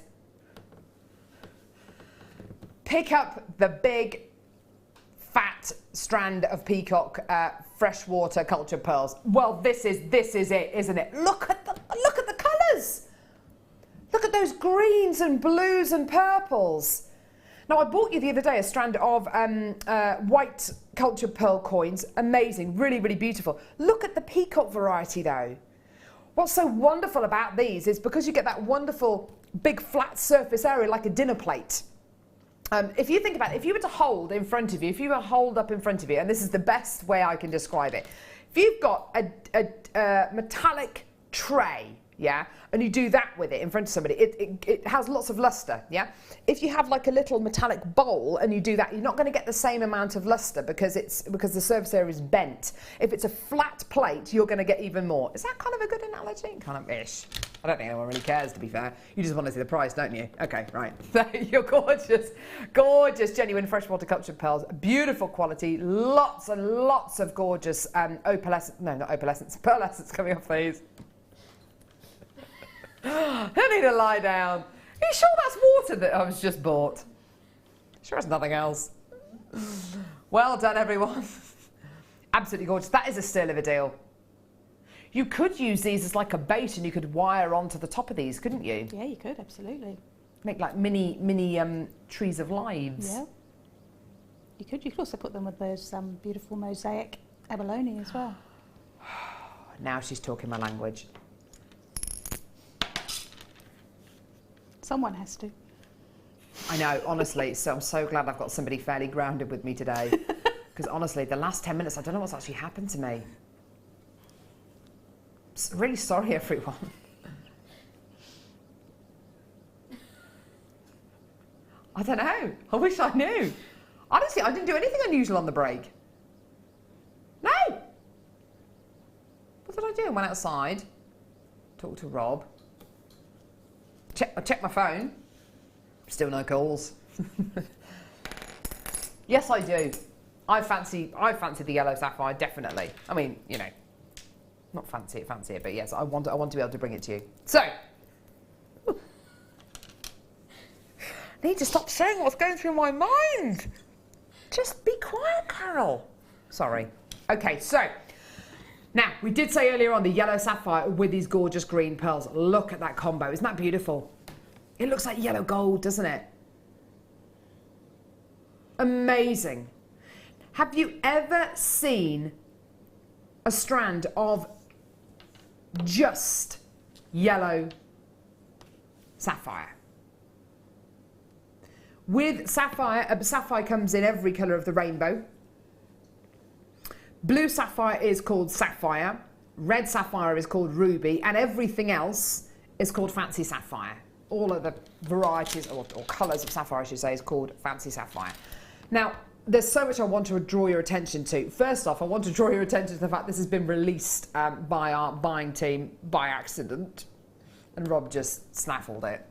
pick up the big, fat strand of peacock freshwater cultured pearls. Well, this is it, isn't it? Look at the colours. Look at those greens and blues and purples. Now, I bought you the other day a strand of white cultured pearl coins. Amazing, really, really beautiful. Look at the peacock variety, though. What's so wonderful about these is because you get that wonderful big flat surface area like a dinner plate. If you think about it, if you were to hold in front of you, if you were to hold up in front of you, and this is the best way I can describe it, if you've got a metallic tray, yeah, and you do that with it in front of somebody, it has lots of luster, yeah? If you have like a little metallic bowl and you do that, you're not going to get the same amount of luster because the surface area is bent. If it's a flat plate, you're going to get even more. Is that kind of a good analogy? Kind of ish. I don't think anyone really cares, to be fair. You just want to see the price, don't you? Okay, right. You're gorgeous, gorgeous, genuine freshwater cultured pearls. Beautiful quality, lots and lots of gorgeous opalescence, no, not opalescence, pearlescence coming off these. I need to lie down. Are you sure that's water that I was just bought? Sure it's nothing else. Well done, everyone. Absolutely gorgeous. That is a steal of a deal. You could use these as like a bait and you could wire onto the top of these, couldn't you? Yeah, you could, absolutely. Make like mini trees of lives. Yeah. You could also put them with those beautiful mosaic abalone as well. Now she's talking my language. Someone has to. I know, honestly, so I'm so glad I've got somebody fairly grounded with me today. Because honestly, the last 10 minutes, I don't know what's actually happened to me. Really sorry, everyone. I don't know. I wish I knew. Honestly, I didn't do anything unusual on the break. No. What did I do? I went outside, talked to Rob. I checked my phone. Still no calls. Yes, I do. I fancy the yellow sapphire, definitely. I mean, you know, not fancy it, but yes, I want to be able to bring it to you. So, I need to stop saying what's going through my mind. Just be quiet, Carol. Sorry. Okay, so now we did say earlier on the yellow sapphire with these gorgeous green pearls. Look at that combo. Isn't that beautiful? It looks like yellow gold, doesn't it? Amazing. Have you ever seen a strand of just yellow sapphire? With sapphire, sapphire comes in every colour of the rainbow. Blue sapphire is called sapphire, red sapphire is called ruby, and everything else is called fancy sapphire. All of the varieties, or colours of sapphire, I should say, is called fancy sapphire. Now, there's so much I want to draw your attention to. First off, I want to draw your attention to the fact this has been released by our buying team by accident. And Rob just snaffled it.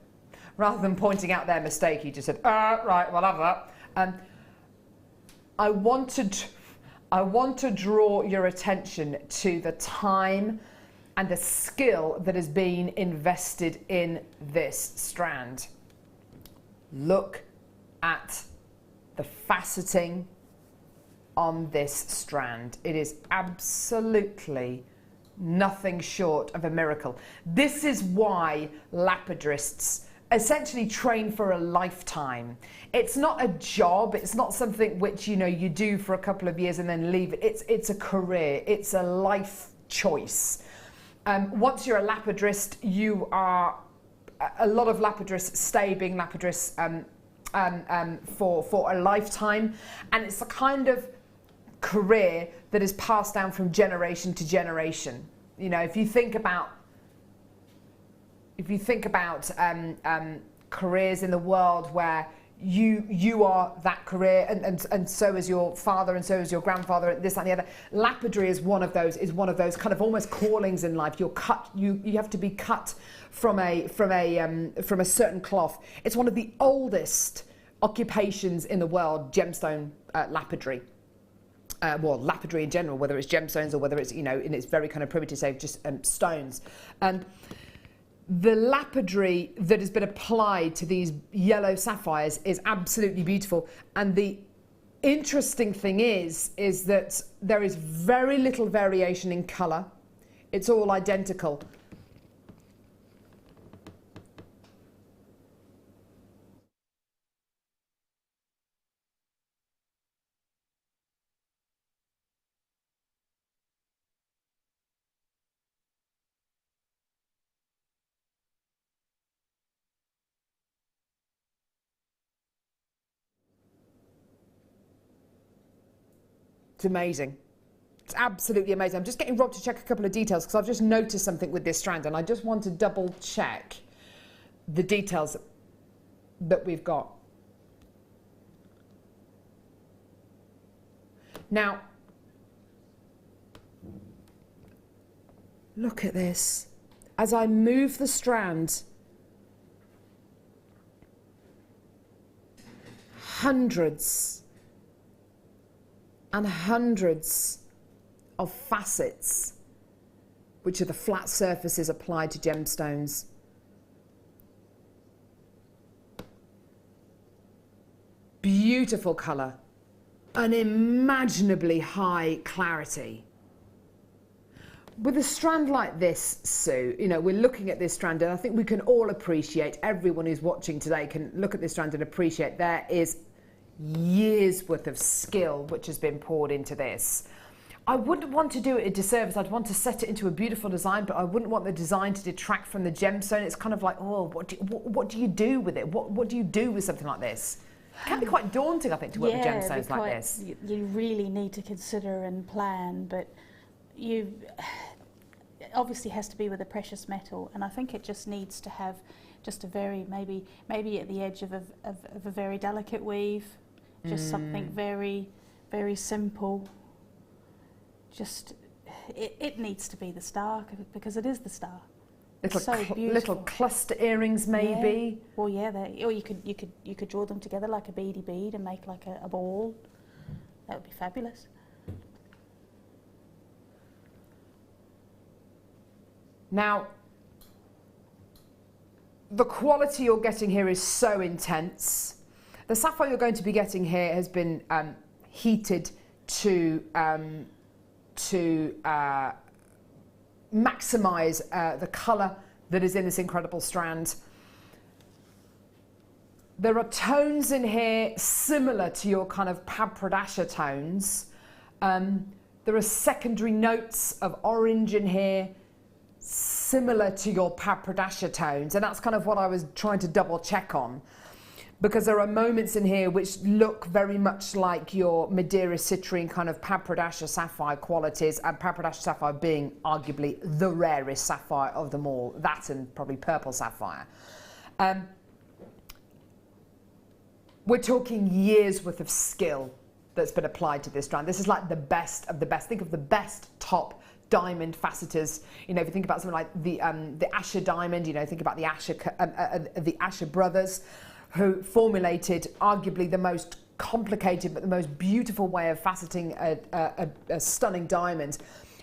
Rather than pointing out their mistake, he just said, right, we'll have that. I want to draw your attention to the time and the skill that has been invested in this strand. Look at the faceting on this strand. It is absolutely nothing short of a miracle. This is why lapidarists essentially train for a lifetime. It's not a job, it's not something which you do for a couple of years and then leave it. It's a career, it's a life choice. Once you're a lapidarist, you are, a lot of lapidarists stay being lapidarists for a lifetime, and it's a kind of career that is passed down from generation to generation. If you think about careers in the world where you are that career, and so is your father, and so is your grandfather, and this, that, and the other. Lapidary is one of those kind of almost callings in life. You have to be cut from a certain cloth. It's one of the oldest occupations in the world, gemstone lapidary. Well, lapidary in general, whether it's gemstones or whether it's in its very kind of primitive stage, just stones. The lapidary that has been applied to these yellow sapphires is absolutely beautiful. And the interesting thing is that there is very little variation in colour. It's all identical. It's amazing. It's absolutely amazing. I'm just getting Rob to check a couple of details because I've just noticed something with this strand and I just want to double check the details that we've got. Now, look at this. As I move the strand, hundreds and hundreds of facets, which are the flat surfaces applied to gemstones. Beautiful colour, unimaginably high clarity. With a strand like this, Sue, we're looking at this strand and I think we can all appreciate, everyone who's watching today can look at this strand and appreciate there is years worth of skill which has been poured into this. I wouldn't want to do it a disservice. I'd want to set it into a beautiful design, but I wouldn't want the design to detract from the gemstone. It's kind of like, oh, what do you do with it? What do you do with something like this? It can be quite daunting, I think, to work with gemstones like this. You really need to consider and plan, but it obviously has to be with a precious metal, and I think it just needs to have just a very, maybe at the edge of a very delicate weave, just something very, very simple. Just, it needs to be the star, because it is the star. Little cluster earrings, maybe. Yeah. Well, yeah, or you could draw them together like a beady bead and make like a ball. That would be fabulous. Now, the quality you're getting here is so intense. The sapphire you're going to be getting here has been heated to maximise the colour that is in this incredible strand. There are tones in here similar to your kind of Pabradasha tones. There are secondary notes of orange in here, similar to your Pabradasha tones, and that's kind of what I was trying to double check on, because there are moments in here which look very much like your Madeira citrine kind of Pabradasha sapphire qualities, and Pabradasha sapphire being arguably the rarest sapphire of them all, that and probably purple sapphire. We're talking years worth of skill that's been applied to this strand. This is like the best of the best. Think of the best top diamond facetors. You know, if you think about something like the Asher diamond, you know, think about the Asher brothers, who formulated arguably the most complicated but the most beautiful way of faceting a stunning diamond.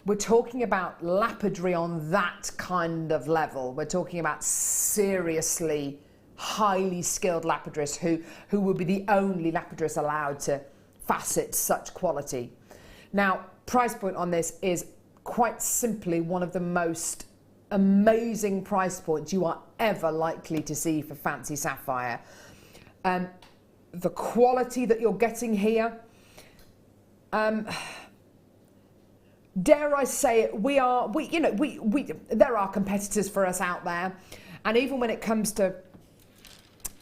We're talking about lapidary on that kind of level. We're talking about seriously highly skilled lapidarists who will be the only lapidarists allowed to facet such quality. Now, price point on this is quite simply one of the most amazing price points you are ever likely to see for fancy sapphire. The quality that you're getting here, dare I say it, there are competitors for us out there, and even when it comes to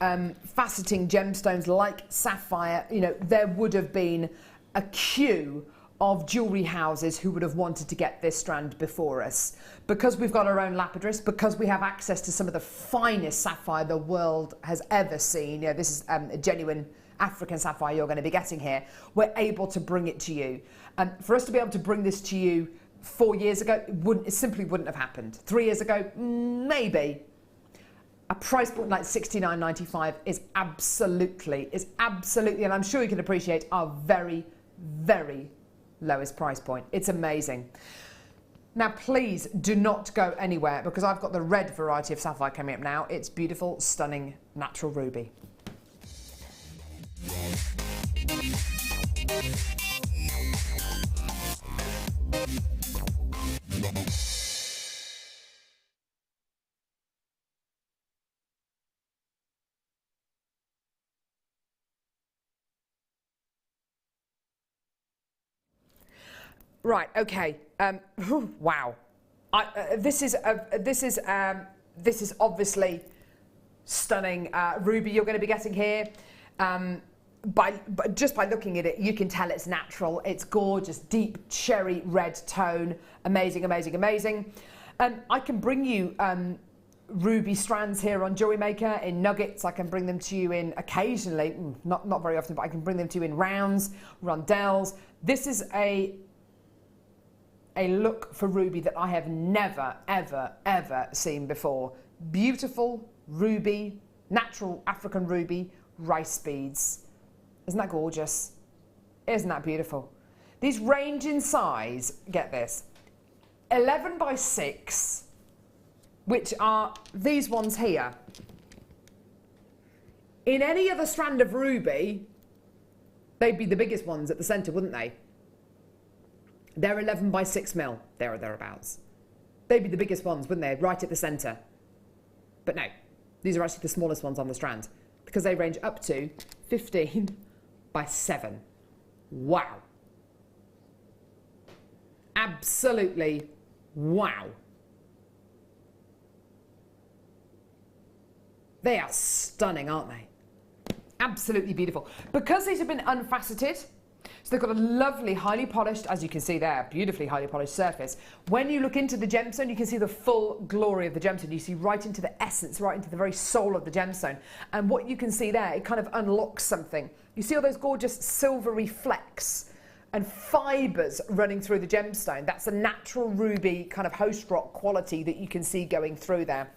faceting gemstones like sapphire, you know, there would have been a queue of jewellery houses who would have wanted to get this strand before us. Because we've got our own lapidarists, because we have access to some of the finest sapphire the world has ever seen, you know, this is a genuine African sapphire you're going to be getting here, we're able to bring it to you. For us to be able to bring this to you 4 years ago, it simply wouldn't have happened. 3 years ago, maybe. A price point like $69.95 is absolutely, and I'm sure you can appreciate, our very, very lowest price point. It's amazing. Now, please do not go anywhere, because I've got the red variety of sapphire coming up now. It's beautiful, stunning, natural ruby. Right. Okay. Wow. This is obviously stunning ruby you're going to be getting here. Just by looking at it, you can tell it's natural. It's gorgeous, deep cherry red tone. Amazing, amazing, amazing. I can bring you ruby strands here on JewelleryMaker in nuggets. I can bring them to you in occasionally, not very often, but I can bring them to you in rounds, rondelles. This is a look for ruby that I have never, ever, ever seen before. Beautiful ruby, natural African ruby, rice beads. Isn't that gorgeous? Isn't that beautiful? These range in size, get this, 11 by 6, which are these ones here. In any other strand of ruby, they'd be the biggest ones at the centre, wouldn't they? They're 11 by 6 mil, there or thereabouts. They'd be the biggest ones, wouldn't they? Right at the centre. But no, these are actually the smallest ones on the strand, because they range up to 15 by 7. Wow. Absolutely wow. They are stunning, aren't they? Absolutely beautiful. Because these have been unfaceted, so they've got a lovely, highly polished, as you can see there, beautifully highly polished surface. When you look into the gemstone, you can see the full glory of the gemstone. You see right into the essence, right into the very soul of the gemstone. And what you can see there, it kind of unlocks something. You see all those gorgeous silvery flecks and fibres running through the gemstone. That's a natural ruby kind of host rock quality that you can see going through there.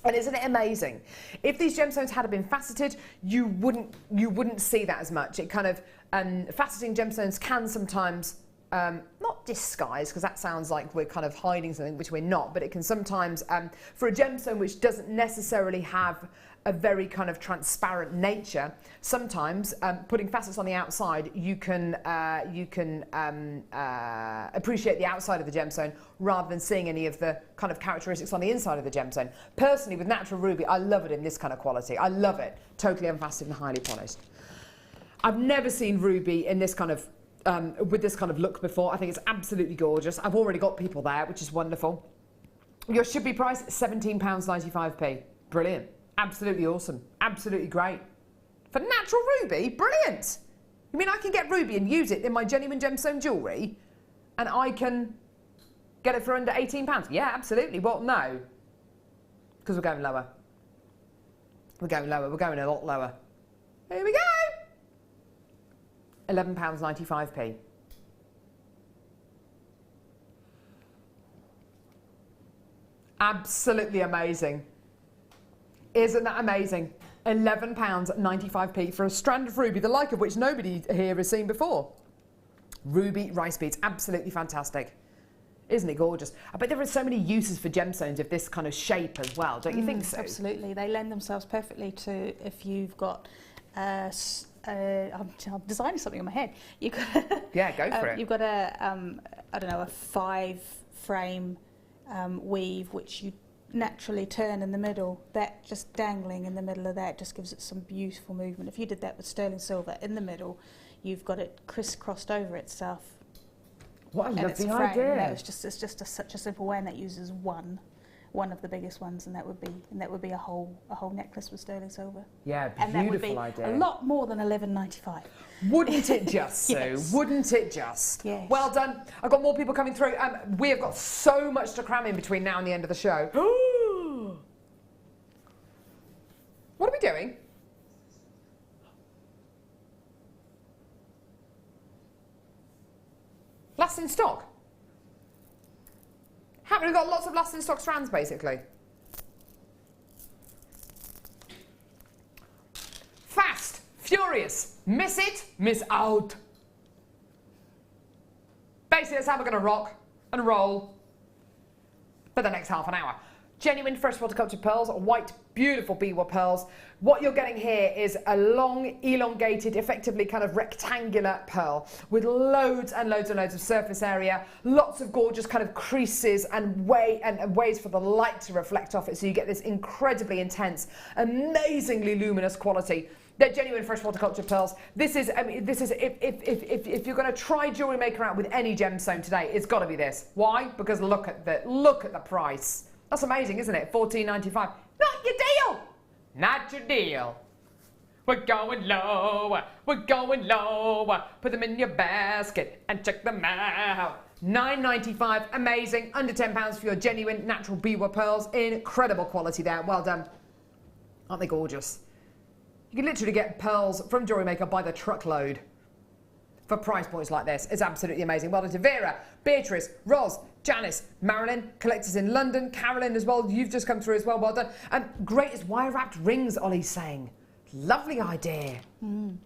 And isn't it amazing? If these gemstones had been faceted, you wouldn't see that as much. It kind of faceting gemstones can sometimes not disguise, because that sounds like we're kind of hiding something, which we're not. But it can sometimes, for a gemstone which doesn't necessarily have a very kind of transparent nature, sometimes putting facets on the outside, you can appreciate the outside of the gemstone rather than seeing any of the kind of characteristics on the inside of the gemstone. Personally, with natural ruby, I love it in this kind of quality. I love it, totally unfaceted and highly polished. I've never seen ruby in this kind of with this kind of look before. I think it's absolutely gorgeous. I've already got people there, which is wonderful. Your should be price £17.95p. Brilliant. Absolutely awesome. Absolutely great. For natural ruby, brilliant. You mean I can get ruby and use it in my genuine gemstone jewellery and I can get it for under £18? Yeah, absolutely. Well, no. Because we're going lower. We're going lower. We're going a lot lower. Here we go. £11.95p. Absolutely amazing. Isn't that amazing? £11.95 for a strand of ruby, the like of which nobody here has seen before. Ruby rice beads, absolutely fantastic. Isn't it gorgeous? I bet there are so many uses for gemstones of this kind of shape as well, don't you think so? Absolutely. They lend themselves perfectly to if you've got... I'm designing something in my head. You've got yeah, go for it. You've got a, I don't know, a 5-frame weave, which you naturally turn in the middle. That just dangling in the middle of that just gives it some beautiful movement. If you did that with sterling silver in the middle, you've got it crisscrossed over itself. What a lovely frame. idea! No, it's just such a simple way, and that uses one of the biggest ones, and that would be a whole necklace with sterling silver. Yeah, beautiful and that would be idea. a lot more than $11.95. Wouldn't it just, Sue? Yes. Wouldn't it just? Yes. Well done. I've got more people coming through. We have got so much to cram in between now and the end of the show. What are we doing? Last in stock? Haven't we got lots of last in stock strands, basically? Fast, furious, miss it, miss out. Basically, that's how we're going to rock and roll for the next half an hour. Genuine freshwater cultured pearls, white, beautiful beadwork pearls. What you're getting here is a long, elongated, effectively kind of rectangular pearl with loads and loads and loads of surface area, lots of gorgeous kind of creases and ways for the light to reflect off it, so you get this incredibly intense, amazingly luminous quality. They're genuine freshwater cultured pearls. This is, if you're going to try Jewellery Maker out with any gemstone today, it's got to be this. Why? Because look at the price. That's amazing, isn't it? $14.95. Not your deal. Not your deal. We're going low. We're going low. Put them in your basket and check them out. $9.95. Amazing. Under £10 for your genuine natural beadwork pearls. Incredible quality there. Well done. Aren't they gorgeous? You can literally get pearls from Jewellery Maker by the truckload for price points like this. It's absolutely amazing. Well done to Vera, Beatrice, Roz, Janice, Marilyn, collectors in London, Carolyn as well. You've just come through as well. Well done. And great as wire-wrapped rings, Ollie's saying. Lovely idea. Jan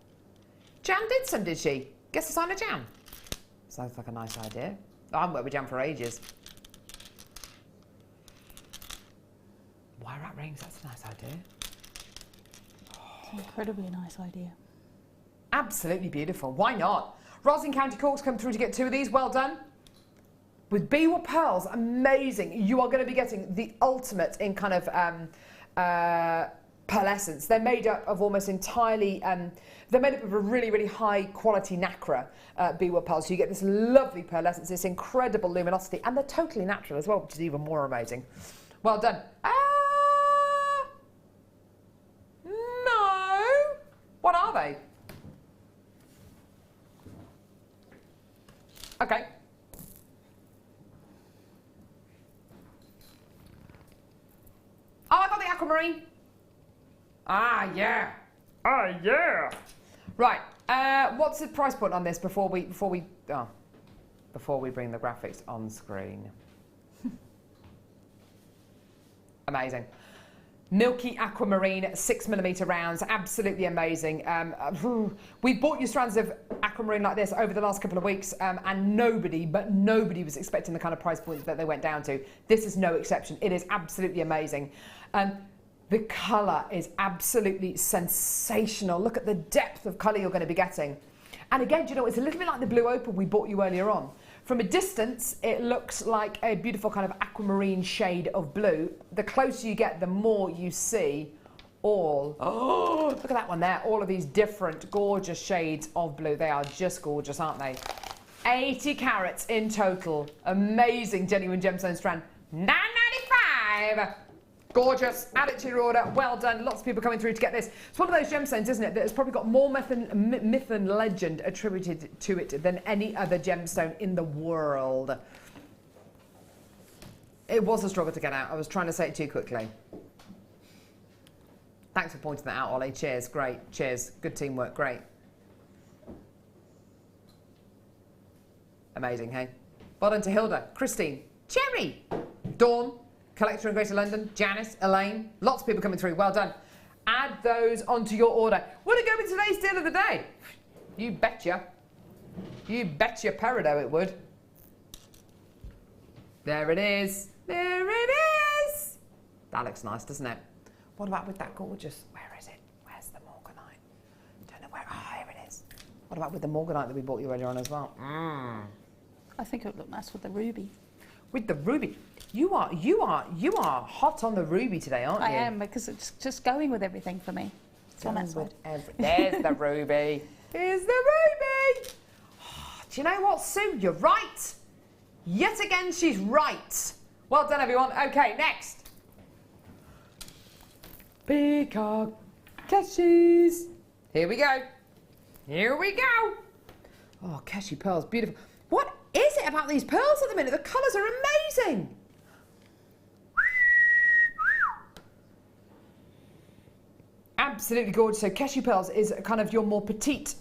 did some, did she? Guess the sign of Jan. Sounds like a nice idea. I haven't worked with Jan for ages. Wire-wrapped rings, that's a nice idea. Incredibly nice idea. Absolutely beautiful. Why not? Roslyn County Cork's come through to get 2 of these. Well done. With beadwork pearls, amazing. You are going to be getting the ultimate in kind of pearlescence. They're made up of almost entirely, they're made up of a really, really high quality nacre beadwork pearls. So you get this lovely pearlescence, this incredible luminosity, and they're totally natural as well, which is even more amazing. Well done. No. What are they? Okay. Oh, I got the aquamarine. Ah, yeah. Ah, yeah. Right. What's the price point on this before we bring the graphics on screen? Amazing. Milky aquamarine 6mm rounds, absolutely amazing. We bought you strands of aquamarine like this over the last couple of weeks, and nobody was expecting the kind of price points that they went down to. This is no exception. It is absolutely amazing. The colour is absolutely sensational. Look at the depth of colour you're going to be getting. And again, do you know, it's a little bit like the blue opal we bought you earlier on. From a distance, it looks like a beautiful kind of aquamarine shade of blue. The closer you get, the more you see all, oh, look at that one there, all of these different gorgeous shades of blue. They are just gorgeous, aren't they? 80 carats in total. Amazing genuine gemstone strand. $9.95. Gorgeous. Add it to your order. Well done. Lots of people coming through to get this. It's one of those gemstones, isn't it, that has probably got more myth and legend attributed to it than any other gemstone in the world. It was a struggle to get out. I was trying to say it too quickly. Thanks for pointing that out, Ollie. Cheers. Great. Cheers. Good teamwork. Great. Amazing, hey? Well done to Hilda, Christine, Cherry, Dawn, collector in Greater London, Janice, Elaine, lots of people coming through, well done. Add those onto your order. Would it go with today's deal of the day? You betcha. You betcha peridot it would. There it is. There it is. That looks nice, doesn't it? What about with that gorgeous, where is it? Where's the Morganite? Don't know where, here it is. What about with the Morganite that we bought you earlier on as well? I think it would look nice with the ruby. With the ruby. You are hot on the ruby today, aren't you? I am, because it's just going with everything for me. It's on that side. There's the ruby. Here's the ruby. Oh, do you know what, Sue? You're right. Yet again, she's right. Well done, everyone. Okay, next. Peacock cashews. Here we go. Here we go. Oh, cashew pearls, beautiful. What is it about these pearls at the minute? The colours are amazing. Absolutely gorgeous. So cashew pearls is kind of your more petite,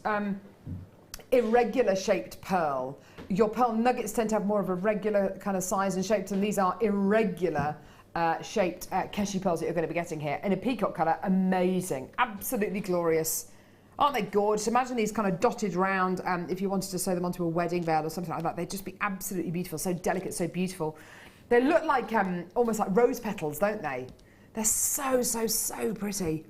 irregular shaped pearl. Your pearl nuggets tend to have more of a regular kind of size and shape, and these are irregular shaped cashew pearls that you're going to be getting here in a peacock colour. Amazing. Absolutely glorious. Aren't they gorgeous? Imagine these kind of dotted round, if you wanted to sew them onto a wedding veil or something like that. They'd just be absolutely beautiful. So delicate, so beautiful. They look like, almost like rose petals, don't they? They're so, so, so pretty.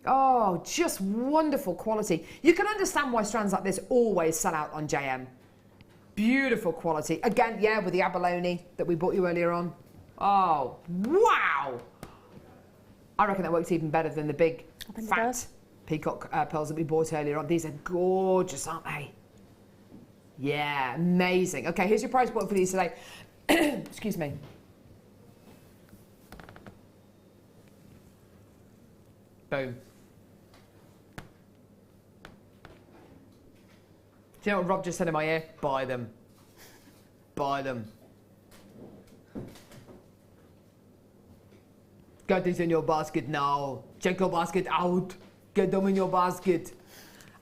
Oh, just wonderful quality. You can understand why strands like this always sell out on JM. Beautiful quality. Again, yeah, with the abalone that we bought you earlier on. Oh, wow. I reckon that works even better than the big, fat peacock pearls that we bought earlier on. These are gorgeous, aren't they? Yeah, amazing. Okay, here's your price point for these today. Excuse me. Boom. Do you know what Rob just said in my ear? Buy them. Buy them. Get these in your basket now. Check your basket out. Get them in your basket.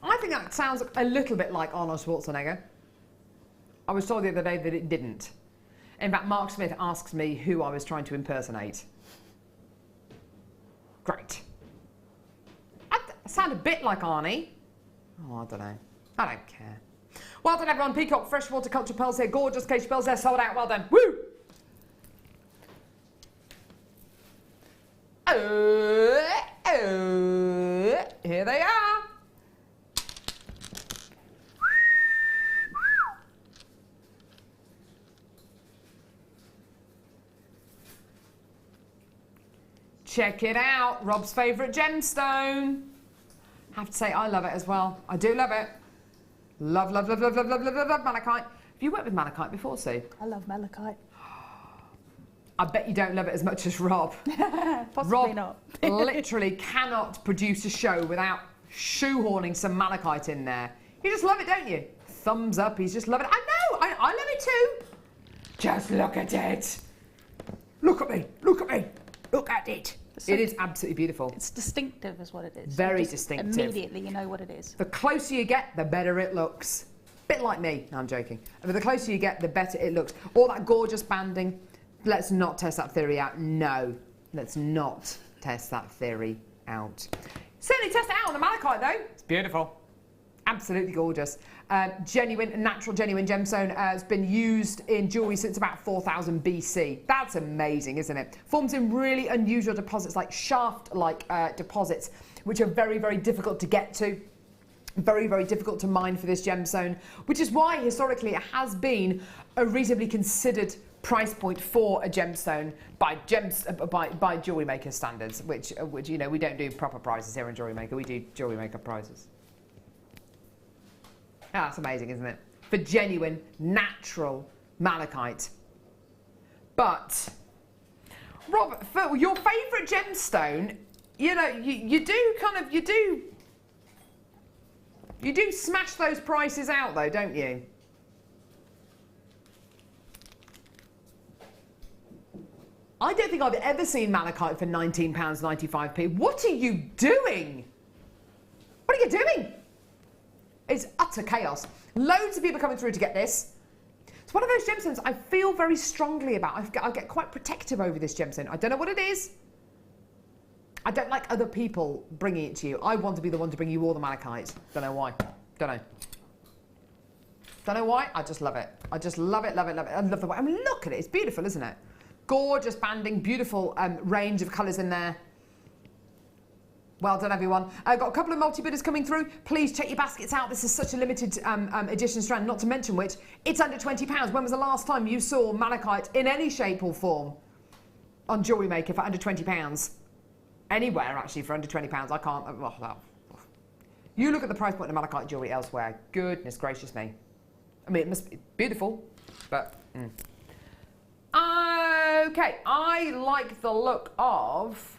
I think that sounds a little bit like Arnold Schwarzenegger. I was told the other day that it didn't. In fact, Mark Smith asks me who I was trying to impersonate. Great. I sound a bit like Arnie. Oh, I don't know. I don't care. Well done, everyone. Peacock Freshwater Culture Pearls here. Gorgeous cashew pearls. They're sold out. Well done. Woo! Here they are. Check it out. Rob's favourite gemstone. I have to say, I love it as well. I do love it. Love, love, love, love, love, love, love, love, love malachite. Have you worked with malachite before, Sue? I love malachite. I bet you don't love it as much as Rob. Possibly Rob not. literally cannot produce a show without shoehorning some malachite in there. You just love it, don't you? Thumbs up, he's just loving it. I know, I love it too. Just look at it. Look at me, look at me, look at it. It is absolutely beautiful. It's distinctive is what it is. Very distinctive. Immediately you know what it is. The closer you get, the better it looks. Bit like me. No, I'm joking. But the closer you get, the better it looks. All that gorgeous banding. Let's not test that theory out. No, let's not test that theory out. Certainly test it out on the malachite though. It's beautiful. Absolutely gorgeous. Genuine, natural genuine gemstone has been used in jewellery since about 4000 BC. That's amazing, isn't it? Forms in really unusual deposits like shaft-like deposits, which are very, very difficult to get to. Very, very difficult to mine for this gemstone, which is why historically it has been a reasonably considered price point for a gemstone by Jewellery Maker standards, which you know, we don't do proper prices here in Jewellery Maker, we do Jewellery Maker prices. Oh, that's amazing, isn't it? For genuine, natural malachite. But, Rob, for your favourite gemstone, you know, you do smash those prices out though, don't you? I don't think I've ever seen malachite for £19.95p. What are you doing? What are you doing? It's utter chaos. Loads of people coming through to get this. It's one of those gemstones I feel very strongly about. I get quite protective over this gemstone. I don't know what it is. I don't like other people bringing it to you. I want to be the one to bring you all the malachite. Don't know why. Don't know. Don't know why. I just love it. I just love it, love it, love it. I love the way. I mean, look at it. It's beautiful, isn't it? Gorgeous banding, beautiful range of colours in there. Well done, everyone. I've got a couple of multi-bidders coming through. Please check your baskets out. This is such a limited edition strand, not to mention which, it's under £20. When was the last time you saw malachite in any shape or form on JewelleryMaker for under £20? Anywhere, actually, for under £20. I can't. You look at the price point of malachite jewellery elsewhere. Goodness gracious me. I mean, it must be beautiful, but... Okay, I like the look of...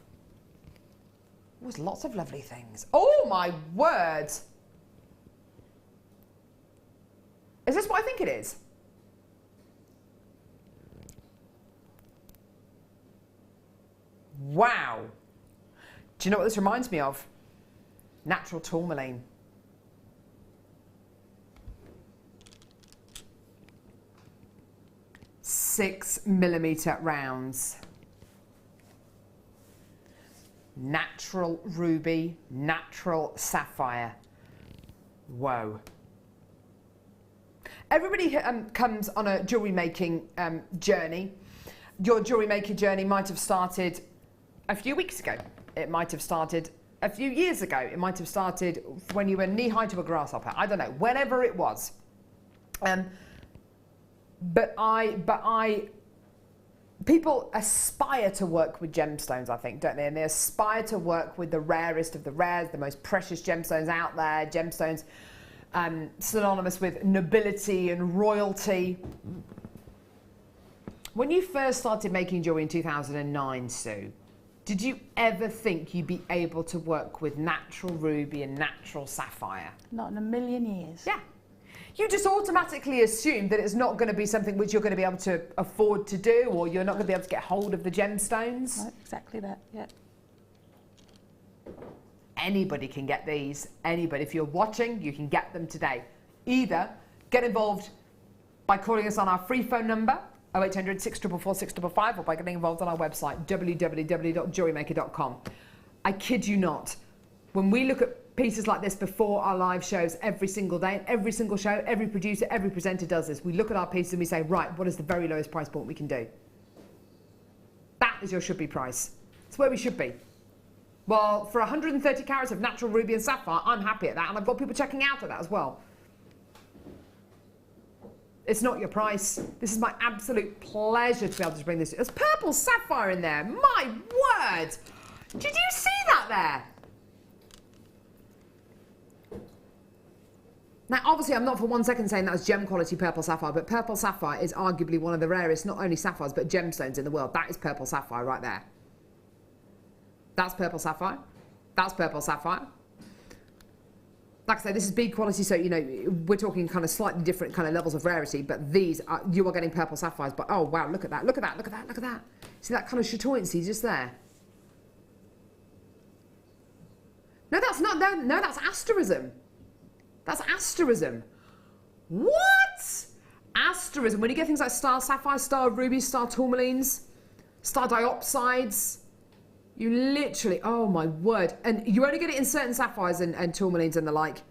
There's lots of lovely things. Oh my word! Is this what I think it is? Wow! Do you know what this reminds me of? Natural tourmaline. $6mm rounds. Natural ruby, natural sapphire. Whoa. Everybody comes on a jewellery making journey. Your jewellery making journey might have started a few weeks ago. It might have started a few years ago. It might have started when you were knee-high to a grasshopper. I don't know, whenever it was. People aspire to work with gemstones, I think, don't they? And they aspire to work with the rarest of the rares, the most precious gemstones out there, gemstones synonymous with nobility and royalty. When you first started making jewellery in 2009, Sue, did you ever think you'd be able to work with natural ruby and natural sapphire? Not in a million years. Yeah. You just automatically assume that it's not going to be something which you're going to be able to afford to do, or you're not going to be able to get hold of the gemstones. Right, exactly that, yeah. Anybody can get these. Anybody. If you're watching, you can get them today. Either get involved by calling us on our free phone number, 0800 644 655, or by getting involved on our website, www.jewellerymaker.com. I kid you not. When we look at pieces like this before our live shows every single day, every single show, every producer, every presenter does this. We look at our pieces and we say, right, what is the very lowest price point we can do? That is your should-be price. It's where we should be. Well, for 130 carats of natural ruby and sapphire, I'm happy at that, and I've got people checking out at that as well. It's not your price. This is my absolute pleasure to be able to bring this. There's purple sapphire in there. My word! Did you see that there? Now, obviously, I'm not for 1 second saying that was gem quality purple sapphire, but purple sapphire is arguably one of the rarest, not only sapphires, but gemstones in the world. That is purple sapphire right there. That's purple sapphire. That's purple sapphire. Like I say, this is bead quality, so, you know, we're talking kind of slightly different kind of levels of rarity, but these are, you are getting purple sapphires. But, oh, wow, look at that, look at that, look at that, look at that. See that kind of chatoyancy just there? No, that's not, no, that's asterism. That's asterism. What? Asterism. When you get things like star sapphire, star rubies, star tourmalines, star diopsides, you literally, oh my word. And you only get it in certain sapphires and tourmalines and the like.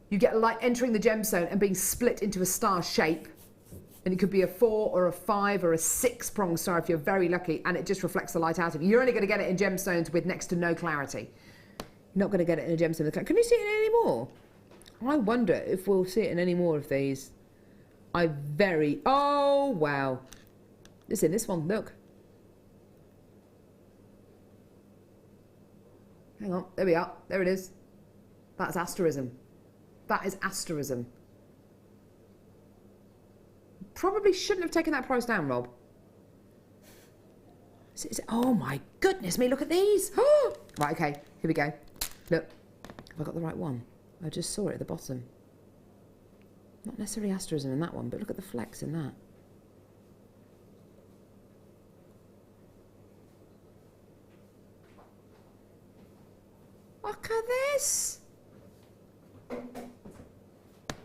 You get light entering the gemstone and being split into a star shape. And it could be a 4 or a 5 or a 6 pronged star if you're very lucky, and it just reflects the light out of you. You're only going to get it in gemstones with next to no clarity. Not going to get it in a gemstone. Can you see it in any more? I wonder if we'll see it in any more of these. Oh, wow. It's in this one, look. Hang on, there we are. There it is. That's asterism. That is asterism. Probably shouldn't have taken that price down, Rob. Oh my goodness me, look at these. Right, okay, here we go. Look, have I got the right one? I just saw it at the bottom. Not necessarily asterism in that one, but look at the flecks in that. Look at this.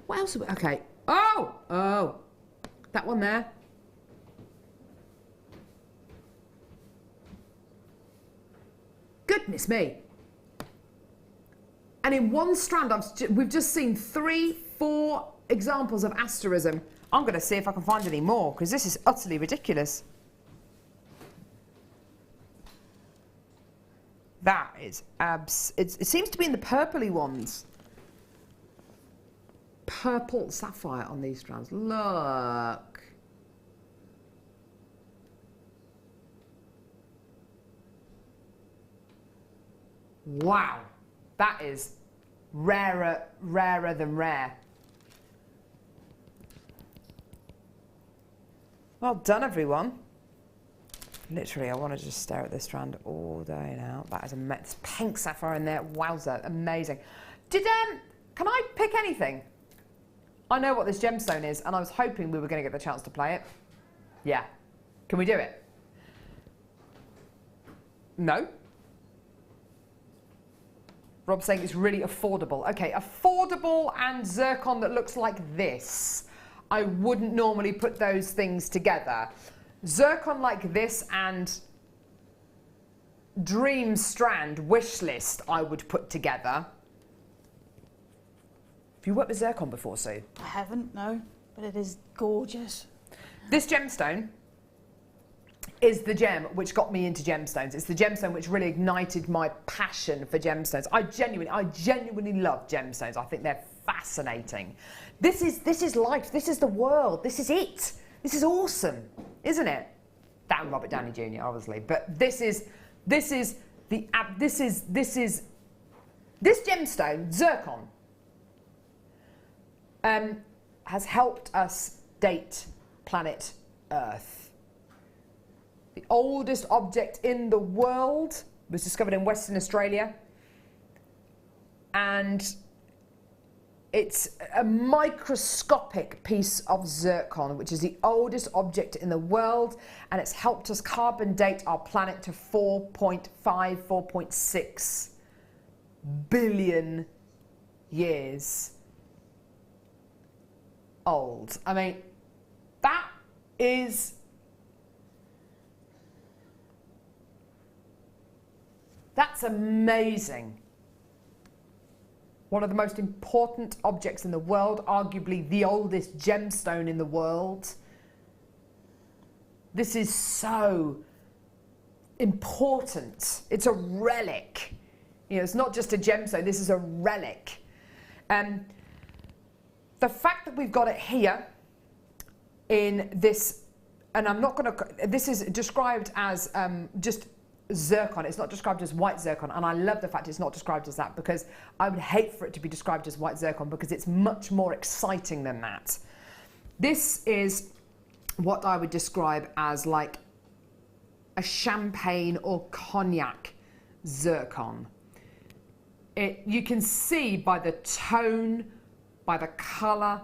What else? Okay, Oh, oh, that one there. Goodness me. And in one strand, we've just seen 3, 4 examples of asterism. I'm going to see if I can find any more, because this is utterly ridiculous. That is it seems to be in the purpley ones. Purple sapphire on these strands. Look. Wow. That is rarer than rare. Well done, everyone. Literally, I want to just stare at this strand all day now. That is a pink sapphire in there. Wowza, amazing. Can I pick anything? I know what this gemstone is, and I was hoping we were going to get the chance to play it. Yeah. Can we do it? No? Rob's saying it's really affordable. Okay, affordable and zircon that looks like this. I wouldn't normally put those things together. Zircon like this and dream strand wish list I would put together. Have you worked with zircon before, Sue? I haven't, no, but it is gorgeous. This gemstone is the gem which got me into gemstones. It's the gemstone which really ignited my passion for gemstones. I genuinely love gemstones. I think they're fascinating. This is life. This is the world. This is it. This is awesome, isn't it? That and Robert Downey Jr. obviously, but this gemstone, zircon, has helped us date planet Earth. The oldest object in the world was discovered in Western Australia, and it's a microscopic piece of zircon, which is the oldest object in the world, and it's helped us carbon date our planet to 4.5, 4.6 billion years old. I mean, that's amazing. One of the most important objects in the world, arguably the oldest gemstone in the world. This is so important. It's a relic. You know, it's not just a gemstone, this is a relic. The fact that we've got it here in this, and I'm not going to, this is described as just zircon. It's not described as white zircon, and I love the fact it's not described as that, because I would hate for it to be described as white zircon, because it's much more exciting than that. This is what I would describe as like a champagne or cognac zircon. You can see by the tone, by the colour,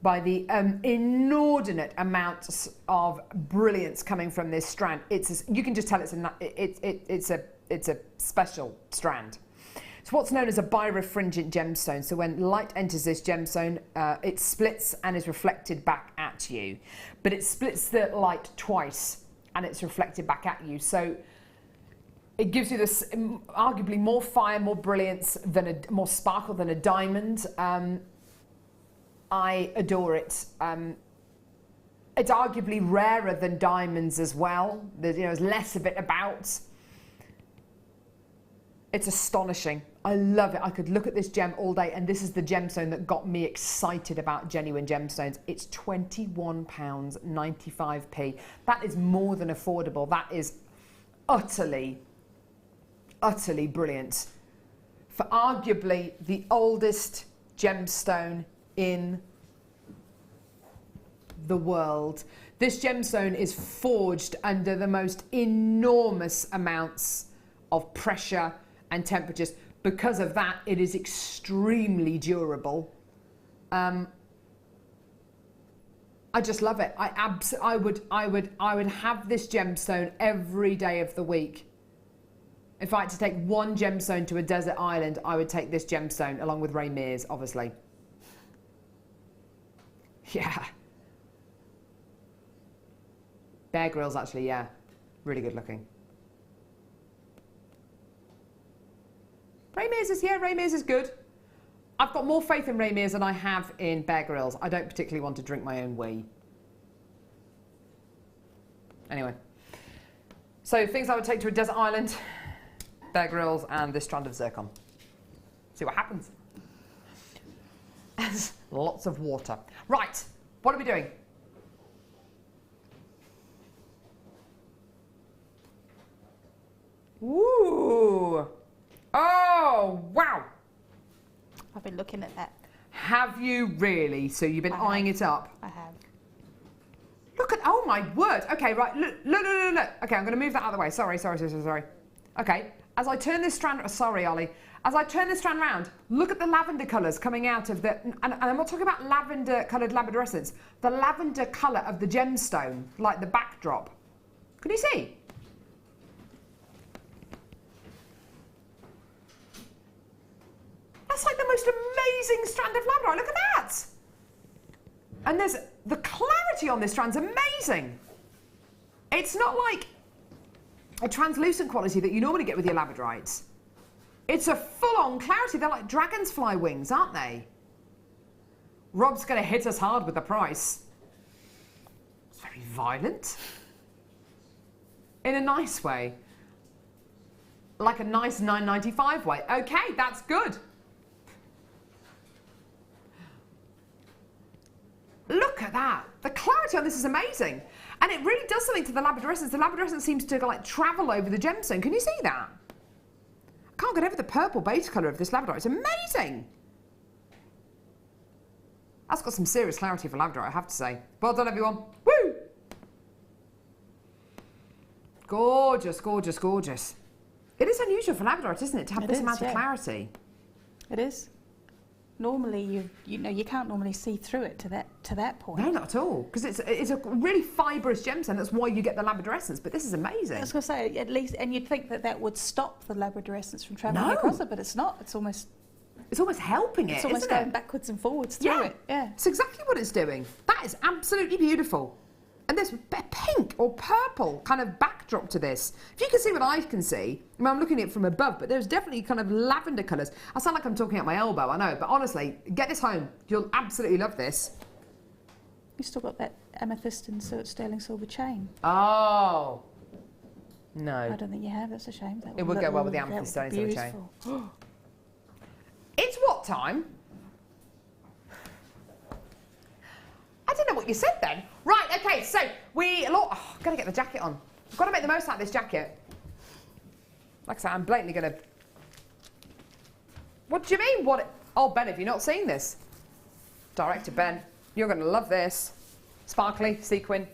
by the inordinate amounts of brilliance coming from this strand. You can just tell it's a special strand. It's what's known as a birefringent gemstone. So when light enters this gemstone, it splits and is reflected back at you. But it splits the light twice and it's reflected back at you. So it gives you this arguably more fire, more brilliance, more sparkle than a diamond. I adore it. It's arguably rarer than diamonds as well. There's less of it about. It's astonishing. I love it. I could look at this gem all day, and this is the gemstone that got me excited about genuine gemstones. It's £21.95p. That is more than affordable. That is utterly brilliant. For arguably the oldest gemstone in the world. This gemstone is forged under the most enormous amounts of pressure and temperatures. Because of that, it is extremely durable. I just love it. I would have this gemstone every day of the week. If I had to take one gemstone to a desert island, I would take this gemstone along with Ray Mears, obviously. Yeah. Bear Grylls, actually, yeah. Really good looking. Ray Mears is, yeah, Ray Mears is good. I've got more faith in Ray Mears than I have in Bear Grylls. I don't particularly want to drink my own wee. Anyway. So things I would take to a desert island, Bear Grylls and this strand of zircon. See what happens. Lots of water. Right, what are we doing? Ooh. Oh, wow. I've been looking at that. Have you really? So you've been eyeing it up? I have. Look at, oh my word. Okay, right, look. Okay, I'm going to move that out of the way. Sorry. Okay, as I turn this strand, sorry, Ollie. As I turn this strand round, look at the lavender colours coming out of the, and I'm not talking about lavender coloured labradorescence, the lavender colour of the gemstone, like the backdrop. Can you see? That's like the most amazing strand of labradorite. Look at that. And there's the clarity on this strand's amazing. It's not like a translucent quality that you normally get with your labradorites. It's a full-on clarity. They're like dragon's fly wings, aren't they? Rob's going to hit us hard with the price. It's very violent. In a nice way. Like a nice $9.95 way. Okay, that's good. Look at that. The clarity on this is amazing. And it really does something to the labradorescence. The labradorescence seems to like travel over the gemstone. Can you see that? I can't get over the purple base colour of this labradorite. It's amazing. That's got some serious clarity for labradorite, I have to say. Well done, everyone. Woo! Gorgeous, gorgeous, gorgeous. It is unusual for labradorite, isn't it, to have this amount of clarity? It is. Normally, you know, you can't normally see through it to that point. No, not at all, because it's a really fibrous gemstone. That's why you get the labradorescence. But this is amazing. I was going to say, at least, and you'd think that would stop the labradorescence from travelling across it, but it's not. It's almost helping it. It's almost going backwards and forwards through it. Yeah, it's exactly what it's doing. That is absolutely beautiful. And there's a pink or purple kind of backdrop to this. If you can see what I can see, I mean, I'm looking at it from above, but there's definitely kind of lavender colours. I sound like I'm talking at my elbow, I know, but honestly, get this home. You'll absolutely love this. You've still got that amethyst and sterling silver chain. Oh. No. I don't think you have, that's a shame. It would go well with the amethyst sterling silver chain. It's what time? I don't know what you said then. Right, okay, so I've got to get the jacket on. I've got to make the most out of this jacket. Like I said, I'm blatantly going to... What do you mean? Oh, Ben, have you not seen this? Director Ben, you're going to love this. Sparkly, sequin.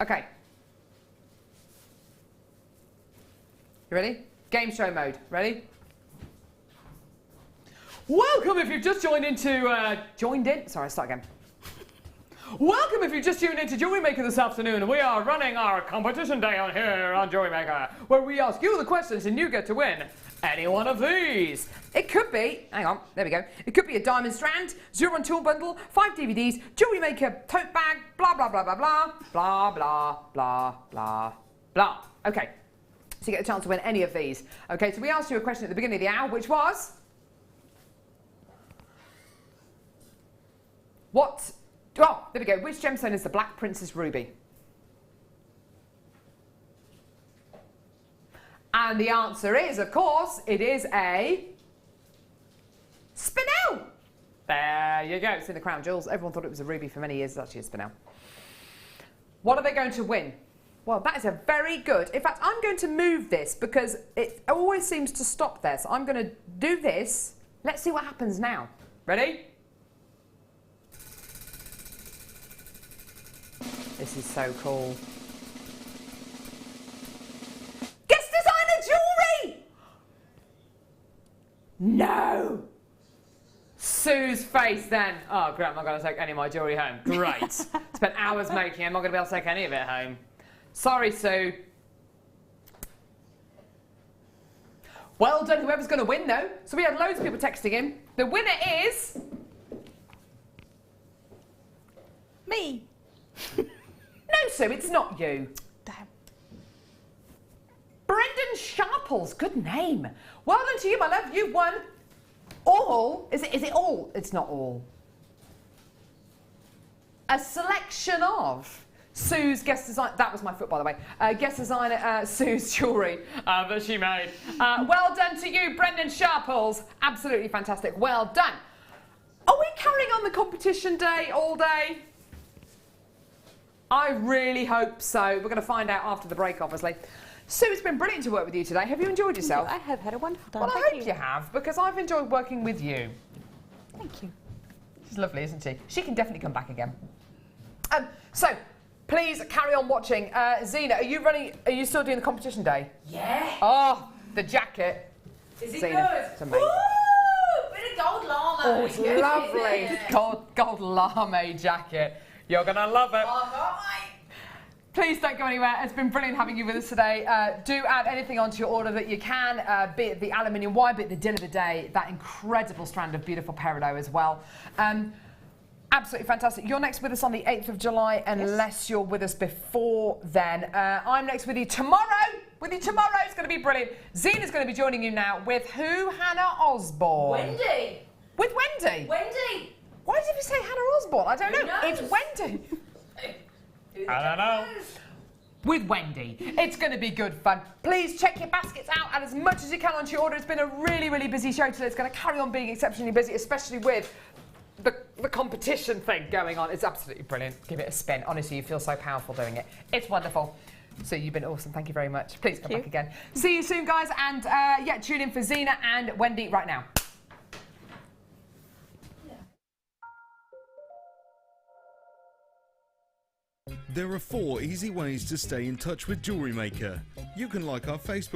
Okay. You ready? Game show mode. Ready? Welcome if you've just joined in. Sorry, start again. Welcome if you've just tuned into JewelleryMaker this afternoon. We are running our competition day on here on JewelleryMaker, where we ask you the questions and you get to win any one of these. It could be, hang on, there we go. It could be a diamond strand, 0 tool bundle, 5 DVDs, JewelleryMaker tote bag, blah, blah, blah, blah, blah, blah, blah, blah, blah, blah. Okay, so you get a chance to win any of these. Okay, so we asked you a question at the beginning of the hour, which was... Oh, there we go. Which gemstone is the Black Princess Ruby? And the answer is, of course, it is a spinel. There you go. It's in the crown jewels. Everyone thought it was a ruby for many years. It's actually a spinel. What are they going to win? Well, that is a very good... In fact, I'm going to move this because it always seems to stop there. So I'm going to do this. Let's see what happens now. Ready? This is so cool. Guest designer jewellery! No! Sue's face then. Oh, great, I'm not going to take any of my jewellery home. Great. Spent hours making it. I'm not going to be able to take any of it home. Sorry, Sue. Well done, whoever's going to win, though. So we had loads of people texting in. The winner is... Me. No, Sue, it's not you. Damn. Brendan Sharples, good name. Well done to you, my love. You've won all. Is it all? It's not all. A selection of Sue's guest design. That was my foot, by the way. Guest designer Sue's jewellery that she made. Well done to you, Brendan Sharples. Absolutely fantastic. Well done. Are we carrying on the competition day all day? I really hope so. We're going to find out after the break, obviously. Sue, it's been brilliant to work with you today. Have you enjoyed yourself? I have had a wonderful time. Well, I hope you have, because I've enjoyed working with you. Thank you. She's lovely, isn't she? She can definitely come back again. So, please carry on watching. Zena, are you running? Are you still doing the competition day? Yeah. Oh, the jacket. Is it Zena, good? it's amazing. Woo! Bit of gold llama. Oh, it's lovely. Gold lame jacket. You're going to love it. Oh, can't wait. Please don't go anywhere. It's been brilliant having you with us today. Do add anything onto your order that you can, be it the aluminium wire, be it the deal of the day, that incredible strand of beautiful peridot as well. Absolutely fantastic. You're next with us on the 8th of July, unless you're with us before then. I'm next with you tomorrow. It's going to be brilliant. Zena's going to be joining you now with who? Hannah Osborne. Wendy. With Wendy? Wendy. Why did you say Hannah Osborne? I don't know. It's Wendy. I don't know. With Wendy. It's going to be good fun. Please check your baskets out, and as much as you can onto your order. It's been a really, really busy show today. It's going to carry on being exceptionally busy, especially with the competition thing going on. It's absolutely brilliant. Give it a spin. Honestly, you feel so powerful doing it. It's wonderful. So you've been awesome. Thank you very much. Please come back again. See you soon, guys. And yeah, tune in for Zena and Wendy right now. There are 4 easy ways to stay in touch with JewelleryMaker. You can like our Facebook